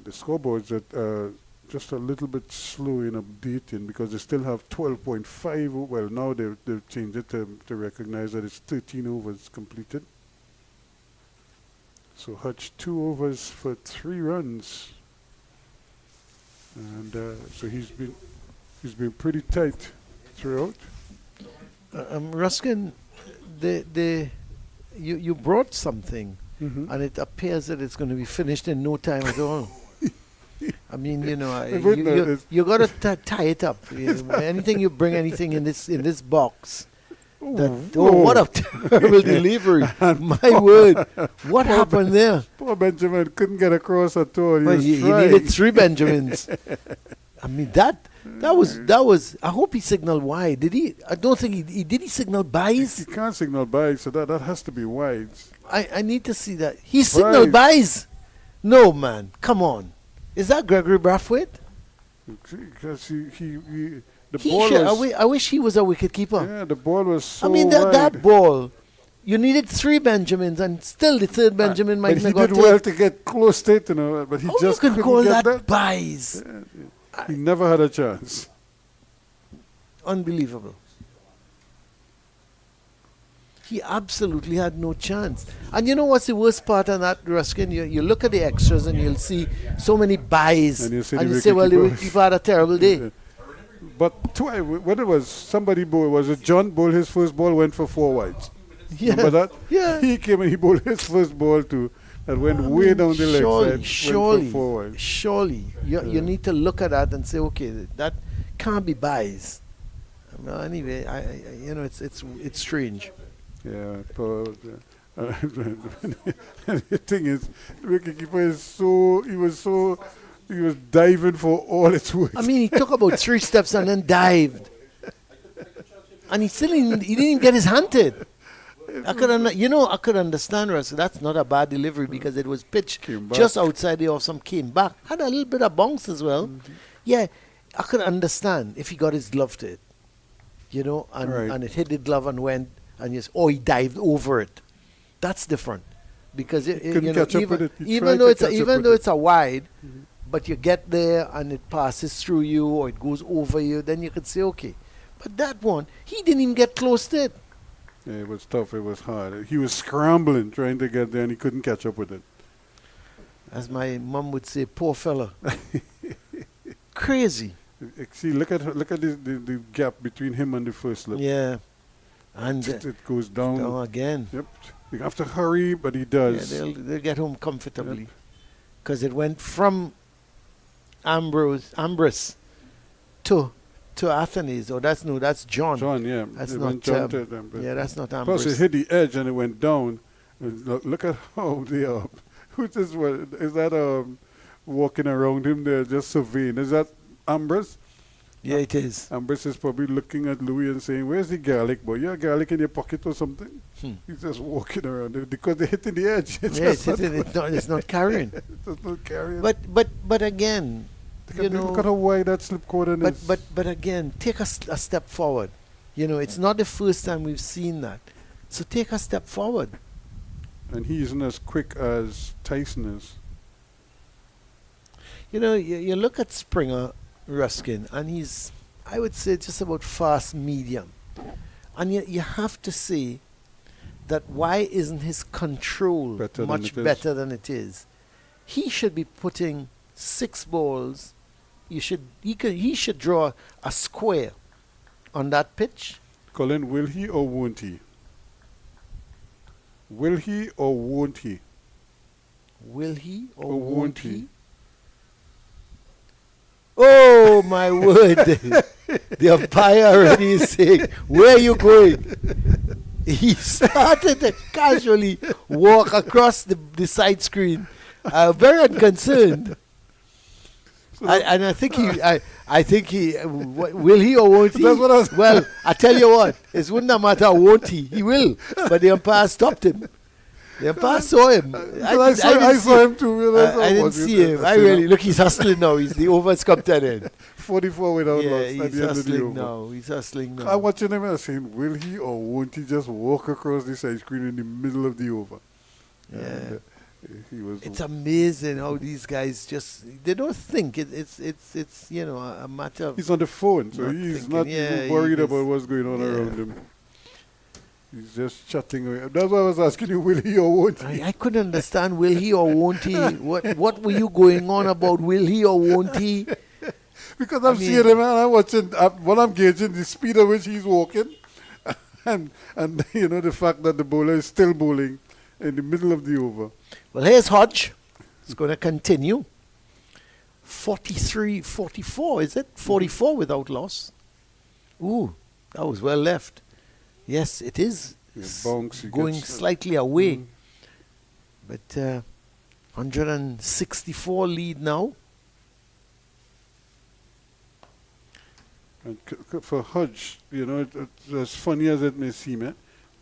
the scoreboards are just a little bit slow in updating because they still have 12.5. Well, now they've changed it to recognize that it's 13 overs completed. So Hutch 2 overs for 3 runs, and so he's been pretty tight throughout. Ruskin, you brought something. Mm-hmm. And it appears that it's going to be finished in no time at all. I mean, you got to tie it up. Anything you bring, anything in this box. What a terrible delivery! My word, what happened there? Poor Benjamin couldn't get across at all. Well, he needed 3 Benjamins. I mean that was. I hope he signaled wide. Did he? I don't think he did. He signal buys. He can't signal by, so that has to be wide. I need to see that. He signaled buys. No, man. Come on. Is that Gregory Brathwaite? Because the ball was... I wish he was a wicket keeper. Yeah, the ball was so I mean, that ball, you needed 3 Benjamins, and still the third Benjamin might not But he did well to get close to it, but he just you couldn't can call get that buys? Yeah. He never had a chance. Unbelievable. He absolutely had no chance. And you know what's the worst part of that, Ruskin? You look at the extras and you'll see so many buys. And you say, well, the wicketkeeper had a terrible day. Yeah. But when it was somebody bowled, was it John bowled his first ball, went for 4 wides? Yeah. Remember that? Yeah. He came and he bowled his first ball too. And went way down the leg side. Went for 4 wides. Surely. You need to look at that and say, okay, that can't be buys. Well, anyway, it's strange. Yeah, the thing is, the wicketkeeper he was diving for all it's worth. I mean, he took about 3 steps and then dived, and he didn't even get his hand hit. I could understand, Russ. That's not a bad delivery because it was pitched just outside the off-stump, came back, had a little bit of bounce as well. Mm-hmm. Yeah, I could understand if he got his glove to it, and it hit the glove and went. And he dived over it. That's different, because even though it's a wide, mm-hmm. but you get there and it passes through you or it goes over you, then you could say okay. But that one, he didn't even get close to it. Yeah, it was tough. It was hard. He was scrambling trying to get there, and he couldn't catch up with it. As my mom would say, poor fella. Crazy. See, look at the gap between him and the first slip. Yeah. And it goes down again. Yep. You have to hurry, but he does. Yeah, they'll get home comfortably, because it went from Ambrose to Athenes. Or that's John. John, yeah. That's it not went John to them, that's not Ambrose. Plus, it hit the edge and it went down. And look at how they are. Who's this one? Is that walking around him there just surveying? Is that Ambrose? Yeah, it is. Ambrose is probably looking at Louis and saying, "Where's the garlic, boy? You have garlic in your pocket or something?" He's just walking around because they're hitting the edge. It's not carrying. It's not carrying. But again, look at how wide that slip cordon is. But again, take a step forward. It's not the first time we've seen that. So take a step forward. And he isn't as quick as Tyson is. You look at Springer, Ruskin, and he's, I would say, just about fast medium. And you have to say that why isn't his control much better than it is? he should be putting 6 balls. He should draw a square on that pitch. Colin, will he or won't he? Will he or won't he? Will he or Or won't won't he? he? Oh my word! The umpire already is saying, "Where are you going?" He started to casually walk across the side screen, very unconcerned. And I think will he or won't he? That's what I was Well, I tell you what, it wouldn't matter, won't he? He will. But the umpire stopped him. The umpire saw him. I saw him too. I didn't see him. I really look. He's hustling now. The over's come to an end. 44 without Yeah, loss at he's the end of the hustling over. now. He's hustling now. I'm watching him and I'm saying, will he or won't he just walk across the side screen in the middle of the over? Yeah. And, he was. It's amazing how these guys they don't think it's a matter of. He's on the phone, so Not he's thinking. not Yeah, even he worried is. about what's going on Yeah. around him. He's just chatting away. That's why I was asking you, will he or won't he? I couldn't understand. Will he or won't he? What were you going on about? Will he or won't he? Because I'm I mean- seeing him and I'm watching, what I'm gauging the speed at which he's walking, and the fact that the bowler is still bowling in the middle of the over. Well, here's Hodge. It's going to continue. 44, is it? 44 without loss. Ooh, that was well left. Yes, it is. Yeah, bounce, he Going gets- slightly away. But 164 lead now. And for Hodge, as funny as it may seem,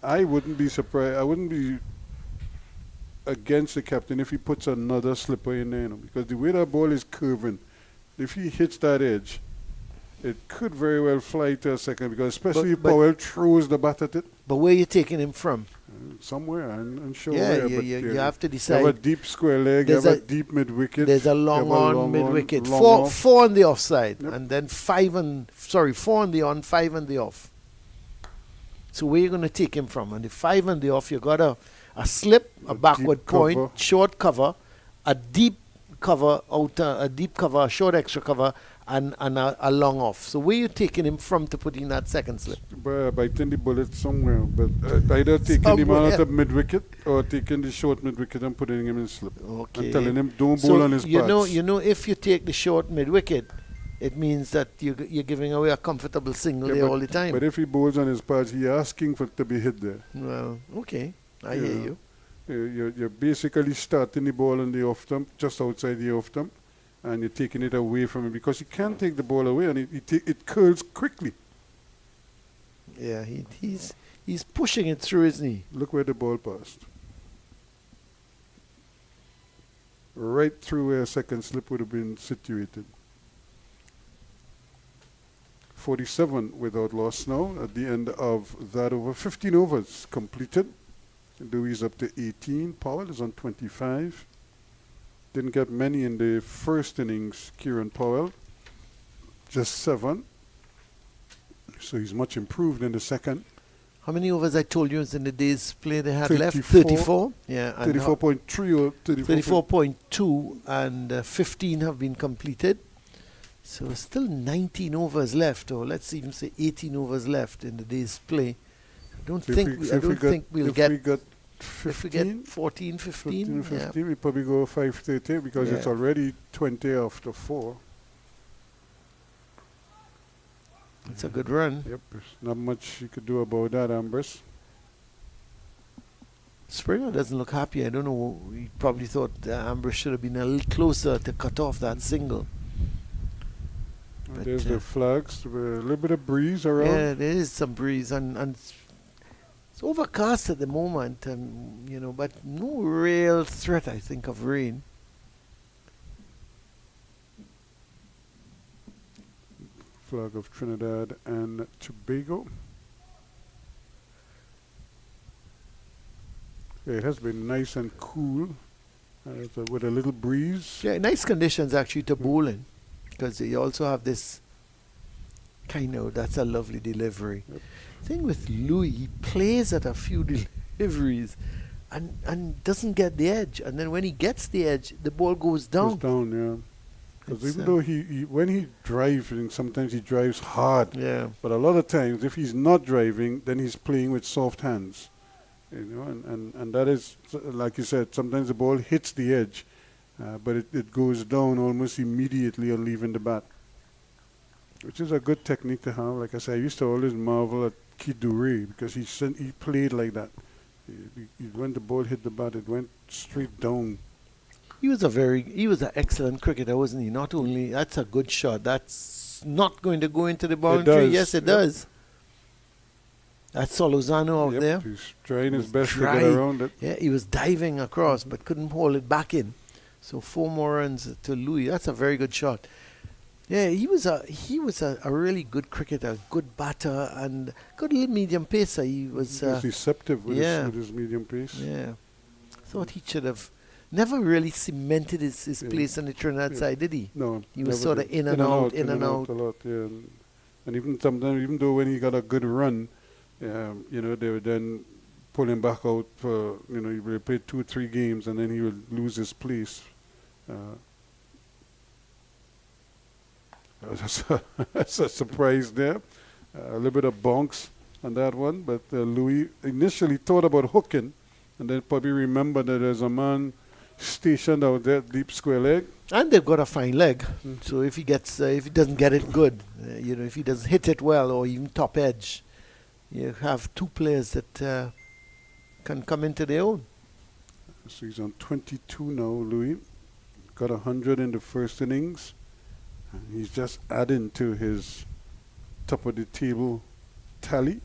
I wouldn't be surprised. I wouldn't be against the captain if he puts another slipper in there, because the way that ball is curving, if he hits that edge, it could very well fly to a second, because especially if but- Powell throws the bat at it But where are you taking him from? somewhere, I'm unsure Yeah, where. you but have to you have a decide. deep square leg, you There's have a a- deep mid-wicket. There's a you long have on long mid-wicket. long Four off. on the offside. Yep. And then 4 on the on, 5 on the off. So where are you going to take him from? On the 5 on the off, you got a slip, a A backward deep point, cover. short cover, a deep cover, a short extra cover, and a long off. So where are you taking him from to put in that second slip? Biting the bullet somewhere, but either taking him Somewhere. out of mid-wicket or taking the short mid-wicket and putting him in slip. Okay. And telling him don't bowl So on his you pads. know, if you take the short mid-wicket, it means that you're giving away a comfortable single Yeah, there but- all the time. But if he bowls on his pads, he's asking for it to be hit there. Well, okay. I hear Yeah. you. You're basically starting the ball on the off stump, just outside the off stump, and you're taking it away from him, because you can't take the ball away, and it curls quickly. Yeah, he's pushing it through, isn't he? Look where the ball passed. Right through where a second slip would have been situated. 47 without loss now at the end of that over. 15 overs completed. Dewey's up to 18. Powell is on 25. Didn't get many in the first innings, Kieran Powell. Just 7. So he's much improved in the second. How many overs I told you is in the day's play they had left? 34. 34. Yeah. And 34.3 or 34.2 and 15 have been completed. So still 19 overs left, or let's even say 18 overs left in the day's play. I don't think we'll get. If we got If we 15, get 14, 15, 15, we probably go 5:30 because it's Yeah. already 20 after 4. it's a good run. Yep, there's not much you could do about that, Ambrose. Springer doesn't look happy. I don't know. We probably thought Ambrose should have been a little closer to cut off that single. But, There's the flags, a little bit of breeze around. Yeah, there is some breeze, and it's overcast at the moment, and but no real threat, I think, of rain. Flag of Trinidad and Tobago. Yeah, it has been nice and cool with a little breeze. Yeah, nice conditions actually to bowl in, because you also have this that's a lovely delivery. Yep. Thing with Louis, he plays at a few deliveries, and doesn't get the edge. And then when he gets the edge, the ball goes down. Goes down, yeah. Because It's, even though he when he drives, and sometimes he drives hard. Yeah. But a lot of times, if he's not driving, then he's playing with soft hands. And that is, like you said, sometimes the ball hits the edge, but it goes down almost immediately on leaving the bat, which is a good technique to have. Like I said, I used to always marvel at Kidure because he played like that. When the ball hit the bat, it went straight down. He was an excellent cricketer, wasn't he? Not only that's a good shot, that's not going to go into the boundary. Yes, it does. That's Solozano out there. He's trying his best to get around it. Yeah, he was diving across but couldn't hold it back in. So 4 more runs to Louis. That's a very good shot. Yeah, he was a really good cricketer, good batter, and good little medium pacer. He was deceptive with his medium pace. Yeah, thought he should have never really cemented his place on the Trinidad side, did he? No, he was sort of in and out a lot. Yeah, and even sometimes, even though when he got a good run, they would then pull him back out for he would play 2 or 3 games and then he would lose his place. That's a surprise there. A little bit of bonks on that one, but Louis initially thought about hooking, and then probably remembered that there's a man stationed out there, deep square leg. And they've got a fine leg. So if he doesn't get it good, if he doesn't hit it well or even top edge, you have 2 players that can come into their own. So he's on 22 now, Louis. Got 100 in the first innings. He's just adding to his top of the table tally.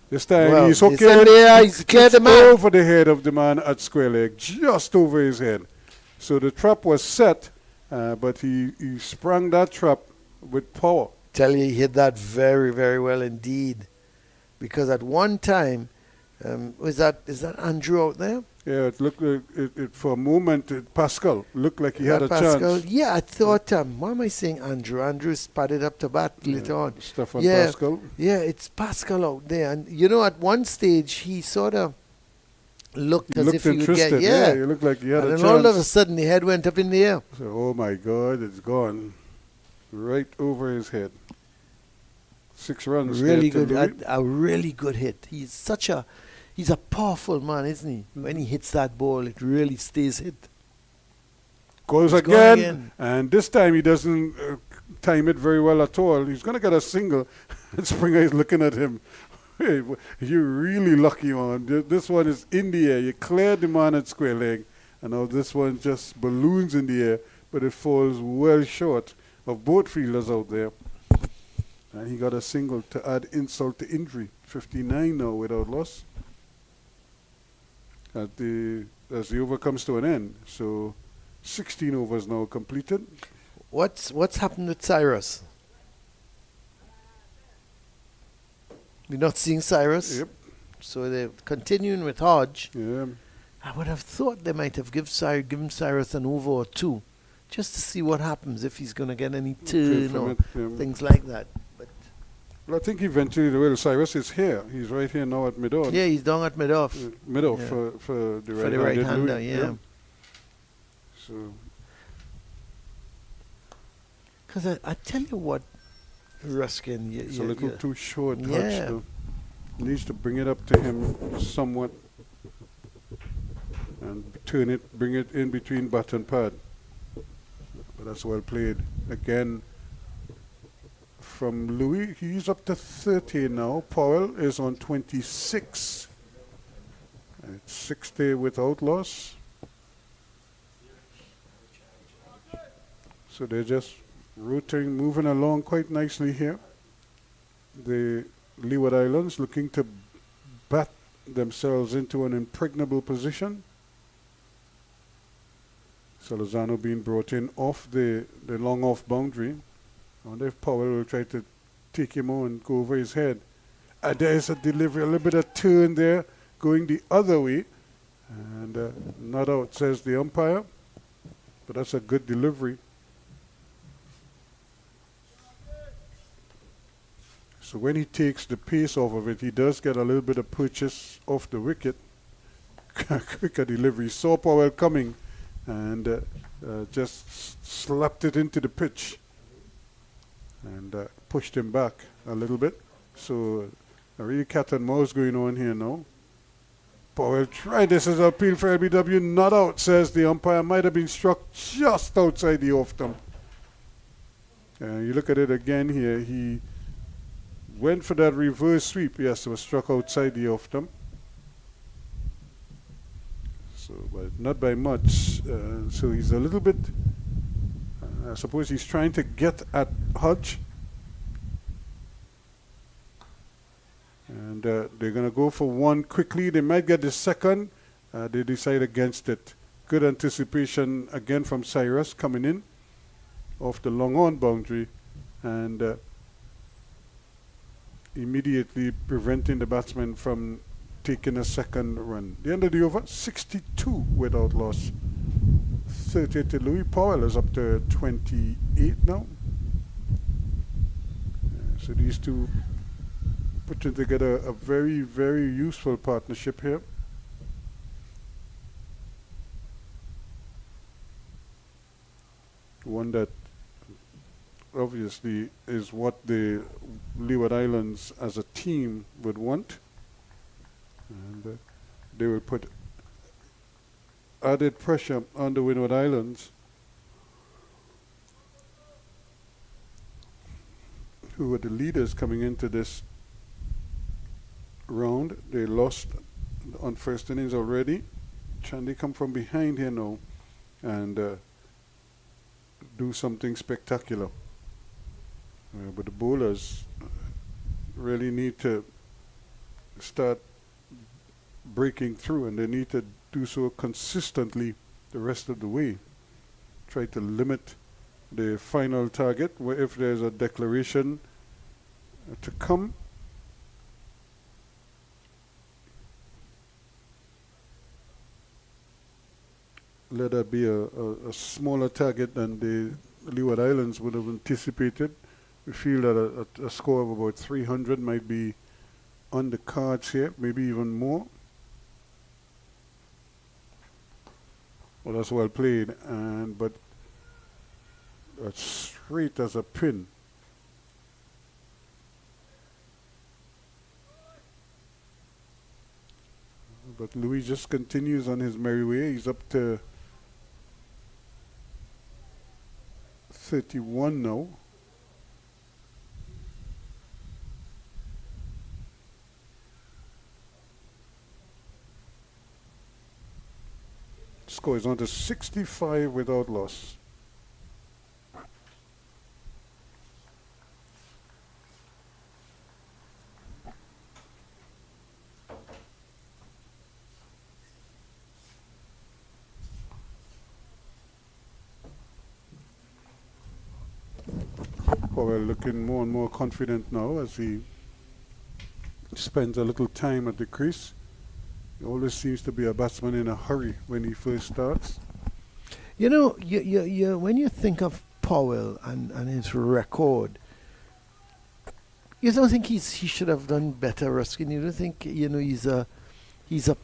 This time he's hooking. He's cleared the man. Over the head of the man at square leg, just over his head. So the trap was set, but he sprung that trap with power. Tell you, he hit that very, very well indeed. Because at one time, is that Andrew out there? Yeah, it looked like it for a moment. Pascal looked like he had a chance. Yeah, I thought. Why am I saying Andrew? Andrew's padded up to bat later on. Stefan Pascal. Yeah, it's Pascal out there, and at one stage he sort of looked as if he would get. Yeah, he looked like he had a chance. And all of a sudden, the head went up in the air. So, oh my God, it's gone right over his head. 6 runs. Really good, a really good hit. He's a powerful man, isn't he? When he hits that ball, it really stays hit. Goes again, and this time he doesn't time it very well at all. He's going to get a single. And Springer is looking at him. Hey, you're really lucky, man. This one is in the air. You cleared the man at square leg, and now this one just balloons in the air, but it falls well short of both fielders out there. And he got a single to add insult to injury. 59 now without loss. As the over comes to an end. So 16 overs now completed. What's happened with Cyrus? We're not seeing Cyrus. Yep. So they're continuing with Hodge. Yeah. I would have thought they might have given Cyrus an over or 2, just to see what happens if he's going to get any turn or things like that. But well, I think eventually the will. Cyrus is here. He's right here now at mid-off. Yeah, he's down at mid-off. Mid-off for the right-hander, yeah. So. Because I tell you what, Ruskin, it's a little too short. Yeah. Hodge, needs to bring it up to him somewhat and bring it in between bat and pad. But that's well played. Again, from Louis, he's up to 30 now. Powell is on 26. It's 60 without loss. So they're just rotating, moving along quite nicely here. The Leeward Islands looking to bat themselves into an impregnable position. Solozano being brought in off the long off boundary. I wonder if Powell will try to take him on and go over his head. There's a delivery, a little bit of turn there, going the other way. And not out, says the umpire. But that's a good delivery. So when he takes the pace off of it, he does get a little bit of purchase off the wicket. Quicker delivery. Saw Powell coming and just slapped it into the pitch and pushed him back a little bit. So a real cat and mouse going on here now. Powell tried. This is an appeal for LBW. Not out, says the umpire. Might have been struck just outside the off stump. You look at it again here. He went for that reverse sweep. Yes, it was struck outside the off stump. So, but not by much. So he's a little bit. I suppose he's trying to get at Hodge. And they're going to go for one quickly. They might get the second. They decide against it. Good anticipation again from Cyrus coming in off the long on boundary and immediately preventing the batsman from taking a second run. The end of the over, 62 without loss. 30 to Louis. Powell is up to 28 now. So these two putting together a very, very useful partnership here. One that obviously is what the Leeward Islands as a team would want. And they will put added pressure on the Windward Islands, who were the leaders coming into this round. They lost on first innings already. Can they come from behind here now and do something spectacular? But the bowlers really need to start breaking through, and they need to do so consistently the rest of the way. Try to limit the final target if there's a declaration to come. Let that be a smaller target than the Leeward Islands would have anticipated. We feel that a score of about 300 might be on the cards here, maybe even more. Well, that's well played, but that's straight as a pin. But Louis just continues on his merry way. He's up to 31 now. Score is on to 65 without loss. Powell looking more and more confident now as he spends a little time at the crease. He always seems to be a batsman in a hurry when he first starts. You know, you when you think of Powell and his record, you don't think he should have done better, Ruskin? You don't think he's a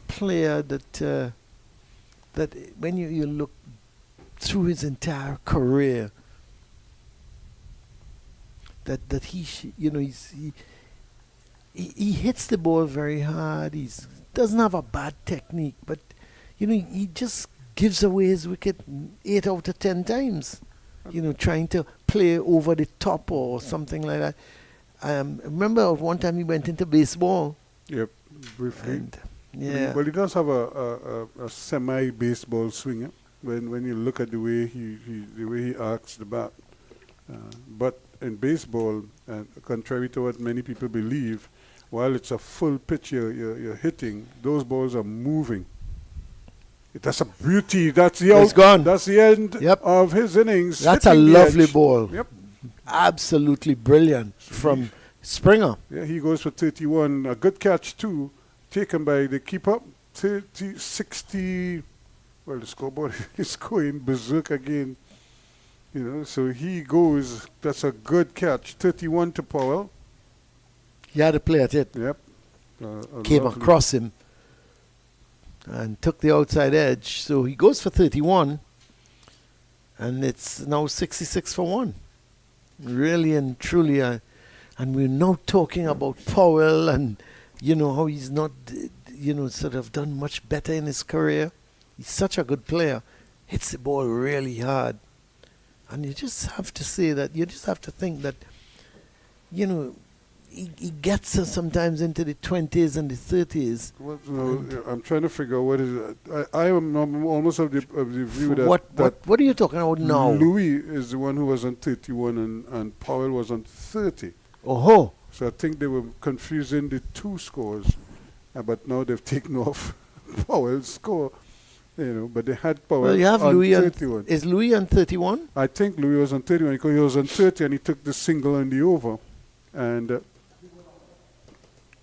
player that that when you look through his entire career, that he hits the ball very hard. He's doesn't have a bad technique, but he just gives away his wicket 8 out of 10 times. Trying to play over the top or something like that. Remember one time he went into baseball. Yep, briefly. And, yeah. Well, he does have a semi-baseball swing. When you look at the way he arcs the bat, but in baseball, contrary to what many people believe, while it's a full pitch you're hitting, those balls are moving. That's a beauty. That's the It's gone. That's the end of his innings. That's a lovely ball. Yep. Absolutely brilliant from Springer. Yeah, he goes for 31. A good catch too, taken by the keeper. 60. Well, the scoreboard is going berserk again. So he goes. That's a good catch. 31 to Powell. He had a play at it. Yep. Came Lovely. across him and took the outside edge. So he goes for 31, and it's now 66 for 1. Really and truly. And we're now talking about Powell and, how he's not, sort of done much better in his career. He's such a good player. Hits the ball really hard. And you just have to say that, you just have to think that, he gets us sometimes into the 20s and the 30s. Well, I'm trying to figure out what is it. I am almost of the view that What are you talking about now? Louis is the one who was on 31 and Powell was on 30. Oh, So I think they were confusing the two scores, but now they've taken off Powell's score. But they had Powell well, you have on Louis 31. is Louis on 31? I think Louis was on 31 because he was on 30 and he took the single and the over, and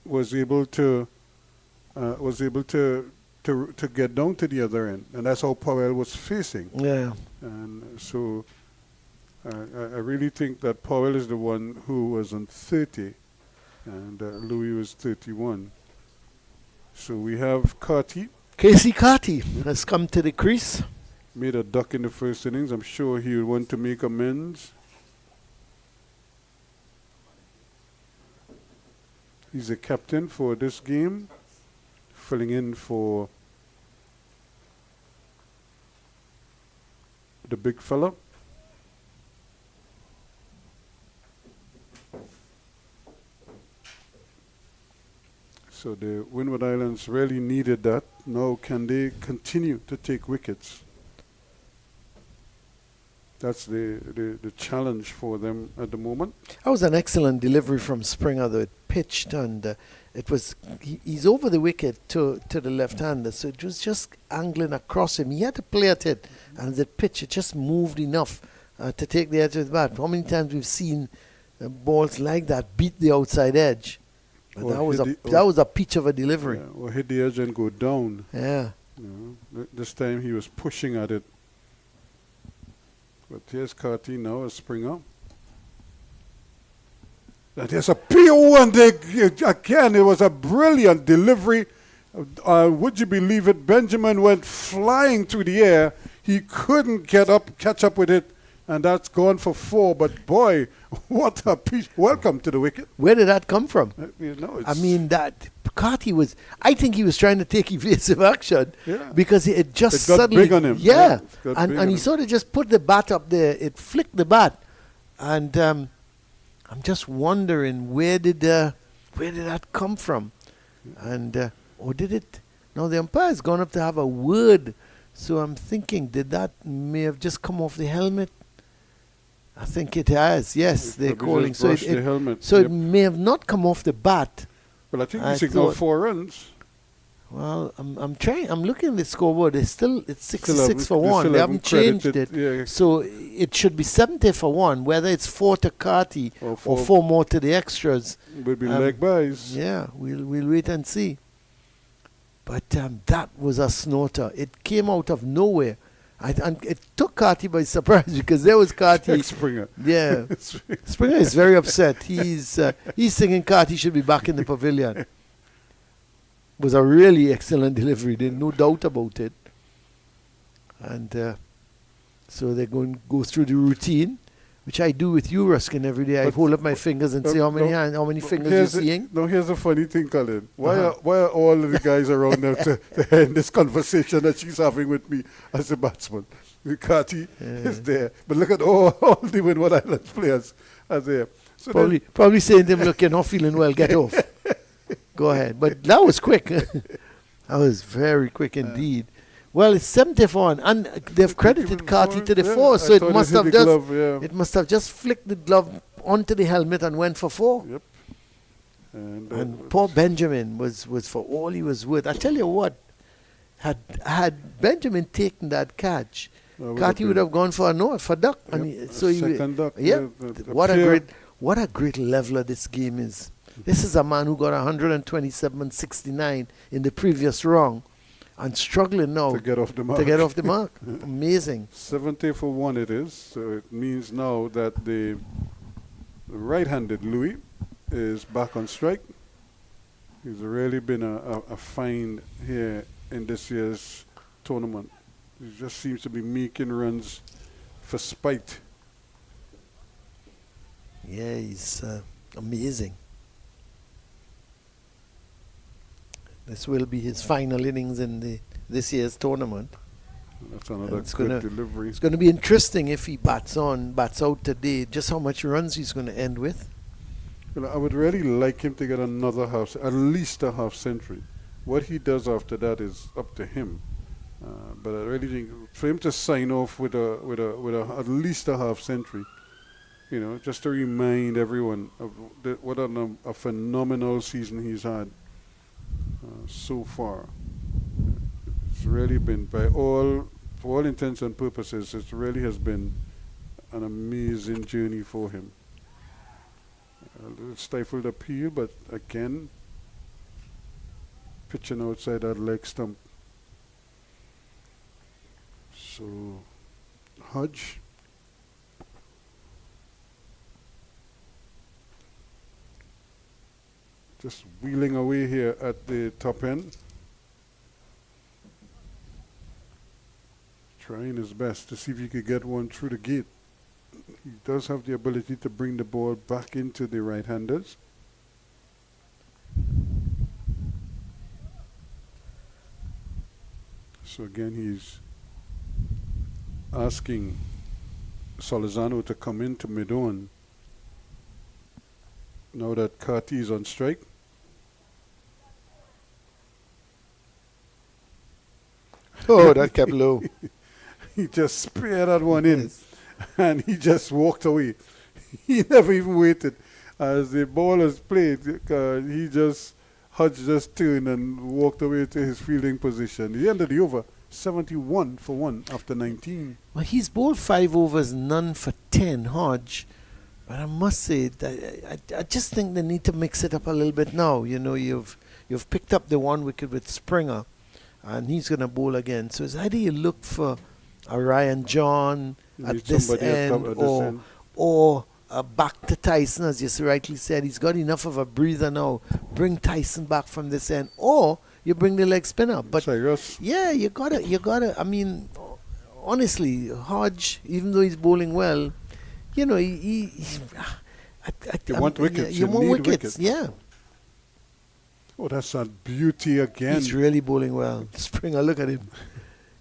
was able to get down to the other end, and that's how Powell was facing. Yeah. And so I really think that Powell is the one who was on 30, and Louis was 31. So we have Carty. Casey Carty has come to the crease. Made a duck in the first innings. I'm sure he would want to make amends. He's the captain for this game, filling in for the big fella. So the Windward Islands really needed that. Now can they continue to take wickets? That's the challenge for them at the moment. That was an excellent delivery from Springer, though. It pitched and it was he's over the wicket to the left-hander, so it was just angling across him. He had to play at it, and the pitch, it just moved enough to take the edge of the bat. How many times we've seen balls like that beat the outside edge? But that was a peach of a delivery. Yeah, or hit the edge and go down. Yeah. This time he was pushing at it. But here's Carty now, a Springer. And there's a PO, and again, it was a brilliant delivery. Would you believe it? Benjamin went flying through the air. He couldn't catch up with it, and that's gone for 4. But boy, what a piece. Welcome to the wicket. Where did that come from? I That Carty was, I think he was trying to take evasive action because it got suddenly big on him. Yeah, It got big and on he him. sort of just put the bat up there. It flicked the bat, and I'm just wondering where did that come from, and or did it? Now the umpire's gone up to have a word, so I'm thinking did that may have just come off the helmet. I think it has. Yes, they're calling. So the helmet. so it may have not come off the bat. Well, I think I he signaled thought- 4 runs. Well, I'm trying. I'm looking at the scoreboard. It's 66 for they 1. still They haven't changed credited, it. yeah. So it should be 70 for 1. Whether it's 4 to Carty Or or 4 more to the extras. Will be Um, leg buys. Yeah, we'll wait and see. But that was a snorter. It came out of nowhere. And it took Carty by surprise because there was Carty. Springer. Yeah, Springer is very upset. He's thinking Carty should be back in the pavilion. Was a really excellent delivery. There's no doubt about it. And so they're going to go through the routine, which I do with you, Ruskin, every day. I But- hold up my fingers and see how many fingers you're seeing. Here's the funny thing, Colin. Why are all of the guys around there to end this conversation that she's having with me as a batsman? Carty is there. But look at all the Windward Islands players are there. So Probably saying to them, look, you're not feeling well, get off. Go ahead. But that was quick. That was very quick indeed. Well, it's 74, and they've credited Carty to the 4, so it must have just it must have just flicked the glove onto the helmet and went for 4. Yep. And poor Benjamin was for all he was worth. I tell you what, had Benjamin taken that catch, Carty would have gone for duck. Yep. And so second duck. Yeah. The What a great leveler this game is. This is a man who got 127.69 in the previous round and struggling now to get off the mark. Amazing. 70 for 1 it is. So it means now that the right-handed Louis is back on strike. He's really been a find here in this year's tournament. He just seems to be making runs for spite. Yeah, he's amazing. This will be his final innings in this year's tournament. That's another It's good gonna- delivery. It's going to be interesting if he bats out today, just how much runs he's going to end with. Well, I would really like him to get another half, at least a half century. What he does after that is up to him. But I really think for him to sign off with at least a half century, just to remind everyone of what a phenomenal season he's had so far. It's really been, for all intents and purposes, it really has been an amazing journey for him. A little stifled appeal, but again, pitching outside that leg stump. So, Hodge. Just wheeling away here at the top end. Trying his best to see if he could get one through the gate. He does have the ability to bring the ball back into the right-handers. So again, he's asking Solizano to come into mid-on. Now that Carty is on strike. Oh, that kept low. He just speared that one in, and he just walked away. He never even waited. As the ball is played, Hodge just turned and walked away to his fielding position. He ended the over 71 for 1 after 19. Well, he's bowled 5 overs, none for 10, Hodge. But I must say, that I just think they need to mix it up a little bit now. You've picked up the 1 wicket with Springer, and he's going to bowl again. So it's either you look for a Ryan John at this end, or back to Tyson, as you rightly said. He's got enough of a breather now. Bring Tyson back from this end, or you bring the leg spinner. But yeah, you gotta. I mean, honestly, Hodge, even though he's bowling well, you want wickets. You want wickets. Yeah. Oh, that's a beauty again. He's really bowling well. Springer, look at him.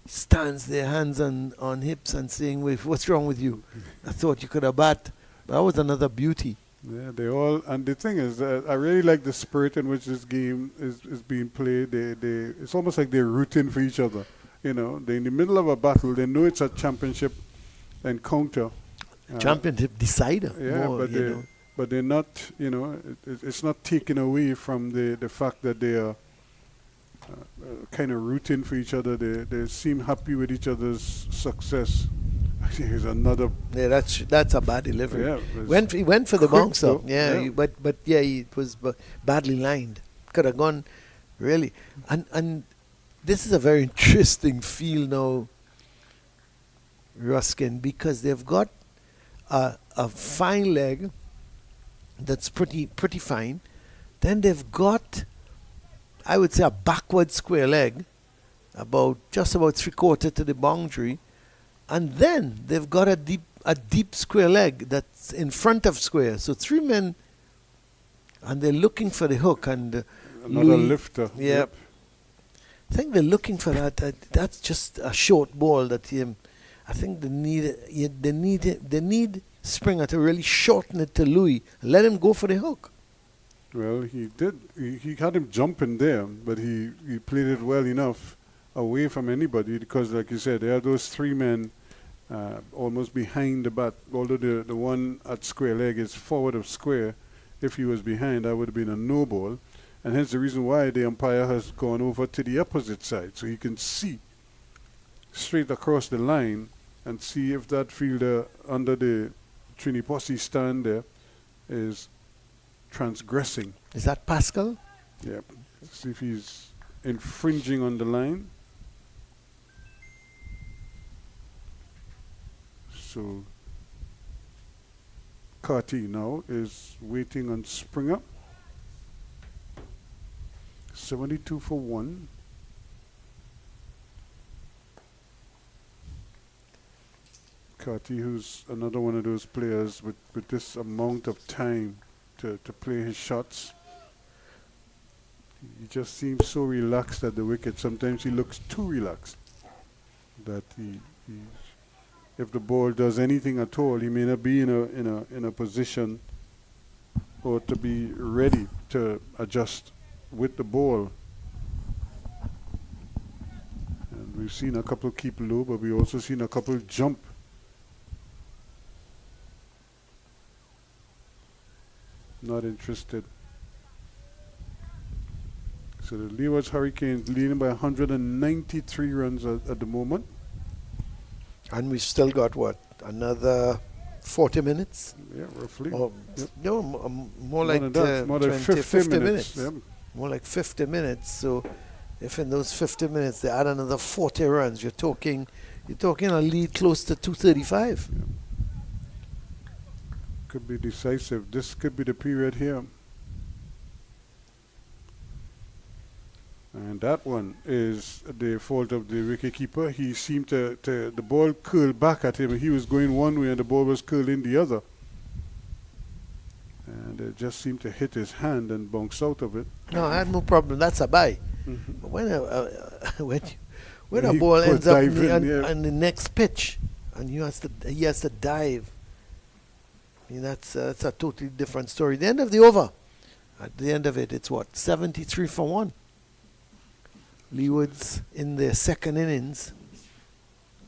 Stands there, hands on hips, and saying, "What's wrong with you? I thought you could have bat." That was another beauty. Yeah, they all, and the thing is, I really like the spirit in which this game is being played. It's almost like they're rooting for each other. They're in the middle of a battle. They know it's a championship encounter. Championship decider. Yeah, more, but they're not. It's not taken away from the fact that they are kind of rooting for each other. They seem happy with each other's success. Here's another. Yeah, that's a bad delivery. Yeah, he went for the bounce up. Yeah. But it was badly lined. Could have gone, really. And this is a very interesting field now, Ruskin, because they've got a fine leg that's pretty fine. Then they've got, I would say, a backward square leg, just about 3/4 to the boundary. And then they've got a deep square leg that's in front of square. So 3 men, and they're looking for the hook. And another lifter. Yep. I think they're looking for that. That's just a short ball that I think they need Springer to really shorten it to Louis. Let him go for the hook. Well, he did. He had him jumping there, but he played it well enough away from anybody, because like you said, there are those 3 men almost behind the bat, although the one at square leg is forward of square. If he was behind, that would have been a no ball, and hence the reason why the umpire has gone over to the opposite side, so he can see straight across the line and see if that fielder under the Trini Posse stand there is transgressing. Is that Pascal? Yeah. See if he's infringing on the line. So Carty now is waiting on Springer. 72 for 1. Carty, who's another one of those players with this amount of time to play his shots. He just seems so relaxed at the wicket. Sometimes he looks too relaxed. That if the ball does anything at all, he may not be in a position or to be ready to adjust with the ball. And we've seen a couple keep low, but we've also seen a couple jump. Not interested. So the Leeward's Hurricanes leading by 193 runs at the moment. And we've still got what? Another 40 minutes? Yeah, roughly. Or Yep. no, more like More like 50 minutes. Yep. More like 50 minutes. So if in those 50 minutes they add another 40 runs, you're talking a lead close to 235. Yep. Could be decisive. This could be the period here. And that one is the fault of the wicketkeeper. He seemed to the ball curled back at him. He was going one way and the ball was curling the other. And it just seemed to hit his hand and bounce out of it. No, I had no problem. That's a bye. Mm-hmm. But when a ball ends up on the next pitch and he has to dive, I mean, that's a totally different story. The end of the over, at the end of it, it's what, 73 for 1. Leeward's in their second innings,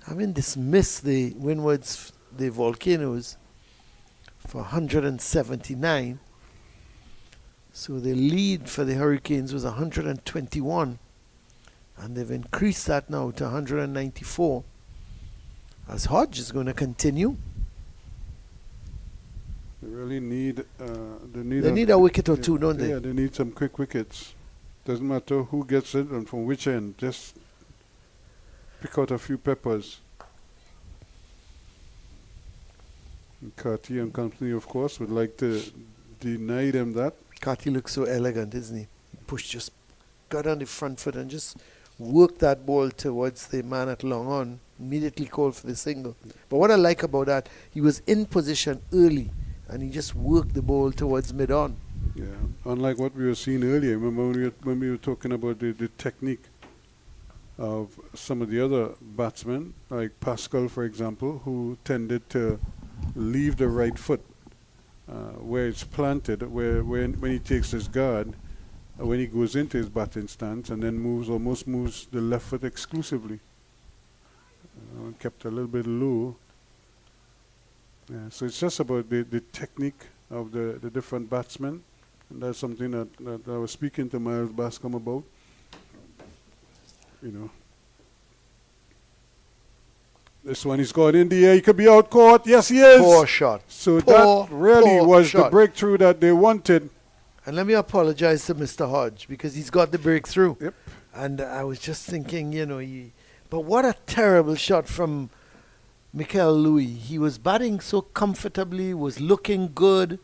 having dismissed the Windwards, the Volcanoes, for 179. So the lead for the Hurricanes was 121, and they've increased that now to 194. As Hodge is going to continue. They really need They need a wicket or two, don't they? Yeah, they need some quick wickets. Doesn't matter who gets it and from which end. Just pick out a few peppers. And Carty and company, of course, would like to deny them that. Carty looks so elegant, isn't he? Just got on the front foot and just worked that ball towards the man at long on. Immediately called for the single. But what I like about that, he was in position early and he just worked the ball towards mid-on. Yeah, unlike what we were seeing earlier. Remember when we were talking about the technique of some of the other batsmen, like Pascal, for example, who tended to leave the right foot where it's planted, where when he takes his guard, when he goes into his batting stance, and then almost moves the left foot exclusively. Kept a little bit low. Yeah, so it's just about the technique of the different batsmen. And that's something that I was speaking to Miles Bascom about. You know. This one is going in the air. He could be out caught. Yes, he is. Poor shot. So that really was the breakthrough that they wanted. And let me apologize to Mr. Hodge because he's got the breakthrough. Yep. And I was just thinking, but what a terrible shot from Michael Louis. He was batting so comfortably, was looking good.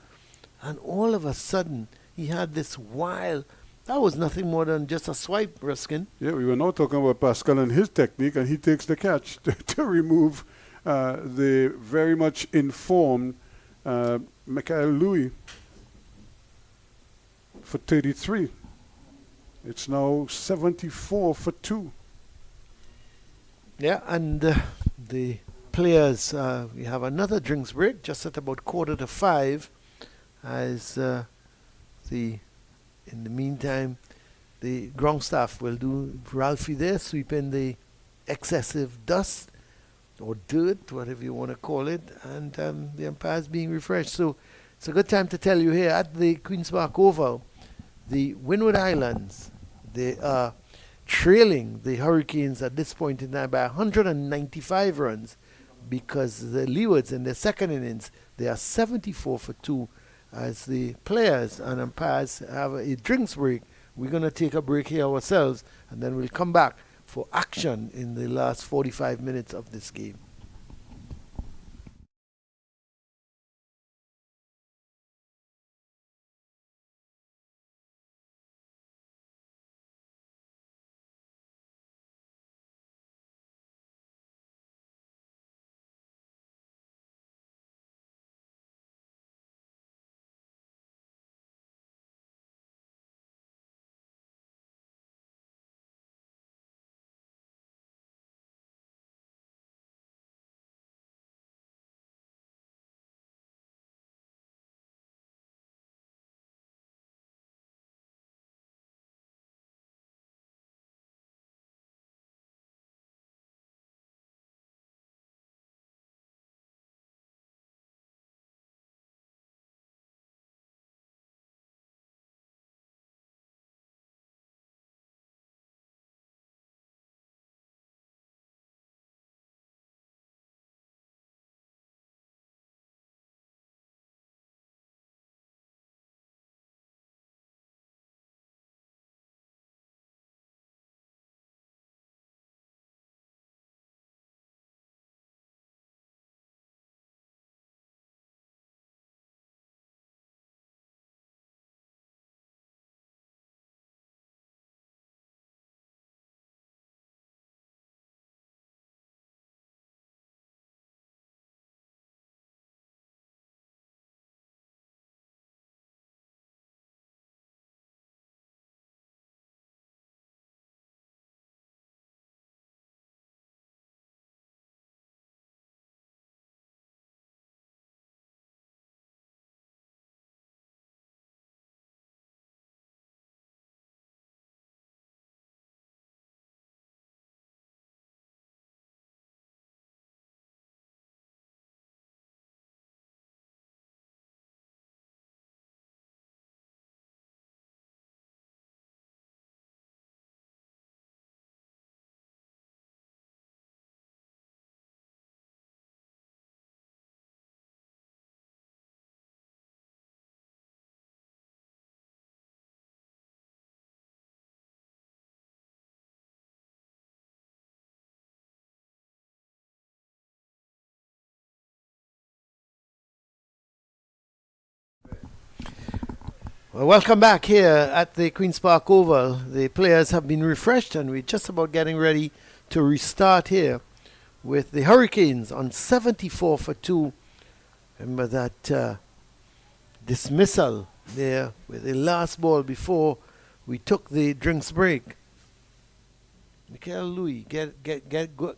And all of a sudden, he had this wild. That was nothing more than just a swipe, Ruskin. Yeah, we were now talking about Pascal and his technique, and he takes the catch to remove the very much informed Michael Louis for 33. It's now 74 for 2. Yeah, and the players, we have another drinks break just at about 4:45. As in the meantime, the ground staff will do Ralphie there, sweeping the excessive dust or dirt, whatever you want to call it, and the umpires being refreshed. So it's a good time to tell you here at the Queen's Park Oval, the Windward Islands, they are trailing the Hurricanes at this point in time by 195 runs because the Leewards in their second innings, they are 74 for 2. As the players and umpires have a drinks break, we're going to take a break here ourselves, and then we'll come back for action in the last 45 minutes of this game. Well, welcome back here at the Queen's Park Oval. The players have been refreshed and we're just about getting ready to restart here with the Hurricanes on 74 for 2. Remember that dismissal there with the last ball before we took the drinks break. Michael Louis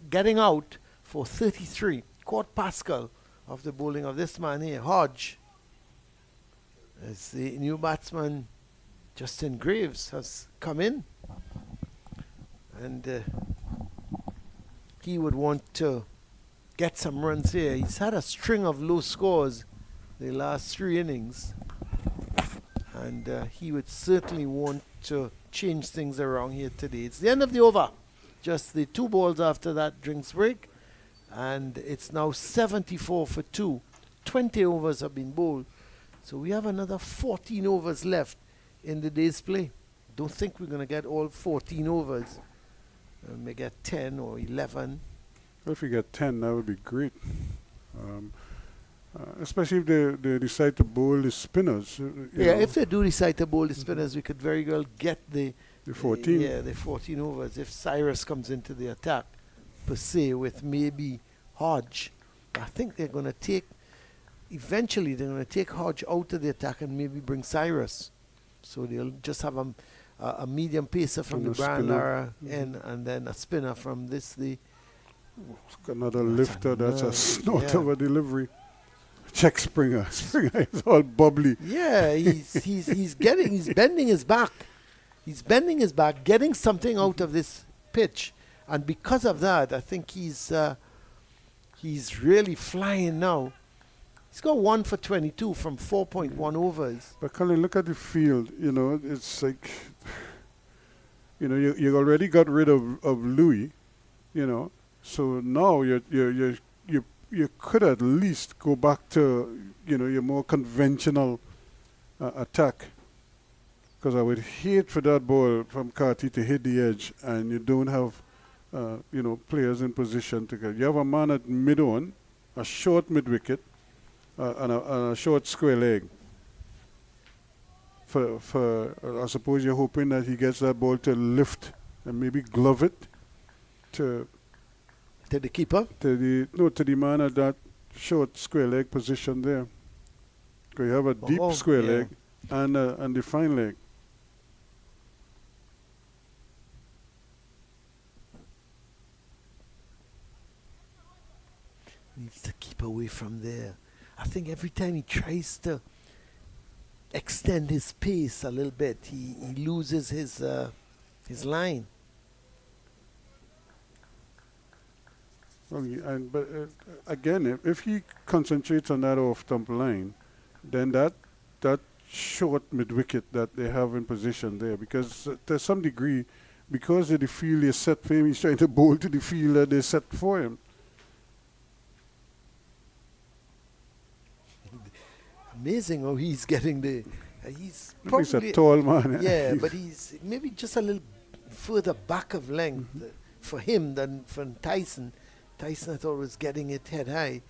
getting out for 33. Quart Pascal of the bowling of this man here, Hodge. As the new batsman Justin Graves has come in, and he would want to get some runs here. He's had a string of low scores the last 3 innings, and he would certainly want to change things around here today. It's the end of the over, just the 2 balls after that drinks break, and it's now 74 for 2. 20 overs have been bowled. So we have another 14 overs left in the day's play. Don't think we're going to get all 14 overs. We may get 10 or 11. Well, if we get 10, that would be great. Especially if they decide to bowl the spinners. If they do decide to bowl the spinners, we could very well get the 14. the 14 overs if Cyrus comes into the attack, per se, with maybe Hodge. I think they're going to take... Eventually, they're going to take Hodge out of the attack and maybe bring Cyrus. So they'll just have a medium pacer from And the a Brian spinner. Lara end, and then a spinner from this. Another lifter, that's a snort yeah. of a delivery. Check Springer. Springer is all bubbly. Yeah, he's bending his back. He's bending his back, getting something out of this pitch, and because of that, I think he's really flying now. He's got 1 for 22 from 4.1 overs. But Colin, look at the field. It's like, you already got rid of Louis. So now you could at least go back to your more conventional attack. Because I would hate for that ball from Carty to hit the edge, and you don't have players in position to get. You have a man at mid-on, a short mid-wicket. And a short square leg. I suppose you're hoping that he gets that ball to lift and maybe glove it to the keeper? To the man at that short square leg position there. Because you have a deep square leg and the fine leg. Needs to keep away from there. I think every time he tries to extend his pace a little bit, he loses his line. Well, but again, if he concentrates on that off-stump line, then that short mid-wicket that they have in position there, because to some degree, because of the field is set for him, he's trying to bowl to the field that they set for him. Amazing how he's getting he's He's probably a tall man. yeah, but he's maybe just a little further back of length for him than for Tyson. Tyson, I thought, was getting it head high,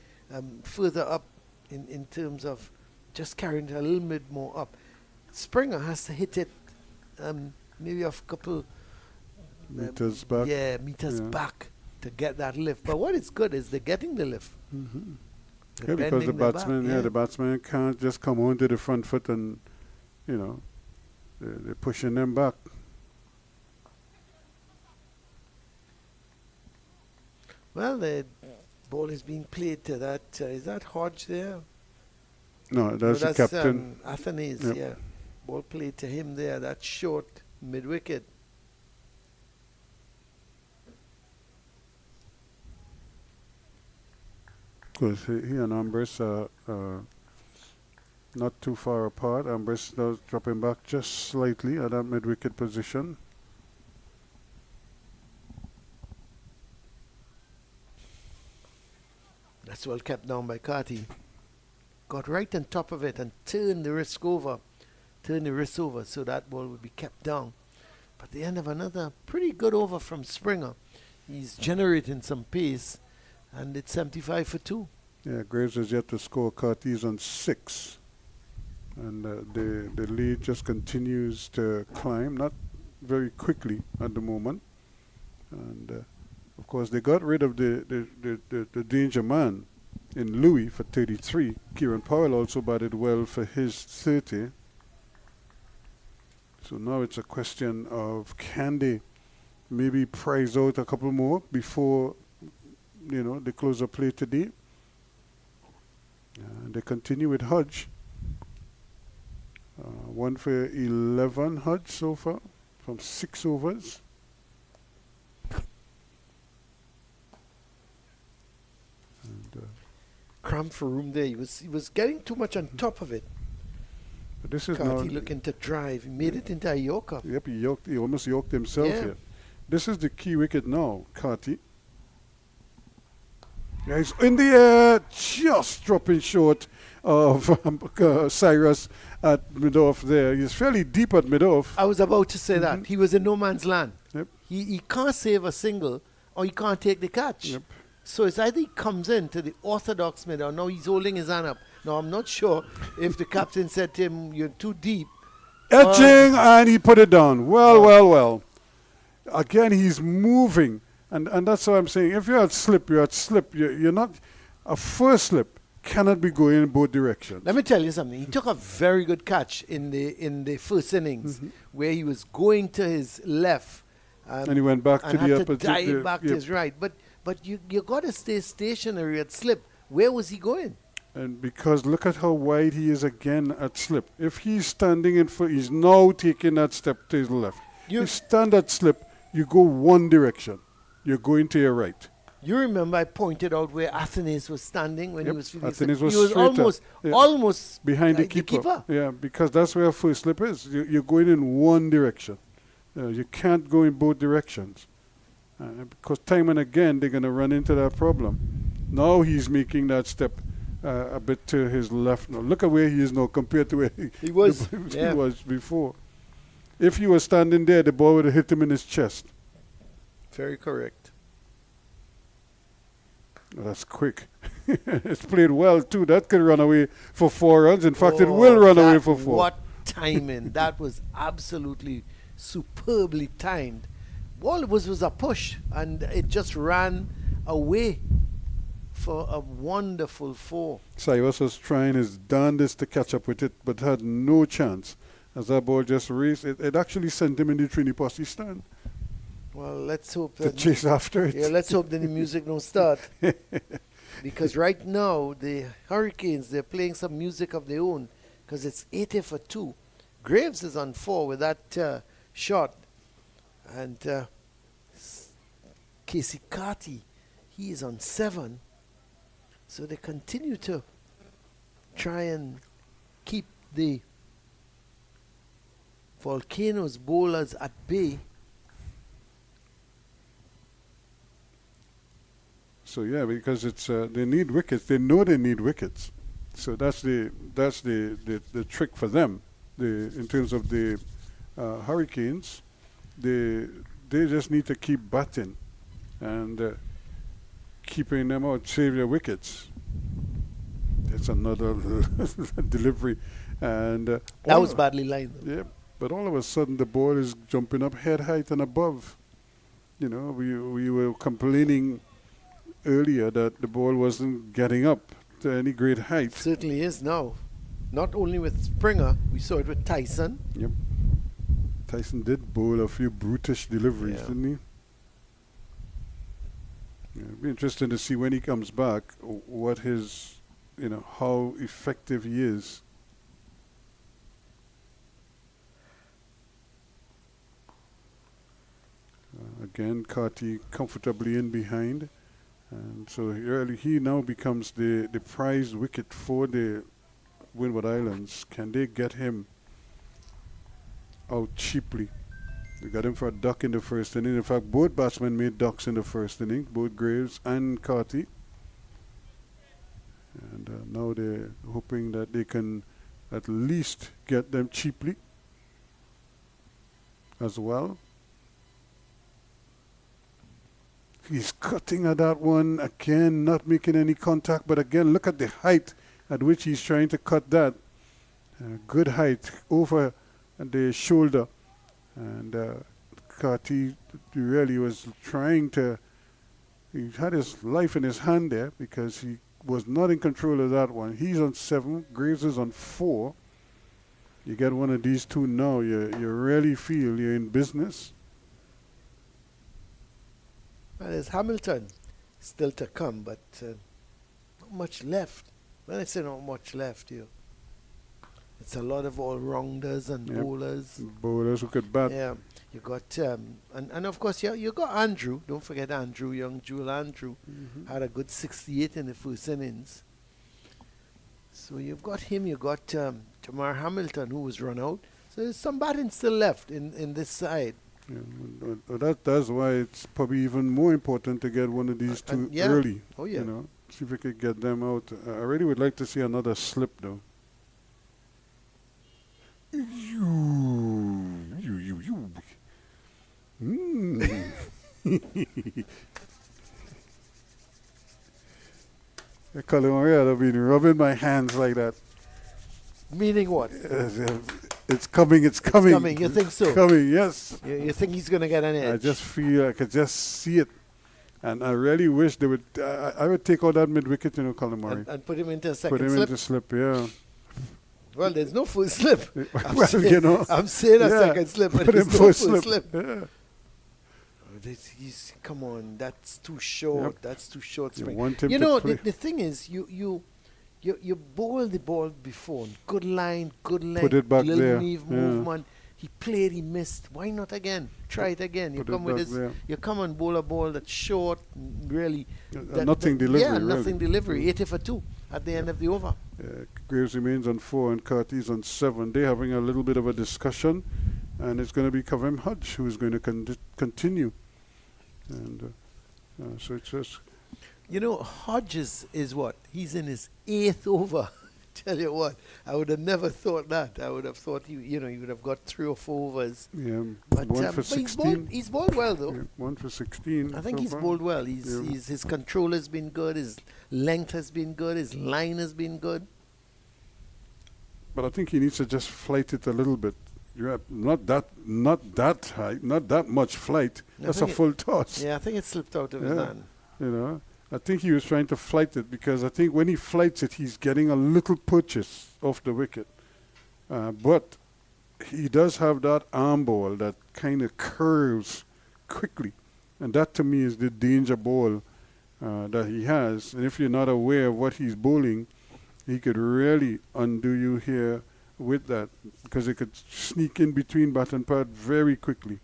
further up in terms of just carrying it a little bit more up. Springer has to hit it maybe a couple meters back. Yeah, meters back to get that lift. But what is good is they're getting the lift. Mm-hmm. They're Yeah, because the bending batsman, the batsman can't just come onto the front foot and, they're pushing them back. Well, the ball is being played to that. Is that Hodge there? No, that's the captain. Athanase, Yep. yeah. Ball played to him there. That short mid-wicket. Because he and Ambrose are not too far apart. Ambrose does dropping back just slightly at that mid-wicket position. That's well kept down by Carty. Got right on top of it and turned the wrist over. So that ball would be kept down. But the end of another pretty good over from Springer. He's generating some pace, and it's 75 for 2. Yeah, Graves has yet to score. Carty's on 6. And the lead just continues to climb, not very quickly at the moment. And of course, they got rid of the danger man in Louis for 33. Kieran Powell also batted well for his 30. So now it's a question of, can they maybe prize out a couple more before, they close the play today? They continue with Hodge. 1 for 11 Hodge so far from 6 overs. And, Cramp for room there. He was getting too much on top of it. but this is now. Carty looking to drive. He made it into a Yorker. Yep, he almost yoked himself Yeah. here. This is the key wicket now, Carty. Yeah, he's in the air, just dropping short of Cyrus at mid-off there. He's fairly deep at mid-off. I was about to say that. He was in no man's land. Yep. He can't save a single or he can't take the catch. Yep. So it's either he comes in to the orthodox mid or now he's holding his hand up. Now I'm not sure if the captain said to him, you're too deep. Etching, and he put it down. Well. Again, he's moving. And that's what I'm saying. If you're at slip, you're at slip. You're not. A first slip cannot be going in both directions. Let me tell you something. He took a very good catch in the first innings where he was going to his left. And he went back to and the had upper. to dive back to his right. But you got to stay stationary at slip. Where was he going? And because look at how wide he is again at slip. If he's standing in front, he's now taking that step to his left. You stand at slip, you go one direction. You're going to your right. You remember I pointed out where Athenes was standing when he was feeling Athenes he was was straight almost behind like the keeper. Yeah, because that's where first slip is. You're going in one direction. You can't go in both directions. Because time and again, they're going to run into that problem. Now he's making that step a bit to his left now. Look at where he is now compared to where he was, he was before. If he was standing there, the ball would have hit him in his chest. Very correct. That's quick. It's played well, too. That could run away for 4 runs. In fact, it will run away for 4. What timing. That was absolutely superbly timed. All it was a push, and it just ran away for a wonderful 4. Cyrus was trying his darndest to catch up with it, but had no chance. As that ball just raced, it actually sent him in the Trini Posse stand. Well, let's hope To that chase after it. Yeah, let's hope that the music don't start. Because right now, the Hurricanes, they're playing some music of their own because it's 80 for 2. Graves is on 4 with that shot. And Casey Carty, he is on 7. So they continue to try and keep the Volcanoes bowlers at bay. So yeah, because it's they need wickets. They know they need wickets. So that's the trick for them. In terms of the Hurricanes, they just need to keep batting and keeping them out, save their wickets. That's another delivery, and that was badly lined. Yeah, but all of a sudden the ball is jumping up head height and above. You know, we were complaining earlier that the ball wasn't getting up to any great height. Certainly is now. Not only with Springer, we saw it with Tyson. Yep. Tyson did bowl a few brutish deliveries, didn't he? Yeah, it'll be interesting to see when he comes back what his, how effective he is. Again, Carty comfortably in behind. And so he now becomes the prize wicket for the Windward Islands. Can they get him out cheaply? They got him for a duck in the first inning. In fact, both batsmen made ducks in the first inning, both Graves and Carty. And now they're hoping that they can at least get them cheaply as well. He's cutting at that one again, not making any contact. But again, look at the height at which he's trying to cut that. good height over the shoulder. And Carty really was trying to, he had his life in his hand there because he was not in control of that one. He's on 7, Graves is on 4. You get one of these two now, you really feel you're in business. Well, there's Hamilton still to come, but not much left. When I say not much left, it's a lot of all-rounders and bowlers. Bowlers who could bat. Yeah, you got and of course you got Andrew. Don't forget Andrew, young Jewel Andrew, had a good 68 in the first innings. So you've got him. You got Jamar Hamilton, who was run out. So there's some batting still left in this side. Yeah, that's why it's probably even more important to get one of these two early. Oh yeah. See if we could get them out. I really would like to see another slip though. You. Colin, I've been rubbing my hands like that. Meaning what? It's coming. It's coming. You think so? It's coming. Yes. You think he's going to get an edge? I just feel I could just see it, and I really wish they would. I would take out that mid wicket, Colin Murray, and put him into a second slip. Put him into slip. Yeah. Well, there's no full slip. I'm saying a second slip, but put there's him no full full slip. Yeah. Come on, that's too short. Yep. That's too short. You Spring. want him to play. The thing is, you bowl the ball before. Good line, good length. Put it back little there. movement. He played, he missed. Why not again? Try it again. You come and bowl a ball that's short, really. Nothing delivery. Yeah, nothing really. delivery. 80 for 2 at the end of the over. Graves remains on 4 and Carty's on 7. They're having a little bit of a discussion, and it's going to be Kavem Hodge who's going to continue. And so it's just... Hodges is what? He's in his 8th over. Tell you what, I would have never thought that. I would have thought he would have got 3 or 4 overs. Yeah, but 1 for 16. He's bowled well though. Yeah, 1 for 16. I think so he's far. bowled well. His control has been good. His length has been good. His line has been good. But I think he needs to just flight it a little bit. You're not that high, not that much flight. That's a full toss. Yeah, I think it slipped out of his hand. I think he was trying to flight it because I think when he flights it, he's getting a little purchase off the wicket. But he does have that arm ball that kind of curves quickly. And that to me is the danger ball that he has. And if you're not aware of what he's bowling, he could really undo you here with that because it could sneak in between bat and pad very quickly.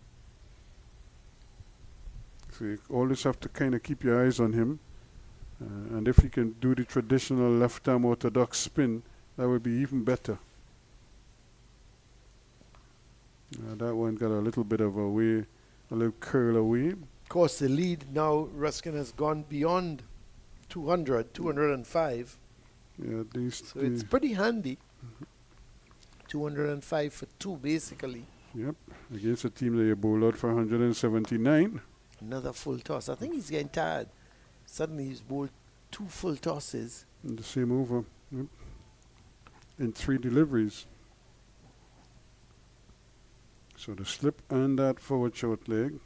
So you always have to kind of keep your eyes on him. And if he can do the traditional left-arm orthodox spin, that would be even better. That one got a little bit of a little curl away. Of course, the lead now, Ruskin has gone beyond 200, 205. Yeah, so it's pretty handy. 205 for 2, basically. Yep, against a team that you bowl out for 179. Another full toss. I think he's getting tired. Suddenly he's bowled 2 full tosses. In the same over. Yep. In 3 deliveries. So the slip and that forward short leg.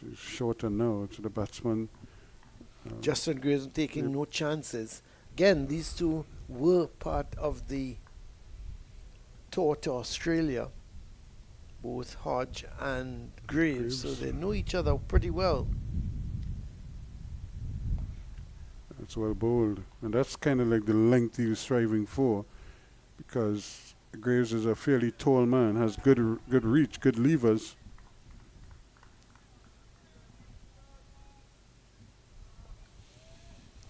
She's shorter now to the batsman. Justin Grayson taking no chances. Again, these two were part of the tour to Australia, both Hodge and Graves, so they know each other pretty well. That's well bowled, and that's kind of like the length he was striving for, because Graves is a fairly tall man, has good reach, good levers.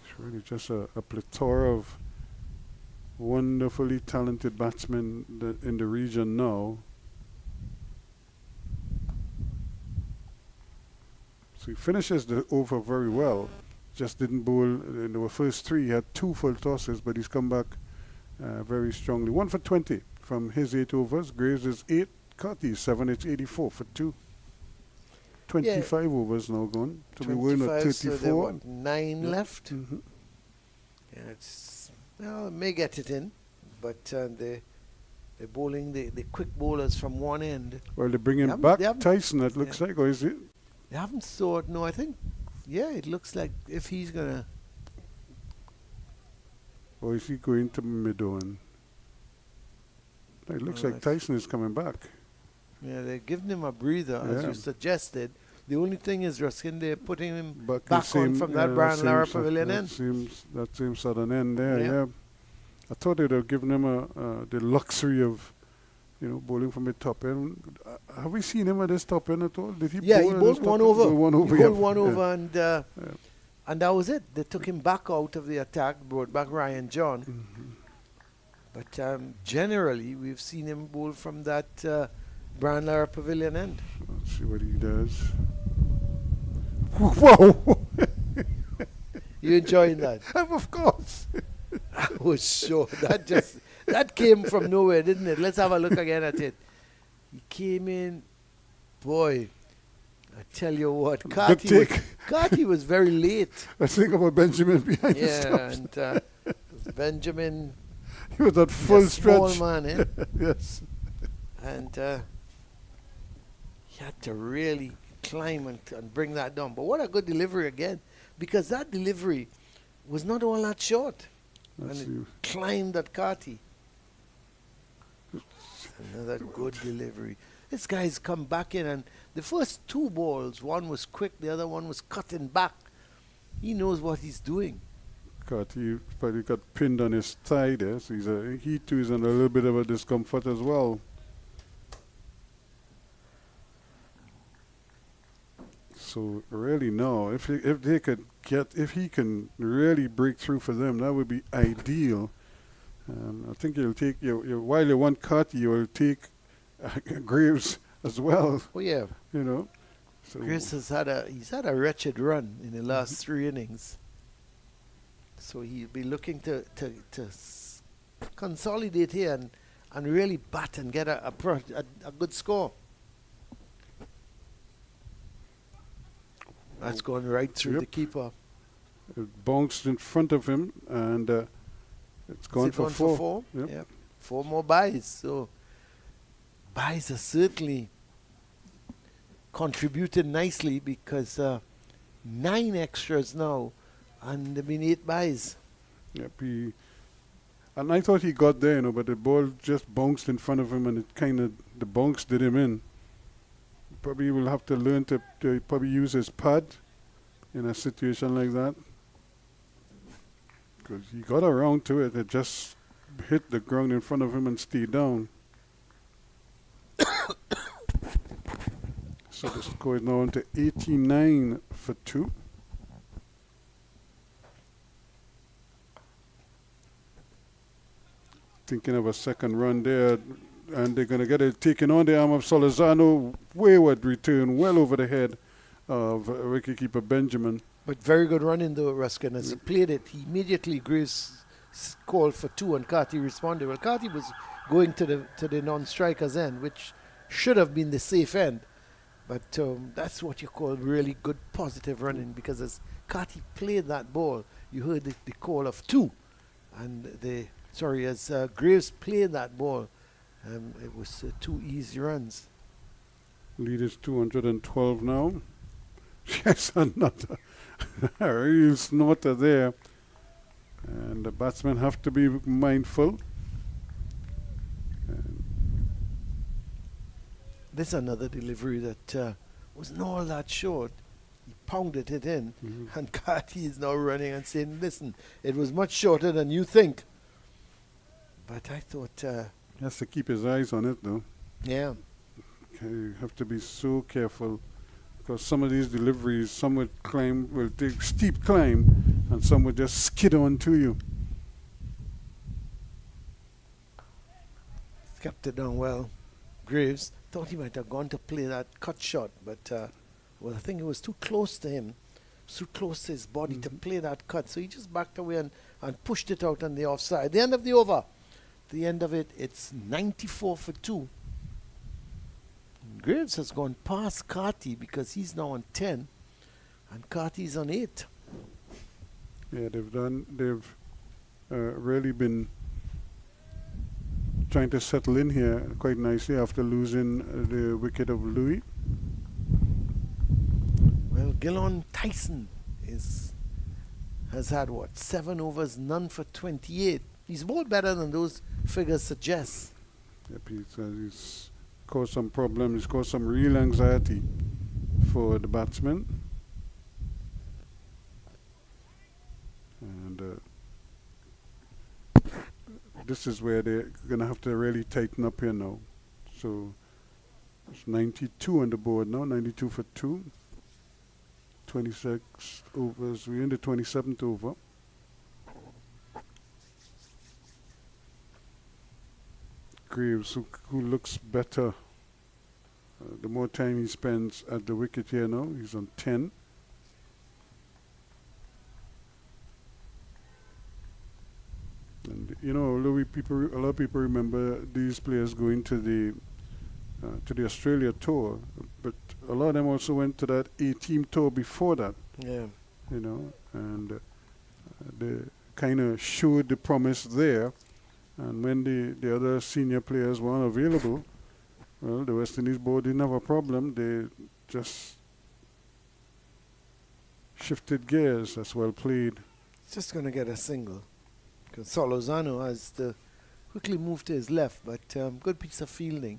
It's really just a plethora of wonderfully talented batsmen in the region now. So he finishes the over very well. Just didn't bowl in the first 3. He had 2 full tosses, but he's come back very strongly. 1 for 20 from his 8 overs. Graves is 8, Carty is 7. It's 84 for 2. 25 overs now gone. So we were at 34. So there were 9 left. And it's, well, may get it in, but they're bowling the quick bowlers from one end. Well, they're bringing They back haven't- Tyson, it looks like, or is it? They haven't thought, no, I think, yeah, it looks like if he's going to, Or is he going to mid-on? It looks like Alright. Tyson is coming back. yeah, they're giving him a breather, as Yeah. you suggested. The only thing is, Ruskin, they're putting him Back, the back on same- from yeah, that Brian Lara same Pavilion that end. That same southern end there, Yeah. yeah. I thought they'd have given him the luxury of, bowling from the top end. Have we seen him at this top end at all? Did he Yeah, bowl he at bowled this one top end? over. One He over, yeah. bowled one Yeah. over, and that was it. They took him back out of the attack, brought back Ryan John. Mm-hmm. But generally, we've seen him bowl from that Brian Lara Pavilion end. Let's see what he does. Whoa! You enjoying that? Of course. I was sure that came from nowhere, didn't it? Let's have a look again at it. He came in, boy. I tell you what, Good take. Carty was very late. I think about Benjamin behind the Yeah, stumps. and Benjamin, He was at full a small stretch. man, eh? Yes. And he had to really climb and bring that down. But what a good delivery again, because that delivery was not all that short. Let's And see. it climbed at Carty. Another good delivery. This guy's come back in, and the first two balls, one was quick, the other one was cutting back. He knows what he's doing. He probably got pinned on his thigh there, so he too is in a little bit of a discomfort as well. So really, no. If he can really break through for them, that would be ideal. I think you'll take while you want Carty, you will take Graves as well. Oh yeah, So Chris he's had a wretched run in the last 3 innings. So he'll be looking to consolidate here and really bat and get a good score. That's going right through Yep. the keeper. it bounced in front of him, and it's gone Is it for gone four. for 4? Yep. Yep. 4 more buys. So buys are certainly contributed nicely, because 9 extras now, and there have been 8 buys. Yep, and I thought he got there, but the ball just bounced in front of him, and the bounce did him in. Probably will have to learn to probably use his pad in a situation like that, because he got around to it. It just hit the ground in front of him and stayed down. So the score is now on to 89 for 2. Thinking of a second run there, and they're going to get it taken on the arm of Solizano. Wayward return well over the head of wicketkeeper Benjamin. But very good running though, Ruskin. As he played it, he immediately Graves called for 2 and Carty responded. Well, Carty was going to the non-striker's end, which should have been the safe end. But that's what you call really good positive running, because as Carty played that ball, you heard the call of 2. And as Graves played that ball, it was 2 easy runs. Lead is 212 now. Yes, another real snorter there. And the batsmen have to be mindful. This is another delivery that was not all that short. He pounded it in, and Carty is now running and saying, listen, it was much shorter than you think. But I thought, He has to keep his eyes on it, though. yeah, Okay, you have to be so careful, because some of these deliveries, some will take steep climb, and some will just skid on to you. kept it down well. Graves thought he might have gone to play that cut shot, but I think it was too close to him, too close to his body to play that cut. So he just backed away and pushed it out on the offside. The end of the over. The end of it, it's 94 for 2. Graves has gone past Carty, because he's now on 10 and Carty's on 8. Yeah, they've really been trying to settle in here quite nicely after losing the wicket of Louis. Well, Gillon Tyson has had, 7 overs, none for 28. He's bowled better than those figures suggest. Yep, he's caused some problems. He's caused some real anxiety for the batsmen. And this is where they're going to have to really tighten up here now. So it's 92 on the board now, 92 for 2. 26 overs. We're in the 27th over. Graves, who looks better the more time he spends at the wicket here now. He's on 10. And you know, a lot of people remember these players going to the Australia tour, but a lot of them also went to that A-team tour before that. Yeah. You know, and they kind of showed the promise there. And when the other senior players weren't available, well, the West Indies board didn't have a problem. They just shifted gears. That's well played. He's just going to get a single. Because Solozano has to quickly move to his left, but good piece of fielding.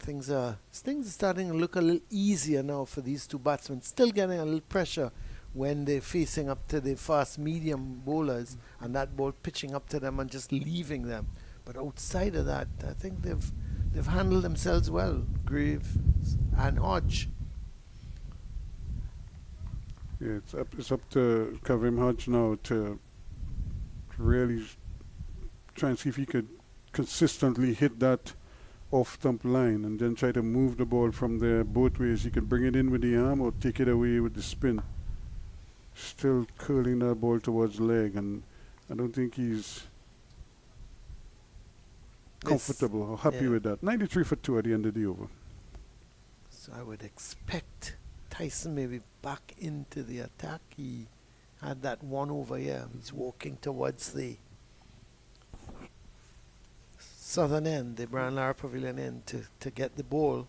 Things are starting to look a little easier now for these two batsmen. Still getting a little pressure when they're facing up to the fast medium bowlers and that ball pitching up to them and just leaving them. But outside of that, I think they've handled themselves well, Graves and Hodge. Yeah, it's up to Kavim Hodge now to really try and see if he could consistently hit that off-stump line and then try to move the ball from there both ways. He can bring it in with the arm or take it away with the spin. Still curling that ball towards leg, and I don't think he's comfortable or happy with that. 93 for 2 at the end of the over. So I would expect Tyson maybe back into the attack. He had that one over here. He's walking towards the southern end, the Brian Lara Pavilion end, to get the ball.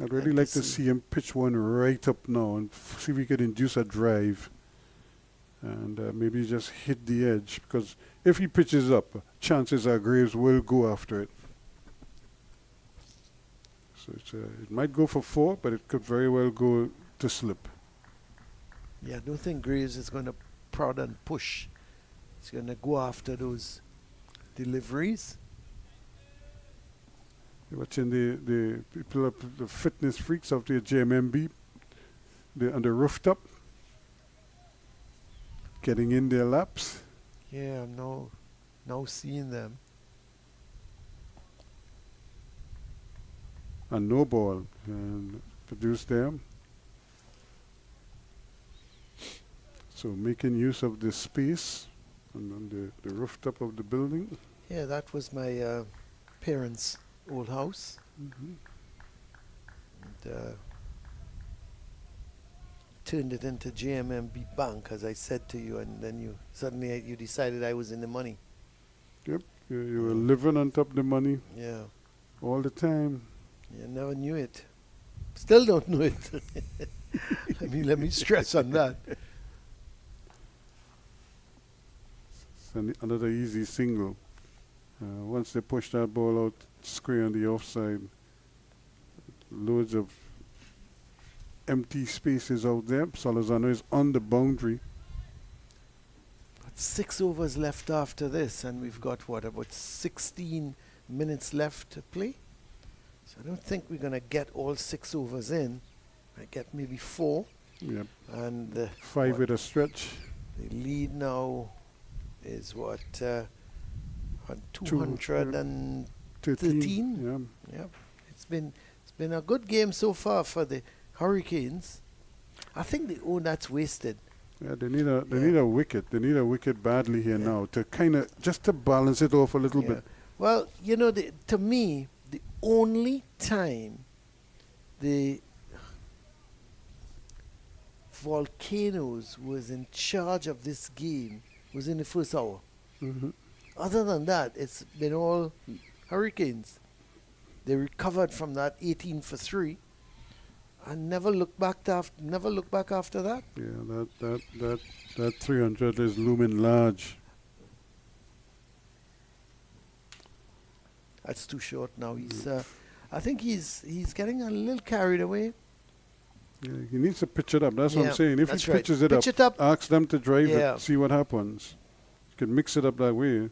I'd really like to see him pitch one right up now and see if he could induce a drive and maybe just hit the edge, because if he pitches up, chances are Graves will go after it. So it might go for 4, but it could very well go to slip. Yeah, I don't think Graves is going to prod and push. He's going to go after those deliveries. You're watching the people up, the fitness freaks of the JMMB, on the rooftop, getting in their laps. Yeah, I'm now seeing them. And no ball and produced there. So making use of the space on the rooftop of the building. Yeah, that was my parents' old house. Mm-hmm. And, turned it into JMMB Bank, as I said to you, and then you decided I was in the money. Yep, you were living on top of the money. Yeah. All the time. You never knew it. Still don't know it. let me stress on that. Another easy single. Once they push that ball out square on the offside, loads of empty spaces out there. Salazano is on the boundary. But 6 overs left after this, and we've got about 16 minutes left to play. So I don't think we're going to get all 6 overs in. I get maybe 4. Yep. And 5 with a stretch. The lead now is on 213. Yeah. Yep. It's been a good game so far for the Hurricanes. I think that's wasted. Yeah, they need a wicket. They need a wicket badly here now to kind of just to balance it off a little bit. Well, to me, the only time the volcanoes was in charge of this game was in the first hour. Mhm. Other than that, it's been all Hurricanes. They recovered from that 18 for 3 and never looked back after that. Yeah, that 300 is looming large. That's too short now. I think he's getting a little carried away. Yeah, he needs to pitch it up. That's what Yeah, I'm saying. If that's he right. pitches it Pitch up, it up. ask them to drive Yeah. it, see what happens. You can mix it up that way.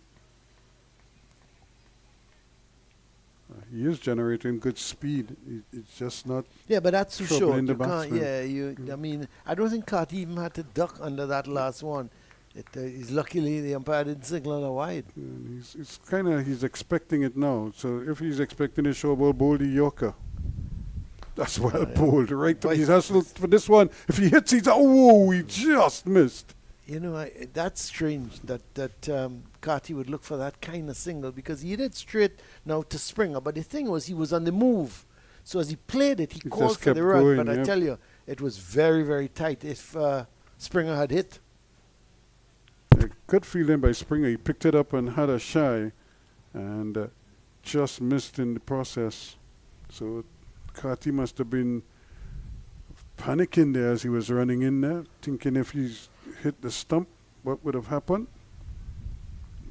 He is generating good speed. It's just not. Yeah, but that's too Trouble short. in the You can't. batsman. Yeah, I mean, I don't think Carty even had to duck under that last one. He's luckily the umpire didn't signal a wide. And he's expecting it now. So if he's expecting a show ball, bowl the Yorker. That's well bowled, right? But He's hustled for this one. If he hits, he just missed. You know, that's strange that Carty would look for that kind of single because he hit it straight now to Springer. But the thing was, he was on the move. So as he played it, he He called just for kept the run. going, But I yep. tell you, it was very, very tight if Springer had hit. A good fielding by Springer. He picked it up and had a shy and just missed in the process. So Carty must have been panicking there as he was running in there, thinking if he's hit the stump, what would have happened?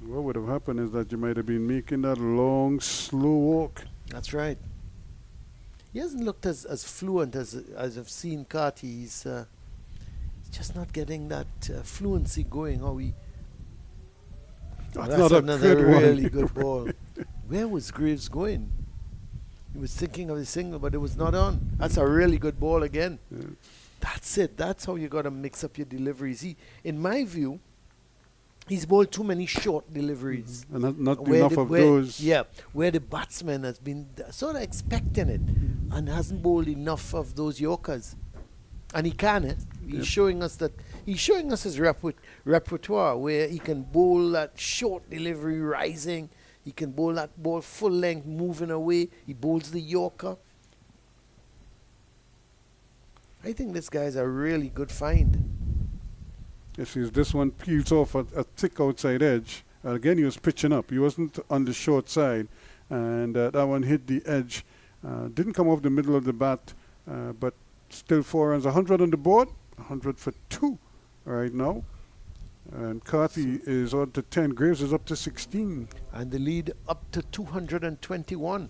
What would have happened is that you might have been making that long, slow walk. That's right. He hasn't looked as fluent as I've seen Carty. He's just not getting that fluency going. That's That's not a another good one. really good ball. Where was Graves going? He was thinking of the single, but it was not on. That's a really good ball again. Yeah. That's it. That's how you got to mix up your deliveries. In my view, he's bowled too many short deliveries. And not Where enough the- of where- those. Yeah, where the batsman has been sort of expecting it and hasn't bowled enough of those Yorkers. And he can it. He's Yep. showing us that. He's showing us his repertoire where he can bowl that short delivery rising. He can bowl that ball full length moving away. He bowls the Yorker. I think this guy's a really good find. Yes, this one peels off a thick outside edge. Again, he was pitching up. He wasn't on the short side. And that one hit the edge. Didn't come off the middle of the bat, but still 4 runs. 100 on the board. 100 for 2 right now. And Carty is on to 10. Graves is up to 16. And the lead up to 221.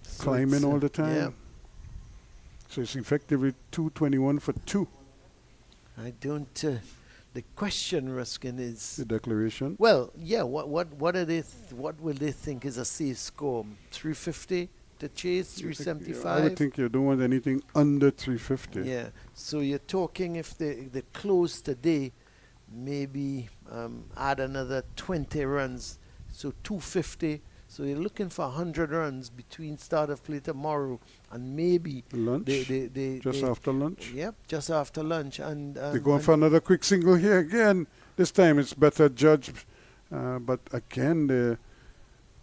So Climbing it's, all the time. Yeah. So it's effectively 221 for 2. I don't. The question, Ruskin, is The declaration. well, yeah. What are they? What will they think is a safe score? 350 to chase, I would 375. think you don't want anything under 350. Yeah. So you're talking if they close today, maybe add another 20 runs, so 250. So you're looking for 100 runs between start of play tomorrow and maybe Lunch. Just after lunch. Yep, just after lunch, and They're going for another quick single here again. This time it's better judged. But again,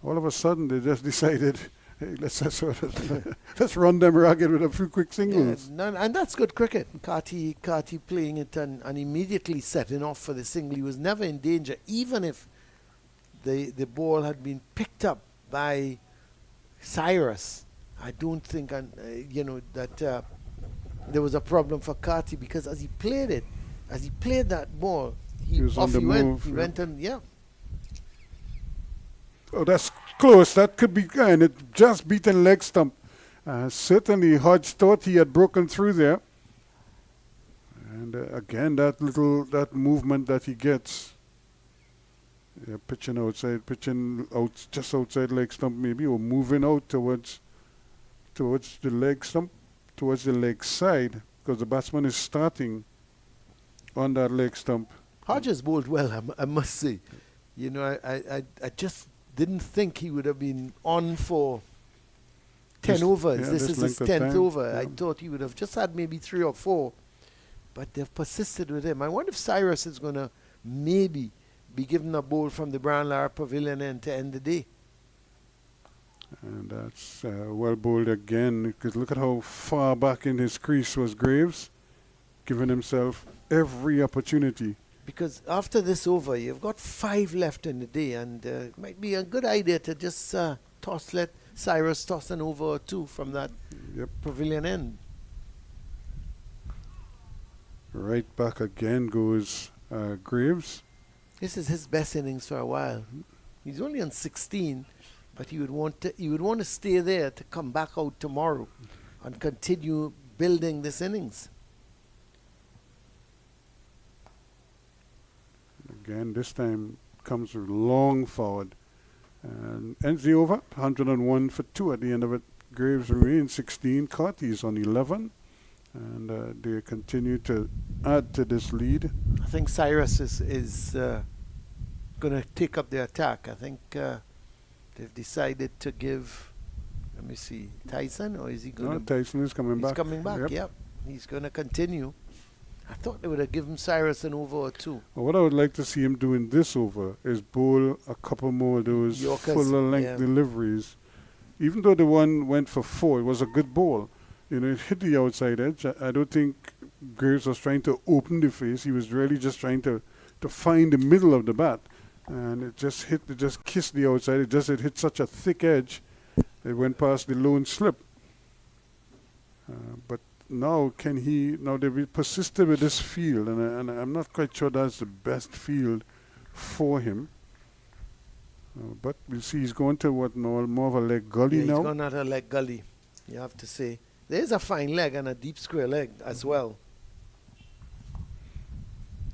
all of a sudden they just decided, hey, let's run them ragged with a few quick singles. Yeah, and that's good cricket. Carty playing it and immediately setting off for the single. He was never in danger, even if the ball had been picked up by Cyrus. I don't think, that there was a problem for Carty because as he played that ball, He was on the move, He yeah. went and Oh, that's close. That could be kind. It just beaten leg stump. Certainly Hodge thought he had broken through there. And again, that movement that he gets. Yeah, pitching out just outside leg stump maybe, or moving out towards the leg stump, towards the leg side, because the batsman is starting on that leg stump. Hodges bowled well, I must say. You know, I just didn't think he would have been on for 10 This- overs. yeah, This this is his length of 10th time, over. I yeah. thought he would have just had maybe 3 or 4, but they've persisted with him. I wonder if Cyrus is going to maybe be given a bowl from the Brown Lara Pavilion end to end the day. And that's well bowled again, because look at how far back in his crease was Graves. giving himself every opportunity. Because after this over, you've got 5 left in the day, and it might be a good idea to just let Cyrus toss an over or 2 from that Yep. pavilion end. Right back again goes Graves. This is his best innings for a while. He's only on 16, but he would want to stay there to come back out tomorrow and continue building this innings. Again, this time comes long forward and ends the over. 101 for 2 at the end of it. Graves remains 16. Carty's on 11. And they continue to add to this lead. I think Cyrus is going to take up the attack. I think they've decided to give, let me see, Tyson, or is he going to... Tyson is coming back. He's coming back, yep. He's going to continue. I thought they would have given Cyrus an over or 2. Well, what I would like to see him doing this over is bowl a couple more of those Yorkers, fuller length deliveries. Even though the one went for 4, it was a good ball. You know, it hit the outside edge. I don't think Graves was trying to open the face. He was really just trying to find the middle of the bat. And it just kissed the outside. It hit such a thick edge. It went past the lone slip. But now they've persisted with this field, and I'm not quite sure that's the best field for him. But we'll see. He's going to more of a leg gully now. He's going at a leg gully, you have to say. There's a fine leg and a deep square leg as well.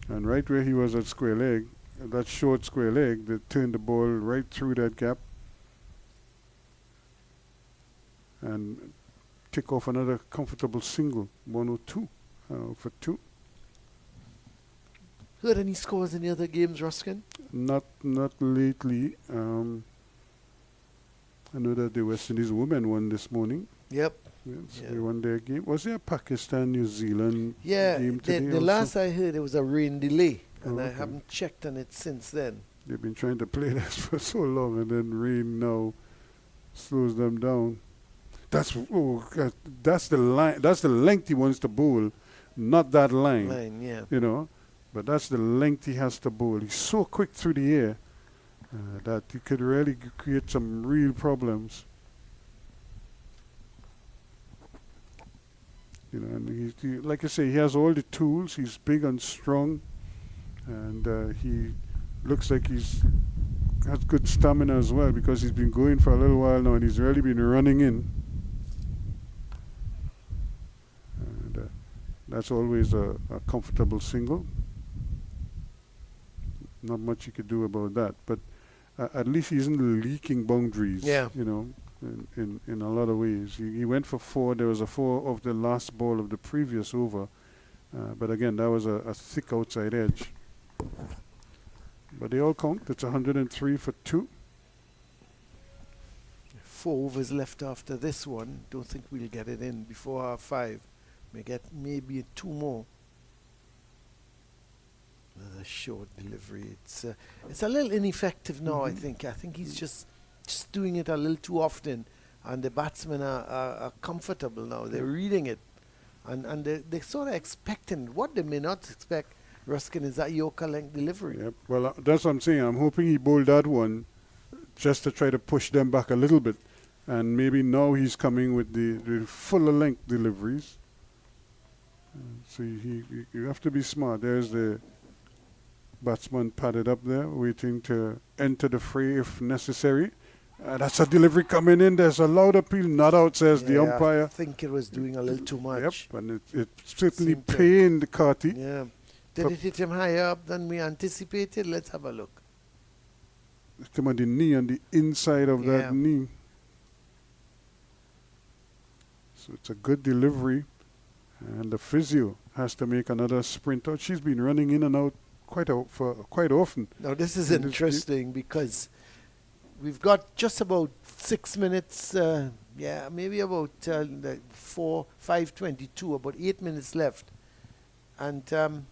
And right where he was at square leg, that short square leg, they turned the ball right through that gap and tick off another comfortable single, 102 for 2. Heard any scores in the other games, Ruskin? Not lately. I know that the West Indies women won this morning. Yep. Yes, they won their game. Was there a Pakistan-New Zealand game today? The last I heard, it was a rain delay, and I okay. haven't checked on it since then. They've been trying to play this for so long, and then rain now slows them down. That's the line. That's the length he wants to bowl, not that line. You know, but that's the length he has to bowl. He's so quick through the air that he could really create some real problems. You know, and he, like I say, he has all the tools. He's big and strong, and he looks like has good stamina as well, because he's been going for a little while now, and he's really been running in. And that's always a comfortable single. Not much you could do about that, but at least he isn't leaking boundaries. Yeah. You know. In a lot of ways. He went for 4. There was a 4 of the last ball of the previous over. But again, that was a thick outside edge. But they all count. It's 103 for 2. 4 overs left after this one. Don't think we'll get it in before our 5. May get maybe 2 more. Another short delivery. It's a little ineffective now, I think. I think he's just doing it a little too often, and the batsmen are comfortable now. They're reading it, and they're sort of expecting. What they may not expect, Ruskin, is that Yorker length delivery. Yep. Well, that's what I'm saying. I'm hoping he bowled that one just to try to push them back a little bit, and maybe now he's coming with the fuller length deliveries. So you have to be smart. There's the batsman padded up there, waiting to enter the fray if necessary. That's a delivery coming in. There's a loud appeal. Not out, says the umpire. I think it was doing a little too much. Yep, and it certainly pained the Carty. Yeah. Did it hit him higher up than we anticipated? Let's have a look. It came on the knee, on the inside of that knee. So it's a good delivery. And the physio has to make another sprint out. She's been running in and out quite often. Now, this is interesting because we've got just about 6 minutes, maybe about 5:22, about 8 minutes left. And the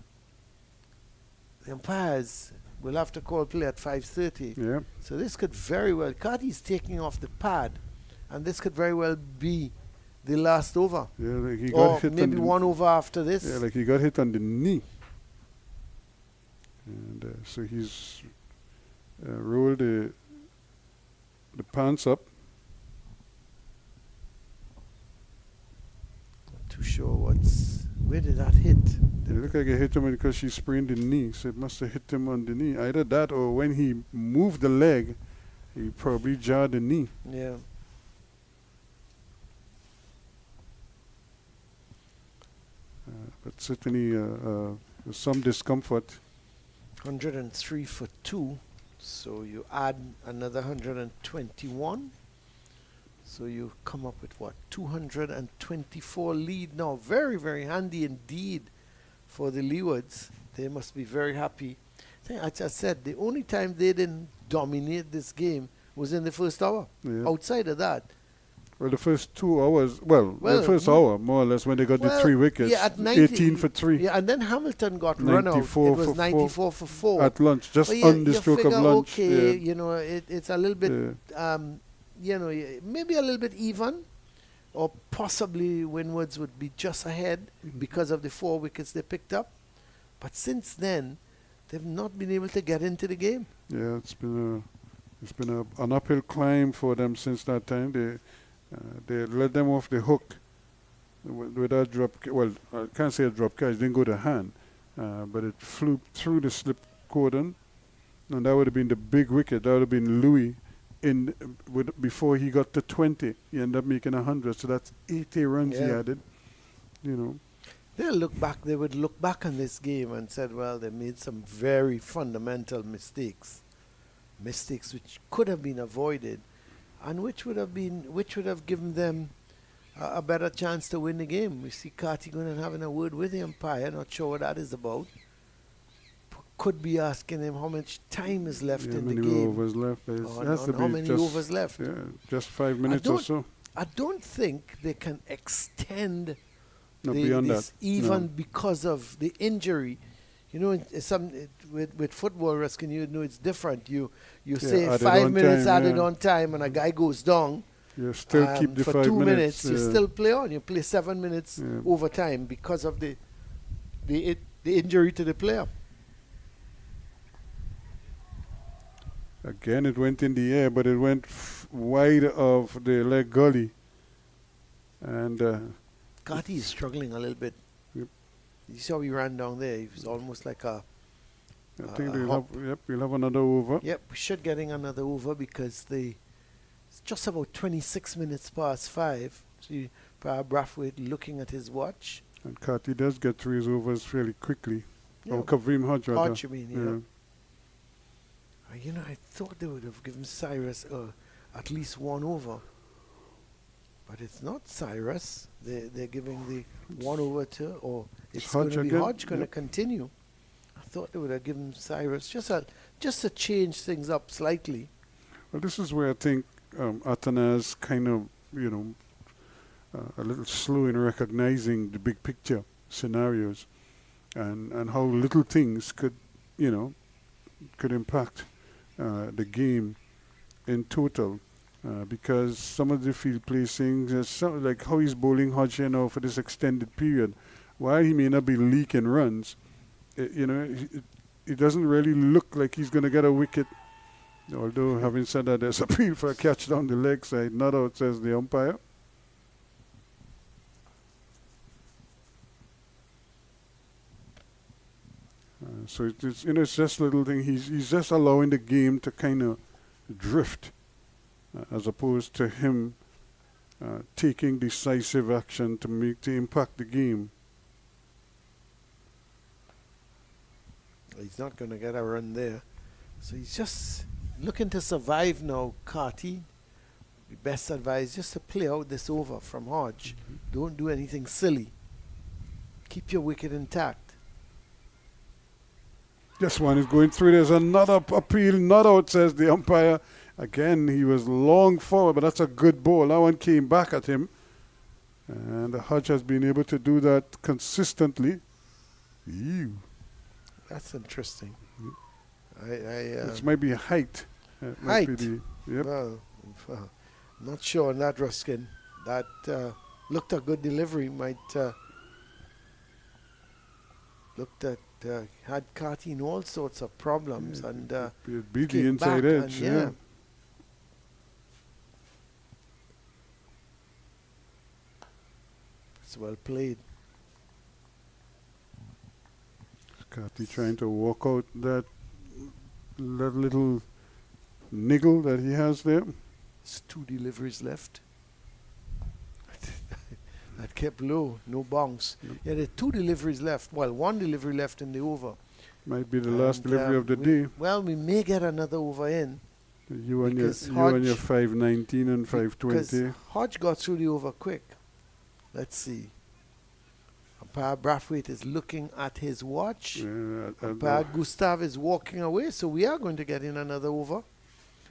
umpires will have to call play at 5:30. Yeah. So this could very well, Carty's taking off the pad, and this could very well be the last over. Yeah, like he got Or hit maybe on one over after this. Yeah, like he got hit on the knee. And so he's rolled the pants up. Not too sure where did that hit? It looked like it hit him because she sprained the knee. So it must have hit him on the knee. Either that or when he moved the leg, he probably jarred the knee. Yeah. But certainly some discomfort. 103 for 2. So you add another 121. So you come up with what? 224 lead now. Very, very handy indeed for the Leewards. They must be very happy. As I said, the only time they didn't dominate this game was in the first hour. Yeah. Outside of that, Well, the first 2 hours, the first hour, more or less, when they got the 3 wickets, yeah, at 90, 18 for 3. Yeah, and then Hamilton got run out. It 94 was for 94 for 4. At lunch, just But on the you stroke of figure, lunch. okay, yeah. it's a little bit, maybe a little bit even, or possibly Windwards would be just ahead because of the 4 wickets they picked up. But since then, they've not been able to get into the game. Yeah, it's been an uphill climb for them since that time. They let them off the hook with that drop. Well, I can't say a drop catch. It didn't go to hand, but it flew through the slip cordon, and that would have been the big wicket. That would have been Louis before he got to 20. He ended up making 100. So that's 80 runs he added. You know. They would look back on this game and said, well, they made some very fundamental mistakes which could have been avoided, and which would have given them a better chance to win the game. We see Carty going and having a word with the umpire. Not sure what that is about. Could be asking him how much time is left in the game. How many overs left? How many overs left? Yeah, just 5 minutes or so. I don't think they can extend Beyond this that. even No. because of the injury. You know, with football wrestling, you know it's different. You say added 5 on minutes time, added yeah. on time, and a guy goes down. You still keep the for 5 2 minutes. You still play on. You play 7 minutes overtime because of the injury to the player. Again, it went in the air, but it went wide of the leg gully. And Carty is struggling a little bit. Yep. You saw he ran down there. He was almost like a I think hop. we'll have another over. Yep, we should getting another over because it's just about 26 minutes past 5. See, Brathwaite looking at his watch. And Carty does get through his overs fairly quickly. Yeah. Or Kareem Hodge, rather. Hodge, you mean, yeah. I thought they would have given Cyrus at least 1 over. But it's not Cyrus. They're giving the 1 over to, or it's going Hodge to be again. Hodge going to continue. I thought they would have given Cyrus just to change things up slightly. Well, this is where I think Atana's kind of, a little slow in recognizing the big picture scenarios and how little things could impact the game in total. Because some of the field placings, like how he's bowling Hodge now for this extended period, while he may not be leaking runs, it doesn't really look like he's going to get a wicket. Although, having said that, there's appeal for a catch down the leg side. Not out, says the umpire. So it's just a little thing. He's just allowing the game to kind of drift, as opposed to him taking decisive action to impact the game. He's not going to get a run there. So he's just looking to survive now, Carty. The best advice, just to play out this over from Hodge. Don't do anything silly. Keep your wicket intact. This one is going through. There's another appeal, not out, says the umpire. Again, he was long forward, but that's a good ball. That one came back at him. And Hodge has been able to do that consistently. Ew. That's interesting. This might be height. Height? Yep. Well, I'm not sure on that, Ruskin. That looked a good delivery. Might looked at had Carty in all sorts of problems, and Be the came inside back edge. and, Yeah. it's well played. Carty trying to walk out that little niggle that he has there. There's 2 deliveries left. That kept low, no bounce. Yeah, there are 2 deliveries left. Well, 1 delivery left in the over. Might be the last And, delivery of the we- day. Well, we may get another over in. You and because your 519 and Because 520. Hodge got through the over quick. Let's see. Umpire Brathwaite is looking at his watch. Umpire Gustav is walking away, so we are going to get in another over.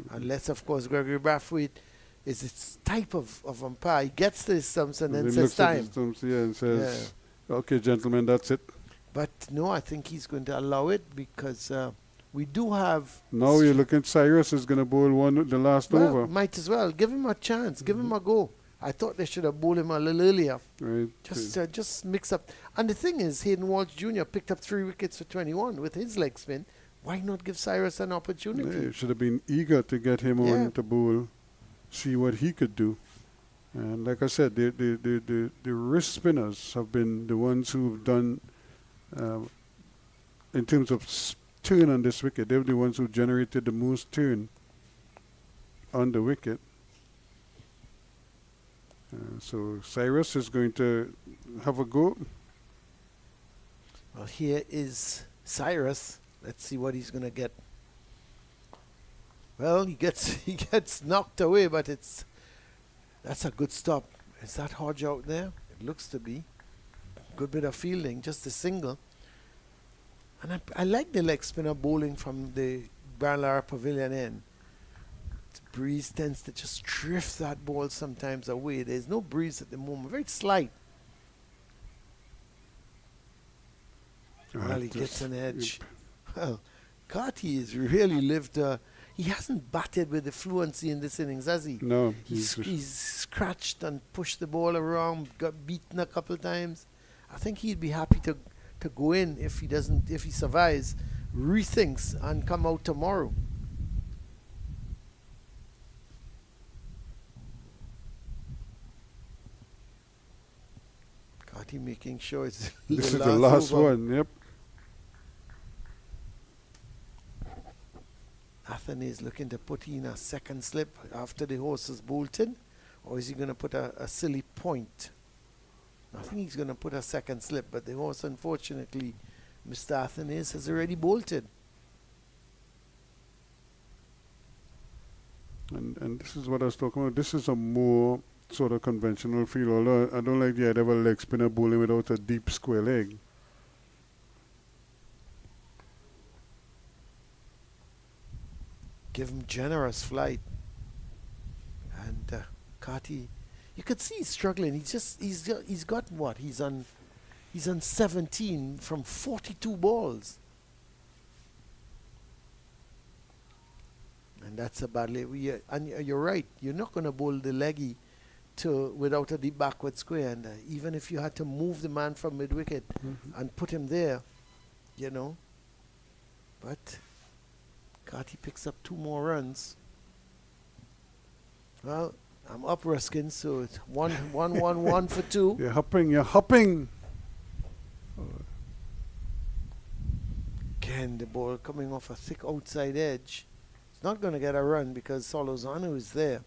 Unless, of course, Gregory Brathwaite is its type of umpire. He gets to his stumps and then he says looks at his time. thumbs, and says, "Okay, gentlemen, that's it." But no, I think he's going to allow it because we do have... Now you're looking. Cyrus is going to bowl the last Well, over. might as well. Give him a chance. Give him a go. I thought they should have bowled him a little earlier. Right. Just mix up. And the thing is, Hayden Walsh Jr. picked up 3 wickets for 21 with his leg spin. Why not give Cyrus an opportunity? You should have been eager to get him on to bowl, see what he could do. And like I said, the wrist spinners have been the ones who've done, in terms of turn on this wicket, they're the ones who generated the most turn on the wicket. So Cyrus is going to have a go. Well, here is Cyrus. Let's see what he's going to get. Well, he gets knocked away, but that's a good stop. Is that Hodge out there? It looks to be. Good bit of fielding, just a single. And I like the leg spinner bowling from the Barnlara Pavilion end. The breeze tends to just drift that ball sometimes away. There's no breeze at the moment, very slight. Well, he gets an edge. Well, Carty has really lived. He hasn't batted with the fluency in this innings, has he? No. He's scratched and pushed the ball around, got beaten a couple of times. I think he'd be happy to go in if he survives, rethinks, and come out tomorrow. Carty making sure it's This is the last over. one. Yep. Athene is looking to put in a second slip after the horse is bolted, or is he going to put a silly point? I think he's going to put a second slip, but the horse, unfortunately, Mr. Athene has already bolted. And this is what I was talking about. This is a more sort of conventional field, although I don't like the idea of a leg spinner bowling without a deep square leg. Give him generous flight. And Carty, you could see he's struggling. He's got what? He's on 17 from 42 balls. And that's a badly. And you're right. You're not going to bowl the leggy without a deep backward square. And even if you had to move the man from mid wicket and put him there, but Carty picks up 2 more runs. Well, I'm up Ruskin, so it's 1 for 2. You're hopping. Again, the ball coming off a thick outside edge. It's not going to get a run because Solozano is there.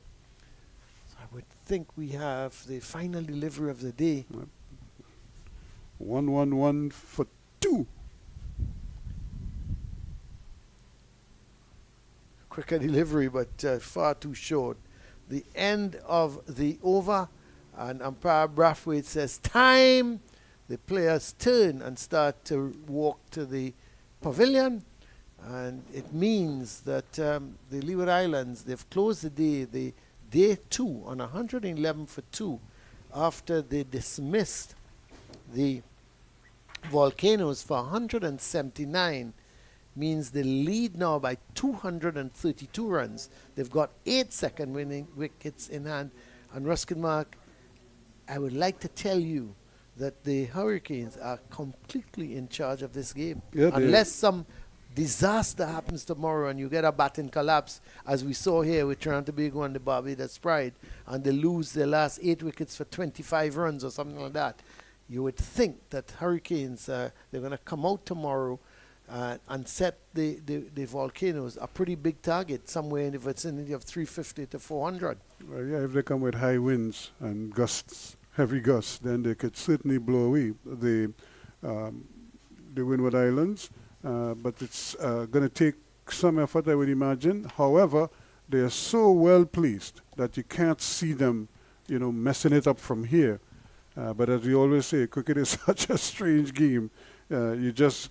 So I would think we have the final delivery of the day. 1 for 2. Quicker delivery, but far too short. The end of the over, and umpire Brathwaite says time. The players turn and start to walk to the pavilion, and it means that the Leeward Islands, they've closed the day 2 on 111 for 2 after they dismissed the Volcanoes for 179. Means they lead now by 232 runs. They've got 8 second winning wickets in hand. And Ruskin Mark, I would like to tell you that the Hurricanes are completely in charge of this game. Yeah, they- Unless some disaster happens tomorrow and you get a batting collapse, as we saw here with Trinidad and Tobago and the Barbados Pride, and they lose their last 8 wickets for 25 runs or something like that, you would think that Hurricanes, they're going to come out tomorrow and set the Volcanoes a pretty big target, somewhere in the vicinity of 350 to 400. Well, yeah, if they come with high winds and gusts, heavy gusts, then they could certainly blow away the Windward Islands. But it's going to take some effort, I would imagine. However, they are so well placed that you can't see them, messing it up from here. But as we always say, cricket is such a strange game. You just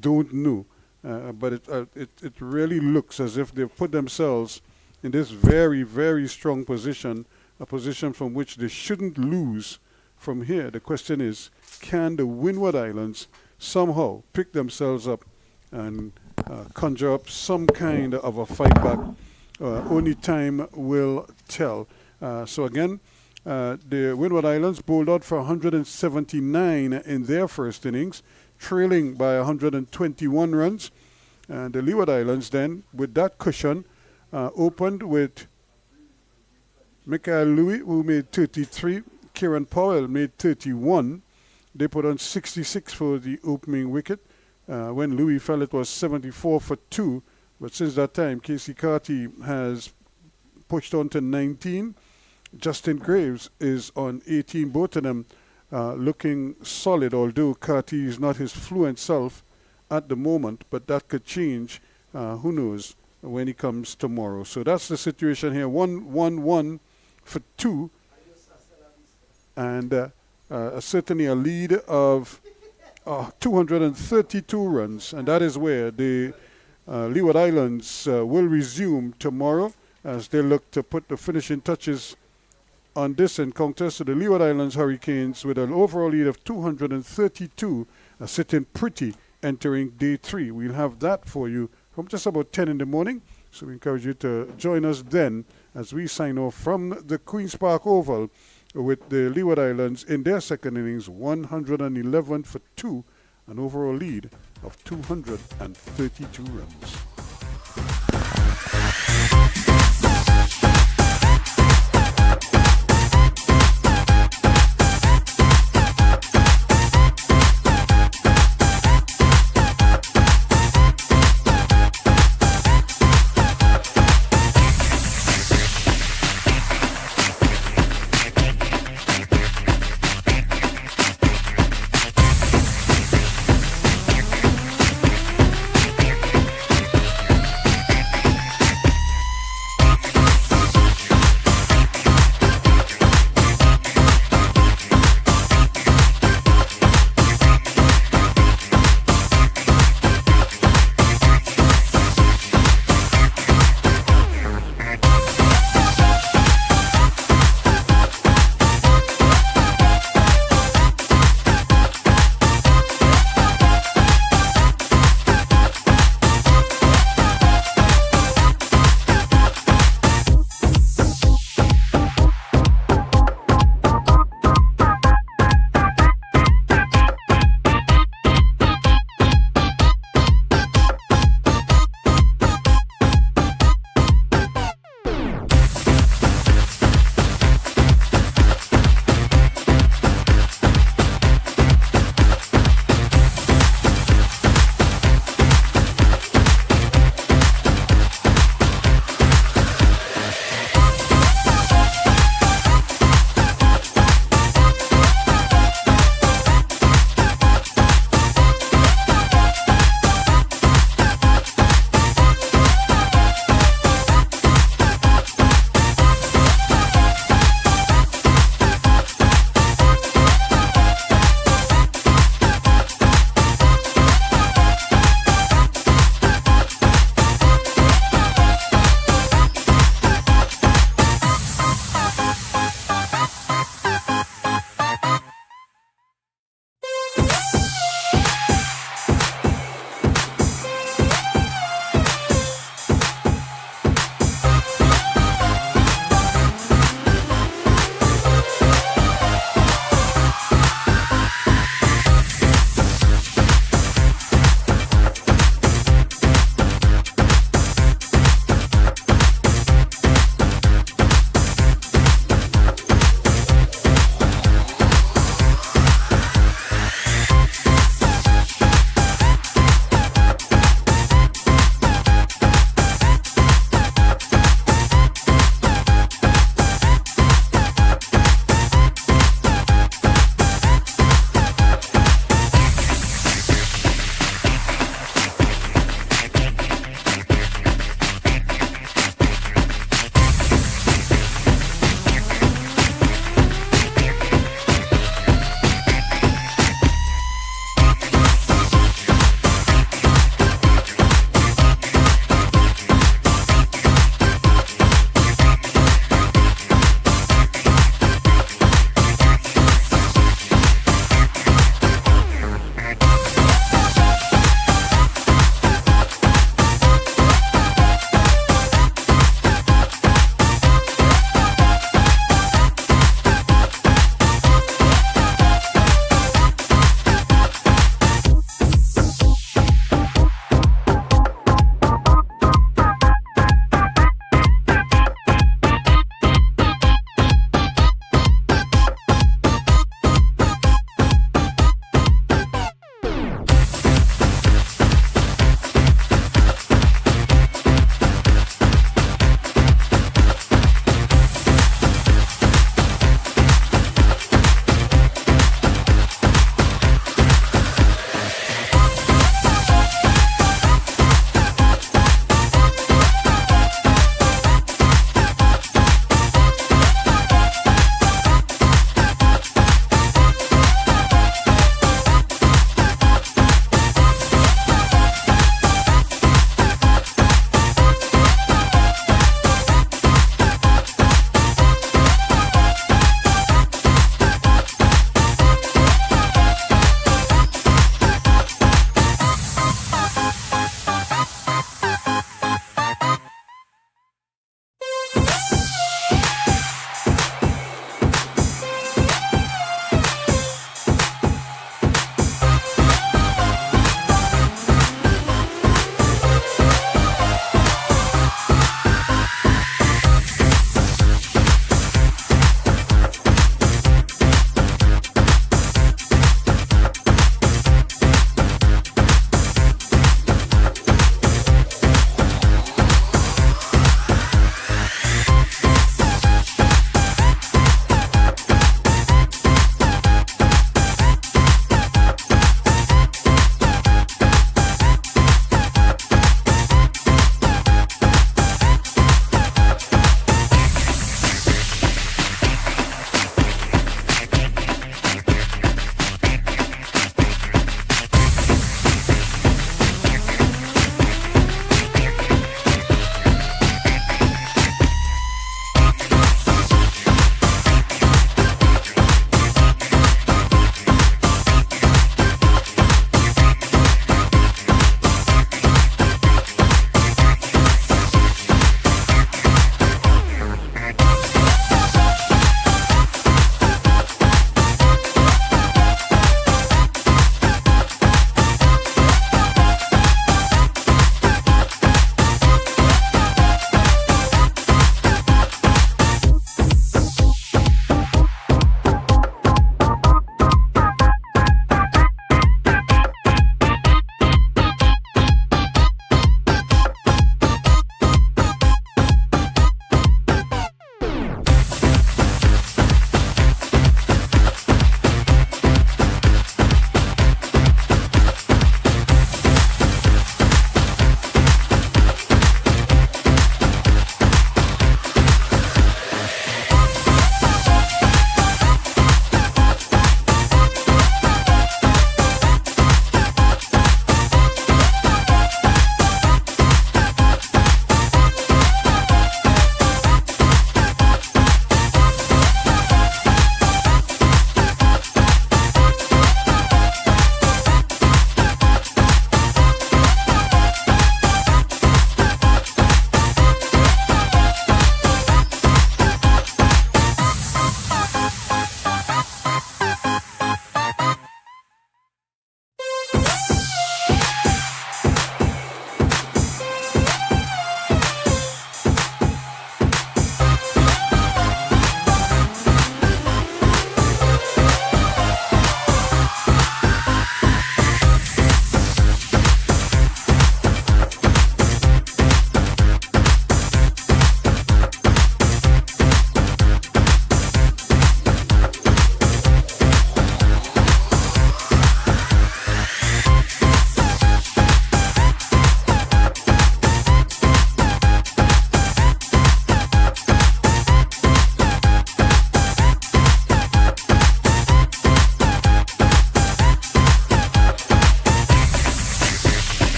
don't know. But it really looks as if they've put themselves in this very, very strong position, a position from which they shouldn't lose from here. The question is, can the Windward Islands somehow pick themselves up and conjure up some kind of a fight back? Only time will tell. So again, the Windward Islands bowled out for 179 in their first innings, trailing by 121 runs. And the Leeward Islands then, with that cushion, opened with Michael Louis, who made 33. Kieran Powell made 31. They put on 66 for the opening wicket. When Louis fell, it was 74 for 2. But since that time, Casey Carty has pushed on to 19. Justin Graves is on 18. Both of them looking solid, although Carty is not his fluent self at the moment. But that could change, who knows, when he comes tomorrow. So that's the situation here. 1-1-1 for 2. And certainly a lead of 232 runs. And that is where the Leeward Islands will resume tomorrow as they look to put the finishing touches on this encounter. So the Leeward Islands Hurricanes, with an overall lead of 232, are sitting pretty entering day 3. We'll have that for you from just about 10 in the morning. So we encourage you to join us then as we sign off from the Queen's Park Oval with the Leeward Islands in their second innings, 111 for 2, an overall lead of 232 runs.